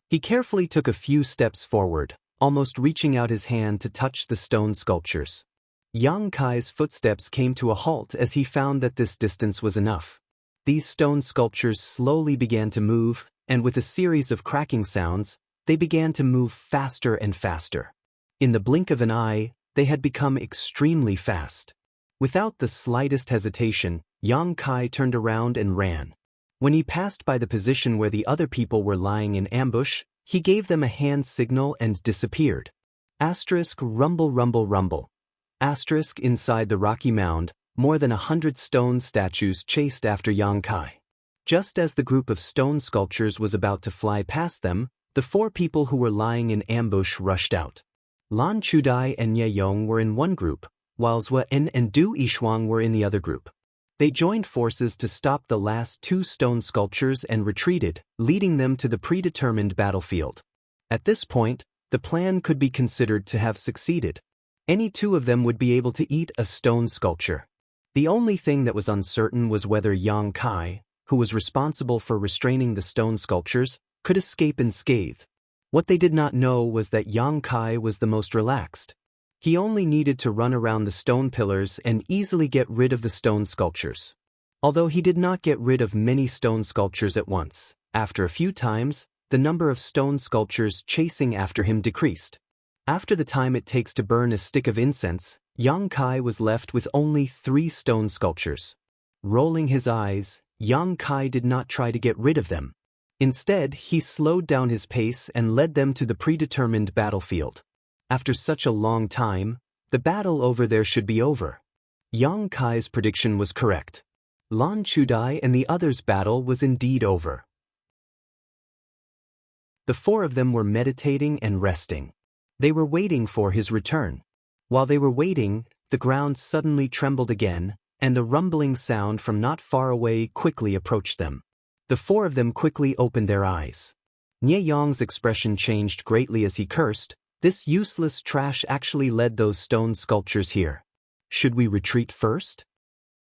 He carefully took a few steps forward, almost reaching out his hand to touch the stone sculptures. Yang Kai's footsteps came to a halt as he found that this distance was enough. These stone sculptures slowly began to move, and with a series of cracking sounds, they began to move faster and faster. In the blink of an eye, they had become extremely fast. Without the slightest hesitation, Yang Kai turned around and ran. When he passed by the position where the other people were lying in ambush, he gave them a hand signal and disappeared. Asterisk rumble rumble rumble. Asterisk inside the rocky mound, more than 100 stone statues chased after Yang Kai. Just as the group of stone sculptures was about to fly past them, the 4 people who were lying in ambush rushed out. Lan Chudai and Ye Yong were in one group, while Zhua En and Du Yishuang were in the other group. They joined forces to stop the last 2 stone sculptures and retreated, leading them to the predetermined battlefield. At this point, the plan could be considered to have succeeded. Any 2 of them would be able to eat a stone sculpture. The only thing that was uncertain was whether Yang Kai, who was responsible for restraining the stone sculptures, could escape unscathed. What they did not know was that Yang Kai was the most relaxed. He only needed to run around the stone pillars and easily get rid of the stone sculptures. Although he did not get rid of many stone sculptures at once, after a few times, the number of stone sculptures chasing after him decreased. After the time it takes to burn a stick of incense, Yang Kai was left with only 3 stone sculptures. Rolling his eyes, Yang Kai did not try to get rid of them. Instead, he slowed down his pace and led them to the predetermined battlefield. After such a long time, the battle over there should be over. Yang Kai's prediction was correct. Lan Chudai and the others' battle was indeed over. The 4 of them were meditating and resting. They were waiting for his return. While they were waiting, the ground suddenly trembled again, and the rumbling sound from not far away quickly approached them. The 4 of them quickly opened their eyes. Nye Yong's expression changed greatly as he cursed. This useless trash actually led those stone sculptures here. Should we retreat first?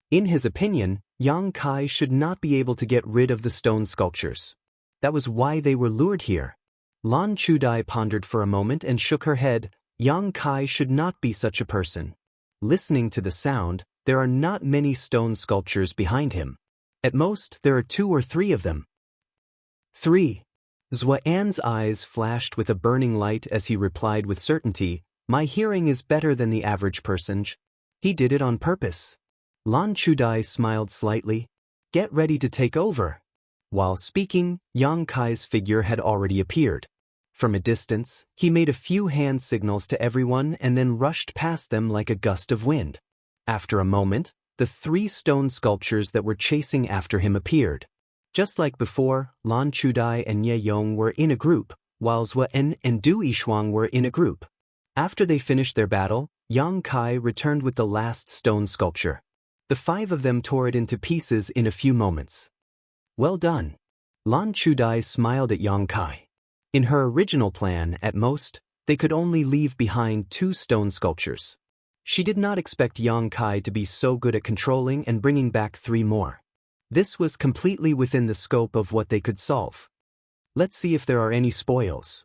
In his opinion, Yang Kai should not be able to get rid of the stone sculptures. That was why they were lured here. Lan Chudai pondered for a moment and shook her head. Yang Kai should not be such a person. Listening to the sound, there are not many stone sculptures behind him. At most, there are 2 or 3 of them. 3. Zhua An's eyes flashed with a burning light as he replied with certainty, "My hearing is better than the average person's." He did it on purpose. Lan Chudai smiled slightly. "Get ready to take over." While speaking, Yang Kai's figure had already appeared. From a distance, he made a few hand signals to everyone and then rushed past them like a gust of wind. After a moment, the 3 stone sculptures that were chasing after him appeared. Just like before, Lan Chudai and Ye Yong were in a group, while Zhua En and Du Yishuang were in a group. After they finished their battle, Yang Kai returned with the last stone sculpture. The 5 of them tore it into pieces in a few moments. "Well done." Lan Chudai smiled at Yang Kai. In her original plan, at most, they could only leave behind 2 stone sculptures. She did not expect Yang Kai to be so good at controlling and bringing back 3 more. This was completely within the scope of what they could solve. Let's see if there are any spoils.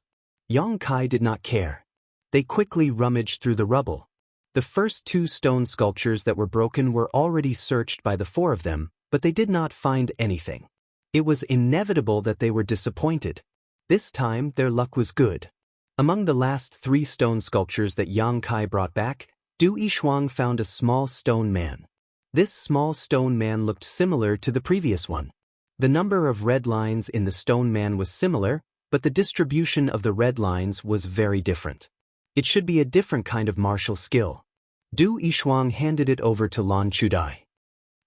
Yang Kai did not care. They quickly rummaged through the rubble. The first 2 stone sculptures that were broken were already searched by the 4 of them, but they did not find anything. It was inevitable that they were disappointed. This time, their luck was good. Among the last 3 stone sculptures that Yang Kai brought back, Du Yishuang found a small stone man. This small stone man looked similar to the previous one. The number of red lines in the stone man was similar, but the distribution of the red lines was very different. It should be a different kind of martial skill. Du Yishuang handed it over to Lan Chudai.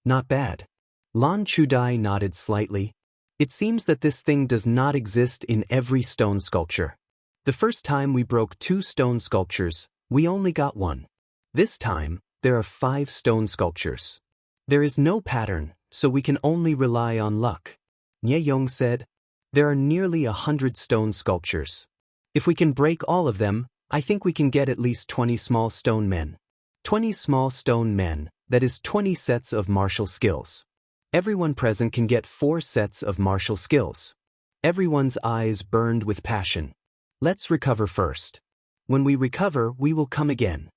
"Not bad." Lan Chudai nodded slightly. "It seems that this thing does not exist in every stone sculpture. The first time we broke 2 stone sculptures, we only got 1. This time, there are 5 stone sculptures. There is no pattern, so we can only rely on luck." Nye Yong said. "There are nearly 100 stone sculptures. If we can break all of them, I think we can get at least 20 small stone men. 20 small stone men, that is 20 sets of martial skills. Everyone present can get 4 sets of martial skills." Everyone's eyes burned with passion. "Let's recover first. When we recover, we will come again."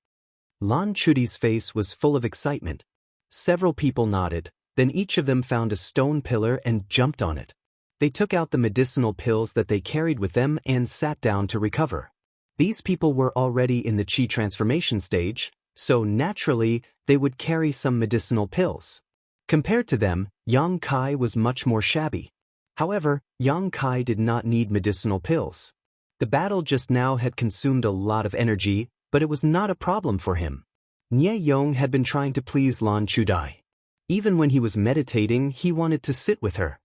Lan Chudai's face was full of excitement. Several people nodded, then each of them found a stone pillar and jumped on it. They took out the medicinal pills that they carried with them and sat down to recover. These people were already in the Qi transformation stage, so naturally they would carry some medicinal pills. Compared to them, Yang Kai was much more shabby. However, Yang Kai did not need medicinal pills. The battle just now had consumed a lot of energy, but it was not a problem for him. Nie Yong had been trying to please Lan Chudai. Even when he was meditating, he wanted to sit with her.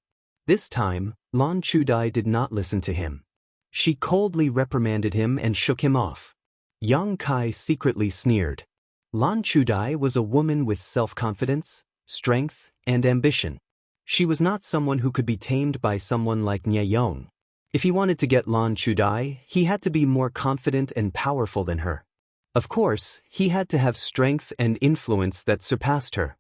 This time, Lan Chudai did not listen to him. She coldly reprimanded him and shook him off. Yang Kai secretly sneered. Lan Chudai was a woman with self-confidence, strength, and ambition. She was not someone who could be tamed by someone like Nie Yong. If he wanted to get Lan Chudai, he had to be more confident and powerful than her. Of course, he had to have strength and influence that surpassed her.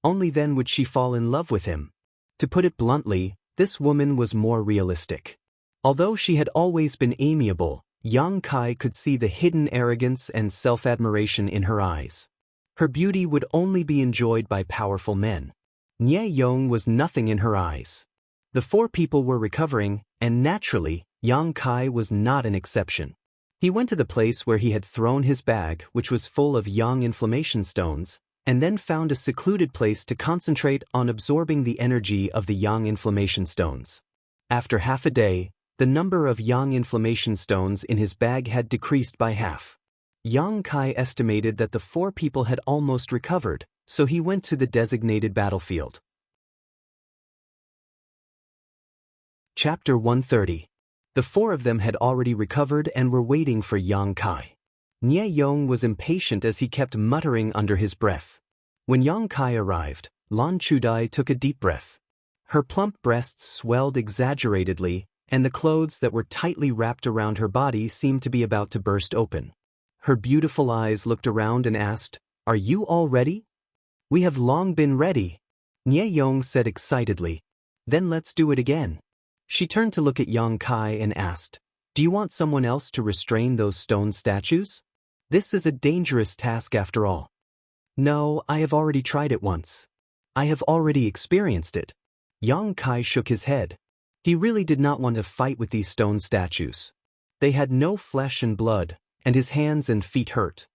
Only then would she fall in love with him. To put it bluntly, this woman was more realistic. Although she had always been amiable, Yang Kai could see the hidden arrogance and self-admiration in her eyes. Her beauty would only be enjoyed by powerful men. Nie Yong was nothing in her eyes. The four people were recovering, and naturally, Yang Kai was not an exception. He went to the place where he had thrown his bag, which was full of yang inflammation stones, and then found a secluded place to concentrate on absorbing the energy of the yang inflammation stones. After half a day, the number of yang inflammation stones in his bag had decreased by half. Yang Kai estimated that the four people had almost recovered, so he went to the designated battlefield. Chapter 130. The four of them had already recovered and were waiting for Yang Kai. Nie Yong was impatient as he kept muttering under his breath. When Yang Kai arrived, Lan Chudai took a deep breath. Her plump breasts swelled exaggeratedly, and the clothes that were tightly wrapped around her body seemed to be about to burst open. Her beautiful eyes looked around and asked, "Are you all ready?" "We have long been ready," Nie Yong said excitedly. "Then let's do it again." She turned to look at Yang Kai and asked, "Do you want someone else to restrain those stone statues? This is a dangerous task after all." "No, I have already tried it once. I have already experienced it." Yang Kai shook his head. He really did not want to fight with these stone statues. They had no flesh and blood, and his hands and feet hurt.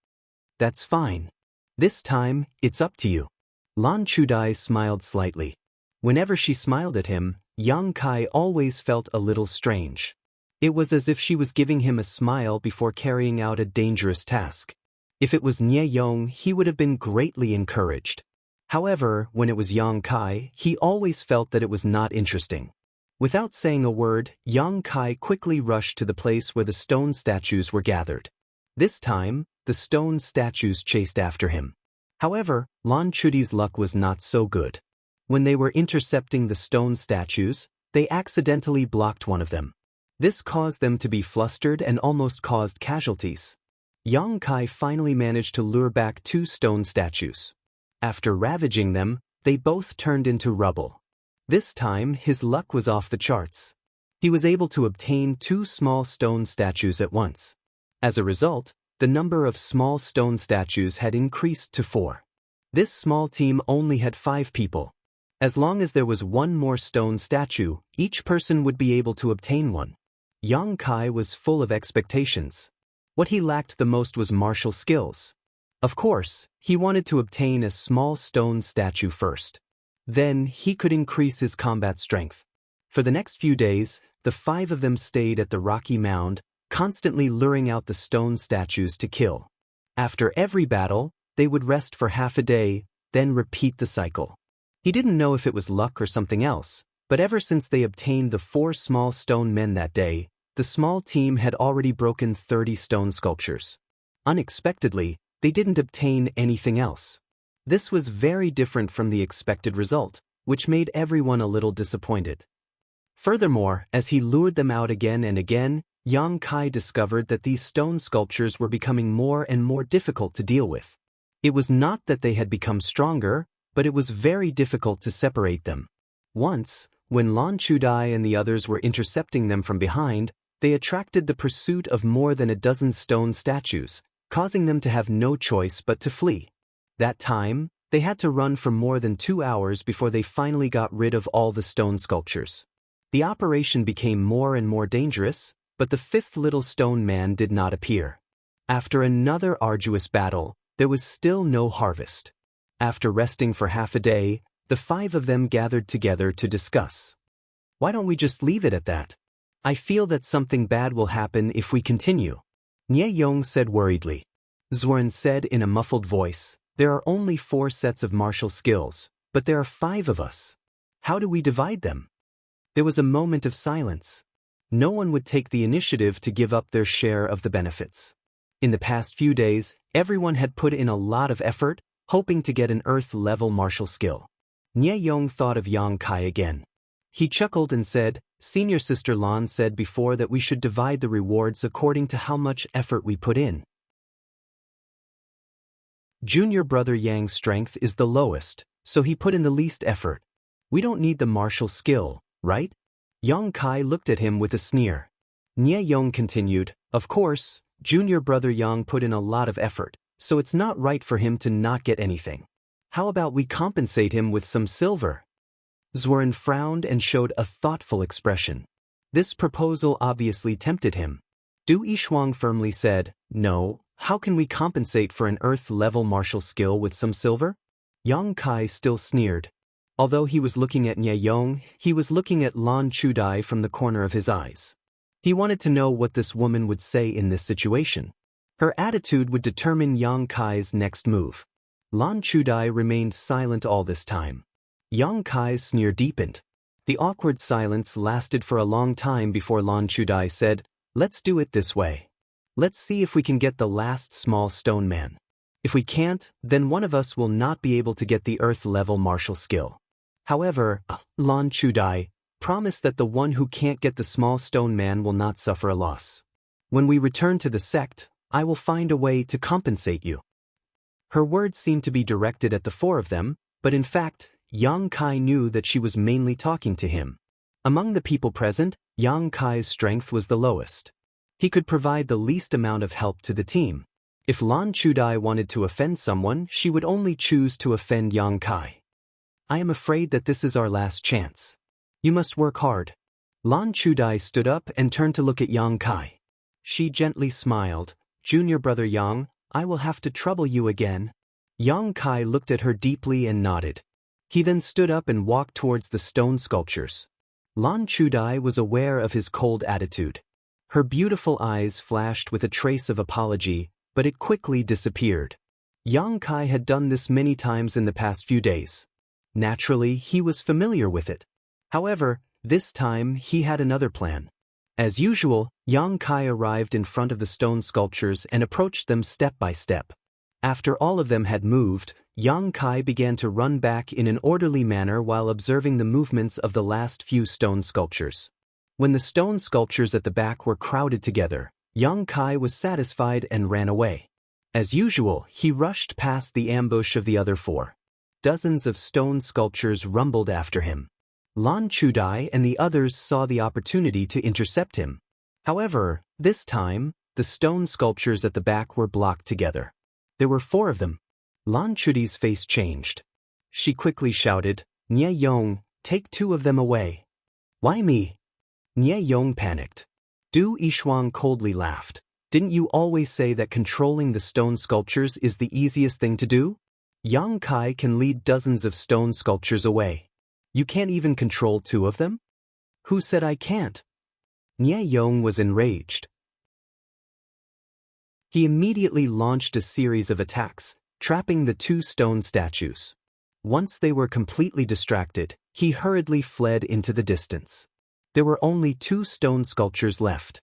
"That's fine. This time, it's up to you." Lan Chudai smiled slightly. Whenever she smiled at him, Yang Kai always felt a little strange. It was as if she was giving him a smile before carrying out a dangerous task. If it was Nie Yong, he would have been greatly encouraged. However, when it was Yang Kai, he always felt that it was not interesting. Without saying a word, Yang Kai quickly rushed to the place where the stone statues were gathered. This time, the stone statues chased after him. However, Lan Chudai's luck was not so good. When they were intercepting the stone statues, they accidentally blocked one of them. This caused them to be flustered and almost caused casualties. Yang Kai finally managed to lure back two stone statues. After ravaging them, they both turned into rubble. This time, his luck was off the charts. He was able to obtain two small stone statues at once. As a result, the number of small stone statues had increased to 4. This small team only had 5 people. As long as there was one more stone statue, each person would be able to obtain one. Yang Kai was full of expectations. What he lacked the most was martial skills. Of course, he wanted to obtain a small stone statue first. Then he could increase his combat strength. For the next few days, the 5 of them stayed at the rocky mound, constantly luring out the stone statues to kill. After every battle, they would rest for half a day, then repeat the cycle. He didn't know if it was luck or something else, but ever since they obtained the 4 small stone men that day, the small team had already broken 30 stone sculptures. Unexpectedly, they didn't obtain anything else. This was very different from the expected result, which made everyone a little disappointed. Furthermore, as he lured them out again and again, Yang Kai discovered that these stone sculptures were becoming more and more difficult to deal with. It was not that they had become stronger, but it was very difficult to separate them. Once, when Lan Chudai and the others were intercepting them from behind, they attracted the pursuit of more than a dozen stone statues, causing them to have no choice but to flee. That time, they had to run for more than 2 hours before they finally got rid of all the stone sculptures. The operation became more and more dangerous, but the 5th little stone man did not appear. After another arduous battle, there was still no harvest. After resting for half a day, the 5 of them gathered together to discuss. Why don't we just leave it at that? I feel that something bad will happen if we continue. Nie Yong said worriedly. Zhuan said in a muffled voice, there are only 4 sets of martial skills, but there are 5 of us. How do we divide them? There was a moment of silence. No one would take the initiative to give up their share of the benefits. In the past few days, everyone had put in a lot of effort, hoping to get an Earth-level martial skill. Nie Yong thought of Yang Kai again. He chuckled and said, Senior Sister Lan said before that we should divide the rewards according to how much effort we put in. Junior brother Yang's strength is the lowest, so he put in the least effort. We don't need the martial skill, right? Yang Kai looked at him with a sneer. Nie Yong continued, of course, junior brother Yang put in a lot of effort, so it's not right for him to not get anything. How about we compensate him with some silver? Zhuan frowned and showed a thoughtful expression. This proposal obviously tempted him. Du Yishuang firmly said, no, how can we compensate for an Earth-level martial skill with some silver? Yang Kai still sneered. Although he was looking at Nie Yong, he was looking at Lan Chudai from the corner of his eyes. He wanted to know what this woman would say in this situation. Her attitude would determine Yang Kai's next move. Lan Chudai remained silent all this time. Yang Kai's sneer deepened. The awkward silence lasted for a long time before Lan Chudai said, let's do it this way. Let's see if we can get the last small stone man. If we can't, then one of us will not be able to get the Earth-level martial skill. However, Lan Chudai, promise that the one who can't get the small stone man will not suffer a loss. When we return to the sect, I will find a way to compensate you. Her words seemed to be directed at the 4 of them, but in fact, Yang Kai knew that she was mainly talking to him. Among the people present, Yang Kai's strength was the lowest. He could provide the least amount of help to the team. If Lan Chudai wanted to offend someone, she would only choose to offend Yang Kai. I am afraid that this is our last chance. You must work hard. Lan Chudai stood up and turned to look at Yang Kai. She gently smiled. Junior brother Yang, I will have to trouble you again. Yang Kai looked at her deeply and nodded. He then stood up and walked towards the stone sculptures. Lan Chudai was aware of his cold attitude. Her beautiful eyes flashed with a trace of apology, but it quickly disappeared. Yang Kai had done this many times in the past few days. Naturally, he was familiar with it. However, this time he had another plan. As usual, Yang Kai arrived in front of the stone sculptures and approached them step by step. After all of them had moved, Yang Kai began to run back in an orderly manner while observing the movements of the last few stone sculptures. When the stone sculptures at the back were crowded together, Yang Kai was satisfied and ran away. As usual, he rushed past the ambush of the other 4. Dozens of stone sculptures rumbled after him. Lan Chudai and the others saw the opportunity to intercept him. However, this time, the stone sculptures at the back were blocked together. There were 4 of them. Lan Chudai's face changed. She quickly shouted, Nie Yong, take 2 of them away. Why me? Nie Yong panicked. Du Yishuang coldly laughed. Didn't you always say that controlling the stone sculptures is the easiest thing to do? Yang Kai can lead dozens of stone sculptures away. You can't even control 2 of them? Who said I can't? Nie Yong was enraged. He immediately launched a series of attacks, trapping the 2 stone statues. Once they were completely distracted, he hurriedly fled into the distance. There were only 2 stone sculptures left.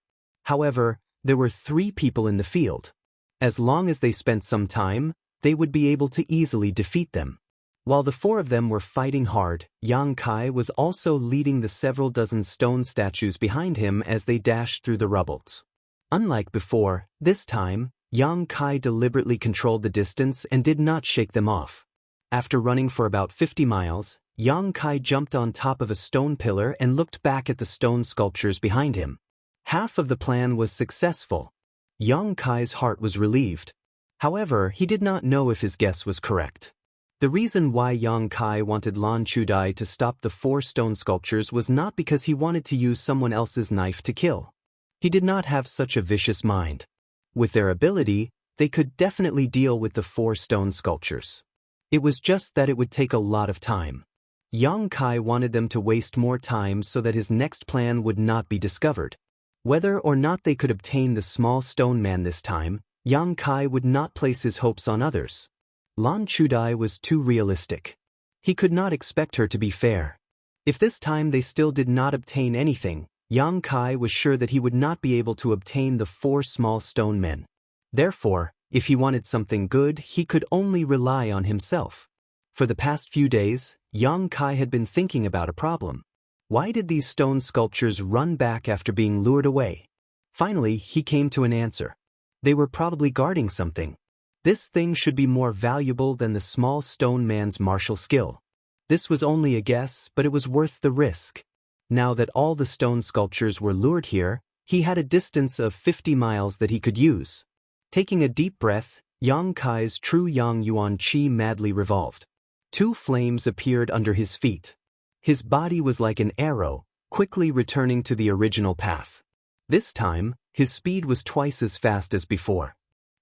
However, there were 3 people in the field. As long as they spent some time, they would be able to easily defeat them. While the 4 of them were fighting hard, Yang Kai was also leading the several dozen stone statues behind him as they dashed through the rubbles. Unlike before, this time, Yang Kai deliberately controlled the distance and did not shake them off. After running for about 50 miles, Yang Kai jumped on top of a stone pillar and looked back at the stone sculptures behind him. Half of the plan was successful. Yang Kai's heart was relieved. However, he did not know if his guess was correct. The reason why Yang Kai wanted Lan Chudai to stop the 4 stone sculptures was not because he wanted to use someone else's knife to kill. He did not have such a vicious mind. With their ability, they could definitely deal with the 4 stone sculptures. It was just that it would take a lot of time. Yang Kai wanted them to waste more time so that his next plan would not be discovered. Whether or not they could obtain the small stone man this time, Yang Kai would not place his hopes on others. Lan Chudai was too realistic. He could not expect her to be fair. If this time they still did not obtain anything, Yang Kai was sure that he would not be able to obtain the 4 small stone men. Therefore, if he wanted something good, he could only rely on himself. For the past few days, Yang Kai had been thinking about a problem. Why did these stone sculptures run back after being lured away? Finally, he came to an answer. They were probably guarding something. This thing should be more valuable than the small stone man's martial skill. This was only a guess, but it was worth the risk. Now that all the stone sculptures were lured here, he had a distance of 50 miles that he could use. Taking a deep breath, Yang Kai's true Yang Yuan Qi madly revolved. 2 flames appeared under his feet. His body was like an arrow, quickly returning to the original path. This time, his speed was twice as fast as before.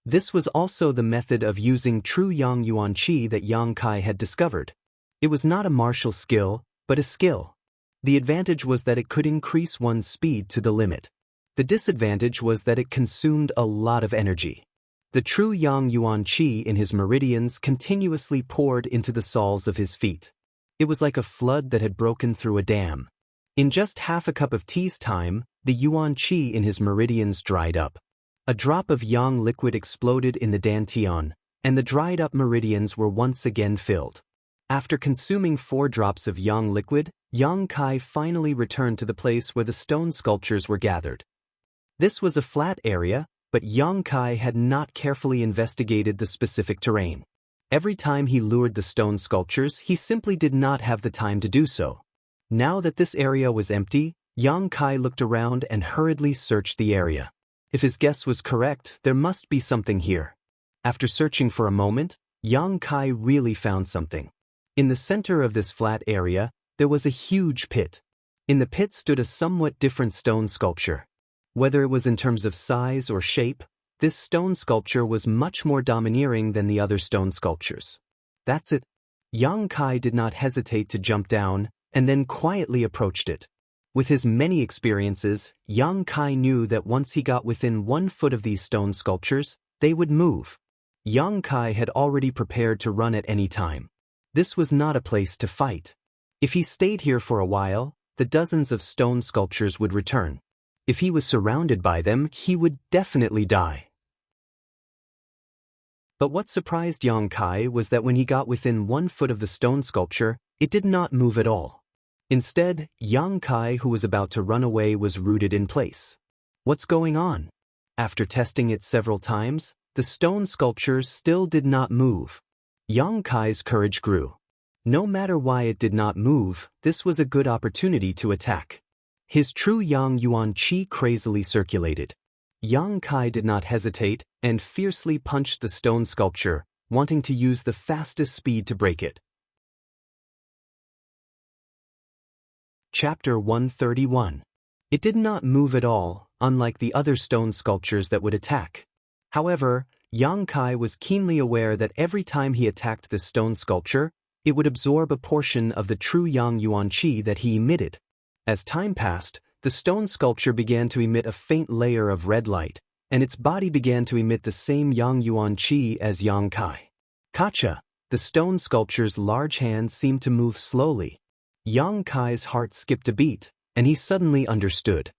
This was also the method of using true Yang Yuan Qi that Yang Kai had discovered. It was not a martial skill, but a skill. The advantage was that it could increase one's speed to the limit. The disadvantage was that it consumed a lot of energy. The true Yang Yuan Qi in his meridians continuously poured into the soles of his feet. It was like a flood that had broken through a dam. In just half a cup of tea's time, the Yuan Qi in his meridians dried up. A drop of Yang liquid exploded in the dantian, and the dried-up meridians were once again filled. After consuming 4 drops of Yang liquid, Yang Kai finally returned to the place where the stone sculptures were gathered. This was a flat area, but Yang Kai had not carefully investigated the specific terrain. Every time he lured the stone sculptures, he simply did not have the time to do so. Now that this area was empty, Yang Kai looked around and hurriedly searched the area. If his guess was correct, there must be something here. After searching for a moment, Yang Kai really found something. In the center of this flat area, there was a huge pit. In the pit stood a somewhat different stone sculpture. Whether it was in terms of size or shape, this stone sculpture was much more domineering than the other stone sculptures. That's it. Yang Kai did not hesitate to jump down, and then quietly approached it. With his many experiences, Yang Kai knew that once he got within 1 foot of these stone sculptures, they would move. Yang Kai had already prepared to run at any time. This was not a place to fight. If he stayed here for a while, the dozens of stone sculptures would return. If he was surrounded by them, he would definitely die. But what surprised Yang Kai was that when he got within 1 foot of the stone sculpture, it did not move at all. Instead, Yang Kai, who was about to run away, was rooted in place. What's going on? After testing it several times, the stone sculpture still did not move. Yang Kai's courage grew. No matter why it did not move, this was a good opportunity to attack. His true Yang Yuan Qi crazily circulated. Yang Kai did not hesitate and fiercely punched the stone sculpture, wanting to use the fastest speed to break it. Chapter 131. It did not move at all, unlike the other stone sculptures that would attack. However, Yang Kai was keenly aware that every time he attacked the stone sculpture, it would absorb a portion of the true Yang Yuan Qi that he emitted. As time passed, the stone sculpture began to emit a faint layer of red light, and its body began to emit the same Yang Yuan Qi as Yang Kai. Kacha, the stone sculpture's large hands seemed to move slowly. Yang Kai's heart skipped a beat, and he suddenly understood.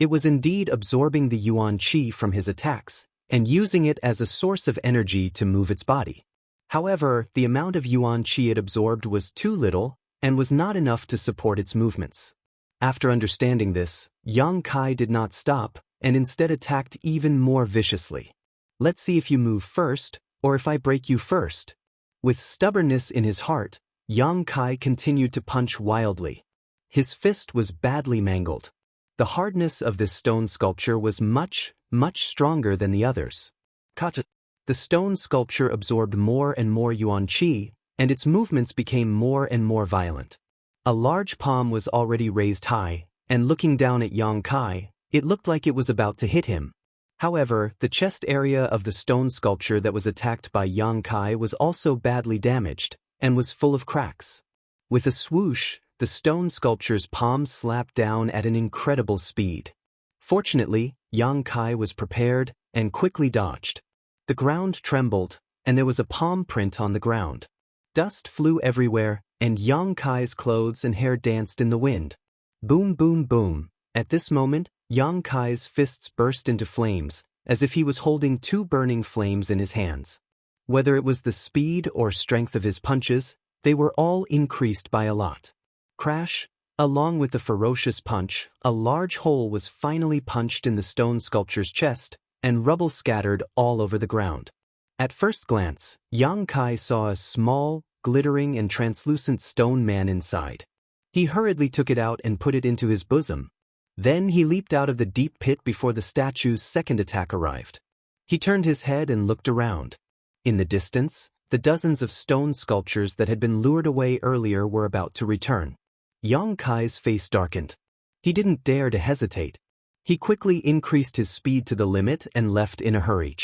It was indeed absorbing the Yuan Qi from his attacks, and using it as a source of energy to move its body. However, the amount of Yuan Qi it absorbed was too little, and was not enough to support its movements. After understanding this, Yang Kai did not stop, and instead attacked even more viciously. Let's see if you move first, or if I break you first. With stubbornness in his heart, Yang Kai continued to punch wildly. His fist was badly mangled. The hardness of this stone sculpture was much stronger than the others. The stone sculpture absorbed more and more Yuan Qi, and its movements became more and more violent. A large palm was already raised high, and looking down at Yang Kai, it looked like it was about to hit him. However, the chest area of the stone sculpture that was attacked by Yang Kai was also badly damaged, and was full of cracks. With a swoosh, the stone sculpture's palm slapped down at an incredible speed. Fortunately, Yang Kai was prepared, and quickly dodged. The ground trembled, and there was a palm print on the ground. Dust flew everywhere, and Yang Kai's clothes and hair danced in the wind. Boom, boom, boom. At this moment, Yang Kai's fists burst into flames, as if he was holding two burning flames in his hands. Whether it was the speed or strength of his punches, they were all increased by a lot. Crash! Along with the ferocious punch, a large hole was finally punched in the stone sculpture's chest, and rubble scattered all over the ground. At first glance, Yang Kai saw a small, glittering and translucent stone man inside. He hurriedly took it out and put it into his bosom. Then he leaped out of the deep pit before the statue's second attack arrived. He turned his head and looked around. In the distance, the dozens of stone sculptures that had been lured away earlier were about to return. Yang Kai's face darkened. He didn't dare to hesitate. He quickly increased his speed to the limit and left in a hurry.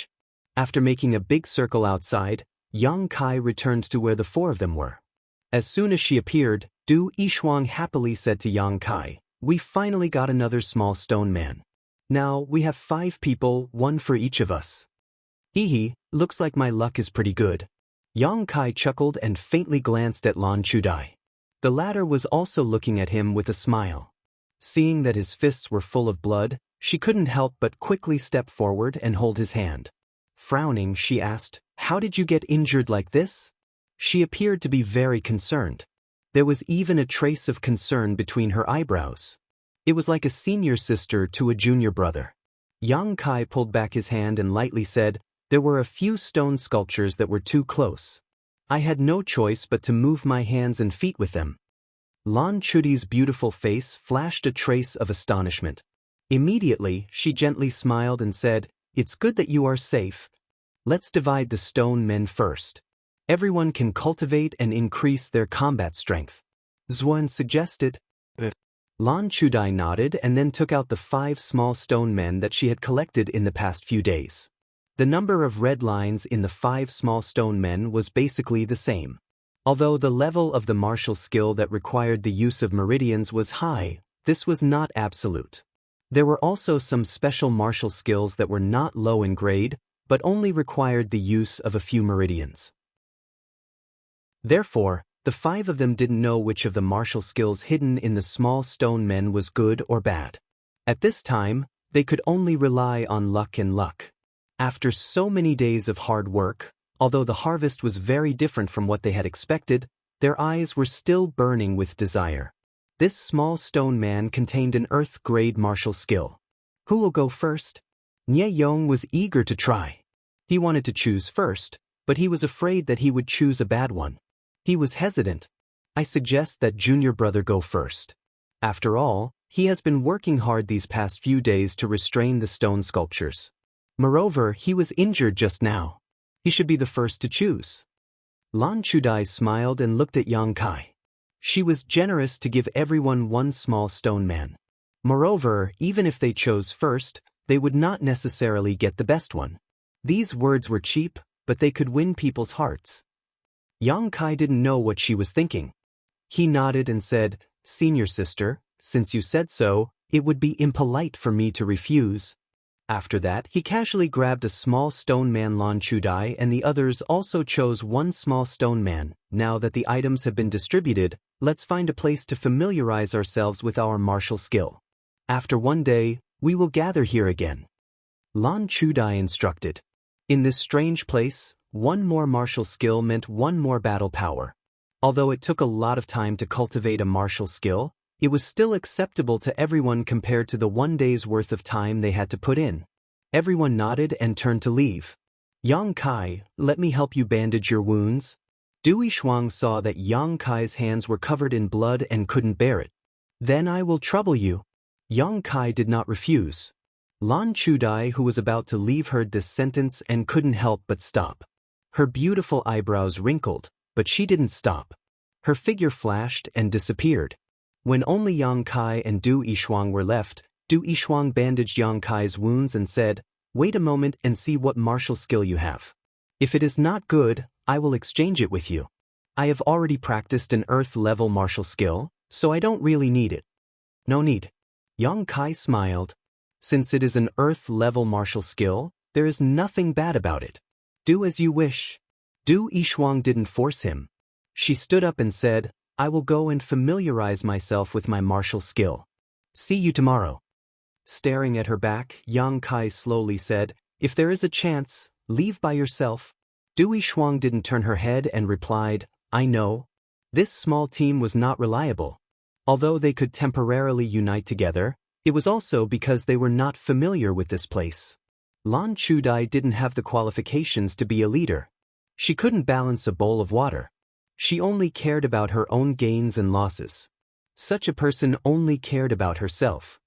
After making a big circle outside, Yang Kai returned to where the four of them were. As soon as she appeared, Du Yishuang happily said to Yang Kai, "We finally got another small stone man. Now we have 5 people, 1 for each of us." "Ehe, looks like my luck is pretty good." Yang Kai chuckled and faintly glanced at Lan Chudai. The latter was also looking at him with a smile. Seeing that his fists were full of blood, she couldn't help but quickly step forward and hold his hand. Frowning, she asked, "How did you get injured like this?" She appeared to be very concerned. There was even a trace of concern between her eyebrows. It was like a senior sister to a junior brother. Yang Kai pulled back his hand and lightly said, "There were a few stone sculptures that were too close. I had no choice but to move my hands and feet with them." Lan Chudi's beautiful face flashed a trace of astonishment. Immediately, she gently smiled and said, "It's good that you are safe. Let's divide the stone men first. Everyone can cultivate and increase their combat strength." Zuan suggested. Lan Chudai nodded and then took out the 5 small stone men that she had collected in the past few days. The number of red lines in the 5 small stone men was basically the same. Although the level of the martial skill that required the use of meridians was high, this was not absolute. There were also some special martial skills that were not low in grade, but only required the use of a few meridians. Therefore, the 5 of them didn't know which of the martial skills hidden in the small stone men was good or bad. At this time, they could only rely on luck and luck. After so many days of hard work, although the harvest was very different from what they had expected, their eyes were still burning with desire. This small stone man contained an earth-grade martial skill. Who will go first? Nye Yong was eager to try. He wanted to choose first, but he was afraid that he would choose a bad one. He was hesitant. "I suggest that junior brother go first. After all, he has been working hard these past few days to restrain the stone sculptures. Moreover, he was injured just now. He should be the first to choose." Lan Chudai smiled and looked at Yang Kai. She was generous to give everyone 1 small stone man. Moreover, even if they chose first, they would not necessarily get the best one. These words were cheap, but they could win people's hearts. Yang Kai didn't know what she was thinking. He nodded and said, "Senior sister, since you said so, it would be impolite for me to refuse." After that, he casually grabbed a small stone man. Lan Chudai and the others also chose 1 small stone man. "Now that the items have been distributed, let's find a place to familiarize ourselves with our martial skill. After 1 day, we will gather here again." Lan Chudai instructed. In this strange place, 1 more martial skill meant 1 more battle power. Although it took a lot of time to cultivate a martial skill, it was still acceptable to everyone compared to the 1 day's worth of time they had to put in. Everyone nodded and turned to leave. "Yang Kai, let me help you bandage your wounds." Du Yishuang saw that Yang Kai's hands were covered in blood and couldn't bear it. "Then I will trouble you." Yang Kai did not refuse. Lan Chudai, who was about to leave, heard this sentence and couldn't help but stop. Her beautiful eyebrows wrinkled, but she didn't stop. Her figure flashed and disappeared. When only Yang Kai and Du Yishuang were left, Du Yishuang bandaged Yang Kai's wounds and said, Wait a moment and see what martial skill you have. If it is not good, I will exchange it with you. I have already practiced an earth-level martial skill, so I don't really need it. No need. Yang Kai smiled. Since it is an earth-level martial skill, there is nothing bad about it. Do as you wish. Du Yishuang didn't force him. She stood up and said, I will go and familiarize myself with my martial skill. See you tomorrow. Staring at her back, Yang Kai slowly said, If there is a chance, leave by yourself. Du Yishuang didn't turn her head and replied, I know. This small team was not reliable. Although they could temporarily unite together, it was also because they were not familiar with this place. Lan Chudai didn't have the qualifications to be a leader. She couldn't balance a bowl of water. She only cared about her own gains and losses. Such a person only cared about herself.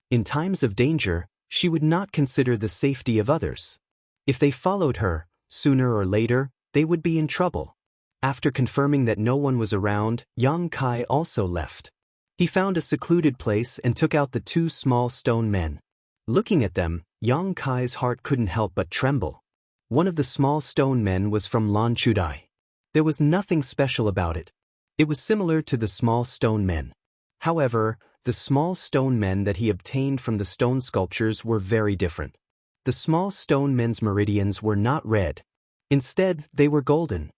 In times of danger, she would not consider the safety of others. If they followed her, sooner or later, they would be in trouble. After confirming that no one was around, Yang Kai also left. He found a secluded place and took out the two small stone men. Looking at them, Yang Kai's heart couldn't help but tremble. One of the small stone men was from Lan Chudai. There was nothing special about it. It was similar to the small stone men. However, the small stone men that he obtained from the stone sculptures were very different. The small stone men's meridians were not red. Instead, they were golden.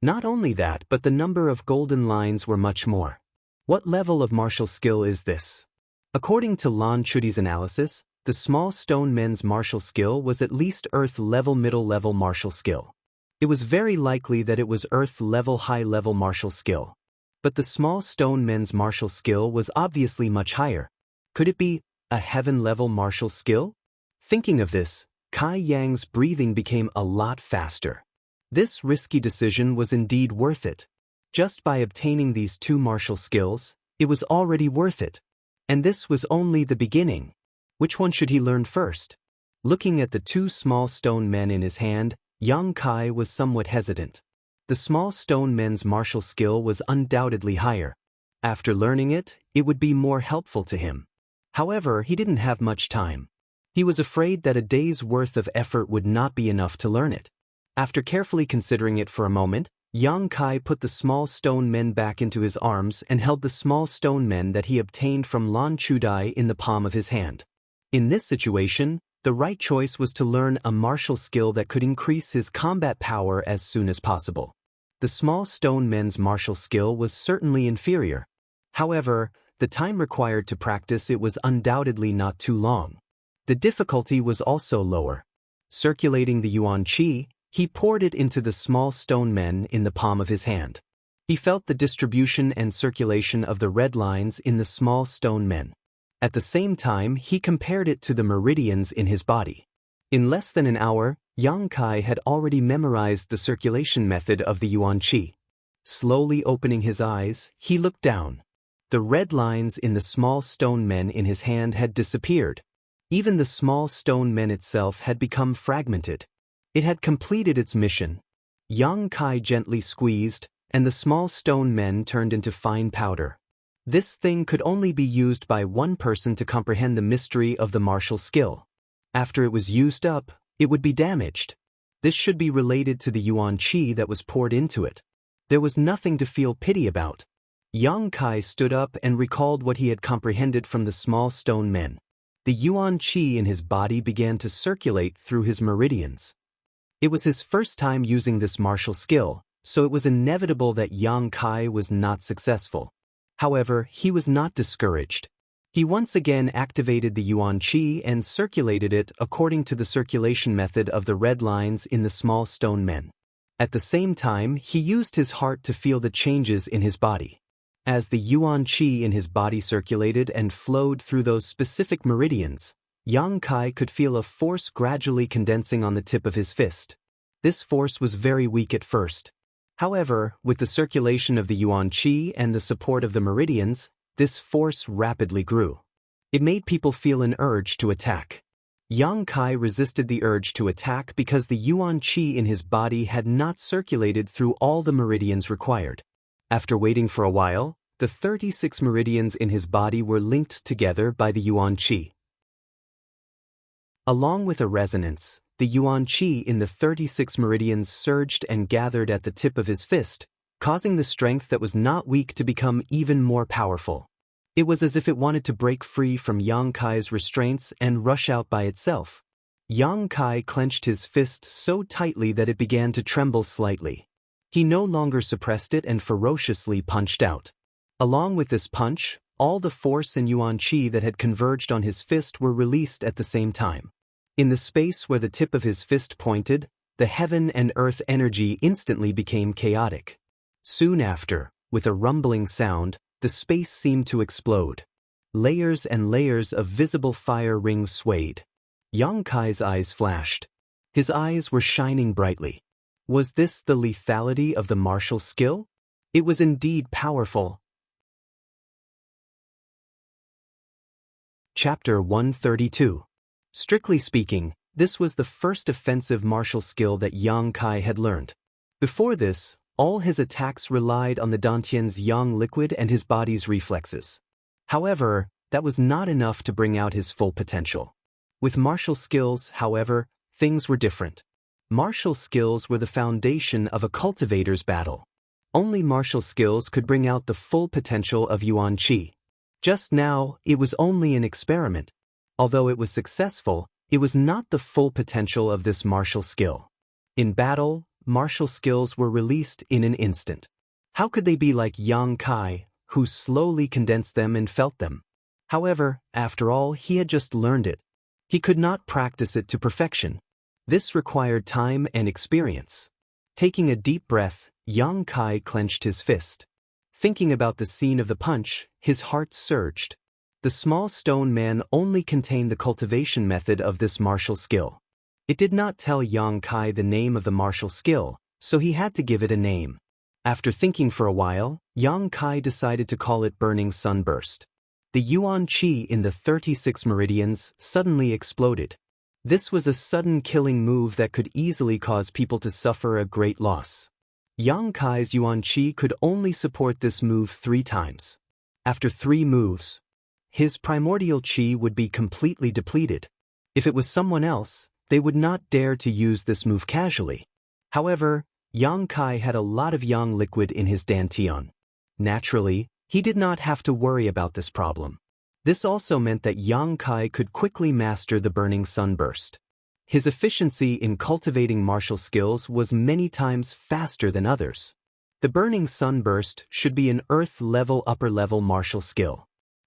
Not only that, but the number of golden lines were much more. What level of martial skill is this? According to Lan Chudai's analysis, the small stone men's martial skill was at least earth-level middle-level martial skill. It was very likely that it was earth-level high-level martial skill. But the small stone men's martial skill was obviously much higher. Could it be a heaven-level martial skill? Thinking of this, Kai Yang's breathing became a lot faster. This risky decision was indeed worth it. Just by obtaining these two martial skills, it was already worth it. And this was only the beginning. Which one should he learn first? Looking at the two small stone men in his hand, Yang Kai was somewhat hesitant. The small stone men's martial skill was undoubtedly higher. After learning it, it would be more helpful to him. However, he didn't have much time. He was afraid that a day's worth of effort would not be enough to learn it. After carefully considering it for a moment, Yang Kai put the small stone men back into his arms and held the small stone men that he obtained from Lan Chudai in the palm of his hand. In this situation, the right choice was to learn a martial skill that could increase his combat power as soon as possible. The small stone men's martial skill was certainly inferior. However, the time required to practice it was undoubtedly not too long. The difficulty was also lower. Circulating the Yuan Qi, he poured it into the small stone men in the palm of his hand. He felt the distribution and circulation of the red lines in the small stone men. At the same time, he compared it to the meridians in his body. In less than an hour, Yang Kai had already memorized the circulation method of the Yuan Qi. Slowly opening his eyes, he looked down. The red lines in the small stone men in his hand had disappeared. Even the small stone men itself had become fragmented. It had completed its mission. Yang Kai gently squeezed, and the small stone men turned into fine powder. This thing could only be used by one person to comprehend the mystery of the martial skill. After it was used up, it would be damaged. This should be related to the Yuan Qi that was poured into it. There was nothing to feel pity about. Yang Kai stood up and recalled what he had comprehended from the small stone men. The Yuan Qi in his body began to circulate through his meridians. It was his first time using this martial skill, so it was inevitable that Yang Kai was not successful. However, he was not discouraged. He once again activated the Yuan Qi and circulated it according to the circulation method of the red lines in the small stone men. At the same time, he used his heart to feel the changes in his body. As the Yuan Qi in his body circulated and flowed through those specific meridians, Yang Kai could feel a force gradually condensing on the tip of his fist. This force was very weak at first. However, with the circulation of the Yuan Qi and the support of the meridians, this force rapidly grew. It made people feel an urge to attack. Yang Kai resisted the urge to attack because the Yuan Qi in his body had not circulated through all the meridians required. After waiting for a while, the 36 meridians in his body were linked together by the Yuan Qi. Along with a resonance, the yuan qi in the 36 meridians surged and gathered at the tip of his fist, causing the strength that was not weak to become even more powerful. It was as if it wanted to break free from Yang Kai's restraints and rush out by itself. Yang Kai clenched his fist so tightly that it began to tremble slightly. He no longer suppressed it and ferociously punched out. Along with this punch, all the force and yuan qi that had converged on his fist were released at the same time. In the space where the tip of his fist pointed, the heaven and earth energy instantly became chaotic. Soon after, with a rumbling sound, the space seemed to explode. Layers and layers of visible fire rings swayed. Yang Kai's eyes flashed. His eyes were shining brightly. Was this the lethality of the martial skill? It was indeed powerful. Chapter 132. Strictly speaking, this was the first offensive martial skill that Yang Kai had learned. Before this, all his attacks relied on the Dantian's yang liquid and his body's reflexes. However, that was not enough to bring out his full potential. With martial skills, however, things were different. Martial skills were the foundation of a cultivator's battle. Only martial skills could bring out the full potential of yuan qi. Just now, it was only an experiment. Although it was successful, it was not the full potential of this martial skill. In battle, martial skills were released in an instant. How could they be like Yang Kai, who slowly condensed them and felt them? However, after all, he had just learned it. He could not practice it to perfection. This required time and experience. Taking a deep breath, Yang Kai clenched his fist. Thinking about the scene of the punch, his heart surged. The small stone man only contained the cultivation method of this martial skill. It did not tell Yang Kai the name of the martial skill, so he had to give it a name. After thinking for a while, Yang Kai decided to call it Burning Sunburst. The yuan qi in the 36 meridians suddenly exploded. This was a sudden killing move that could easily cause people to suffer a great loss. Yang Kai's yuan qi could only support this move 3 times. After 3 moves, his primordial qi would be completely depleted. If it was someone else, they would not dare to use this move casually. However, Yang Kai had a lot of yang liquid in his dantian. Naturally, he did not have to worry about this problem. This also meant that Yang Kai could quickly master the Burning Sunburst. His efficiency in cultivating martial skills was many times faster than others. The Burning Sunburst should be an earth-level upper-level martial skill.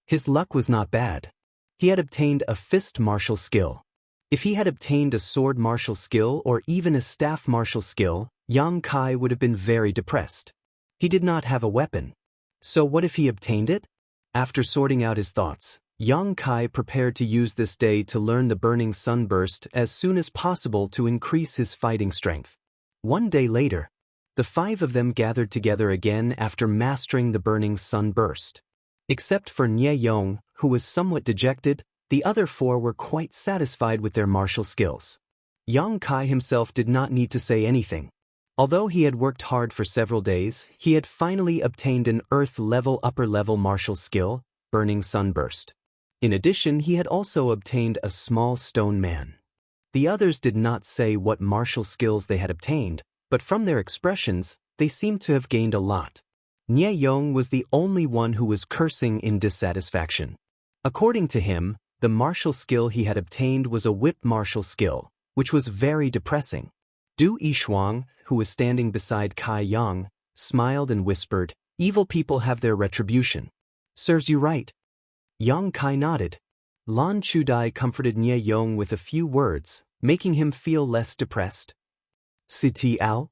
His luck was not bad. He had obtained a fist martial skill. If he had obtained a sword martial skill or even a staff martial skill, Yang Kai would have been very depressed. He did not have a weapon. So what if he obtained it? After sorting out his thoughts, Yang Kai prepared to use this day to learn the Burning Sunburst as soon as possible to increase his fighting strength. One day later, the 5 of them gathered together again after mastering the Burning Sunburst. Except for Nie Yong, who was somewhat dejected, the other 4 were quite satisfied with their martial skills. Yang Kai himself did not need to say anything. Although he had worked hard for several days, he had finally obtained an earth-level upper-level martial skill, Burning Sunburst. In addition, he had also obtained a small stone man. The others did not say what martial skills they had obtained, but from their expressions, they seemed to have gained a lot. Nie Yong was the only one who was cursing in dissatisfaction. According to him, the martial skill he had obtained was a whip martial skill, which was very depressing. Du Yishuang, who was standing beside Kai Yang, smiled and whispered, "Evil people have their retribution. Serves you right." Yang Kai nodded. Lan Chudai comforted Nie Yong with a few words, making him feel less depressed. "Siti Ao?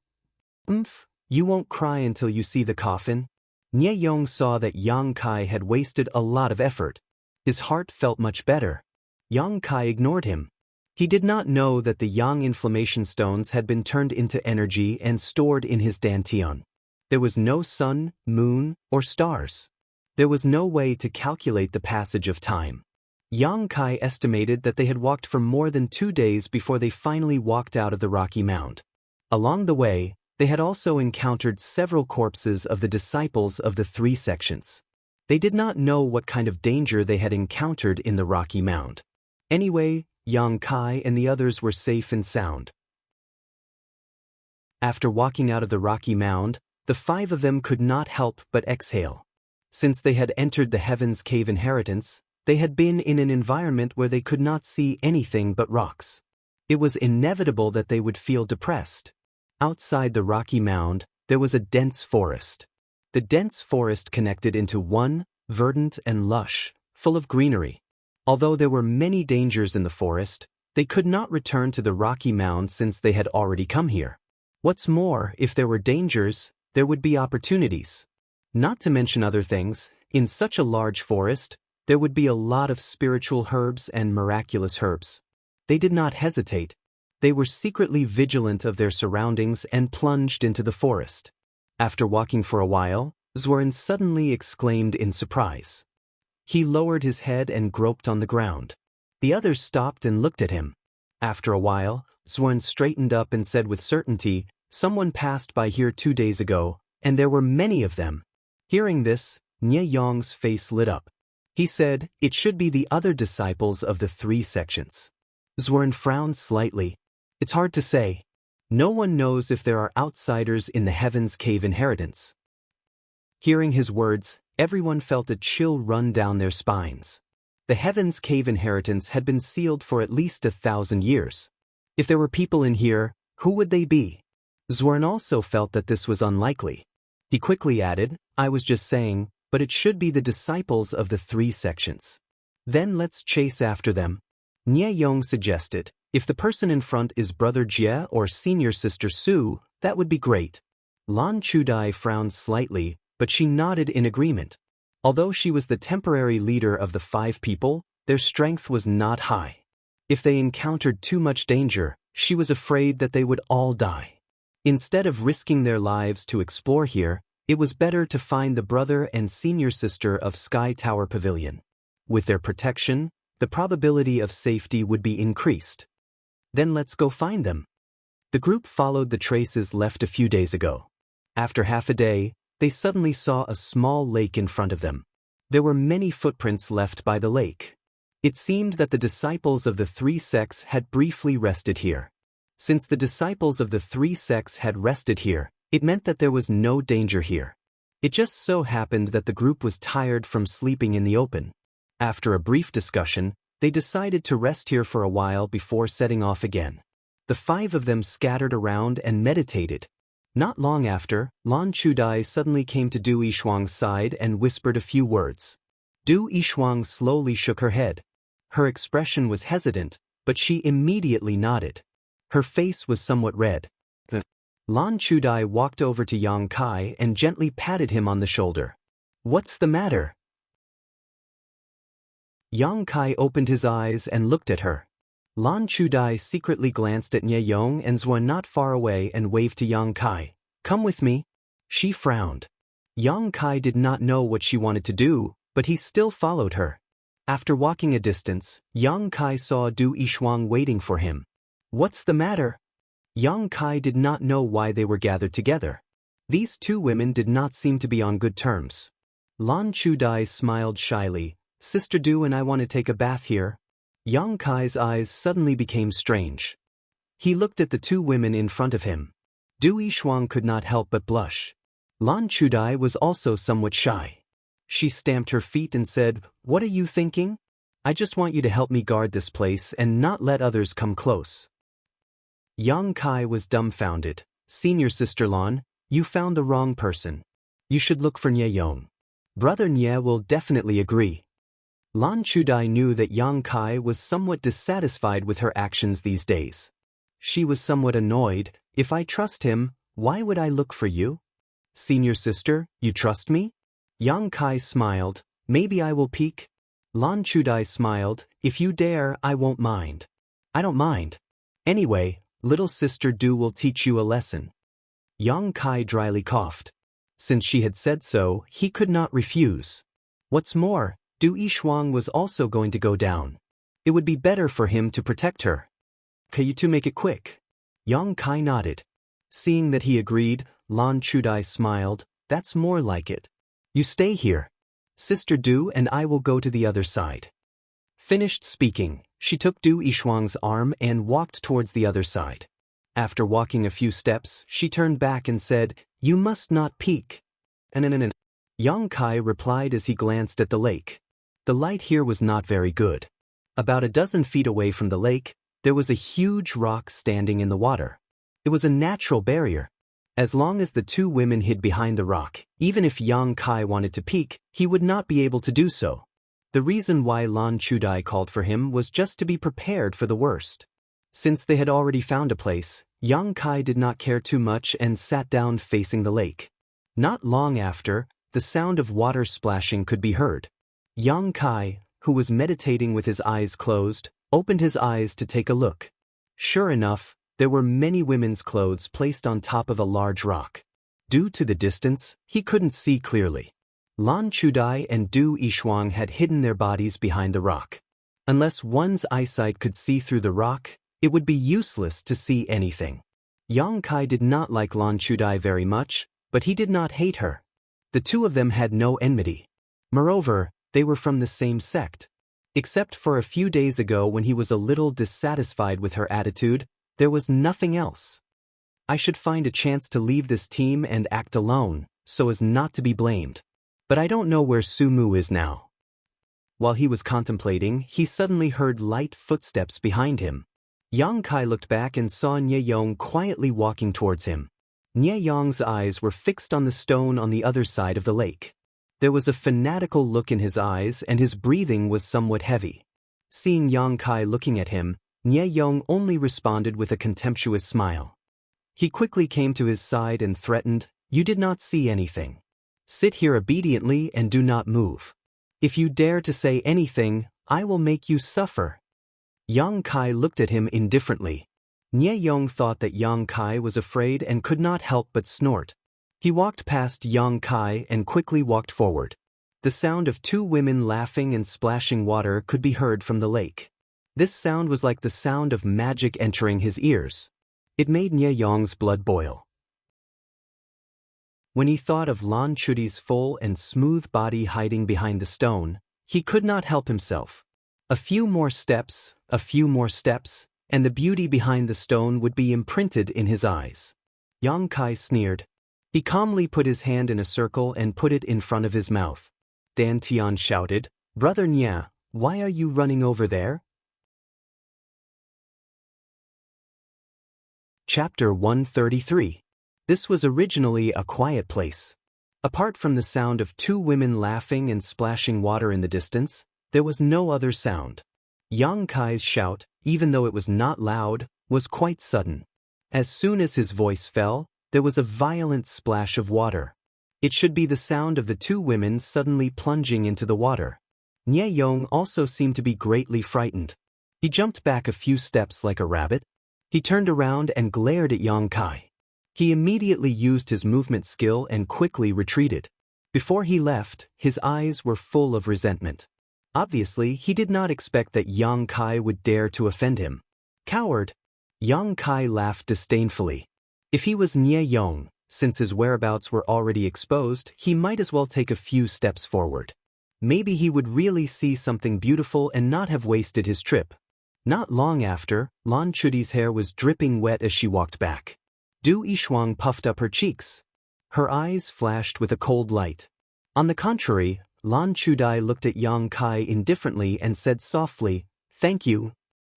You won't cry until you see the coffin." Nie Yong saw that Yang Kai had wasted a lot of effort. His heart felt much better. Yang Kai ignored him. He did not know that the yang inflammation stones had been turned into energy and stored in his dantian. There was no sun, moon, or stars. There was no way to calculate the passage of time. Yang Kai estimated that they had walked for more than 2 days before they finally walked out of the rocky mound. Along the way, they had also encountered several corpses of the disciples of the 3 sections. They did not know what kind of danger they had encountered in the rocky mound. Anyway, Yang Kai and the others were safe and sound. After walking out of the rocky mound, the 5 of them could not help but exhale. Since they had entered the Heaven's Cave inheritance, they had been in an environment where they could not see anything but rocks. It was inevitable that they would feel depressed. Outside the rocky mound, there was a dense forest. The dense forest connected into one, verdant and lush, full of greenery. Although there were many dangers in the forest, they could not return to the rocky mound since they had already come here. What's more, if there were dangers, there would be opportunities. Not to mention other things, in such a large forest, there would be a lot of spiritual herbs and miraculous herbs. They did not hesitate. They were secretly vigilant of their surroundings and plunged into the forest. After walking for a while, Zoran suddenly exclaimed in surprise. He lowered his head and groped on the ground. The others stopped and looked at him. After a while, Zoran straightened up and said with certainty, "Someone passed by here 2 days ago, and there were many of them." Hearing this, Nye Yong's face lit up. He said, "It should be the other disciples of the 3 sections." Zoran frowned slightly. "It's hard to say. No one knows if there are outsiders in the Heaven's Cave inheritance." Hearing his words, everyone felt a chill run down their spines. The Heaven's Cave inheritance had been sealed for at least 1,000 years. If there were people in here, who would they be? Zoran also felt that this was unlikely. He quickly added, "I was just saying, but it should be the disciples of the 3 sections. Then let's chase after them." Nye Yong suggested, "If the person in front is Brother Jie or Senior Sister Su, that would be great." Lan Chudai frowned slightly, but she nodded in agreement. Although she was the temporary leader of the 5 people, their strength was not high. If they encountered too much danger, she was afraid that they would all die. Instead of risking their lives to explore here, it was better to find the brother and senior sister of Sky Tower Pavilion. With their protection, the probability of safety would be increased. Then let's go find them. The group followed the traces left a few days ago. After half a day, they suddenly saw a small lake in front of them. There were many footprints left by the lake. It seemed that the disciples of the 3 sects had briefly rested here. Since the disciples of the 3 sects had rested here, it meant that there was no danger here. It just so happened that the group was tired from sleeping in the open. After a brief discussion, they decided to rest here for a while before setting off again. The 5 of them scattered around and meditated. Not long after, Lan Chudai suddenly came to Du Yishuang's side and whispered a few words. Du Yishuang slowly shook her head. Her expression was hesitant, but she immediately nodded. Her face was somewhat red. Lan Chudai walked over to Yang Kai and gently patted him on the shoulder. "What's the matter?" Yang Kai opened his eyes and looked at her. Lan Chudai secretly glanced at Nye Yong and Zwan not far away and waved to Yang Kai. "Come with me." She frowned. Yang Kai did not know what she wanted to do, but he still followed her. After walking a distance, Yang Kai saw Du Yishuang waiting for him. "What's the matter?" Yang Kai did not know why they were gathered together. These 2 women did not seem to be on good terms. Lan Chudai smiled shyly. "Sister Du and I want to take a bath here." Yang Kai's eyes suddenly became strange. He looked at the 2 women in front of him. Du Yishuang could not help but blush. Lan Chudai was also somewhat shy. She stamped her feet and said, "What are you thinking? I just want you to help me guard this place and not let others come close." Yang Kai was dumbfounded. "Senior Sister Lan, you found the wrong person. You should look for Nye Yong. Brother Nye will definitely agree." Lan Chudai knew that Yang Kai was somewhat dissatisfied with her actions these days. She was somewhat annoyed. "If I trust him, why would I look for you? Senior sister, you trust me?" Yang Kai smiled. "Maybe I will peek." Lan Chudai smiled. "If you dare, I won't mind." "I don't mind. Anyway, little sister Du will teach you a lesson." Yang Kai dryly coughed. Since she had said so, he could not refuse. What's more, Du Yishuang was also going to go down. It would be better for him to protect her. "Can you 2 make it quick?" Yang Kai nodded. Seeing that he agreed, Lan Chudai smiled. "That's more like it. You stay here. Sister Du and I will go to the other side." Finished speaking, She took Du Yishuang's arm and walked towards the other side. After walking a few steps, she turned back and said, "You must not peek." Yang Kai replied as he glanced at the lake. The light here was not very good. About a dozen feet away from the lake, there was a huge rock standing in the water. It was a natural barrier. As long as the two women hid behind the rock, even if Yang Kai wanted to peek, he would not be able to do so. The reason why Lan Chudai called for him was just to be prepared for the worst. Since they had already found a place, Yang Kai did not care too much and sat down facing the lake. Not long after, the sound of water splashing could be heard. Yang Kai, who was meditating with his eyes closed, opened his eyes to take a look. Sure enough, there were many women's clothes placed on top of a large rock. Due to the distance, he couldn't see clearly. Lan Chudai and Du Yishuang had hidden their bodies behind the rock. Unless one's eyesight could see through the rock, it would be useless to see anything. Yang Kai did not like Lan Chudai very much, but he did not hate her. The two of them had no enmity. Moreover, they were from the same sect. Except for a few days ago when he was a little dissatisfied with her attitude, there was nothing else. I should find a chance to leave this team and act alone, so as not to be blamed. But I don't know where Sumu is now. While he was contemplating, he suddenly heard light footsteps behind him. Yang Kai looked back and saw Nye Yong quietly walking towards him. Nye Yong's eyes were fixed on the stone on the other side of the lake. There was a fanatical look in his eyes and his breathing was somewhat heavy. Seeing Yang Kai looking at him, Nye Yong only responded with a contemptuous smile. He quickly came to his side and threatened, "You did not see anything. Sit here obediently and do not move. If you dare to say anything, I will make you suffer." Yang Kai looked at him indifferently. Nye Yong thought that Yang Kai was afraid and could not help but snort. He walked past Yang Kai and quickly walked forward. The sound of two women laughing and splashing water could be heard from the lake. This sound was like the sound of magic entering his ears. It made Nye Yong's blood boil. When he thought of Lan Chudi's full and smooth body hiding behind the stone, he could not help himself. A few more steps, and the beauty behind the stone would be imprinted in his eyes. Yang Kai sneered. He calmly put his hand in a circle and put it in front of his mouth. Dan Tian shouted, "Brother Nya, why are you running over there?" Chapter 133. This was originally a quiet place. Apart from the sound of two women laughing and splashing water in the distance, there was no other sound. Yang Kai's shout, even though it was not loud, was quite sudden. As soon as his voice fell, there was a violent splash of water. It should be the sound of the two women suddenly plunging into the water. Nye Yong also seemed to be greatly frightened. He jumped back a few steps like a rabbit. He turned around and glared at Yang Kai. He immediately used his movement skill and quickly retreated. Before he left, his eyes were full of resentment. Obviously, he did not expect that Yang Kai would dare to offend him. Coward! Yang Kai laughed disdainfully. If he was Nye Yong, since his whereabouts were already exposed, he might as well take a few steps forward. Maybe he would really see something beautiful and not have wasted his trip. Not long after, Lan Chudi's hair was dripping wet as she walked back. Du Yishuang puffed up her cheeks. Her eyes flashed with a cold light. On the contrary, Lan Chudai looked at Yang Kai indifferently and said softly, "Thank you."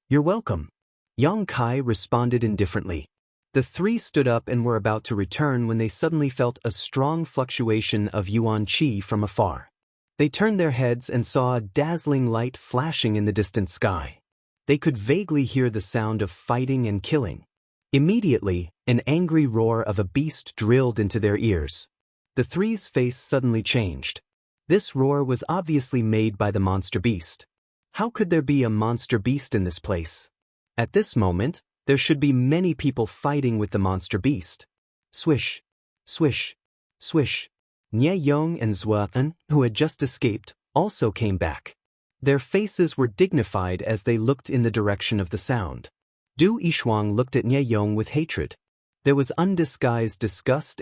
"You're welcome." Yang Kai responded indifferently. The three stood up and were about to return when they suddenly felt a strong fluctuation of yuan qi from afar. They turned their heads and saw a dazzling light flashing in the distant sky. They could vaguely hear the sound of fighting and killing. Immediately, an angry roar of a beast drilled into their ears. The three's face suddenly changed. This roar was obviously made by the monster beast. How could there be a monster beast in this place? At this moment, there should be many people fighting with the monster beast. Swish, swish, swish. Nye Yong and Zuan, who had just escaped, also came back. Their faces were dignified as they looked in the direction of the sound. Du Yishuang looked at Nye Yong with hatred. There was undisguised disgust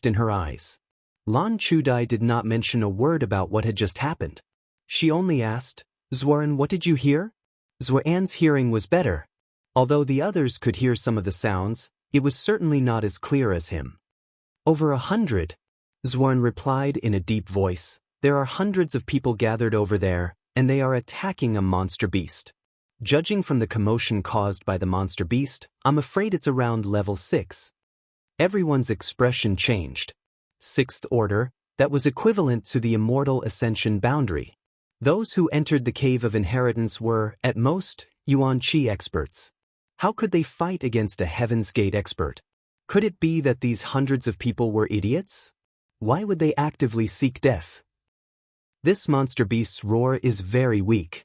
in her eyes. Lan Chudai did not mention a word about what had just happened. She only asked, "Zuan, what did you hear?" Xuan's hearing was better. Although the others could hear some of the sounds, it was certainly not as clear as him. Over 100, Xuan replied in a deep voice. There are hundreds of people gathered over there, and they are attacking a monster beast. Judging from the commotion caused by the monster beast, I'm afraid it's around level 6. Everyone's expression changed. Sixth order, that was equivalent to the immortal ascension boundary. Those who entered the Cave of Inheritance were, at most, Yuan Qi experts. How could they fight against a Heaven's Gate expert? Could it be that these hundreds of people were idiots? Why would they actively seek death? This monster beast's roar is very weak.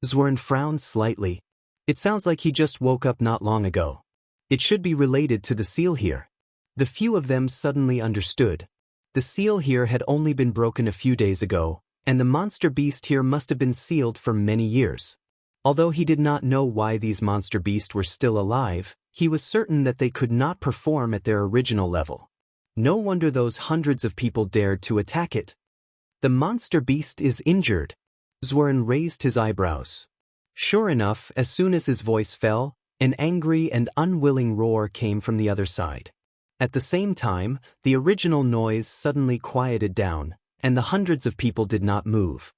Xuan frowned slightly. It sounds like he just woke up not long ago. It should be related to the seal here. The few of them suddenly understood. The seal here had only been broken a few days ago, and the monster beast here must have been sealed for many years. Although he did not know why these monster beasts were still alive, he was certain that they could not perform at their original level. No wonder those hundreds of people dared to attack it. The monster beast is injured. Xuan raised his eyebrows. Sure enough, as soon as his voice fell, an angry and unwilling roar came from the other side. At the same time, the original noise suddenly quieted down, and the hundreds of people did not move.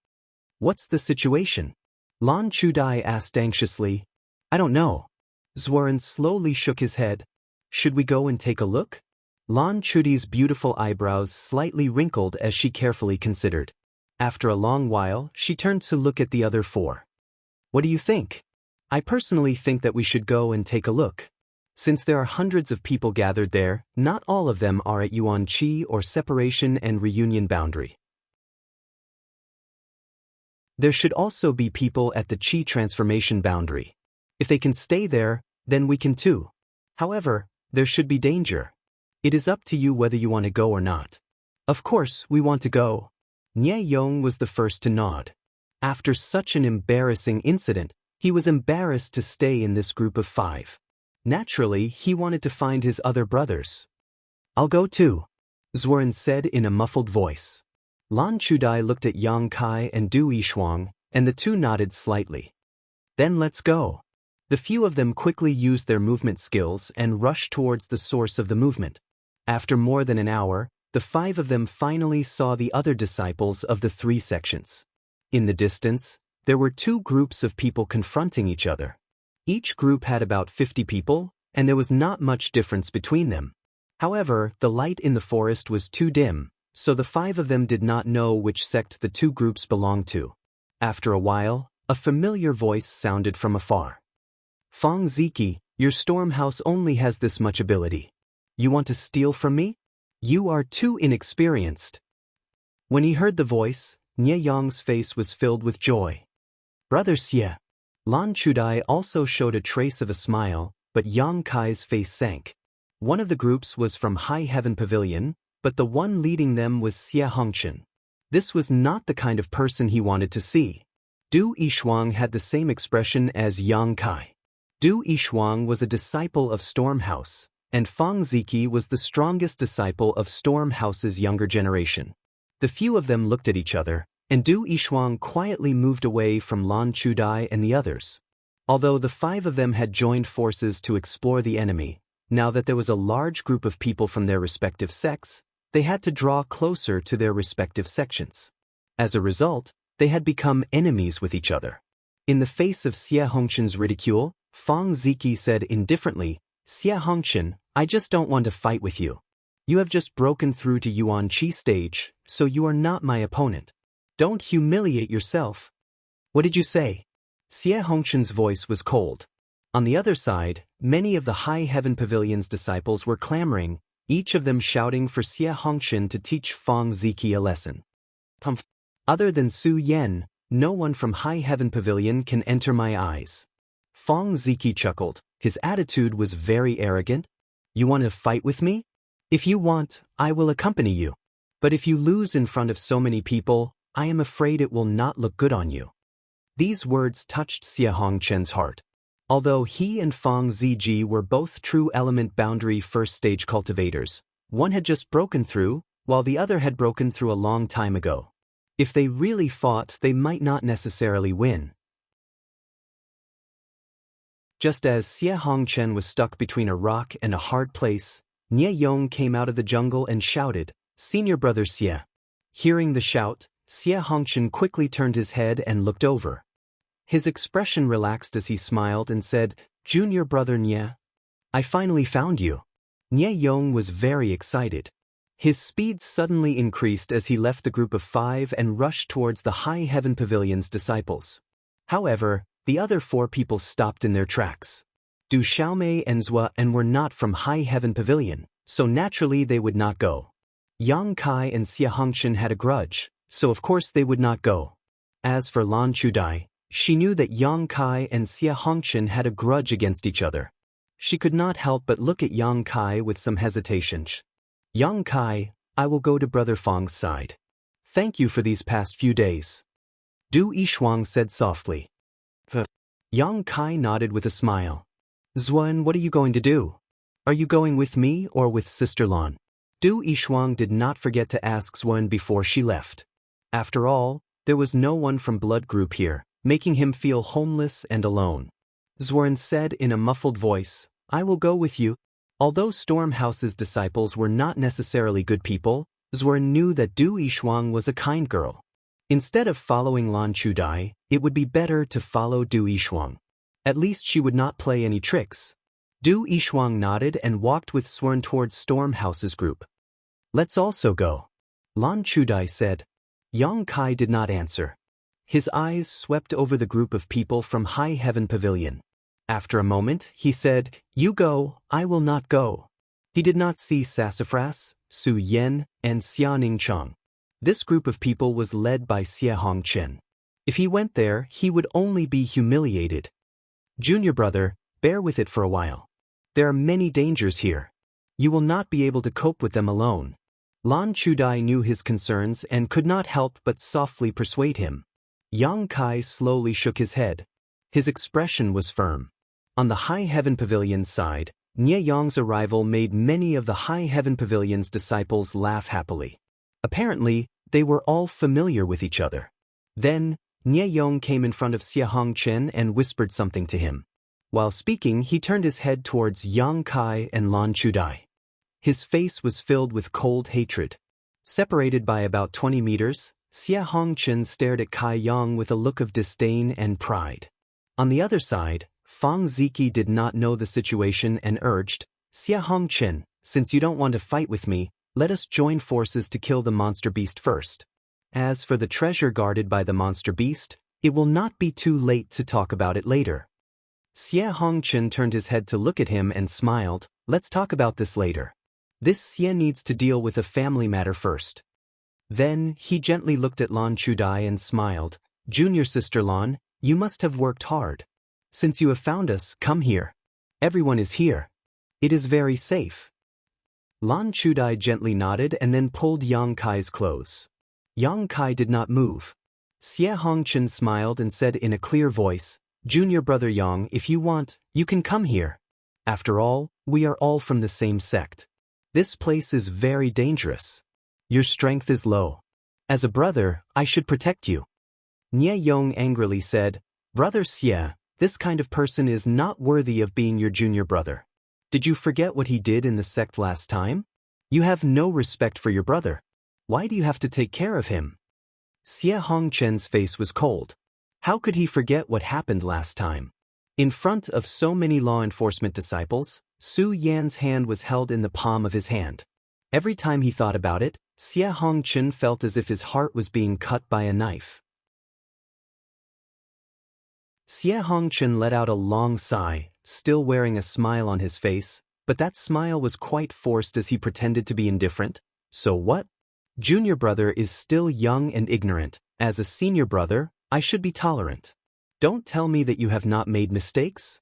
What's the situation? Lan Chudai asked anxiously. I don't know. Xuan slowly shook his head. Should we go and take a look? Lan Chudai's beautiful eyebrows slightly wrinkled as she carefully considered. After a long while, she turned to look at the other four. What do you think? I personally think that we should go and take a look. Since there are hundreds of people gathered there, not all of them are at Yuan Qi or Separation and Reunion Boundary. There should also be people at the Qi Transformation Boundary. If they can stay there, then we can too. However, there should be danger. It is up to you whether you want to go or not. Of course, we want to go. Nie Yong was the first to nod. After such an embarrassing incident, he was embarrassed to stay in this group of 5. Naturally, he wanted to find his other brothers. I'll go too, Xuan said in a muffled voice. Lan Chudai looked at Yang Kai and Du Yishuang, and the two nodded slightly. Then let's go. The few of them quickly used their movement skills and rushed towards the source of the movement. After more than an hour, the 5 of them finally saw the other disciples of the 3 sections. In the distance, there were 2 groups of people confronting each other. Each group had about 50 people, and there was not much difference between them. However, the light in the forest was too dim, so the 5 of them did not know which sect the 2 groups belonged to. After a while, a familiar voice sounded from afar. Fang Ziki, your storm house only has this much ability. You want to steal from me? You are too inexperienced. When he heard the voice, Nie Yong's face was filled with joy. Brother Xie. Lan Chudai also showed a trace of a smile, but Yang Kai's face sank. One of the groups was from High Heaven Pavilion, but the one leading them was Xie Hongchen. This was not the kind of person he wanted to see. Du Yishuang had the same expression as Yang Kai. Du Yishuang was a disciple of Storm House, and Fang Ziki was the strongest disciple of Storm House's younger generation. The few of them looked at each other, and Du Yishuang quietly moved away from Lan Chudai and the others. Although the 5 of them had joined forces to explore the enemy, now that there was a large group of people from their respective sects, they had to draw closer to their respective sections. As a result, they had become enemies with each other. In the face of Xie Hongchen's ridicule, Fang Ziki said indifferently, Xie Hongchen, I just don't want to fight with you. You have just broken through to Yuan Qi stage, so you are not my opponent. Don't humiliate yourself. What did you say? Xie Hongchen's voice was cold. On the other side, many of the High Heaven Pavilion's disciples were clamoring, each of them shouting for Xie Hongchen to teach Fang Ziki a lesson. Other than Su Yen, no one from High Heaven Pavilion can enter my eyes. Fang Ziki chuckled. His attitude was very arrogant. You want to fight with me? If you want, I will accompany you. But if you lose in front of so many people, I am afraid it will not look good on you. These words touched Xie Hongchen's heart. Although he and Fang Ziji were both true element boundary first stage cultivators, one had just broken through, while the other had broken through a long time ago. If they really fought, they might not necessarily win. Just as Xie Hongchen was stuck between a rock and a hard place, Nie Yong came out of the jungle and shouted, "Senior brother Xie." Hearing the shout, Xie Hongchen quickly turned his head and looked over. His expression relaxed as he smiled and said, "Junior brother Nie, I finally found you." Nie Yong was very excited. His speed suddenly increased as he left the group of 5 and rushed towards the High Heaven Pavilion's disciples. However, the other 4 people stopped in their tracks. Du Xiaomei and Zhua and were not from High Heaven Pavilion, so naturally they would not go. Yang Kai and Xie Hongchen had a grudge, so of course they would not go. As for Lan Chudai, she knew that Yang Kai and Xie Hongchen had a grudge against each other. She could not help but look at Yang Kai with some hesitation. "Yang Kai, I will go to Brother Fang's side. Thank you for these past few days," Du Yishuang said softly. Yang Kai nodded with a smile. "Zuan, what are you going to do? Are you going with me or with Sister Lan?" Du Yishuang did not forget to ask Zuan before she left. After all, there was no one from blood group here, making him feel homeless and alone. Zuan said in a muffled voice, "I will go with you." Although Stormhouse's disciples were not necessarily good people, Zuan knew that Du Yishuang was a kind girl. Instead of following Lan Chudai, it would be better to follow Du Yishuang. At least she would not play any tricks. Du Yishuang nodded and walked with Zuan towards Stormhouse's group. "Let's also go," Lan Chudai said. Yang Kai did not answer. His eyes swept over the group of people from High Heaven Pavilion. After a moment, he said, "You go, I will not go." He did not see Sassafras, Su Yen, and Xianing Chang. This group of people was led by Xie Hongchen. If he went there, he would only be humiliated. "Junior brother, bear with it for a while. There are many dangers here. You will not be able to cope with them alone." Lan Chudai knew his concerns and could not help but softly persuade him. Yang Kai slowly shook his head. His expression was firm. On the High Heaven Pavilion's side, Nie Yong's arrival made many of the High Heaven Pavilion's disciples laugh happily. Apparently, they were all familiar with each other. Then, Nie Yong came in front of Xie Hongchen and whispered something to him. While speaking, he turned his head towards Yang Kai and Lan Chudai. His face was filled with cold hatred. Separated by about 20 meters, Xie Hongchen stared at Kai Yang with a look of disdain and pride. On the other side, Fang Ziki did not know the situation and urged, "Xie Hongchen, since you don't want to fight with me, let us join forces to kill the monster beast first. As for the treasure guarded by the monster beast, it will not be too late to talk about it later." Xie Hongchen turned his head to look at him and smiled, "Let's talk about this later. This Xie needs to deal with a family matter first." Then, he gently looked at Lan Chudai and smiled, "Junior sister Lan, you must have worked hard. Since you have found us, come here. Everyone is here. It is very safe." Lan Chudai gently nodded and then pulled Yang Kai's clothes. Yang Kai did not move. Xie Hongchen smiled and said in a clear voice, "Junior brother Yang, if you want, you can come here. After all, we are all from the same sect. This place is very dangerous. Your strength is low. As a brother, I should protect you." Nie Yong angrily said, "Brother Xie, this kind of person is not worthy of being your junior brother. Did you forget what he did in the sect last time? You have no respect for your brother. Why do you have to take care of him?" Xie Hongchen's face was cold. How could he forget what happened last time? In front of so many law enforcement disciples, Su Yan's hand was held in the palm of his hand. Every time he thought about it, Xie Hongchen felt as if his heart was being cut by a knife. Xie Hongchen let out a long sigh, still wearing a smile on his face, but that smile was quite forced as he pretended to be indifferent. "So what? Junior brother is still young and ignorant. As a senior brother, I should be tolerant. Don't tell me that you have not made mistakes?"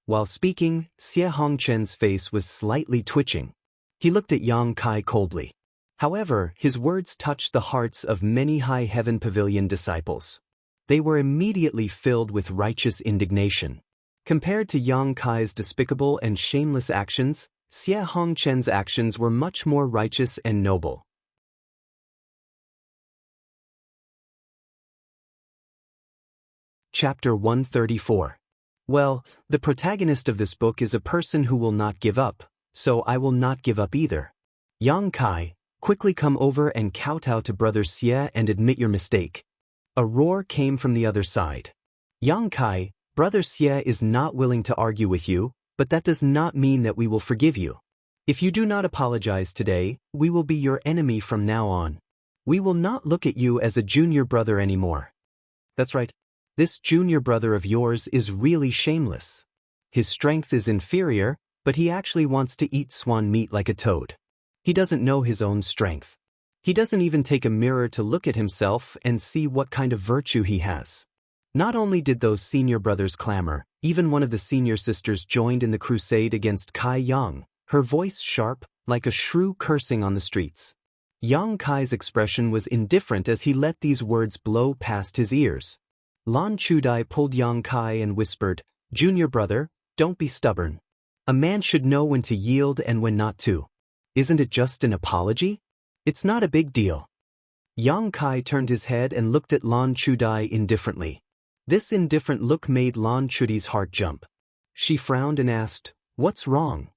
While speaking, Xie Hongchen's face was slightly twitching. He looked at Yang Kai coldly. However, his words touched the hearts of many High Heaven Pavilion disciples. They were immediately filled with righteous indignation. Compared to Yang Kai's despicable and shameless actions, Xie Hongchen's actions were much more righteous and noble. Chapter 134. Well, the protagonist of this book is a person who will not give up, so I will not give up either. Yang Kai, quickly come over and kowtow to Brother Xie and admit your mistake. A roar came from the other side. Yang Kai, Brother Xie is not willing to argue with you, but that does not mean that we will forgive you. If you do not apologize today, we will be your enemy from now on. We will not look at you as a junior brother anymore. That's right. This junior brother of yours is really shameless. His strength is inferior, but he actually wants to eat swan meat like a toad. He doesn't know his own strength. He doesn't even take a mirror to look at himself and see what kind of virtue he has. Not only did those senior brothers clamor, even one of the senior sisters joined in the crusade against Kai Yang, her voice sharp, like a shrew cursing on the streets. Yang Kai's expression was indifferent as he let these words blow past his ears. Lan Chudai pulled Yang Kai and whispered, "Junior brother, don't be stubborn. A man should know when to yield and when not to. Isn't it just an apology? It's not a big deal." Yang Kai turned his head and looked at Lan Chudai indifferently. This indifferent look made Lan Chudai's heart jump. She frowned and asked, "What's wrong?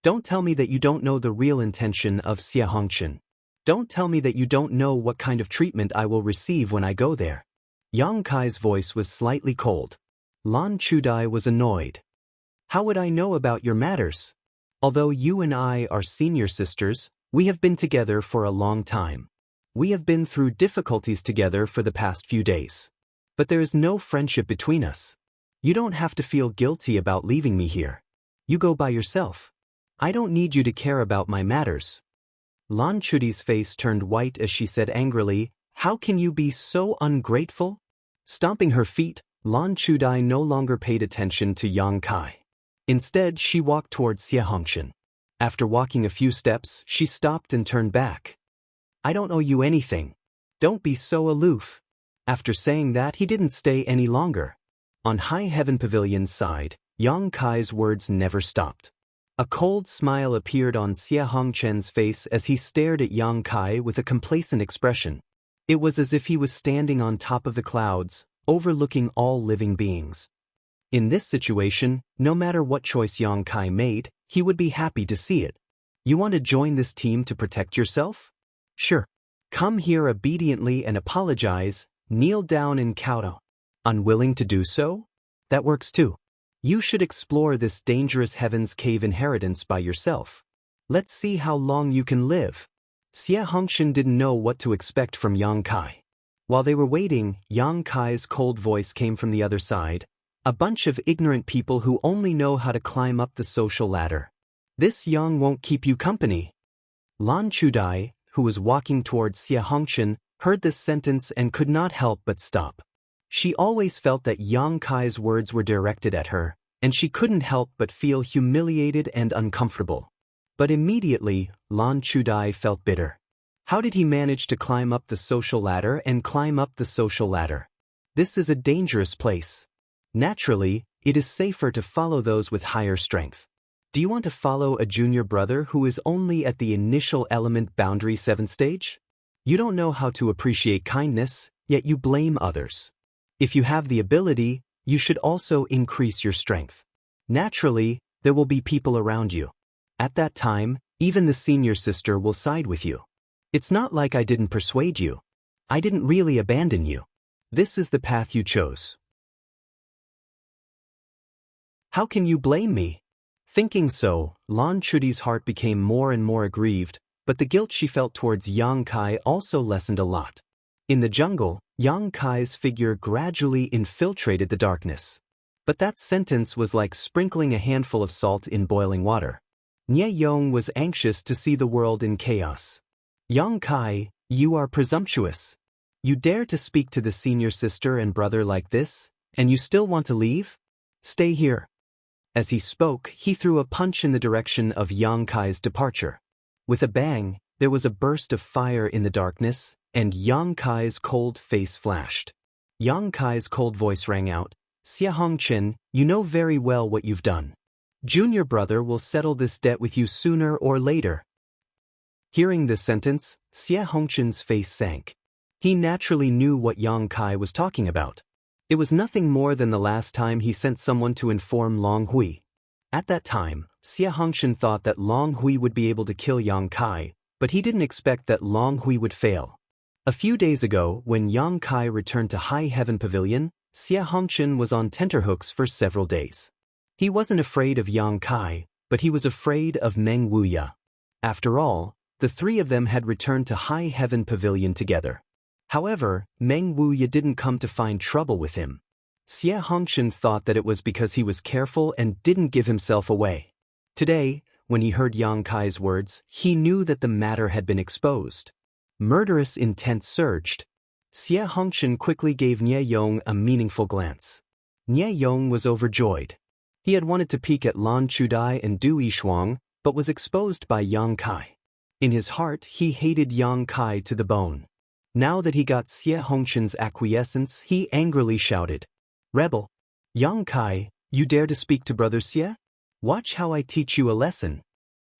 Don't tell me that you don't know the real intention of Xie Hongchen. Don't tell me that you don't know what kind of treatment I will receive when I go there." Yang Kai's voice was slightly cold. Lan Chudai was annoyed. "How would I know about your matters? Although you and I are senior sisters, we have been together for a long time. We have been through difficulties together for the past few days. But there is no friendship between us. You don't have to feel guilty about leaving me here. You go by yourself. I don't need you to care about my matters." Lan Chudai's face turned white as she said angrily, "How can you be so ungrateful?" Stomping her feet, Lan Chudai no longer paid attention to Yang Kai. Instead, she walked towards Xie Hongchen. After walking a few steps, she stopped and turned back. "I don't owe you anything. Don't be so aloof." After saying that, he didn't stay any longer. On High Heaven Pavilion's side, Yang Kai's words never stopped. A cold smile appeared on Xie Hongchen's face as he stared at Yang Kai with a complacent expression. It was as if he was standing on top of the clouds, overlooking all living beings. In this situation, no matter what choice Yang Kai made, he would be happy to see it. "You want to join this team to protect yourself? Sure. Come here obediently and apologize, kneel down and kowtow. Unwilling to do so? That works too. You should explore this dangerous Heaven's Cave inheritance by yourself. Let's see how long you can live." Xie Hongchen didn't know what to expect from Yang Kai. While they were waiting, Yang Kai's cold voice came from the other side. "A bunch of ignorant people who only know how to climb up the social ladder. This Yang won't keep you company." Lan Chudai, who was walking towards Xie Hongchen, heard this sentence and could not help but stop. She always felt that Yang Kai's words were directed at her, and she couldn't help but feel humiliated and uncomfortable. But immediately, Lan Chudai felt bitter. How did he manage to climb up the social ladder and climb up the social ladder? This is a dangerous place. Naturally, it is safer to follow those with higher strength. Do you want to follow a junior brother who is only at the initial element boundary 7 stage? You don't know how to appreciate kindness, yet you blame others. If you have the ability, you should also increase your strength. Naturally, there will be people around you. At that time, even the senior sister will side with you. It's not like I didn't persuade you. I didn't really abandon you. This is the path you chose. How can you blame me? Thinking so, Lan Chudai's heart became more and more aggrieved, but the guilt she felt towards Yang Kai also lessened a lot. In the jungle, Yang Kai's figure gradually infiltrated the darkness. But that sentence was like sprinkling a handful of salt in boiling water. Nie Yong was anxious to see the world in chaos. "Yang Kai, you are presumptuous. You dare to speak to the senior sister and brother like this, and you still want to leave? Stay here." As he spoke, he threw a punch in the direction of Yang Kai's departure. With a bang, there was a burst of fire in the darkness, and Yang Kai's cold face flashed. Yang Kai's cold voice rang out, "Xie Hongchen, you know very well what you've done. Junior brother will settle this debt with you sooner or later." Hearing this sentence, Xie Hongchen's face sank. He naturally knew what Yang Kai was talking about. It was nothing more than the last time he sent someone to inform Long Hui. At that time, Xie Hongshan thought that Long Hui would be able to kill Yang Kai, but he didn't expect that Long Hui would fail. A few days ago, when Yang Kai returned to High Heaven Pavilion, Xie Hongshan was on tenterhooks for several days. He wasn't afraid of Yang Kai, but he was afraid of Meng Wuya. After all, the three of them had returned to High Heaven Pavilion together. However, Meng Wuya didn't come to find trouble with him. Xie Hongshan thought that it was because he was careful and didn't give himself away. Today, when he heard Yang Kai's words, he knew that the matter had been exposed. Murderous intent surged. Xie Hongshan quickly gave Nie Yong a meaningful glance. Nie Yong was overjoyed. He had wanted to peek at Lan Chudai and Du Yishuang, but was exposed by Yang Kai. In his heart, he hated Yang Kai to the bone. Now that he got Xie Hongshan's acquiescence, he angrily shouted, "Rebel! Yang Kai, you dare to speak to Brother Xie? Watch how I teach you a lesson."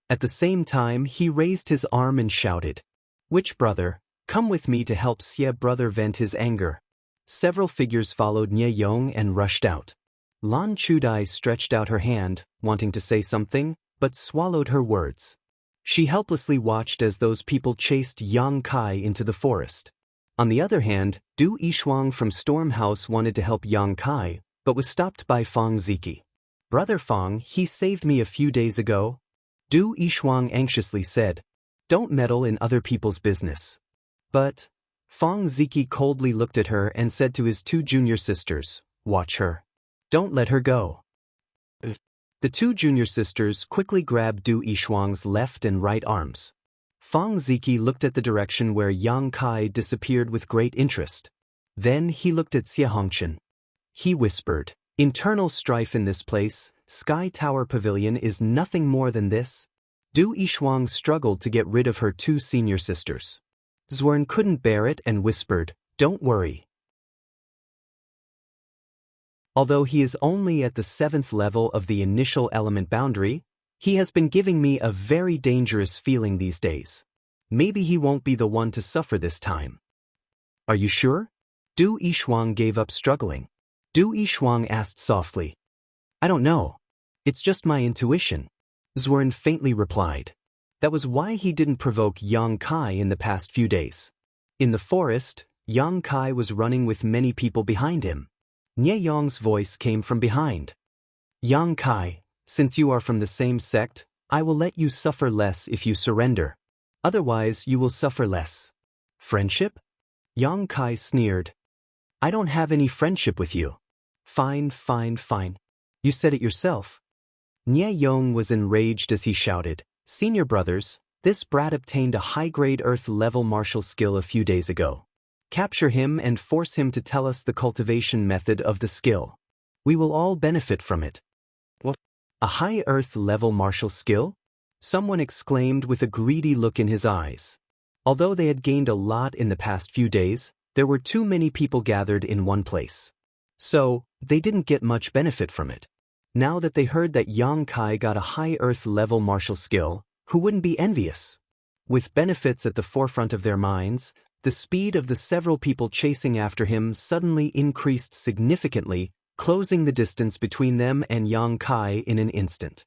At the same time, he raised his arm and shouted, "Which brother? Come with me to help Xie brother vent his anger." Several figures followed Nie Yong and rushed out. Lan Chudai stretched out her hand, wanting to say something, but swallowed her words. She helplessly watched as those people chased Yang Kai into the forest. On the other hand, Du Yishuang from Storm House wanted to help Yang Kai, but was stopped by Fang Ziki. "Brother Fang, he saved me a few days ago." Du Yishuang anxiously said, "Don't meddle in other people's business." But Fang Ziki coldly looked at her and said to his two junior sisters, "Watch her. Don't let her go." The two junior sisters quickly grabbed Du Yishuang's left and right arms. Fang Ziki looked at the direction where Yang Kai disappeared with great interest. Then he looked at Xie Hongshan. He whispered, "Internal strife in this place, Sky Tower Pavilion is nothing more than this." Du Yishuang struggled to get rid of her two senior sisters. Zhuan couldn't bear it and whispered, "Don't worry. Although he is only at the 7th level of the initial element boundary, he has been giving me a very dangerous feeling these days. Maybe he won't be the one to suffer this time." "Are you sure?" Du Yishuang gave up struggling. Du Yishuang asked softly. "I don't know. It's just my intuition," Zhuan faintly replied. That was why he didn't provoke Yang Kai in the past few days. In the forest, Yang Kai was running with many people behind him. Nie Yong's voice came from behind. "Yang Kai, since you are from the same sect, I will let you suffer less if you surrender. Otherwise you will suffer less." "Friendship?" Yang Kai sneered. "I don't have any friendship with you." Fine. You said it yourself." Nie Yong was enraged as he shouted, "Senior brothers, this brat obtained a high-grade Earth-level martial skill a few days ago. Capture him and force him to tell us the cultivation method of the skill. We will all benefit from it." "What? A high Earth-level martial skill?" someone exclaimed with a greedy look in his eyes. Although they had gained a lot in the past few days, there were too many people gathered in one place. So, they didn't get much benefit from it. Now that they heard that Yang Kai got a high Earth-level martial skill, who wouldn't be envious? With benefits at the forefront of their minds, the speed of the several people chasing after him suddenly increased significantly, closing the distance between them and Yang Kai in an instant.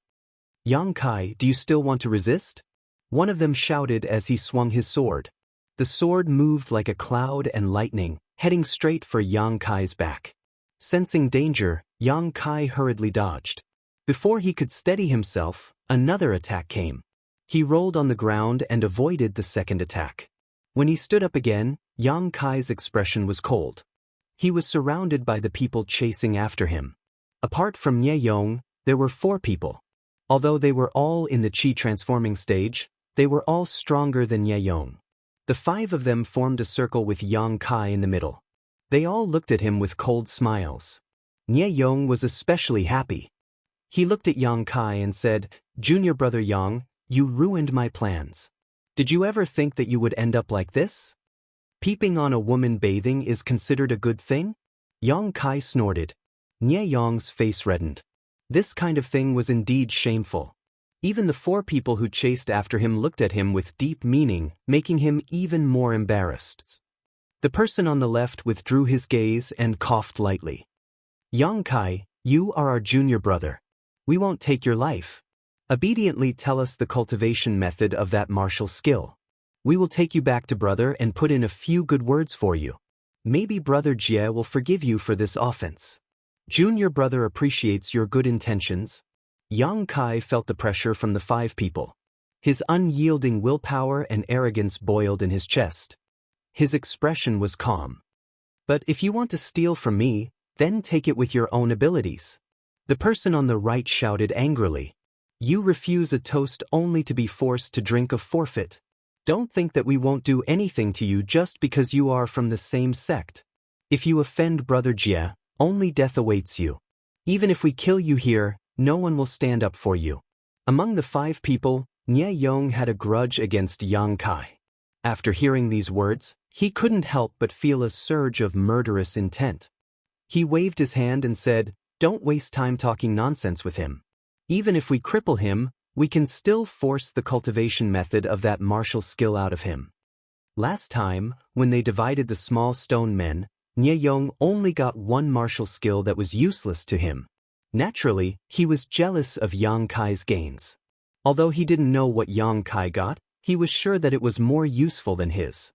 "Yang Kai, do you still want to resist?" one of them shouted as he swung his sword. The sword moved like a cloud and lightning, heading straight for Yang Kai's back. Sensing danger, Yang Kai hurriedly dodged. Before he could steady himself, another attack came. He rolled on the ground and avoided the second attack. When he stood up again, Yang Kai's expression was cold. He was surrounded by the people chasing after him. Apart from Nie Yong, there were 4 people. Although they were all in the Qi transforming stage, they were all stronger than Nie Yong. The 5 of them formed a circle with Yang Kai in the middle. They all looked at him with cold smiles. Nie Yong was especially happy. He looked at Yang Kai and said, "Junior brother Yang, you ruined my plans. Did you ever think that you would end up like this? Peeping on a woman bathing is considered a good thing?" Yang Kai snorted. Nie Yong's face reddened. This kind of thing was indeed shameful. Even the 4 people who chased after him looked at him with deep meaning, making him even more embarrassed. The person on the left withdrew his gaze and coughed lightly. Yang Kai, you are our junior brother. We won't take your life. Obediently tell us the cultivation method of that martial skill. We will take you back to brother and put in a few good words for you. Maybe brother Jie will forgive you for this offense. Junior brother appreciates your good intentions. Yang Kai felt the pressure from the 5 people. His unyielding willpower and arrogance boiled in his chest. His expression was calm. But if you want to steal from me, then take it with your own abilities. The person on the right shouted angrily. You refuse a toast only to be forced to drink a forfeit. Don't think that we won't do anything to you just because you are from the same sect. If you offend brother Jie, only death awaits you. Even if we kill you here, no one will stand up for you. Among the 5 people, Nie Yong had a grudge against Yang Kai. After hearing these words, he couldn't help but feel a surge of murderous intent. He waved his hand and said, don't waste time talking nonsense with him. Even if we cripple him, we can still force the cultivation method of that martial skill out of him. Last time, when they divided the small stone men, Nie Yong only got one martial skill that was useless to him. Naturally, he was jealous of Yang Kai's gains. Although he didn't know what Yang Kai got, he was sure that it was more useful than his.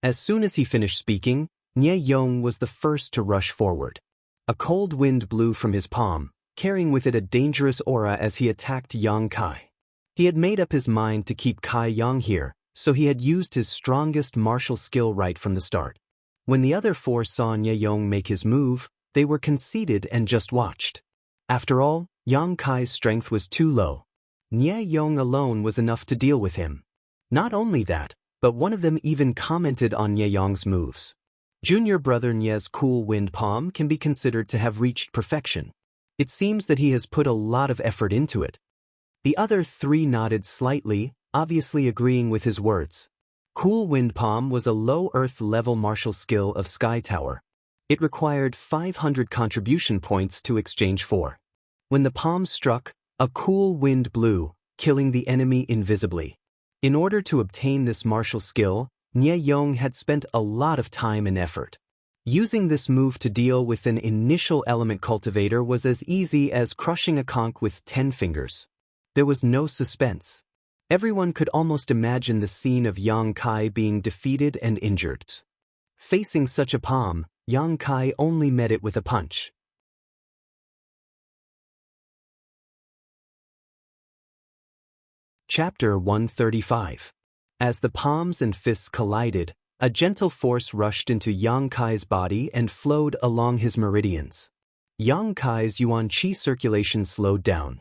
As soon as he finished speaking, Nie Yong was the first to rush forward. A cold wind blew from his palm, carrying with it a dangerous aura as he attacked Yang Kai. He had made up his mind to keep Kai Yang here, so he had used his strongest martial skill right from the start. When the other 4 saw Nie Yong make his move, they were conceited and just watched. After all, Yang Kai's strength was too low. Nie Yong alone was enough to deal with him. Not only that, but one of them even commented on Nie Yong's moves. Junior brother Nie's cool wind palm can be considered to have reached perfection. It seems that he has put a lot of effort into it. The other 3 nodded slightly, obviously agreeing with his words. Cool wind palm was a low earth level martial skill of Sky Tower. It required 500 contribution points to exchange for. When the palm struck, a cool wind blew, killing the enemy invisibly. In order to obtain this martial skill, Nie Yong had spent a lot of time and effort. Using this move to deal with an initial element cultivator was as easy as crushing a conch with 10 fingers. There was no suspense. Everyone could almost imagine the scene of Yang Kai being defeated and injured. Facing such a palm, Yang Kai only met it with a punch. Chapter 135. As the palms and fists collided, a gentle force rushed into Yang Kai's body and flowed along his meridians. Yang Kai's yuan qi circulation slowed down.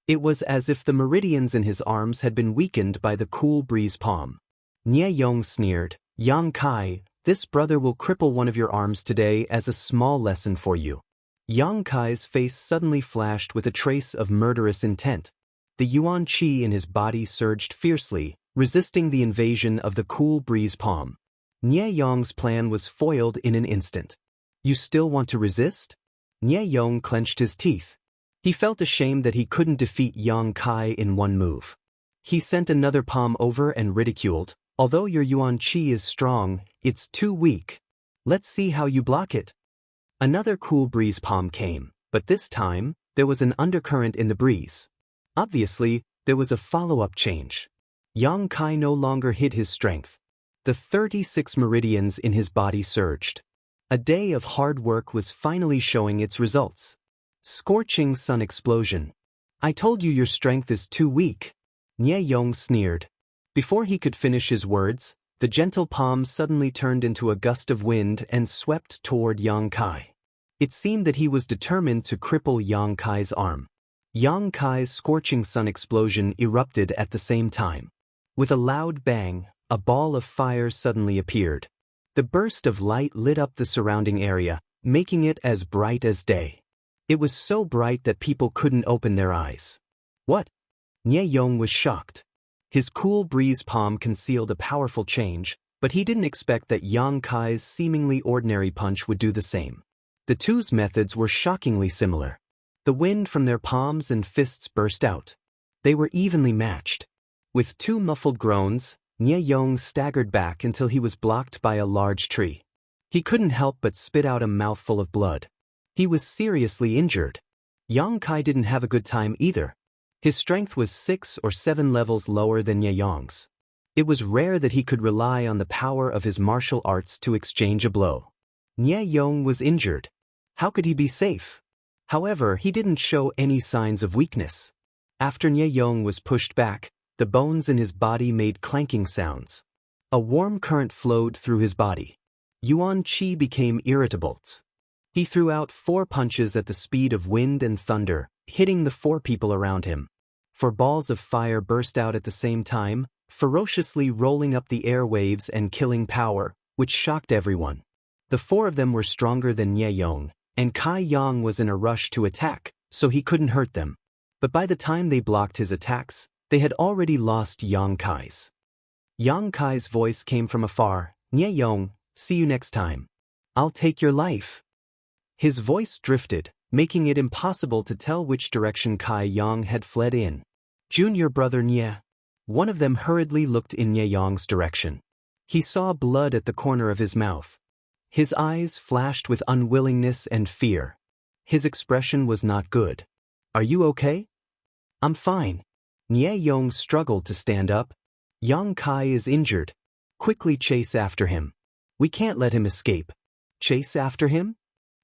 It was as if the meridians in his arms had been weakened by the cool breeze palm. Nie Yong sneered, Yang Kai, this brother will cripple one of your arms today as a small lesson for you. Yang Kai's face suddenly flashed with a trace of murderous intent. The yuan qi in his body surged fiercely, resisting the invasion of the cool breeze palm. Nie Yong's plan was foiled in an instant. You still want to resist? Nie Yong clenched his teeth. He felt ashamed that he couldn't defeat Yang Kai in one move. He sent another palm over and ridiculed, although your yuan qi is strong, it's too weak. Let's see how you block it. Another cool breeze palm came, but this time, there was an undercurrent in the breeze. Obviously, there was a follow-up change. Yang Kai no longer hid his strength. The 36 meridians in his body surged. A day of hard work was finally showing its results. Scorching sun explosion. I told you your strength is too weak. Nie Yong sneered. Before he could finish his words, the gentle palm suddenly turned into a gust of wind and swept toward Yang Kai. It seemed that he was determined to cripple Yang Kai's arm. Yang Kai's scorching sun explosion erupted at the same time. With a loud bang, a ball of fire suddenly appeared. The burst of light lit up the surrounding area, making it as bright as day. It was so bright that people couldn't open their eyes. What? Nie Yong was shocked. His cool breeze palm concealed a powerful change, but he didn't expect that Yang Kai's seemingly ordinary punch would do the same. The two's methods were shockingly similar. The wind from their palms and fists burst out. They were evenly matched. With 2 muffled groans, Nie Yong staggered back until he was blocked by a large tree. He couldn't help but spit out a mouthful of blood. He was seriously injured. Yang Kai didn't have a good time either. His strength was 6 or 7 levels lower than Nie Yong's. It was rare that he could rely on the power of his martial arts to exchange a blow. Nie Yong was injured. How could he be safe? However, he didn't show any signs of weakness. After Nie Yong was pushed back, the bones in his body made clanking sounds. A warm current flowed through his body. Yuan Qi became irritable. He threw out 4 punches at the speed of wind and thunder, hitting the 4 people around him. 4 balls of fire burst out at the same time, ferociously rolling up the airwaves and killing power, which shocked everyone. The 4 of them were stronger than Nie Yong, and Kai Yang was in a rush to attack, so he couldn't hurt them. But by the time they blocked his attacks, they had already lost Yang Kai's. Yang Kai's voice came from afar. Nie Yong, see you next time. I'll take your life. His voice drifted, making it impossible to tell which direction Kai Yang had fled in. Junior brother Nie. One of them hurriedly looked in Nie Yong's direction. He saw blood at the corner of his mouth. His eyes flashed with unwillingness and fear. His expression was not good. Are you okay? I'm fine. Nie Yong struggled to stand up. Yang Kai is injured. Quickly chase after him. We can't let him escape. Chase after him?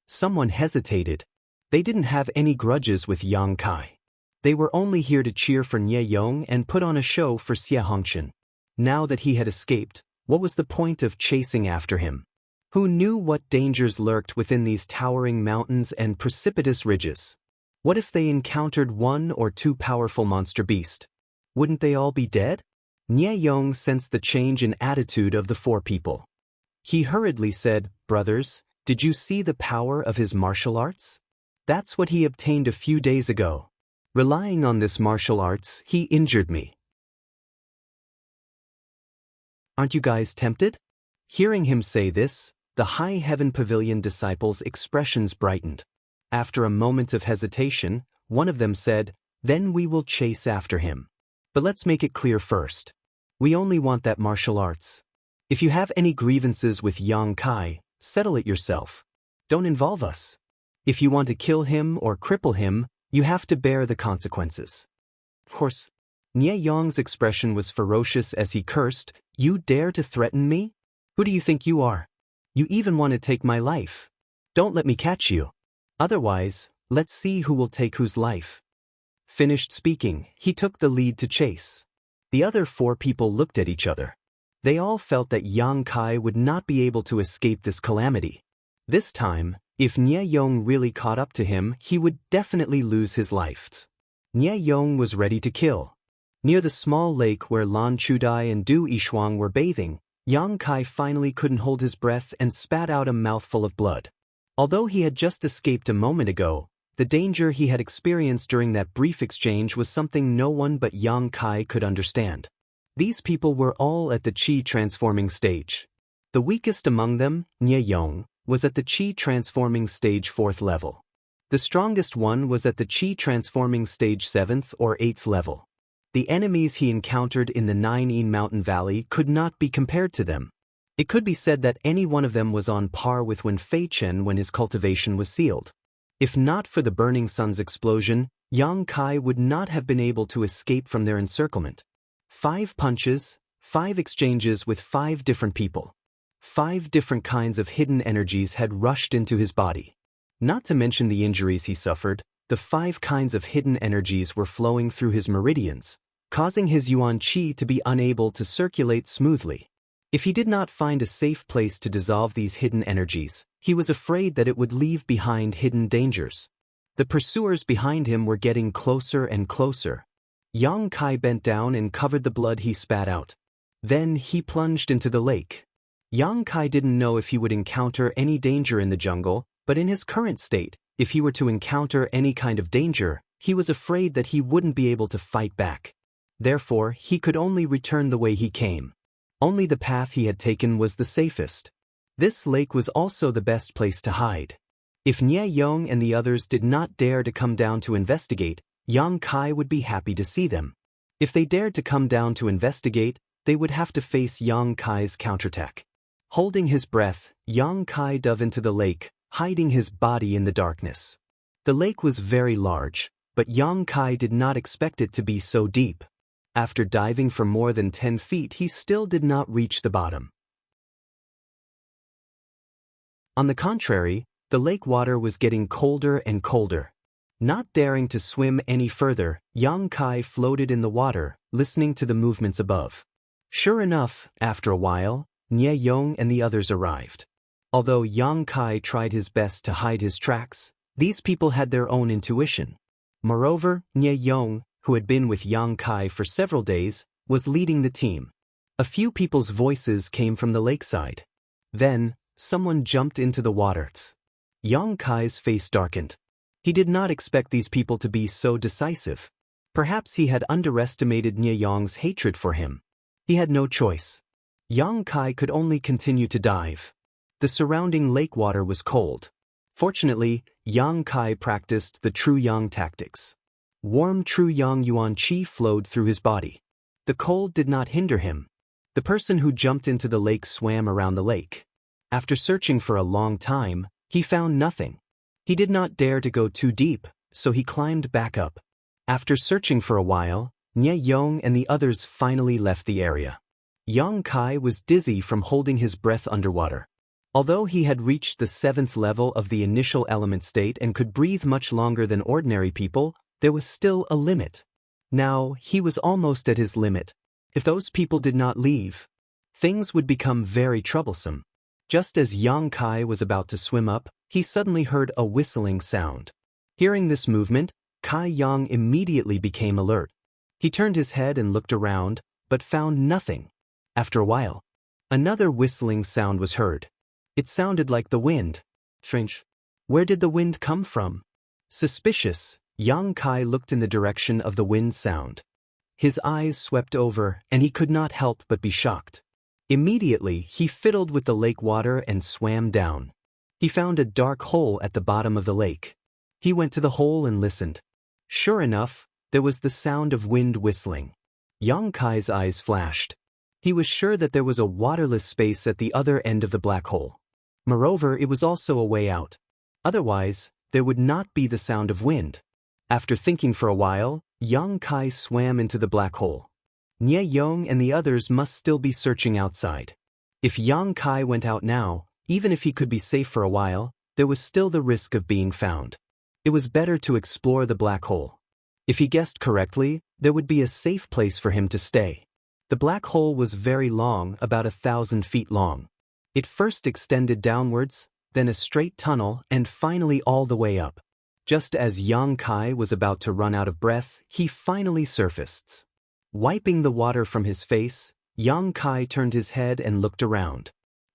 Someone hesitated. They didn't have any grudges with Yang Kai. They were only here to cheer for Nie Yong and put on a show for Xie Hongqian. Now that he had escaped, what was the point of chasing after him? Who knew what dangers lurked within these towering mountains and precipitous ridges? What if they encountered 1 or 2 powerful monster beasts? Wouldn't they all be dead? Nie Yong sensed the change in attitude of the 4 people. He hurriedly said, "Brothers, did you see the power of his martial arts? That's what he obtained a few days ago. Relying on this martial arts, he injured me. Aren't you guys tempted?" Hearing him say this, the High Heaven Pavilion disciples' expressions brightened. After a moment of hesitation, one of them said, "Then we will chase after him. But let's make it clear first. We only want that martial arts. If you have any grievances with Yang Kai, settle it yourself. Don't involve us. If you want to kill him or cripple him, you have to bear the consequences." Of course, Nie Yong's expression was ferocious as he cursed, "You dare to threaten me? Who do you think you are? You even want to take my life. Don't let me catch you. Otherwise, let's see who will take whose life." Finished speaking, he took the lead to chase. The other 4 people looked at each other. They all felt that Yang Kai would not be able to escape this calamity. This time, if Nie Yong really caught up to him, he would definitely lose his life. Nie Yong was ready to kill. Near the small lake where Lan Chudai and Du Yishuang were bathing, Yang Kai finally couldn't hold his breath and spat out a mouthful of blood. Although he had just escaped a moment ago, the danger he had experienced during that brief exchange was something no one but Yang Kai could understand. These people were all at the Qi transforming stage. The weakest among them, Nie Yong, was at the Qi transforming stage 4th level. The strongest one was at the Qi transforming stage 7th or 8th level. The enemies he encountered in the Nine Mountain Valley could not be compared to them. It could be said that any one of them was on par with Wen Fei Chen when his cultivation was sealed. If not for the Burning Sun's explosion, Yang Kai would not have been able to escape from their encirclement. 5 punches, 5 exchanges with 5 different people. 5 different kinds of hidden energies had rushed into his body. Not to mention the injuries he suffered, the 5 kinds of hidden energies were flowing through his meridians, causing his Yuan Qi to be unable to circulate smoothly. If he did not find a safe place to dissolve these hidden energies, he was afraid that it would leave behind hidden dangers. The pursuers behind him were getting closer and closer. Yang Kai bent down and covered the blood he spat out. Then he plunged into the lake. Yang Kai didn't know if he would encounter any danger in the jungle, but in his current state, if he were to encounter any kind of danger, he was afraid that he wouldn't be able to fight back. Therefore, he could only return the way he came. Only the path he had taken was the safest. This lake was also the best place to hide. If Nie Yong and the others did not dare to come down to investigate, Yang Kai would be happy to see them. If they dared to come down to investigate, they would have to face Yang Kai's counterattack. Holding his breath, Yang Kai dove into the lake, hiding his body in the darkness. The lake was very large, but Yang Kai did not expect it to be so deep. After diving for more than 10 feet, he still did not reach the bottom. On the contrary, the lake water was getting colder and colder. Not daring to swim any further, Yang Kai floated in the water, listening to the movements above. Sure enough, after a while, Nie Yong and the others arrived. Although Yang Kai tried his best to hide his tracks, these people had their own intuition. Moreover, Nie Yong, who had been with Yang Kai for several days, was leading the team. A few people's voices came from the lakeside. Then, someone jumped into the water. Yang Kai's face darkened. He did not expect these people to be so decisive. Perhaps he had underestimated Nie Yong's hatred for him. He had no choice. Yang Kai could only continue to dive. The surrounding lake water was cold. Fortunately, Yang Kai practiced the true Yang tactics. Warm true Yang Yuan Qi flowed through his body. The cold did not hinder him. The person who jumped into the lake swam around the lake. After searching for a long time, he found nothing. He did not dare to go too deep, so he climbed back up. After searching for a while, Nie Yong and the others finally left the area. Yang Kai was dizzy from holding his breath underwater. Although he had reached the 7th level of the initial element state and could breathe much longer than ordinary people, there was still a limit. Now, he was almost at his limit. If those people did not leave, things would become very troublesome. Just as Yang Kai was about to swim up, he suddenly heard a whistling sound. Hearing this movement, Kai Yang immediately became alert. He turned his head and looked around, but found nothing. After a while, another whistling sound was heard. It sounded like the wind. Strange. Where did the wind come from? Suspicious, Yang Kai looked in the direction of the wind sound. His eyes swept over, and he could not help but be shocked. Immediately, he fiddled with the lake water and swam down. He found a dark hole at the bottom of the lake. He went to the hole and listened. Sure enough, there was the sound of wind whistling. Yang Kai's eyes flashed. He was sure that there was a waterless space at the other end of the black hole. Moreover, it was also a way out. Otherwise, there would not be the sound of wind. After thinking for a while, Yang Kai swam into the black hole. Nie Yong and the others must still be searching outside. If Yang Kai went out now, even if he could be safe for a while, there was still the risk of being found. It was better to explore the black hole. If he guessed correctly, there would be a safe place for him to stay. The black hole was very long, about 1,000 feet long. It first extended downwards, then a straight tunnel, and finally all the way up. Just as Yang Kai was about to run out of breath, he finally surfaced. Wiping the water from his face, Yang Kai turned his head and looked around.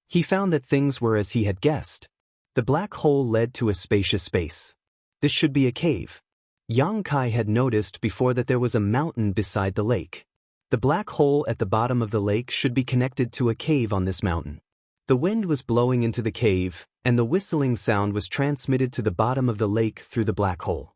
He found that things were as he had guessed. The black hole led to a spacious space. This should be a cave. Yang Kai had noticed before that there was a mountain beside the lake. The black hole at the bottom of the lake should be connected to a cave on this mountain. The wind was blowing into the cave, and the whistling sound was transmitted to the bottom of the lake through the black hole.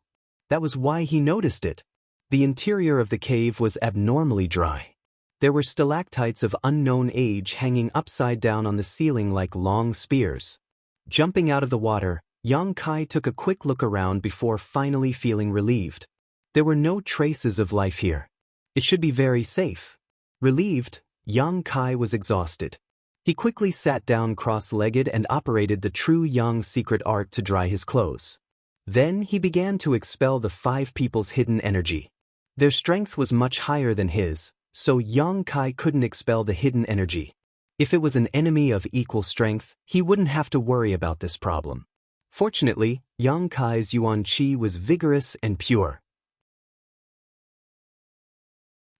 That was why he noticed it. The interior of the cave was abnormally dry. There were stalactites of unknown age hanging upside down on the ceiling like long spears. Jumping out of the water, Yang Kai took a quick look around before finally feeling relieved. There were no traces of life here. It should be very safe. Relieved, Yang Kai was exhausted. He quickly sat down cross-legged and operated the true Yang secret art to dry his clothes. Then he began to expel the 5 people's hidden energy. Their strength was much higher than his, so Yang Kai couldn't expel the hidden energy. If it was an enemy of equal strength, he wouldn't have to worry about this problem. Fortunately, Yang Kai's Yuan Qi was vigorous and pure.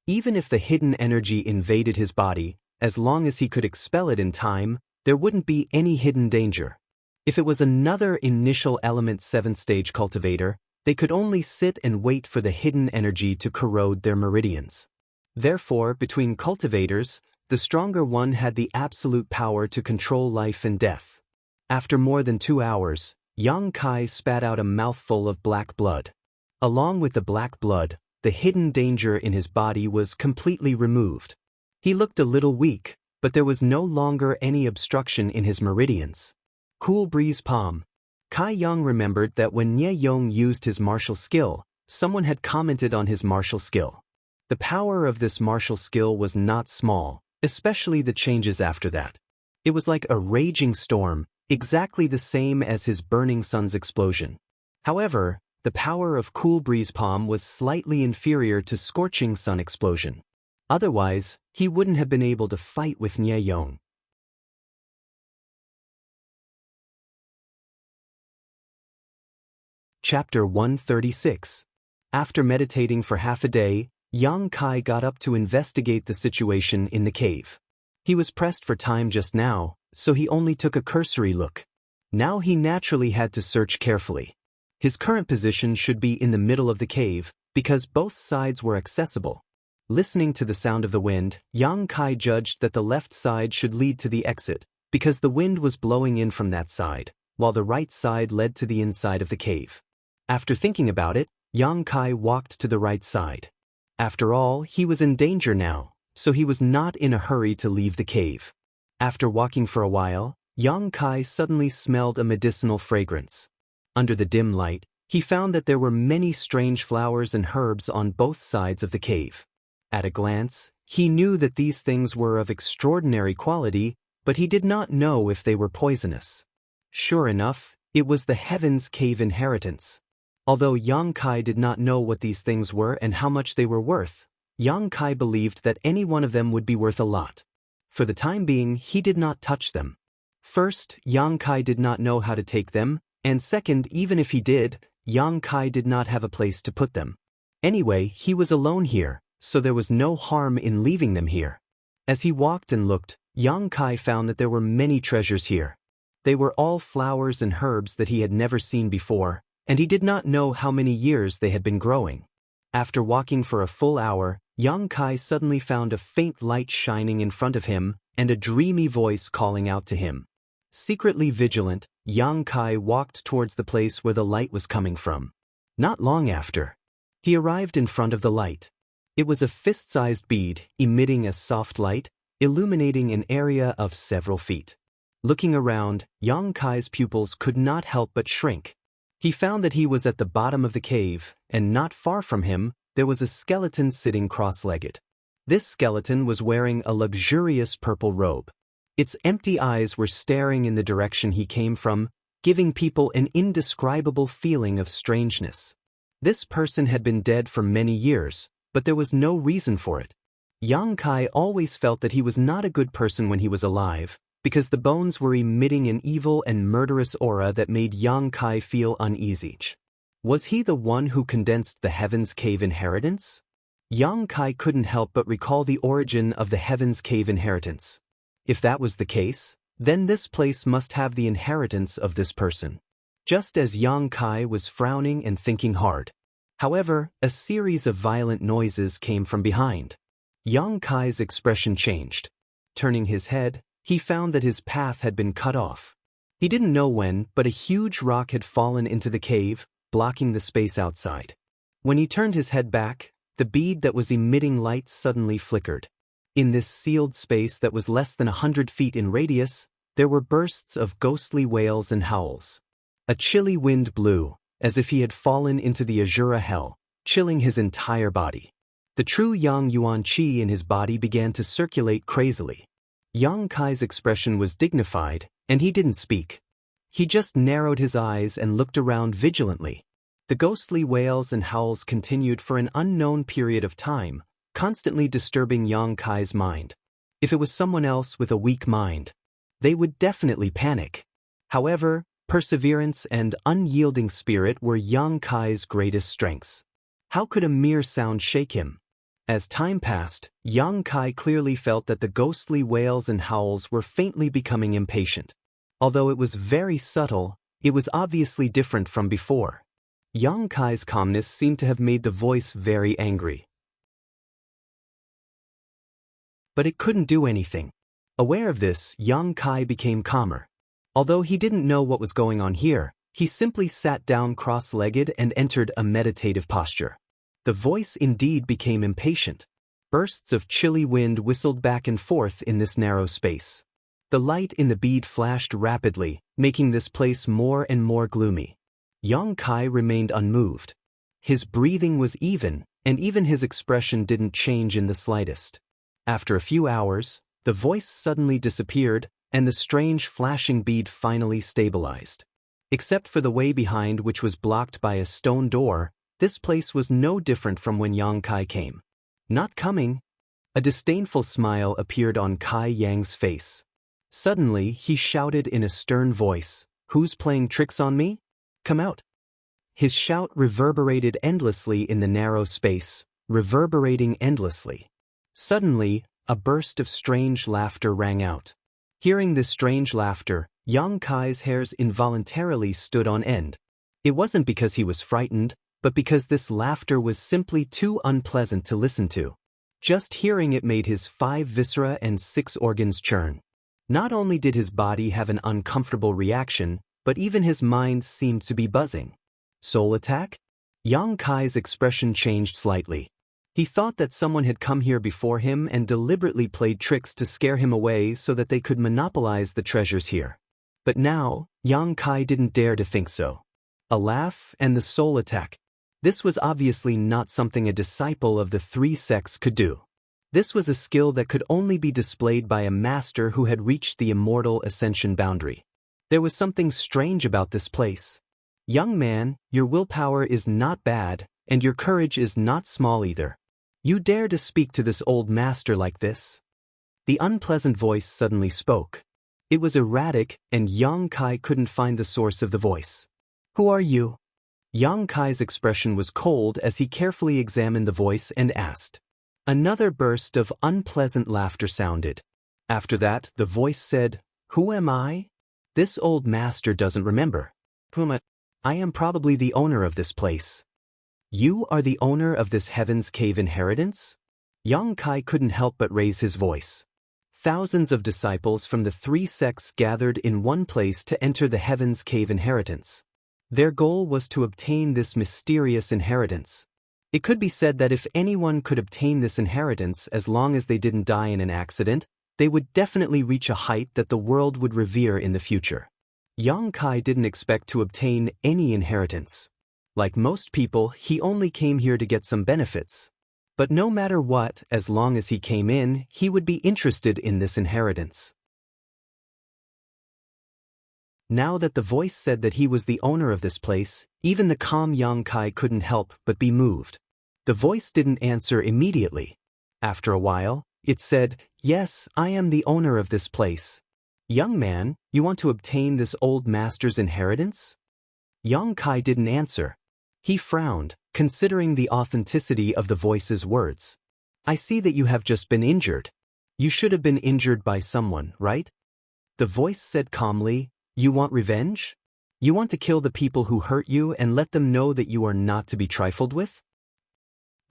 Even if the hidden energy invaded his body, as long as he could expel it in time, there wouldn't be any hidden danger. If it was another initial element 7th stage cultivator, they could only sit and wait for the hidden energy to corrode their meridians. Therefore, between cultivators, the stronger one had the absolute power to control life and death. After more than 2 hours, Yang Kai spat out a mouthful of black blood. Along with the black blood, the hidden danger in his body was completely removed. He looked a little weak, but there was no longer any obstruction in his meridians. Cool breeze palm. Kai Young remembered that when Nye Yong used his martial skill, someone had commented on his martial skill. The power of this martial skill was not small, especially the changes after that. It was like a raging storm, exactly the same as his burning sun's explosion. However, the power of cool breeze palm was slightly inferior to scorching sun explosion. Otherwise, he wouldn't have been able to fight with Nye Yong. Chapter 136. After meditating for half a day, Yang Kai got up to investigate the situation in the cave. He was pressed for time just now, so he only took a cursory look. Now he naturally had to search carefully. His current position should be in the middle of the cave, because both sides were accessible. Listening to the sound of the wind, Yang Kai judged that the left side should lead to the exit, because the wind was blowing in from that side, while the right side led to the inside of the cave. After thinking about it, Yang Kai walked to the right side. After all, he was in danger now, so he was not in a hurry to leave the cave. After walking for a while, Yang Kai suddenly smelled a medicinal fragrance. Under the dim light, he found that there were many strange flowers and herbs on both sides of the cave. At a glance, he knew that these things were of extraordinary quality, but he did not know if they were poisonous. Sure enough, it was the Heaven's Cave inheritance. Although Yang Kai did not know what these things were and how much they were worth, Yang Kai believed that any one of them would be worth a lot. For the time being, he did not touch them. First, Yang Kai did not know how to take them, and second, even if he did, Yang Kai did not have a place to put them. Anyway, he was alone here, so there was no harm in leaving them here. As he walked and looked, Yang Kai found that there were many treasures here. They were all flowers and herbs that he had never seen before, and he did not know how many years they had been growing. After walking for a full hour, Yang Kai suddenly found a faint light shining in front of him and a dreamy voice calling out to him. Secretly vigilant, Yang Kai walked towards the place where the light was coming from. Not long after, he arrived in front of the light. It was a fist-sized bead, emitting a soft light, illuminating an area of several feet. Looking around, Yang Kai's pupils could not help but shrink. He found that he was at the bottom of the cave, and not far from him, there was a skeleton sitting cross-legged. This skeleton was wearing a luxurious purple robe. Its empty eyes were staring in the direction he came from, giving people an indescribable feeling of strangeness. This person had been dead for many years, but there was no reason for it. Yang Kai always felt that he was not a good person when he was alive, because the bones were emitting an evil and murderous aura that made Yang Kai feel uneasy. Was he the one who condensed the Heaven's Cave inheritance? Yang Kai couldn't help but recall the origin of the Heaven's Cave inheritance. If that was the case, then this place must have the inheritance of this person. Just as Yang Kai was frowning and thinking hard. However, a series of violent noises came from behind. Yang Kai's expression changed. Turning his head, he found that his path had been cut off. He didn't know when, but a huge rock had fallen into the cave, blocking the space outside. When he turned his head back, the bead that was emitting light suddenly flickered. In this sealed space that was less than 100 feet in radius, there were bursts of ghostly wails and howls. A chilly wind blew, as if he had fallen into the Azura hell, chilling his entire body. The true Yang Yuan Qi in his body began to circulate crazily. Yang Kai's expression was dignified, and he didn't speak. He just narrowed his eyes and looked around vigilantly. The ghostly wails and howls continued for an unknown period of time, constantly disturbing Yang Kai's mind. If it was someone else with a weak mind, they would definitely panic. However, perseverance and unyielding spirit were Yang Kai's greatest strengths. How could a mere sound shake him? As time passed, Yang Kai clearly felt that the ghostly wails and howls were faintly becoming impatient. Although it was very subtle, it was obviously different from before. Yang Kai's calmness seemed to have made the voice very angry. But it couldn't do anything. Aware of this, Yang Kai became calmer. Although he didn't know what was going on here, he simply sat down cross-legged and entered a meditative posture. The voice indeed became impatient. Bursts of chilly wind whistled back and forth in this narrow space. The light in the bead flashed rapidly, making this place more and more gloomy. Yang Kai remained unmoved. His breathing was even, and even his expression didn't change in the slightest. After a few hours, the voice suddenly disappeared, and the strange flashing bead finally stabilized. Except for the way behind, which was blocked by a stone door, this place was no different from when Yang Kai came. Not coming? A disdainful smile appeared on Kai Yang's face. Suddenly, he shouted in a stern voice, "Who's playing tricks on me? Come out." His shout reverberated endlessly in the narrow space, reverberating endlessly. Suddenly, a burst of strange laughter rang out. Hearing this strange laughter, Yang Kai's hairs involuntarily stood on end. It wasn't because he was frightened, but because this laughter was simply too unpleasant to listen to. Just hearing it made his 5 viscera and 6 organs churn. Not only did his body have an uncomfortable reaction, but even his mind seemed to be buzzing. Soul attack? Yang Kai's expression changed slightly. He thought that someone had come here before him and deliberately played tricks to scare him away so that they could monopolize the treasures here. But now, Yang Kai didn't dare to think so. A laugh and the soul attack. This was obviously not something a disciple of the 3 sects could do. This was a skill that could only be displayed by a master who had reached the immortal ascension boundary. There was something strange about this place. Young man, your willpower is not bad, and your courage is not small either. You dare to speak to this old master like this? The unpleasant voice suddenly spoke. It was erratic, and Yang Kai couldn't find the source of the voice. Who are you? Yang Kai's expression was cold as he carefully examined the voice and asked. Another burst of unpleasant laughter sounded. After that, the voice said, "Who am I? This old master doesn't remember. I am probably the owner of this place." You are the owner of this Heaven's Cave inheritance? Yang Kai couldn't help but raise his voice. Thousands of disciples from the 3 sects gathered in one place to enter the Heaven's Cave inheritance. Their goal was to obtain this mysterious inheritance. It could be said that if anyone could obtain this inheritance as long as they didn't die in an accident, they would definitely reach a height that the world would revere in the future. Yang Kai didn't expect to obtain any inheritance. Like most people, he only came here to get some benefits. But no matter what, as long as he came in, he would be interested in this inheritance. Now that the voice said that he was the owner of this place, even the calm Yang Kai couldn't help but be moved. The voice didn't answer immediately. After a while, it said, "Yes, I am the owner of this place." "Young man, you want to obtain this old master's inheritance?" Yang Kai didn't answer. He frowned, considering the authenticity of the voice's words. "I see that you have just been injured. You should have been injured by someone, right?" The voice said calmly, "You want revenge? You want to kill the people who hurt you and let them know that you are not to be trifled with?"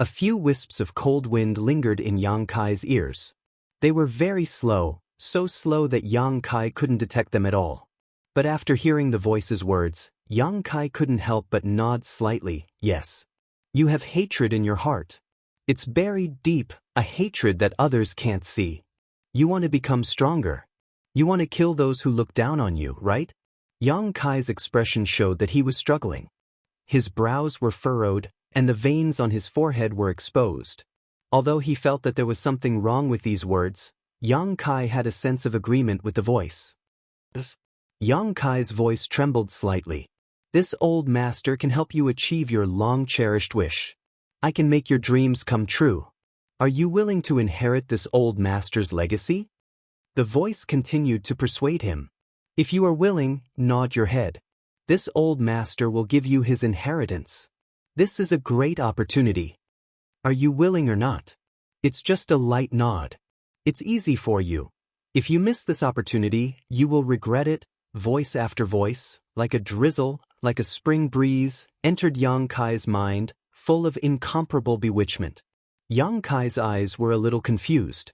A few wisps of cold wind lingered in Yang Kai's ears. They were very slow, so slow that Yang Kai couldn't detect them at all. But after hearing the voice's words, Yang Kai couldn't help but nod slightly. "Yes. You have hatred in your heart. It's buried deep, a hatred that others can't see. You want to become stronger. You want to kill those who look down on you, right?" Yang Kai's expression showed that he was struggling. His brows were furrowed, and the veins on his forehead were exposed. Although he felt that there was something wrong with these words, Yang Kai had a sense of agreement with the voice. Yang Kai's voice trembled slightly. "This old master can help you achieve your long-cherished wish. I can make your dreams come true. Are you willing to inherit this old master's legacy?" The voice continued to persuade him. "If you are willing, nod your head. This old master will give you his inheritance. This is a great opportunity. Are you willing or not?" It's just a light nod. It's easy for you. If you miss this opportunity, you will regret it. Voice after voice, like a drizzle, like a spring breeze, entered Yang Kai's mind, full of incomparable bewitchment. Yang Kai's eyes were a little confused.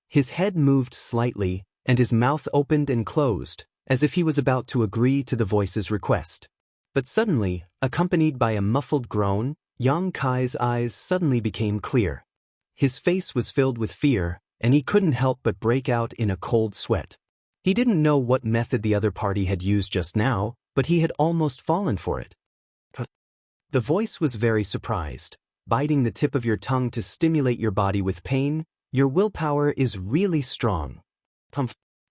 His head moved slightly, and his mouth opened and closed, as if he was about to agree to the voice's request. But suddenly, accompanied by a muffled groan, Yang Kai's eyes suddenly became clear. His face was filled with fear, and he couldn't help but break out in a cold sweat. He didn't know what method the other party had used just now, but he had almost fallen for it. The voice was very surprised. Biting the tip of your tongue to stimulate your body with pain, your willpower is really strong.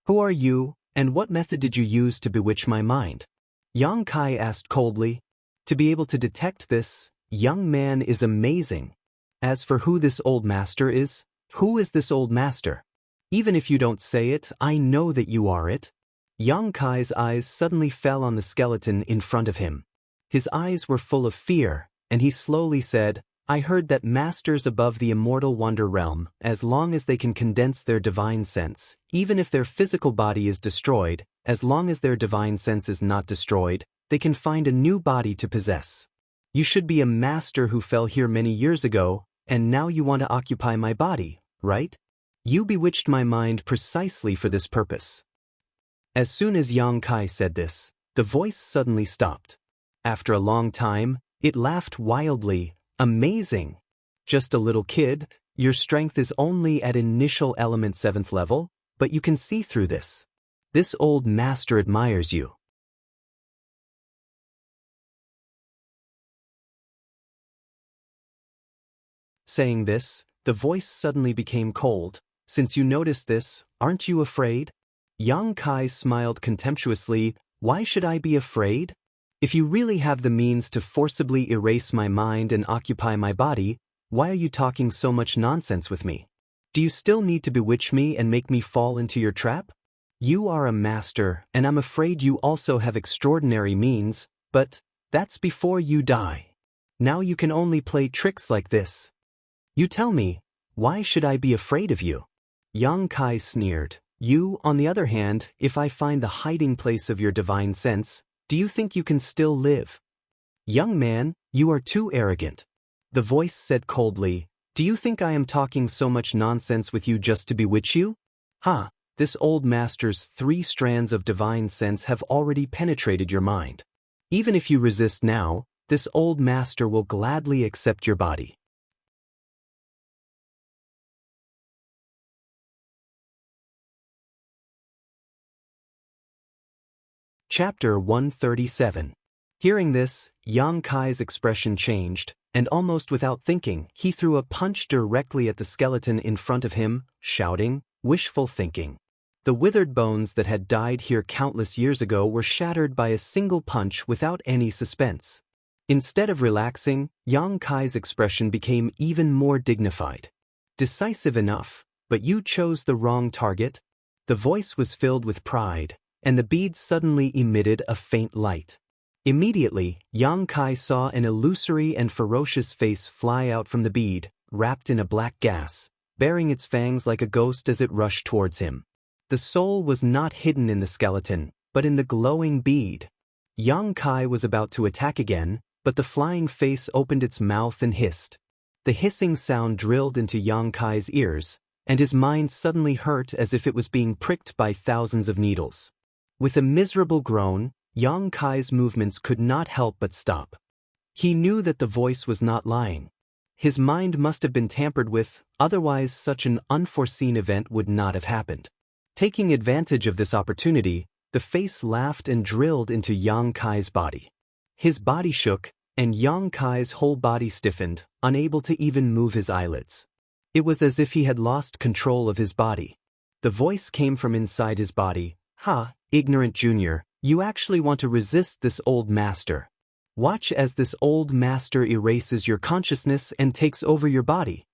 Who are you, and what method did you use to bewitch my mind? Yang Kai asked coldly. To be able to detect this, young man is amazing. As for who this old master is, who is this old master? Even if you don't say it, I know that you are it. Yang Kai's eyes suddenly fell on the skeleton in front of him. His eyes were full of fear, and he slowly said, I heard that masters above the immortal wonder realm, as long as they can condense their divine sense, even if their physical body is destroyed, as long as their divine sense is not destroyed, they can find a new body to possess. You should be a master who fell here many years ago, and now you want to occupy my body, right? You bewitched my mind precisely for this purpose. As soon as Yang Kai said this, the voice suddenly stopped. After a long time, it laughed wildly. Amazing! Just a little kid, your strength is only at initial element 7th level, but you can see through this. This old master admires you. Saying this, the voice suddenly became cold. Since you noticed this, aren't you afraid? Yang Kai smiled contemptuously. Why should I be afraid? If you really have the means to forcibly erase my mind and occupy my body, why are you talking so much nonsense with me? Do you still need to bewitch me and make me fall into your trap? You are a master, and I'm afraid you also have extraordinary means, but that's before you die. Now you can only play tricks like this. You tell me, why should I be afraid of you? Yang Kai sneered. You, on the other hand, if I find the hiding place of your divine sense, do you think you can still live? Young man, you are too arrogant. The voice said coldly, do you think I am talking so much nonsense with you just to bewitch you? Ha, this old master's 3 strands of divine sense have already penetrated your mind. Even if you resist now, this old master will gladly accept your body. Chapter 137. Hearing this, Yang Kai's expression changed, and almost without thinking, he threw a punch directly at the skeleton in front of him, shouting, wishful thinking. The withered bones that had died here countless years ago were shattered by a single punch without any suspense. Instead of relaxing, Yang Kai's expression became even more dignified. Decisive enough, but you chose the wrong target. The voice was filled with pride, and the bead suddenly emitted a faint light. Immediately, Yang Kai saw an illusory and ferocious face fly out from the bead, wrapped in a black gas, baring its fangs like a ghost as it rushed towards him. The soul was not hidden in the skeleton, but in the glowing bead. Yang Kai was about to attack again, but the flying face opened its mouth and hissed. The hissing sound drilled into Yang Kai's ears, and his mind suddenly hurt as if it was being pricked by thousands of needles. With a miserable groan, Yang Kai's movements could not help but stop. He knew that the voice was not lying. His mind must have been tampered with, otherwise such an unforeseen event would not have happened. Taking advantage of this opportunity, the face laughed and drilled into Yang Kai's body. His body shook, and Yang Kai's whole body stiffened, unable to even move his eyelids. It was as if he had lost control of his body. The voice came from inside his body. Ha, ignorant junior, you actually want to resist this old master. Watch as this old master erases your consciousness and takes over your body.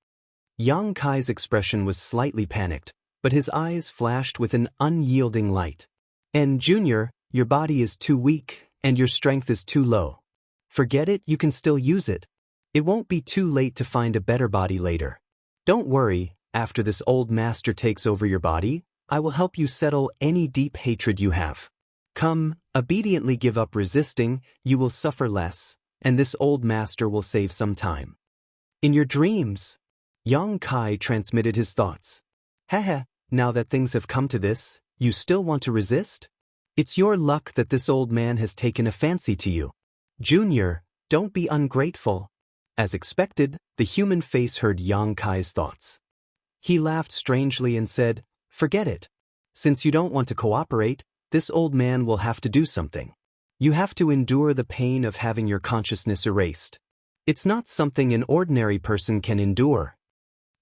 Yang Kai's expression was slightly panicked, but his eyes flashed with an unyielding light. And junior, your body is too weak, and your strength is too low. Forget it, you can still use it. It won't be too late to find a better body later. Don't worry, after this old master takes over your body, I will help you settle any deep hatred you have. Come, obediently give up resisting, you will suffer less, and this old master will save some time. In your dreams, Yang Kai transmitted his thoughts. Haha, now that things have come to this, you still want to resist? It's your luck that this old man has taken a fancy to you. Junior, don't be ungrateful. As expected, the human face heard Yang Kai's thoughts. He laughed strangely and said, "Forget it. Since you don't want to cooperate, this old man will have to do something. You have to endure the pain of having your consciousness erased. It's not something an ordinary person can endure."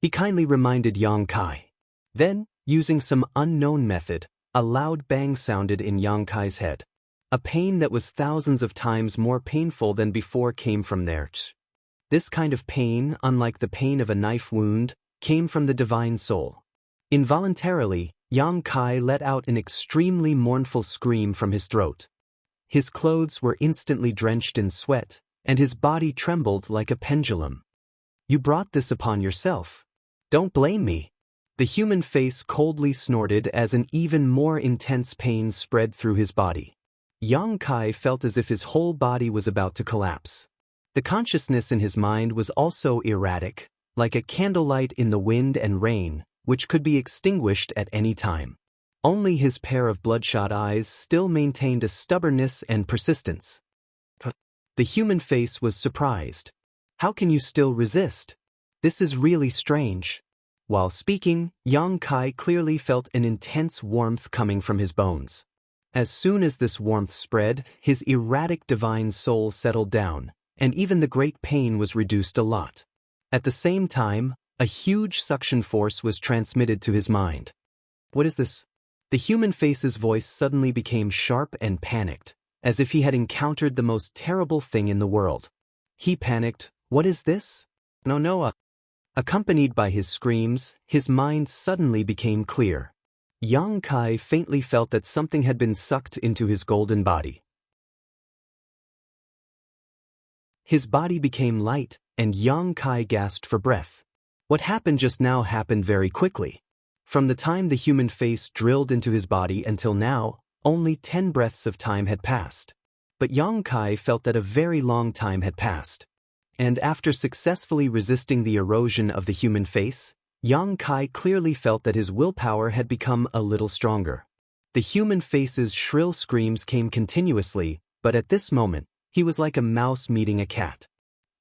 He kindly reminded Yang Kai. Then, using some unknown method, a loud bang sounded in Yang Kai's head. A pain that was thousands of times more painful than before came from there. This kind of pain, unlike the pain of a knife wound, came from the divine soul. Involuntarily, Yang Kai let out an extremely mournful scream from his throat. His clothes were instantly drenched in sweat, and his body trembled like a pendulum. "You brought this upon yourself. Don't blame me." The human face coldly snorted as an even more intense pain spread through his body. Yang Kai felt as if his whole body was about to collapse. The consciousness in his mind was also erratic, like a candlelight in the wind and rain, which could be extinguished at any time. Only his pair of bloodshot eyes still maintained a stubbornness and persistence. The human face was surprised. "How can you still resist? This is really strange." While speaking, Yang Kai clearly felt an intense warmth coming from his bones. As soon as this warmth spread, his erratic divine soul settled down, and even the great pain was reduced a lot. At the same time, a huge suction force was transmitted to his mind. "What is this?" The human face's voice suddenly became sharp and panicked, as if he had encountered the most terrible thing in the world. He panicked, "What is this?" No. Accompanied by his screams, his mind suddenly became clear. Yang Kai faintly felt that something had been sucked into his golden body. His body became light, and Yang Kai gasped for breath. What happened just now happened very quickly. From the time the human face drilled into his body until now, only 10 breaths of time had passed. But Yang Kai felt that a very long time had passed. And after successfully resisting the erosion of the human face, Yang Kai clearly felt that his willpower had become a little stronger. The human face's shrill screams came continuously, but at this moment, he was like a mouse meeting a cat.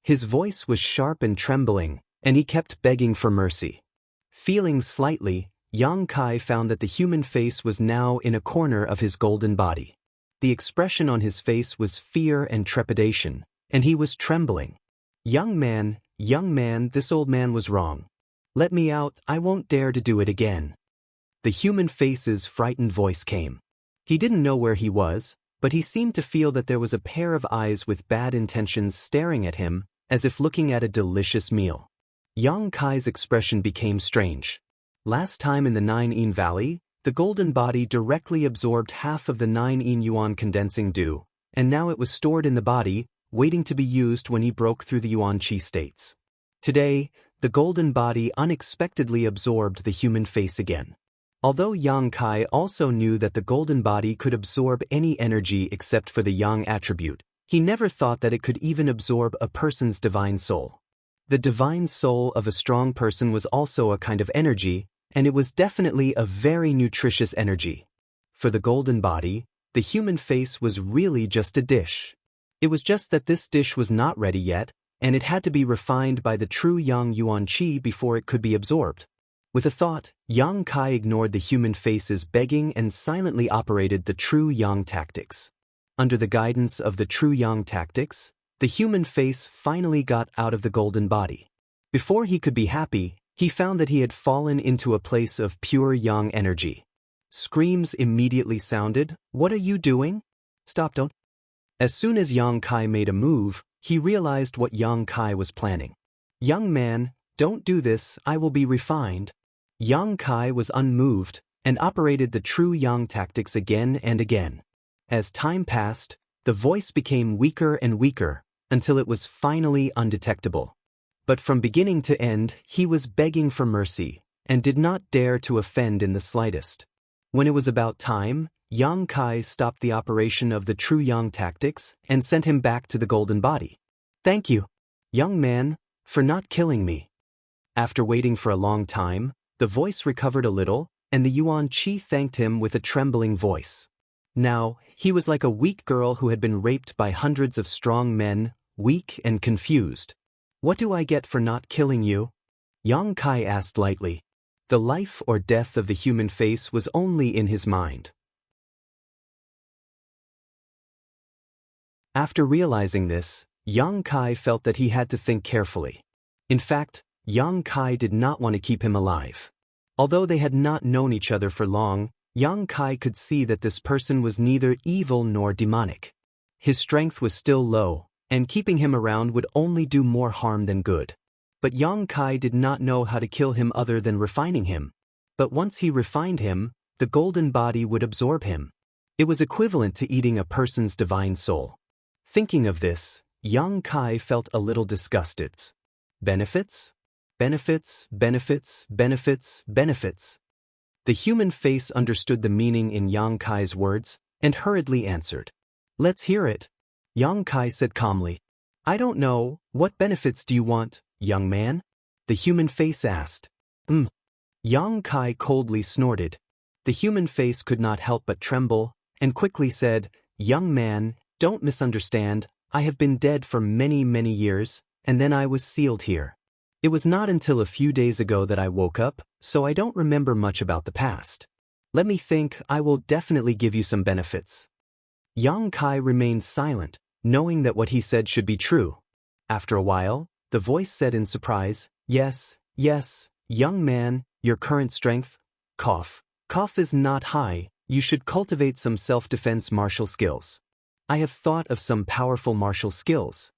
His voice was sharp and trembling, and he kept begging for mercy. Feeling slightly, Yang Kai found that the human face was now in a corner of his golden body. The expression on his face was fear and trepidation, and he was trembling. Young man, this old man was wrong. Let me out, I won't dare to do it again." The human face's frightened voice came. He didn't know where he was, but he seemed to feel that there was a pair of eyes with bad intentions staring at him, as if looking at a delicious meal. Yang Kai's expression became strange. Last time in the 9-yin Valley, the golden body directly absorbed half of the 9-yin yuan condensing dew, and now it was stored in the body, waiting to be used when he broke through the yuan qi states. Today, the golden body unexpectedly absorbed the human face again. Although Yang Kai also knew that the golden body could absorb any energy except for the yang attribute, he never thought that it could even absorb a person's divine soul. The divine soul of a strong person was also a kind of energy, and it was definitely a very nutritious energy. For the golden body, the human face was really just a dish. It was just that this dish was not ready yet, and it had to be refined by the true yang yuan qi before it could be absorbed. With a thought, Yang Kai ignored the human face's begging and silently operated the true yang tactics. Under the guidance of the true yang tactics, the human face finally got out of the golden body. Before he could be happy, he found that he had fallen into a place of pure yang energy. Screams immediately sounded, "What are you doing? Stop, don't." As soon as Yang Kai made a move, he realized what Yang Kai was planning. "Young man, don't do this, I will be refined." Yang Kai was unmoved, and operated the true yang tactics again and again. As time passed, the voice became weaker and weaker, until it was finally undetectable. But from beginning to end, he was begging for mercy, and did not dare to offend in the slightest. When it was about time, Yang Kai stopped the operation of the true yang tactics and sent him back to the golden body. "Thank you, young man, for not killing me." After waiting for a long time, the voice recovered a little, and the yuan qi thanked him with a trembling voice. Now, he was like a weak girl who had been raped by hundreds of strong men, weak and confused. What do I get for not killing you? Yang Kai asked lightly. The life or death of the human face was only in his mind. After realizing this, Yang Kai felt that he had to think carefully. In fact, Yang Kai did not want to keep him alive. Although they had not known each other for long, Yang Kai could see that this person was neither evil nor demonic. His strength was still low, and keeping him around would only do more harm than good. But Yang Kai did not know how to kill him other than refining him. But once he refined him, the golden body would absorb him. It was equivalent to eating a person's divine soul. Thinking of this, Yang Kai felt a little disgusted. Benefits? Benefits, benefits, benefits, benefits. The human face understood the meaning in Yang Kai's words, and hurriedly answered. Let's hear it. Yang Kai said calmly. I don't know, what benefits do you want, young man? The human face asked. Yang Kai coldly snorted. The human face could not help but tremble, and quickly said, Young man, don't misunderstand, I have been dead for many, many years, and then I was sealed here. It was not until a few days ago that I woke up, so I don't remember much about the past. Let me think, I will definitely give you some benefits. Yang Kai remained silent, knowing that what he said should be true. After a while, the voice said in surprise, Yes, yes, young man, your current strength, cough is not high, you should cultivate some self-defense martial skills. I have thought of some powerful martial skills.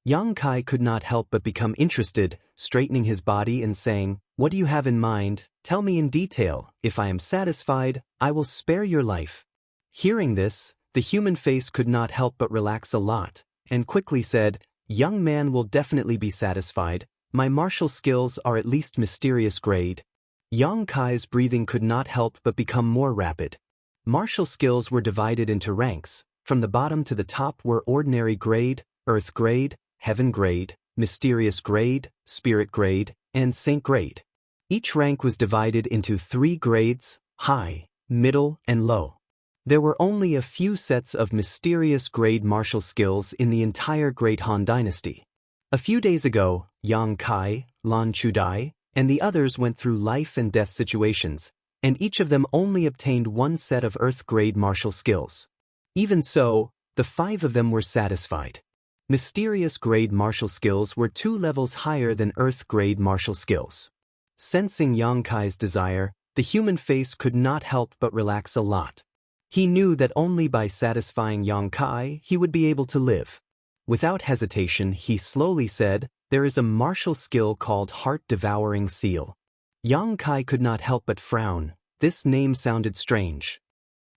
Yang Kai could not help but become interested, straightening his body and saying, What do you have in mind? Tell me in detail. If I am satisfied, I will spare your life. Hearing this, the human face could not help but relax a lot, and quickly said, Young man will definitely be satisfied. My martial skills are at least mysterious grade. Yang Kai's breathing could not help but become more rapid. Martial skills were divided into ranks. From the bottom to the top were ordinary grade, earth grade, heaven grade, mysterious grade, spirit grade, and saint grade. Each rank was divided into 3 grades, high, middle, and low. There were only a few sets of mysterious grade martial skills in the entire Great Han Dynasty. A few days ago, Yang Kai, Lan Chudai, and the others went through life and death situations, and each of them only obtained 1 set of earth grade martial skills. Even so, the 5 of them were satisfied. Mysterious grade martial skills were 2 levels higher than earth grade martial skills. Sensing Yang Kai's desire, the human face could not help but relax a lot. He knew that only by satisfying Yang Kai he would be able to live. Without hesitation, he slowly said, There is a martial skill called Heart-Devouring Seal. Yang Kai could not help but frown. This name sounded strange.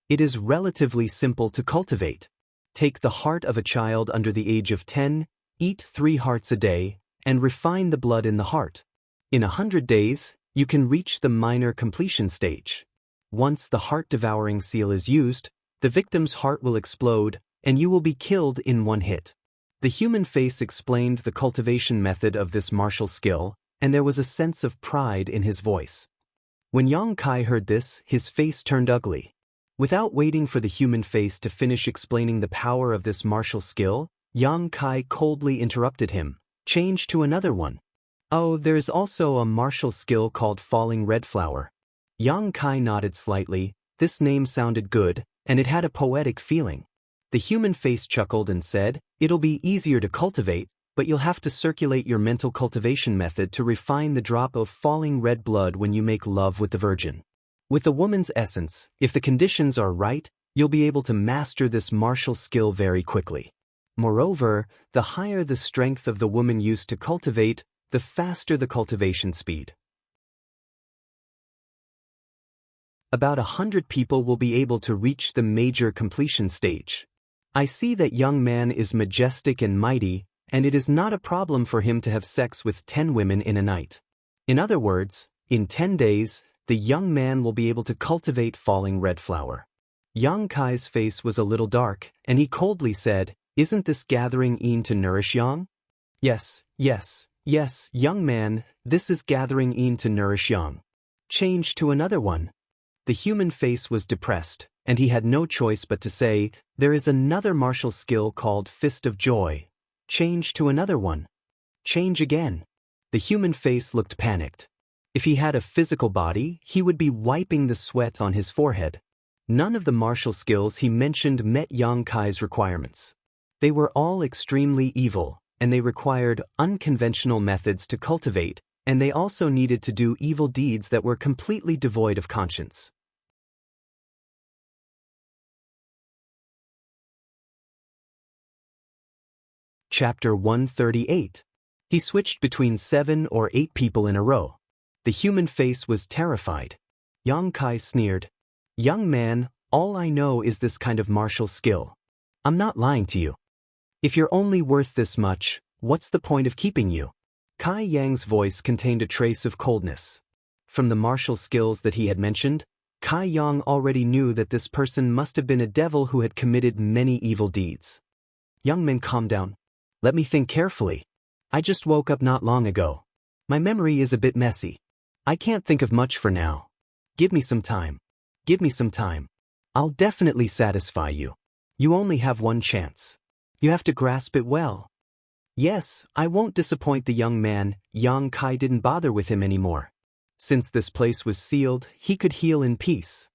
It is relatively simple to cultivate. Take the heart of a child under the age of 10, eat 3 hearts a day, and refine the blood in the heart. In 100 days, you can reach the minor completion stage. Once the heart-devouring seal is used, the victim's heart will explode, and you will be killed in 1 hit. The human face explained the cultivation method of this martial skill, and there was a sense of pride in his voice. When Yang Kai heard this, his face turned ugly. Without waiting for the human face to finish explaining the power of this martial skill, Yang Kai coldly interrupted him. Change to another one. Oh, there is also a martial skill called Falling Red Flower. Yang Kai nodded slightly. This name sounded good, and it had a poetic feeling. The human face chuckled and said, It'll be easier to cultivate, but you'll have to circulate your mental cultivation method to refine the drop of falling red blood when you make love with the virgin. With a woman's essence, if the conditions are right, you'll be able to master this martial skill very quickly. Moreover, the higher the strength of the woman used to cultivate, the faster the cultivation speed. About 100 people will be able to reach the major completion stage. I see that young man is majestic and mighty, and it is not a problem for him to have sex with 10 women in a night. In other words, in 10 days, the young man will be able to cultivate Falling Red Flower. Yang Kai's face was a little dark, and he coldly said, Isn't this gathering in to nourish Yang? Yes, yes, yes, young man, this is gathering in to nourish Yang. Change to another one. The human face was depressed, and he had no choice but to say, There is another martial skill called Fist of Joy. Change to another one. Change again. The human face looked panicked. If he had a physical body, he would be wiping the sweat on his forehead. None of the martial skills he mentioned met Yang Kai's requirements. They were all extremely evil, and they required unconventional methods to cultivate, and they also needed to do evil deeds that were completely devoid of conscience. Chapter 138. He switched between 7 or 8 people in a row. The human face was terrified. Yang Kai sneered. "Young man, all I know is this kind of martial skill. I'm not lying to you. If you're only worth this much, what's the point of keeping you?" Kai Yang's voice contained a trace of coldness. From the martial skills that he had mentioned, Kai Yang already knew that this person must have been a devil who had committed many evil deeds. "Young man, calm down. Let me think carefully. I just woke up not long ago. My memory is a bit messy. I can't think of much for now. Give me some time. Give me some time. I'll definitely satisfy you. You only have one chance. You have to grasp it well." Yes, I won't disappoint the young man. Yang Kai didn't bother with him anymore. Since this place was sealed, he could heal in peace.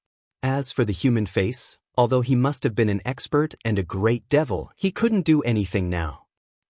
As for the human face, although he must have been an expert and a great devil, he couldn't do anything now.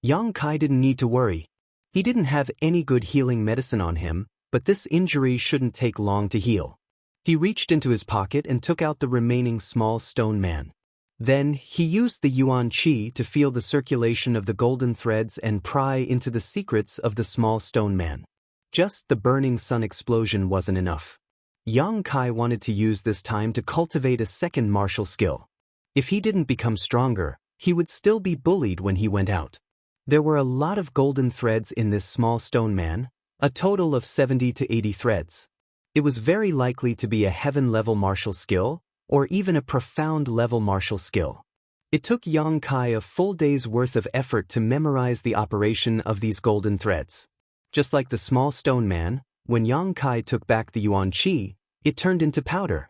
Yang Kai didn't need to worry. He didn't have any good healing medicine on him, but this injury shouldn't take long to heal. He reached into his pocket and took out the remaining small stone man. Then, he used the Yuan Qi to feel the circulation of the golden threads and pry into the secrets of the small stone man. Just the burning sun explosion wasn't enough. Yang Kai wanted to use this time to cultivate a second martial skill. If he didn't become stronger, he would still be bullied when he went out. There were a lot of golden threads in this small stone man, a total of 70 to 80 threads. It was very likely to be a heaven-level martial skill, or even a profound-level martial skill. It took Yang Kai a full day's worth of effort to memorize the operation of these golden threads. Just like the small stone man, when Yang Kai took back the Yuan Qi, it turned into powder.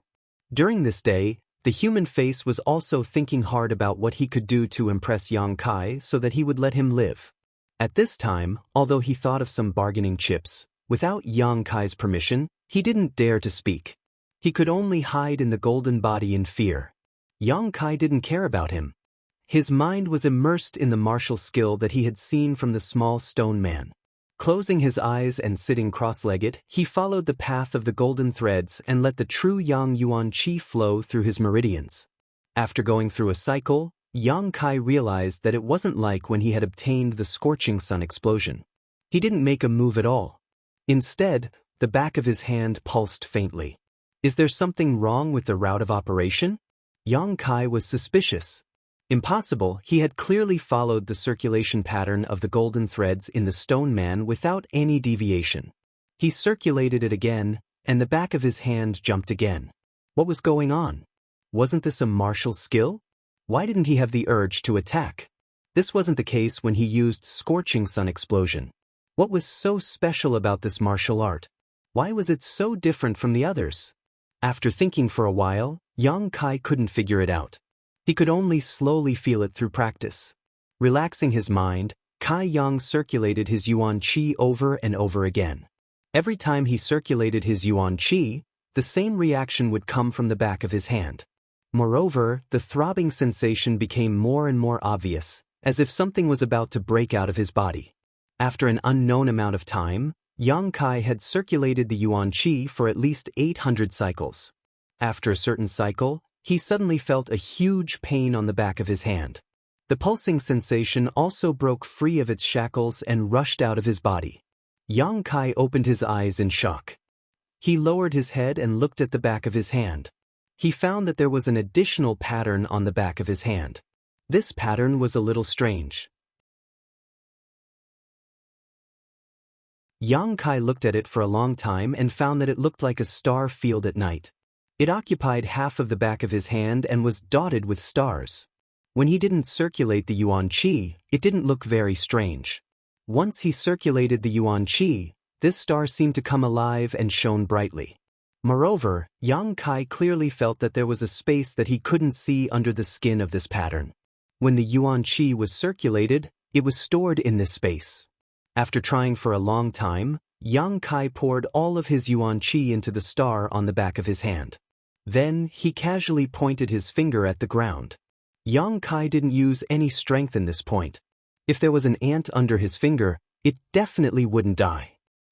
During this day, the human face was also thinking hard about what he could do to impress Yang Kai so that he would let him live. At this time, although he thought of some bargaining chips, without Yang Kai's permission, he didn't dare to speak. He could only hide in the golden body in fear. Yang Kai didn't care about him. His mind was immersed in the martial skill that he had seen from the small stone man. Closing his eyes and sitting cross-legged, he followed the path of the golden threads and let the true Yang Yuan Qi flow through his meridians. After going through a cycle, Yang Kai realized that it wasn't like when he had obtained the scorching sun explosion. He didn't make a move at all. Instead, the back of his hand pulsed faintly. Is there something wrong with the route of operation? Yang Kai was suspicious. Impossible, he had clearly followed the circulation pattern of the golden threads in the stone man without any deviation. He circulated it again, and the back of his hand jumped again. What was going on? Wasn't this a martial skill? Why didn't he have the urge to attack? This wasn't the case when he used scorching sun explosion. What was so special about this martial art? Why was it so different from the others? After thinking for a while, Yang Kai couldn't figure it out. He could only slowly feel it through practice. Relaxing his mind, Kai Yang circulated his Yuan Qi over and over again. Every time he circulated his Yuan Qi, the same reaction would come from the back of his hand. Moreover, the throbbing sensation became more and more obvious, as if something was about to break out of his body. After an unknown amount of time, Yang Kai had circulated the Yuan Qi for at least 800 cycles. After a certain cycle, he suddenly felt a huge pain on the back of his hand. The pulsing sensation also broke free of its shackles and rushed out of his body. Yang Kai opened his eyes in shock. He lowered his head and looked at the back of his hand. He found that there was an additional pattern on the back of his hand. This pattern was a little strange. Yang Kai looked at it for a long time and found that it looked like a star field at night. It occupied half of the back of his hand and was dotted with stars. When he didn't circulate the Yuan Qi, it didn't look very strange. Once he circulated the Yuan Qi, this star seemed to come alive and shone brightly. Moreover, Yang Kai clearly felt that there was a space that he couldn't see under the skin of this pattern. When the Yuan Qi was circulated, it was stored in this space. After trying for a long time, Yang Kai poured all of his yuan qi into the star on the back of his hand. Then, he casually pointed his finger at the ground. Yang Kai didn't use any strength in this point. If there was an ant under his finger, it definitely wouldn't die.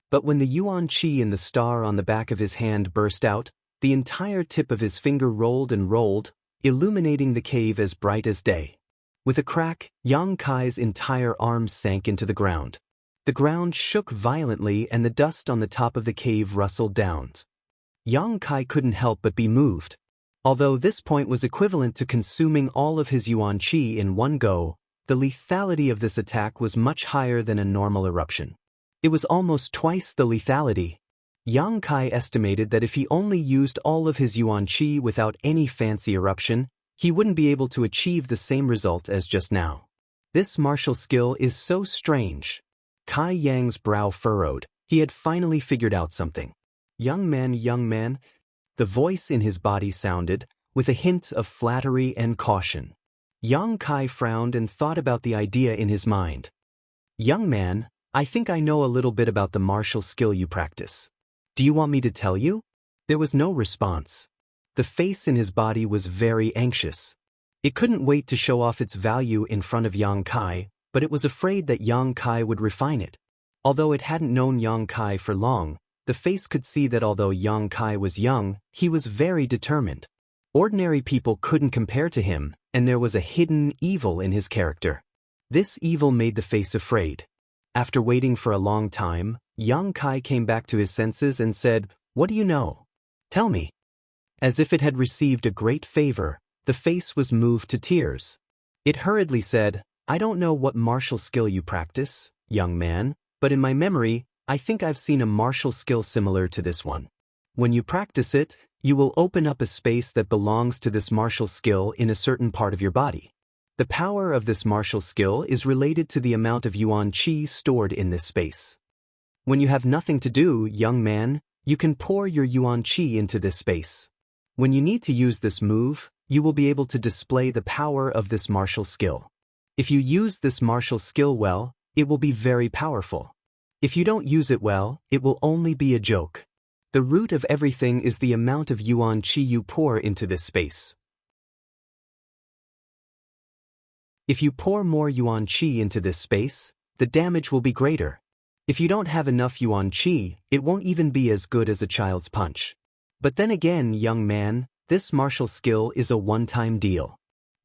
But when the yuan qi in the star on the back of his hand burst out, the entire tip of his finger rolled and rolled, illuminating the cave as bright as day. With a crack, Yang Kai's entire arms sank into the ground. The ground shook violently and the dust on the top of the cave rustled down. Yang Kai couldn't help but be moved. Although this point was equivalent to consuming all of his yuan qi in one go, the lethality of this attack was much higher than a normal eruption. It was almost twice the lethality. Yang Kai estimated that if he only used all of his yuan qi without any fancy eruption, he wouldn't be able to achieve the same result as just now. This martial skill is so strange. Kai Yang's brow furrowed. He had finally figured out something. Young man, the voice in his body sounded, with a hint of flattery and caution. Yang Kai frowned and thought about the idea in his mind. Young man, I think I know a little bit about the martial skill you practice. Do you want me to tell you? There was no response. The face in his body was very anxious. It couldn't wait to show off its value in front of Yang Kai, but it was afraid that Yang Kai would refine it. Although it hadn't known Yang Kai for long, the face could see that although Yang Kai was young, he was very determined. Ordinary people couldn't compare to him, and there was a hidden evil in his character. This evil made the face afraid. After waiting for a long time, Yang Kai came back to his senses and said, "What do you know? Tell me." As if it had received a great favor, the face was moved to tears. It hurriedly said, "I don't know what martial skill you practice, young man, but in my memory, I think I've seen a martial skill similar to this one. When you practice it, you will open up a space that belongs to this martial skill in a certain part of your body. The power of this martial skill is related to the amount of yuan qi stored in this space. When you have nothing to do, young man, you can pour your yuan qi into this space. When you need to use this move, you will be able to display the power of this martial skill. If you use this martial skill well, it will be very powerful. If you don't use it well, it will only be a joke. The root of everything is the amount of yuan qi you pour into this space. If you pour more yuan qi into this space, the damage will be greater. If you don't have enough yuan qi, it won't even be as good as a child's punch. But then again, young man, this martial skill is a one-time deal.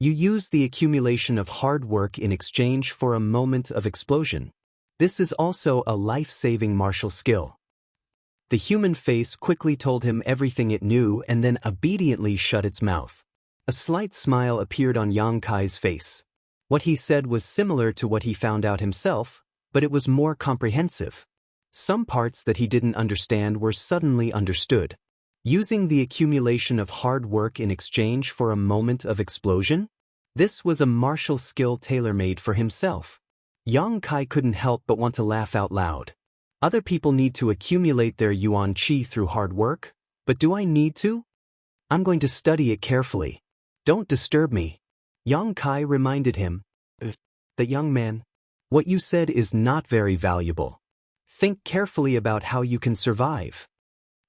You use the accumulation of hard work in exchange for a moment of explosion. This is also a life-saving martial skill." The human face quickly told him everything it knew and then obediently shut its mouth. A slight smile appeared on Yang Kai's face. What he said was similar to what he found out himself, but it was more comprehensive. Some parts that he didn't understand were suddenly understood. Using the accumulation of hard work in exchange for a moment of explosion? This was a martial skill tailor-made for himself. Yang Kai couldn't help but want to laugh out loud. Other people need to accumulate their yuan qi through hard work, but do I need to? I'm going to study it carefully. Don't disturb me. Yang Kai reminded him. The young man, what you said is not very valuable. Think carefully about how you can survive.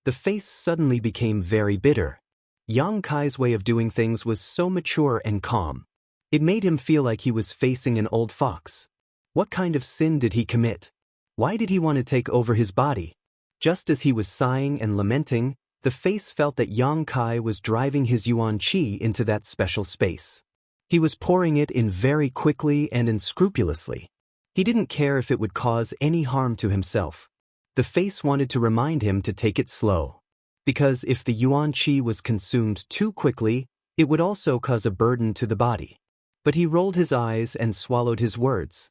The face suddenly became very bitter. Yang Kai's way of doing things was so mature and calm. It made him feel like he was facing an old fox. What kind of sin did he commit? Why did he want to take over his body? Just as he was sighing and lamenting, the face felt that Yang Kai was driving his yuan qi into that special space. He was pouring it in very quickly and unscrupulously. He didn't care if it would cause any harm to himself. The face wanted to remind him to take it slow. Because if the yuan qi was consumed too quickly, it would also cause a burden to the body. But he rolled his eyes and swallowed his words.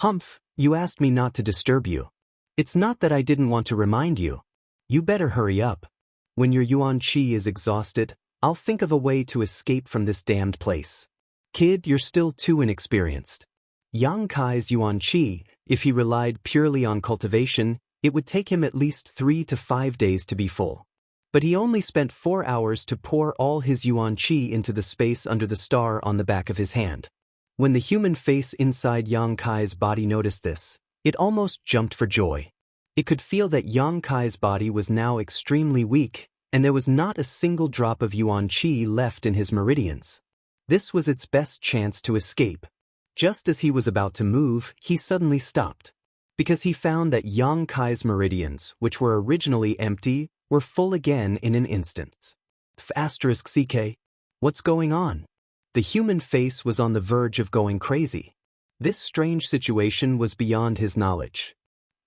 Humph, you asked me not to disturb you. It's not that I didn't want to remind you. You better hurry up. When your yuan qi is exhausted, I'll think of a way to escape from this damned place. Kid, you're still too inexperienced. Yang Kai's yuan qi, if he relied purely on cultivation, it would take him at least 3 to 5 days to be full. But he only spent 4 hours to pour all his yuan qi into the space under the star on the back of his hand. When the human face inside Yang Kai's body noticed this, It almost jumped for joy. It could feel that Yang Kai's body was now extremely weak, and there was not a single drop of yuan qi left in his meridians. This was its best chance to escape. Just as he was about to move, he suddenly stopped. Because he found that Yang Kai's meridians, which were originally empty, were full again in an instant. *CK. What's going on? The human face was on the verge of going crazy. This strange situation was beyond his knowledge.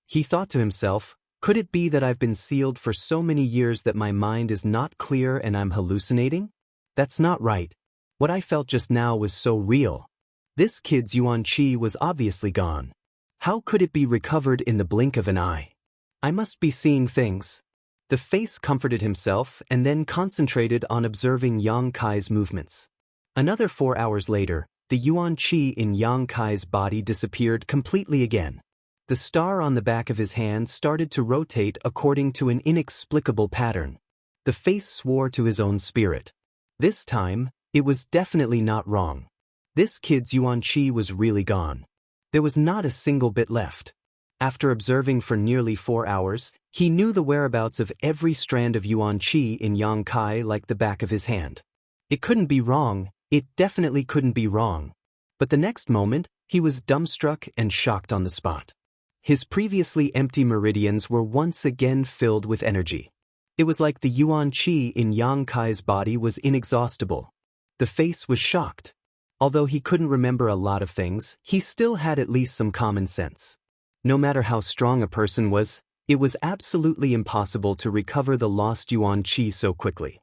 He thought to himself, could it be that I've been sealed for so many years that my mind is not clear and I'm hallucinating? That's not right. What I felt just now was so real. This kid's yuan qi was obviously gone. How could it be recovered in the blink of an eye? I must be seeing things. The face comforted himself and then concentrated on observing Yang Kai's movements. Another 4 hours later, the yuan qi in Yang Kai's body disappeared completely again. The star on the back of his hand started to rotate according to an inexplicable pattern. The face swore to his own spirit. This time, it was definitely not wrong. This kid's yuan qi was really gone. There was not a single bit left. After observing for nearly 4 hours, he knew the whereabouts of every strand of yuan qi in Yang Kai like the back of his hand. It couldn't be wrong, it definitely couldn't be wrong. But the next moment, he was dumbstruck and shocked on the spot. His previously empty meridians were once again filled with energy. It was like the yuan qi in Yang Kai's body was inexhaustible. The face was shocked. Although he couldn't remember a lot of things, he still had at least some common sense. No matter how strong a person was, it was absolutely impossible to recover the lost yuan qi so quickly.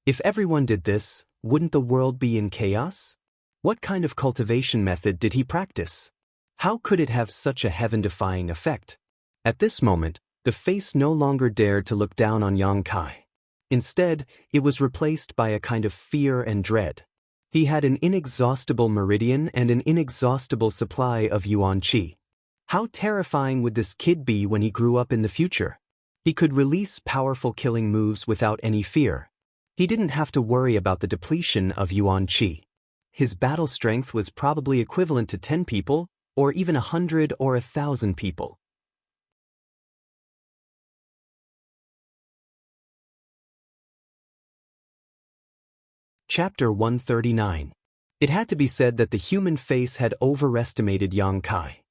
If everyone did this, wouldn't the world be in chaos? What kind of cultivation method did he practice? How could it have such a heaven-defying effect? At this moment, the face no longer dared to look down on Yang Kai. Instead, it was replaced by a kind of fear and dread. He had an inexhaustible meridian and an inexhaustible supply of yuan qi. How terrifying would this kid be when he grew up in the future? He could release powerful killing moves without any fear. He didn't have to worry about the depletion of yuan qi. His battle strength was probably equivalent to 10 people, or even 100 or 1,000 people. Chapter 139. It had to be said that the human face had overestimated Yang Kai.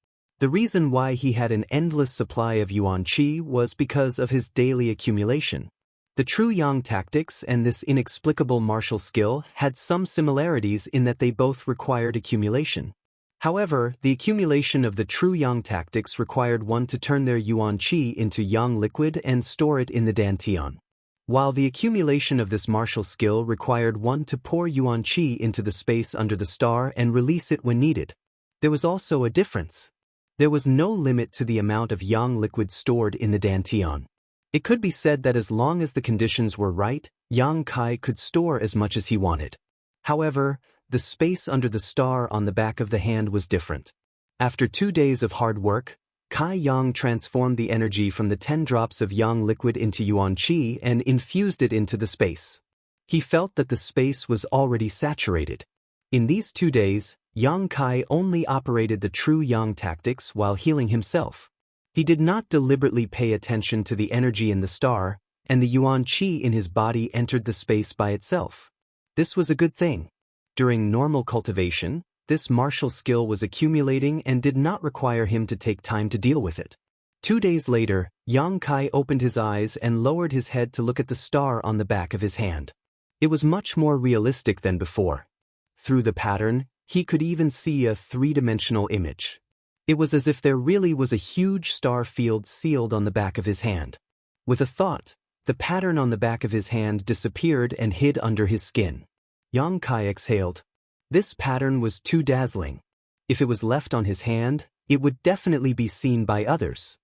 The reason why he had an endless supply of yuan qi was because of his daily accumulation. The true Yang tactics and this inexplicable martial skill had some similarities in that they both required accumulation. However, the accumulation of the true Yang tactics required one to turn their yuan qi into Yang liquid and store it in the dantian, while the accumulation of this martial skill required one to pour yuan qi into the space under the star and release it when needed. There was also a difference. There was no limit to the amount of Yang liquid stored in the dantian. It could be said that as long as the conditions were right, Yang Kai could store as much as he wanted. However, the space under the star on the back of the hand was different. After 2 days of hard work, Kai Yang transformed the energy from the 10 drops of Yang liquid into yuan qi and infused it into the space. He felt that the space was already saturated. In these 2 days, Yang Kai only operated the true Yang tactics while healing himself. He did not deliberately pay attention to the energy in the star, and the yuan qi in his body entered the space by itself. This was a good thing. During normal cultivation, this martial skill was accumulating and did not require him to take time to deal with it. 2 days later, Yang Kai opened his eyes and lowered his head to look at the star on the back of his hand. It was much more realistic than before. Through the pattern, he could even see a 3-dimensional image. It was as if there really was a huge star field sealed on the back of his hand. With a thought, the pattern on the back of his hand disappeared and hid under his skin. Yang Kai exhaled. This pattern was too dazzling. If it was left on his hand, it would definitely be seen by others.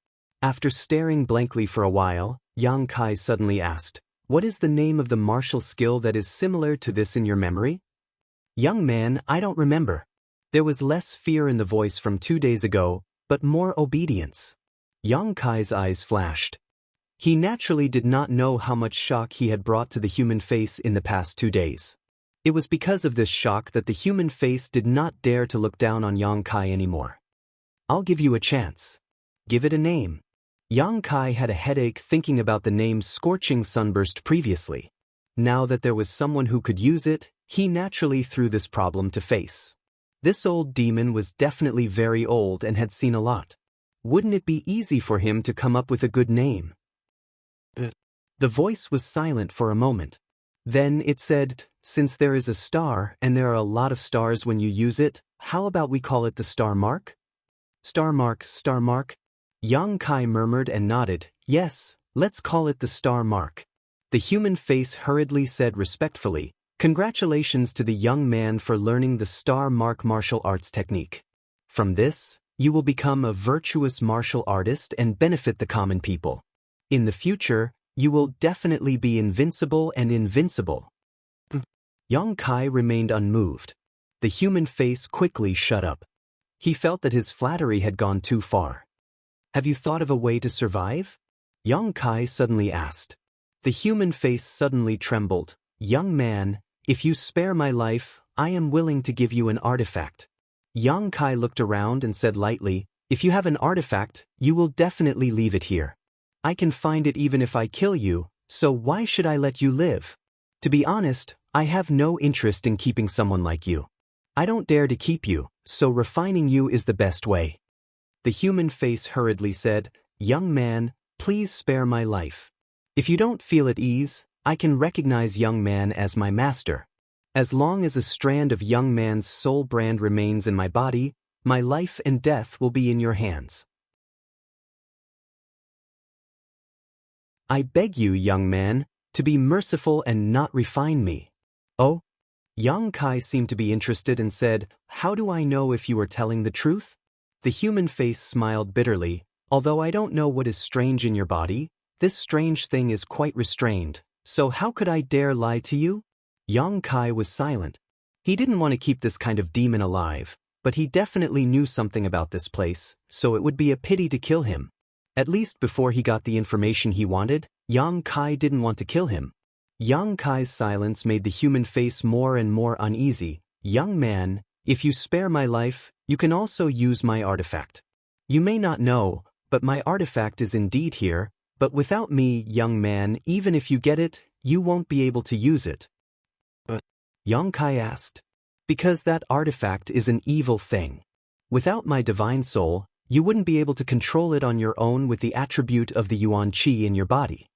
After staring blankly for a while, Yang Kai suddenly asked, "What is the name of the martial skill that is similar to this in your memory?" "Young man, I don't remember." There was less fear in the voice from 2 days ago, but more obedience. Yang Kai's eyes flashed. He naturally did not know how much shock he had brought to the human face in the past 2 days. It was because of this shock that the human face did not dare to look down on Yang Kai anymore. I'll give you a chance. Give it a name. Yang Kai had a headache thinking about the name Scorching Sunburst previously. Now that there was someone who could use it, he naturally threw this problem to face. This old demon was definitely very old and had seen a lot. Wouldn't it be easy for him to come up with a good name? The voice was silent for a moment. Then it said, since there is a star and there are a lot of stars when you use it, how about we call it the star mark? Star mark, star mark? Yang Kai murmured and nodded. Yes, let's call it the star mark. The human face hurriedly said respectfully, congratulations to the young man for learning the star mark martial arts technique. From this, you will become a virtuous martial artist and benefit the common people. In the future, you will definitely be invincible and invincible. Yang Kai remained unmoved. The human face quickly shut up. He felt that his flattery had gone too far. Have you thought of a way to survive? Yang Kai suddenly asked. The human face suddenly trembled. Young man, if you spare my life, I am willing to give you an artifact. Yang Kai looked around and said lightly, if you have an artifact, you will definitely leave it here. I can find it even if I kill you, so why should I let you live? To be honest, I have no interest in keeping someone like you. I don't dare to keep you, so refining you is the best way. The human face hurriedly said, young man, please spare my life. If you don't feel at ease, I can recognize young man as my master. As long as a strand of young man's soul brand remains in my body, my life and death will be in your hands. I beg you, young man, to be merciful and not refine me. Oh? Yang Kai seemed to be interested and said, how do I know if you are telling the truth? The human face smiled bitterly, although I don't know what is strange in your body, this strange thing is quite restrained, so how could I dare lie to you? Yang Kai was silent. He didn't want to keep this kind of demon alive, but he definitely knew something about this place, so it would be a pity to kill him. At least before he got the information he wanted, Yang Kai didn't want to kill him. Yang Kai's silence made the human face more and more uneasy. Young man, if you spare my life, you can also use my artifact. You may not know, but my artifact is indeed here, but without me, young man, even if you get it, you won't be able to use it. But Yang Kai asked. Because that artifact is an evil thing. Without my divine soul, you wouldn't be able to control it on your own with the attribute of the Yuan Qi in your body.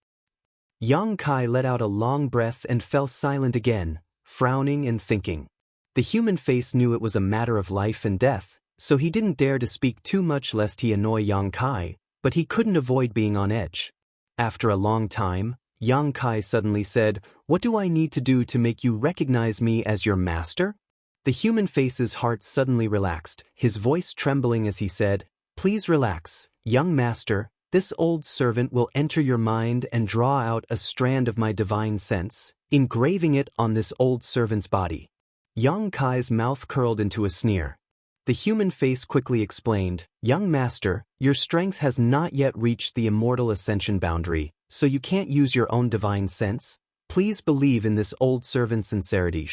Yang Kai let out a long breath and fell silent again, frowning and thinking. The human face knew it was a matter of life and death, so he didn't dare to speak too much lest he annoy Yang Kai, but he couldn't avoid being on edge. After a long time, Yang Kai suddenly said, what do I need to do to make you recognize me as your master? The human face's heart suddenly relaxed, his voice trembling as he said, please relax, young master, this old servant will enter your mind and draw out a strand of my divine sense, engraving it on this old servant's body. Yang Kai's mouth curled into a sneer. The human face quickly explained, young master, your strength has not yet reached the immortal ascension boundary, so you can't use your own divine sense. Please believe in this old servant's sincerity.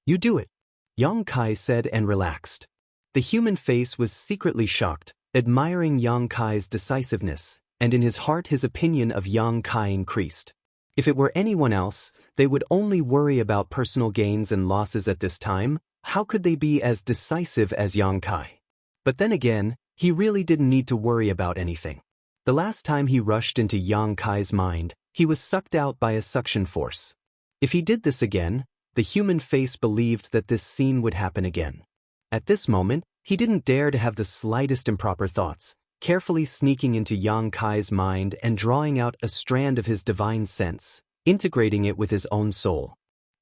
You do it. Yang Kai said and relaxed. The human face was secretly shocked, admiring Yang Kai's decisiveness, and in his heart his opinion of Yang Kai increased. If it were anyone else, they would only worry about personal gains and losses at this time. How could they be as decisive as Yang Kai? But then again, he really didn't need to worry about anything. The last time he rushed into Yang Kai's mind, he was sucked out by a suction force. If he did this again, the human face believed that this scene would happen again. At this moment, he didn't dare to have the slightest improper thoughts, carefully sneaking into Yang Kai's mind and drawing out a strand of his divine sense, integrating it with his own soul.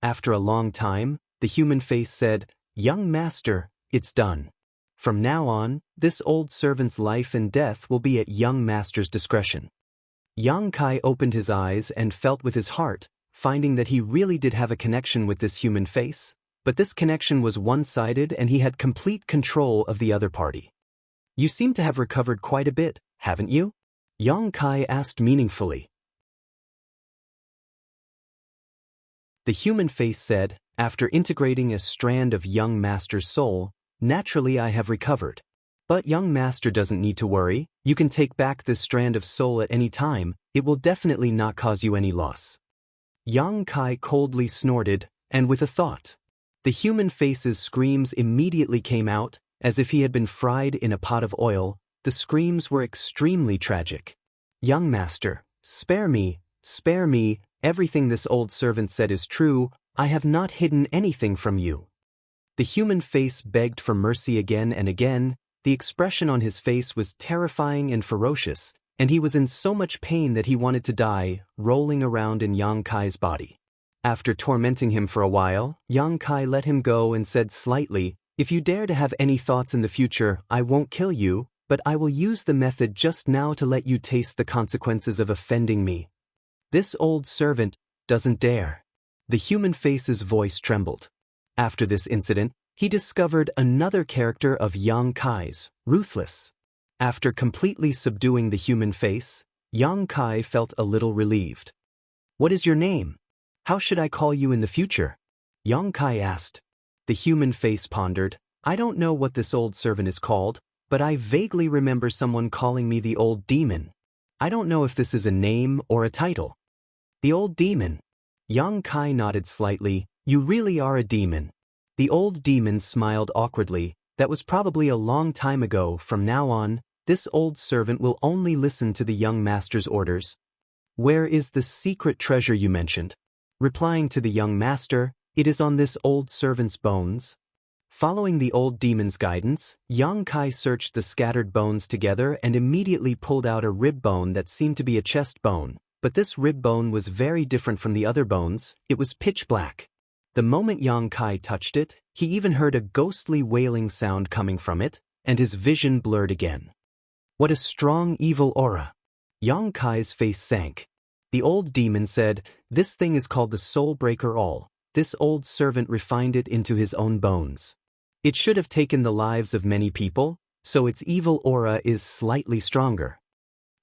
After a long time, the human face said, young master, it's done. From now on, this old servant's life and death will be at young master's discretion. Yang Kai opened his eyes and felt with his heart, finding that he really did have a connection with this human face, but this connection was one-sided and he had complete control of the other party. You seem to have recovered quite a bit, haven't you? Yang Kai asked meaningfully. The human face said, After integrating a strand of young master's soul, naturally I have recovered. But young master doesn't need to worry, you can take back this strand of soul at any time, it will definitely not cause you any loss. Yang Kai coldly snorted, and with a thought. The human face's screams immediately came out, as if he had been fried in a pot of oil. The screams were extremely tragic. Young master, spare me, everything this old servant said is true, I have not hidden anything from you. The human face begged for mercy again and again, the expression on his face was terrifying and ferocious, and he was in so much pain that he wanted to die, rolling around in Yang Kai's body. After tormenting him for a while, Yang Kai let him go and said slightly, "If you dare to have any thoughts in the future, I won't kill you, but I will use the method just now to let you taste the consequences of offending me." This old servant doesn't dare. The human face's voice trembled. After this incident, he discovered another character of Yang Kai's, Ruthless. After completely subduing the human face, Yang Kai felt a little relieved. "What is your name? How should I call you in the future?" Yang Kai asked. The human face pondered. "I don't know what this old servant is called, but I vaguely remember someone calling me the old demon. I don't know if this is a name or a title." "The old demon." Yang Kai nodded slightly. "You really are a demon." The old demon smiled awkwardly. "That was probably a long time ago. From now on, this old servant will only listen to the young master's orders." "Where is the secret treasure you mentioned?" Replying to the young master, "It is on this old servant's bones." Following the old demon's guidance, Yang Kai searched the scattered bones together and immediately pulled out a rib bone that seemed to be a chest bone. But this rib bone was very different from the other bones, it was pitch black. The moment Yang Kai touched it, he even heard a ghostly wailing sound coming from it, and his vision blurred again. "What a strong evil aura." Yang Kai's face sank. The old demon said, "This thing is called the Soul Breaker All. This old servant refined it into his own bones. It should have taken the lives of many people, so its evil aura is slightly stronger."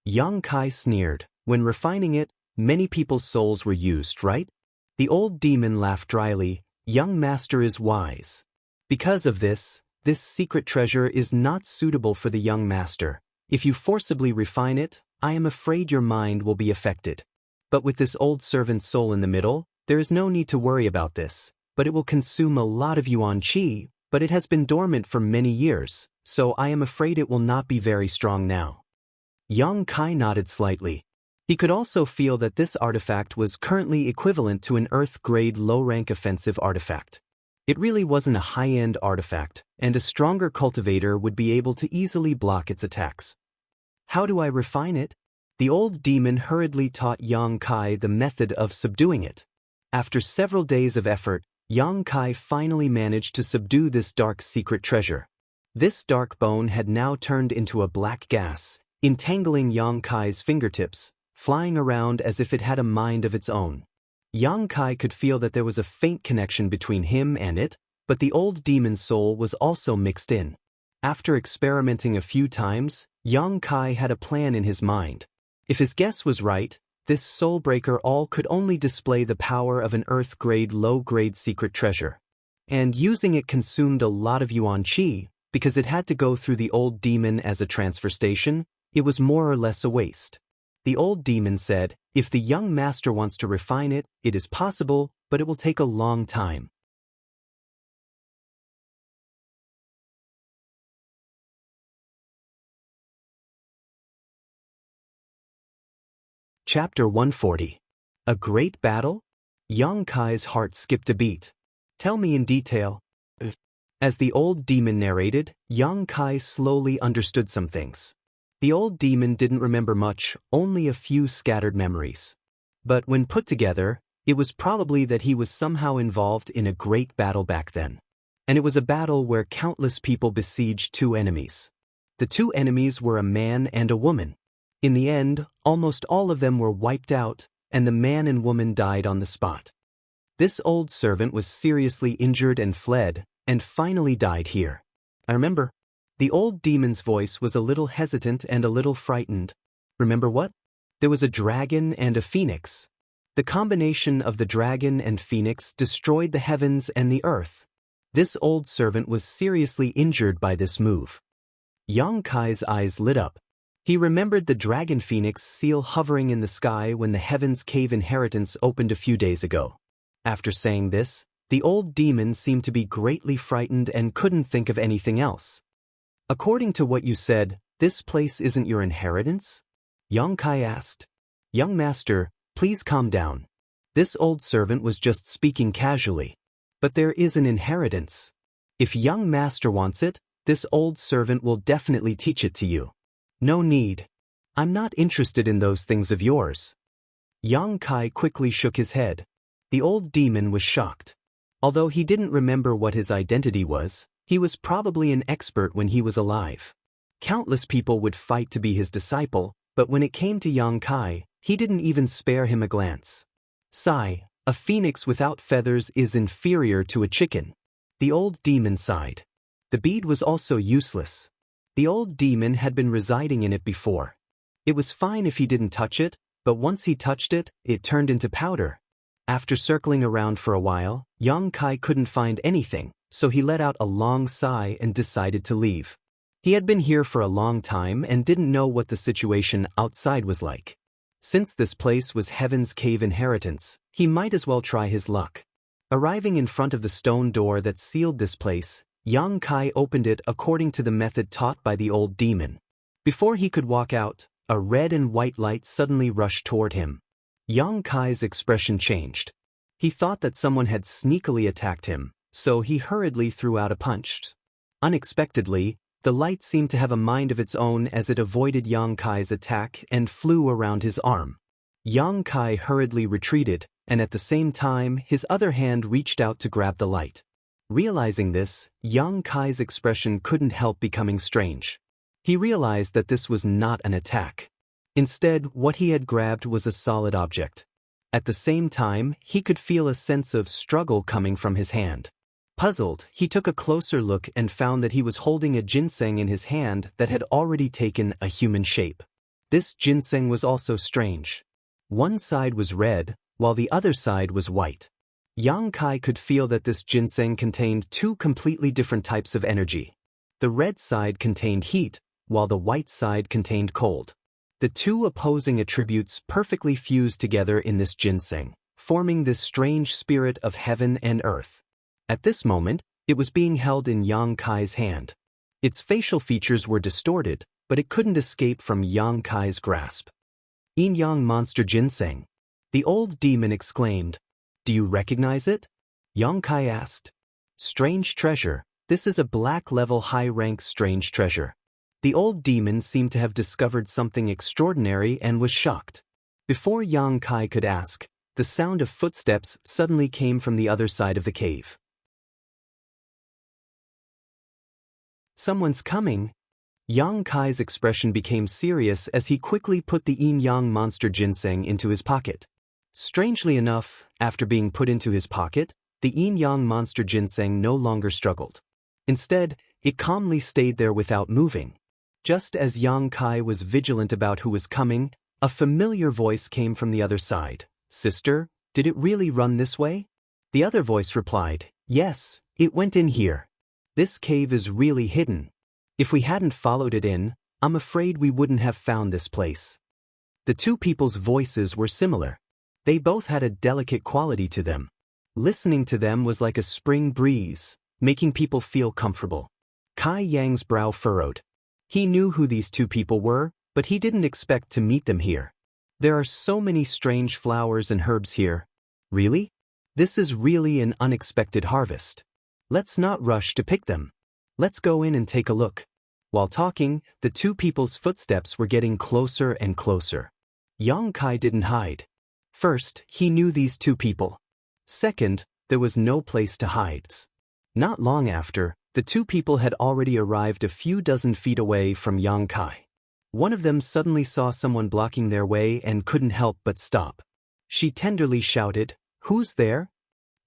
Yang Kai sneered. "When refining it, many people's souls were used, right?" The old demon laughed dryly. "Young master is wise. Because of this secret treasure is not suitable for the young master. If you forcibly refine it, I am afraid your mind will be affected. But with this old servant's soul in the middle, there is no need to worry about this, but it will consume a lot of yuan qi, but it has been dormant for many years, so I am afraid it will not be very strong now." Yang Kai nodded slightly. He could also feel that this artifact was currently equivalent to an Earth-grade low-rank offensive artifact. It really wasn't a high-end artifact, and a stronger cultivator would be able to easily block its attacks. "How do I refine it?" The old demon hurriedly taught Yang Kai the method of subduing it. After several days of effort, Yang Kai finally managed to subdue this dark secret treasure. This dark bone had now turned into a black gas, entangling Yang Kai's fingertips, flying around as if it had a mind of its own. Yang Kai could feel that there was a faint connection between him and it, but the old demon's soul was also mixed in. After experimenting a few times, Yang Kai had a plan in his mind. If his guess was right, this Soul Breaker All could only display the power of an Earth-grade low-grade secret treasure. And using it consumed a lot of yuan qi, because it had to go through the old demon as a transfer station, it was more or less a waste. The old demon said, "If the young master wants to refine it, it is possible, but it will take a long time." Chapter 140. A Great Battle? Yang Kai's heart skipped a beat. "Tell me in detail." As the old demon narrated, Yang Kai slowly understood some things. The old demon didn't remember much, only a few scattered memories. But when put together, it was probably that he was somehow involved in a great battle back then. And it was a battle where countless people besieged two enemies. The two enemies were a man and a woman. In the end, almost all of them were wiped out, and the man and woman died on the spot. This old servant was seriously injured and fled, and finally died here. I remember. The old demon's voice was a little hesitant and a little frightened. "Remember what?" "There was a dragon and a phoenix." The combination of the dragon and phoenix destroyed the heavens and the earth. This old servant was seriously injured by this move. Yang Kai's eyes lit up. He remembered the dragon phoenix seal hovering in the sky when the Heaven's Cave inheritance opened a few days ago. After saying this, the old demon seemed to be greatly frightened and couldn't think of anything else. According to what you said, this place isn't your inheritance? Yang Kai asked. Young master, please calm down. This old servant was just speaking casually. But there is an inheritance. If young master wants it, this old servant will definitely teach it to you. No need. I'm not interested in those things of yours. Yang Kai quickly shook his head. The old demon was shocked. Although he didn't remember what his identity was, he was probably an expert when he was alive. Countless people would fight to be his disciple, but when it came to Yang Kai, he didn't even spare him a glance. Sigh, a phoenix without feathers is inferior to a chicken. The old demon sighed. The bead was also useless. The old demon had been residing in it before. It was fine if he didn't touch it, but once he touched it, it turned into powder. After circling around for a while, Yang Kai couldn't find anything, so he let out a long sigh and decided to leave. He had been here for a long time and didn't know what the situation outside was like. Since this place was Heaven's Cave inheritance, he might as well try his luck. Arriving in front of the stone door that sealed this place, Yang Kai opened it according to the method taught by the old demon. Before he could walk out, a red and white light suddenly rushed toward him. Yang Kai's expression changed. He thought that someone had sneakily attacked him, so he hurriedly threw out a punch. Unexpectedly, the light seemed to have a mind of its own as it avoided Yang Kai's attack and flew around his arm. Yang Kai hurriedly retreated, and at the same time his other hand reached out to grab the light. Realizing this, Yang Kai's expression couldn't help becoming strange. He realized that this was not an attack. Instead, what he had grabbed was a solid object. At the same time, he could feel a sense of struggle coming from his hand. Puzzled, he took a closer look and found that he was holding a ginseng in his hand that had already taken a human shape. This ginseng was also strange. One side was red, while the other side was white. Yang Kai could feel that this ginseng contained two completely different types of energy. The red side contained heat, while the white side contained cold. The two opposing attributes perfectly fused together in this ginseng, forming this strange spirit of heaven and earth. At this moment, it was being held in Yang Kai's hand. Its facial features were distorted, but it couldn't escape from Yang Kai's grasp. Yin-Yang Monster Ginseng. The old demon exclaimed. Do you recognize it? Yang Kai asked. Strange treasure. This is a black-level high-rank strange treasure. The old demon seemed to have discovered something extraordinary and was shocked. Before Yang Kai could ask, the sound of footsteps suddenly came from the other side of the cave. Someone's coming. Yang Kai's expression became serious as he quickly put the Yin-Yang Monster Ginseng into his pocket. Strangely enough, after being put into his pocket, the Yin-Yang Monster Ginseng no longer struggled. Instead, it calmly stayed there without moving. Just as Yang Kai was vigilant about who was coming, a familiar voice came from the other side. Sister, did it really run this way? The other voice replied, Yes, it went in here. This cave is really hidden. If we hadn't followed it in, I'm afraid we wouldn't have found this place. The two people's voices were similar. They both had a delicate quality to them. Listening to them was like a spring breeze, making people feel comfortable. Kai Yang's brow furrowed. He knew who these two people were, but he didn't expect to meet them here. There are so many strange flowers and herbs here. Really? This is really an unexpected harvest. Let's not rush to pick them. Let's go in and take a look. While talking, the two people's footsteps were getting closer and closer. Yang Kai didn't hide. First, he knew these two people. Second, there was no place to hide. Not long after, the two people had already arrived a few dozen feet away from Yang Kai. One of them suddenly saw someone blocking their way and couldn't help but stop. She tenderly shouted, Who's there?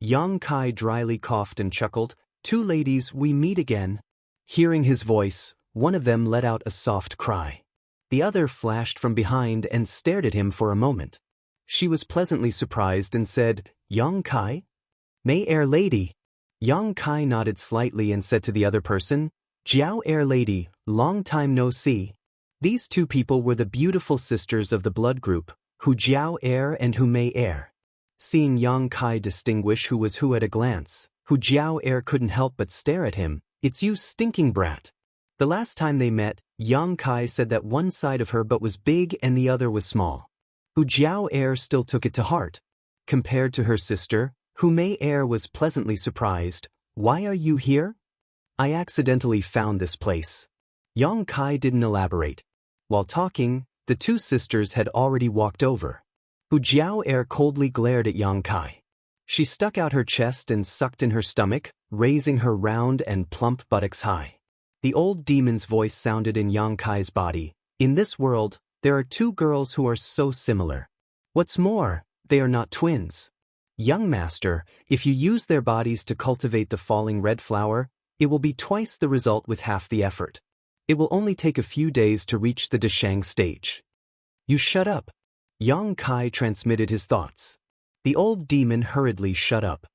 Yang Kai dryly coughed and chuckled, Two ladies, we meet again. Hearing his voice, one of them let out a soft cry. The other flashed from behind and stared at him for a moment. She was pleasantly surprised and said, "Young Kai? May Air Lady." Young Kai nodded slightly and said to the other person, "Jiao Air Lady, long time no see." These two people were the beautiful sisters of the blood group, Hu Jiao Air and Hu Mei Air. Seeing Yang Kai distinguish who was who at a glance, Hu Jiao Air couldn't help but stare at him. "It's you, stinking brat." The last time they met, Yang Kai said that one side of her butt was big and the other was small. Hu Jiao Air still took it to heart. Compared to her sister, Hu Mei Air was pleasantly surprised. "Why are you here?" "I accidentally found this place." Yang Kai didn't elaborate. While talking, the two sisters had already walked over. Hu Jiao Air coldly glared at Yang Kai. She stuck out her chest and sucked in her stomach, raising her round and plump buttocks high. The old demon's voice sounded in Yang Kai's body. "In this world, there are two girls who are so similar. What's more, they are not twins. Young master, if you use their bodies to cultivate the falling red flower, it will be twice the result with half the effort. It will only take a few days to reach the Deshang stage." "You shut up." Yang Kai transmitted his thoughts. The old demon hurriedly shut up.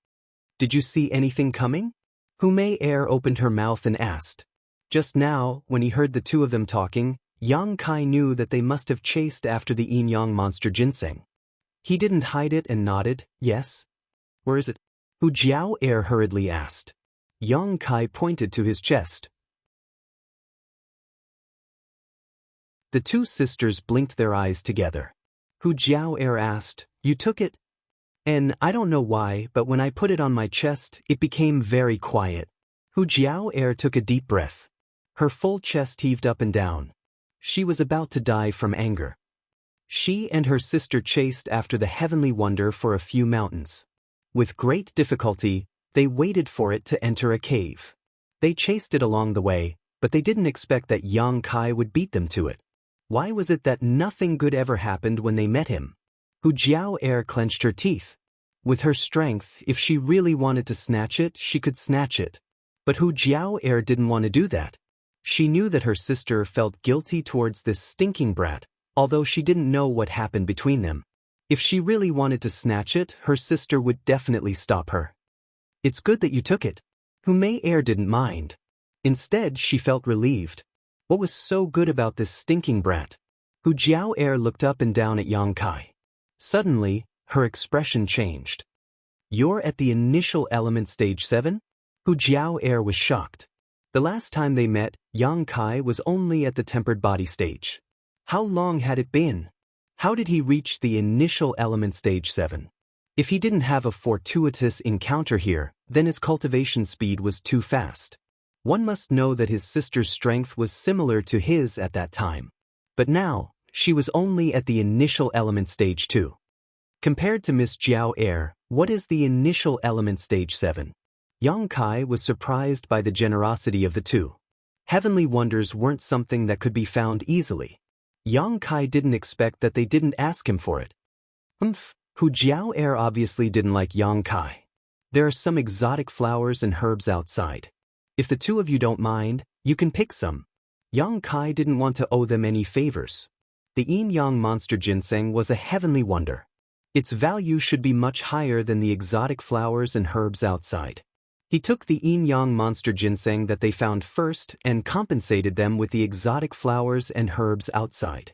"Did you see anything coming?" Hu Mei Air opened her mouth and asked. Just now, when he heard the two of them talking, Yang Kai knew that they must have chased after the yin-yang monster ginseng. He didn't hide it and nodded, "Yes." "Where is it?" Hu Jiao Air hurriedly asked. Yang Kai pointed to his chest. The two sisters blinked their eyes together. Hu Jiao Air asked, "You took it?" "And I don't know why, but when I put it on my chest, it became very quiet." Hu Jiao Air took a deep breath. Her full chest heaved up and down. She was about to die from anger. She and her sister chased after the heavenly wonder for a few mountains. With great difficulty, they waited for it to enter a cave. They chased it along the way, but they didn't expect that Yang Kai would beat them to it. Why was it that nothing good ever happened when they met him? Hu Jiao Air clenched her teeth. With her strength, if she really wanted to snatch it, she could snatch it. But Hu Jiao Air didn't want to do that. She knew that her sister felt guilty towards this stinking brat, although she didn't know what happened between them. If she really wanted to snatch it, her sister would definitely stop her. "It's good that you took it." Hu Mei Air didn't mind. Instead, she felt relieved. What was so good about this stinking brat? Hu Jiao Air looked up and down at Yang Kai. Suddenly, her expression changed. "You're at the initial element stage 7? Hu Jiao Air was shocked. The last time they met, Yang Kai was only at the tempered body stage. How long had it been? How did he reach the initial element stage 7? If he didn't have a fortuitous encounter here, then his cultivation speed was too fast. One must know that his sister's strength was similar to his at that time. But now, she was only at the initial element stage 2. Compared to Miss Jiao Air, what is the initial element stage 7? Yang Kai was surprised by the generosity of the two. Heavenly wonders weren't something that could be found easily. Yang Kai didn't expect that they didn't ask him for it. Hu Jiao Air obviously didn't like Yang Kai. "There are some exotic flowers and herbs outside. If the two of you don't mind, you can pick some." Yang Kai didn't want to owe them any favors. The yin-yang monster ginseng was a heavenly wonder. Its value should be much higher than the exotic flowers and herbs outside. He took the yin-yang monster ginseng that they found first and compensated them with the exotic flowers and herbs outside.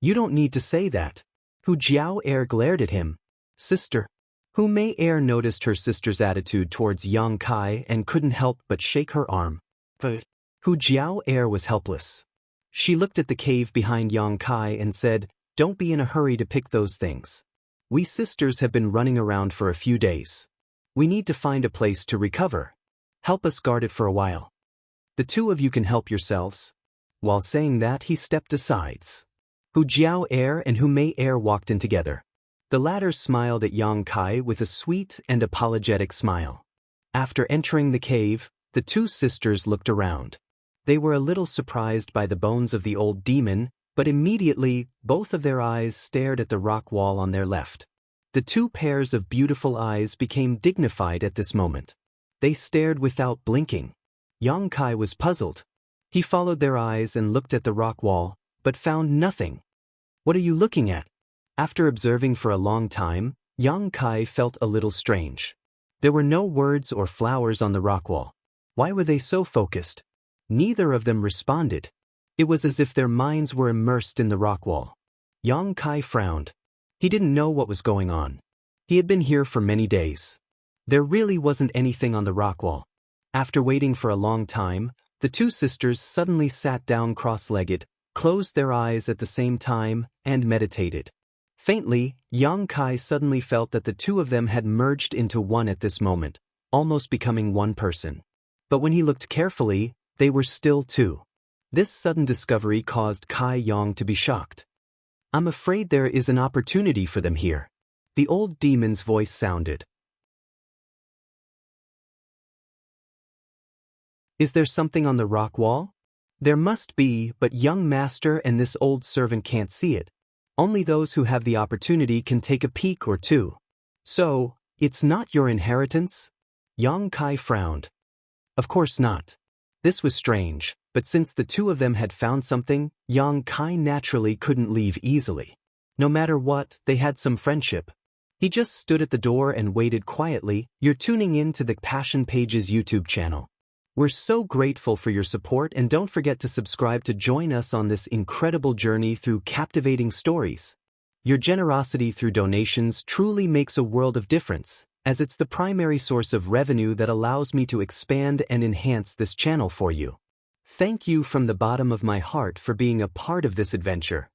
"You don't need to say that." Hu Jiao Air glared at him. "Sister." Hu Mei Air noticed her sister's attitude towards Yang Kai and couldn't help but shake her arm. But Hu Jiao Air was helpless. She looked at the cave behind Yang Kai and said, "Don't be in a hurry to pick those things. We sisters have been running around for a few days. We need to find a place to recover. Help us guard it for a while. The two of you can help yourselves." While saying that, he stepped aside. Hu Jiao Air and Hu Mei Air walked in together. The latter smiled at Yang Kai with a sweet and apologetic smile. After entering the cave, the two sisters looked around. They were a little surprised by the bones of the old demon, but immediately, both of their eyes stared at the rock wall on their left. The two pairs of beautiful eyes became dignified at this moment. They stared without blinking. Yang Kai was puzzled. He followed their eyes and looked at the rock wall, but found nothing. "What are you looking at?" After observing for a long time, young Kai felt a little strange. There were no words or flowers on the rock wall. Why were they so focused? Neither of them responded. It was as if their minds were immersed in the rock wall. Young Kai frowned. He didn't know what was going on. He had been here for many days. There really wasn't anything on the rock wall. After waiting for a long time, the two sisters suddenly sat down cross-legged, closed their eyes at the same time, and meditated. Faintly, young Kai suddenly felt that the two of them had merged into one at this moment, almost becoming one person. But when he looked carefully, they were still two. This sudden discovery caused Kai Yong to be shocked. "I'm afraid there is an opportunity for them here." The old demon's voice sounded. "Is there something on the rock wall?" "There must be, but young master and this old servant can't see it. Only those who have the opportunity can take a peek or two." "So, it's not your inheritance?" Young Kai frowned. "Of course not." This was strange, but since the two of them had found something, young Kai naturally couldn't leave easily. No matter what, they had some friendship. He just stood at the door and waited quietly. "You're tuning in to the Passion Pages YouTube channel. We're so grateful for your support, and don't forget to subscribe to join us on this incredible journey through captivating stories. Your generosity through donations truly makes a world of difference, as it's the primary source of revenue that allows me to expand and enhance this channel for you. Thank you from the bottom of my heart for being a part of this adventure.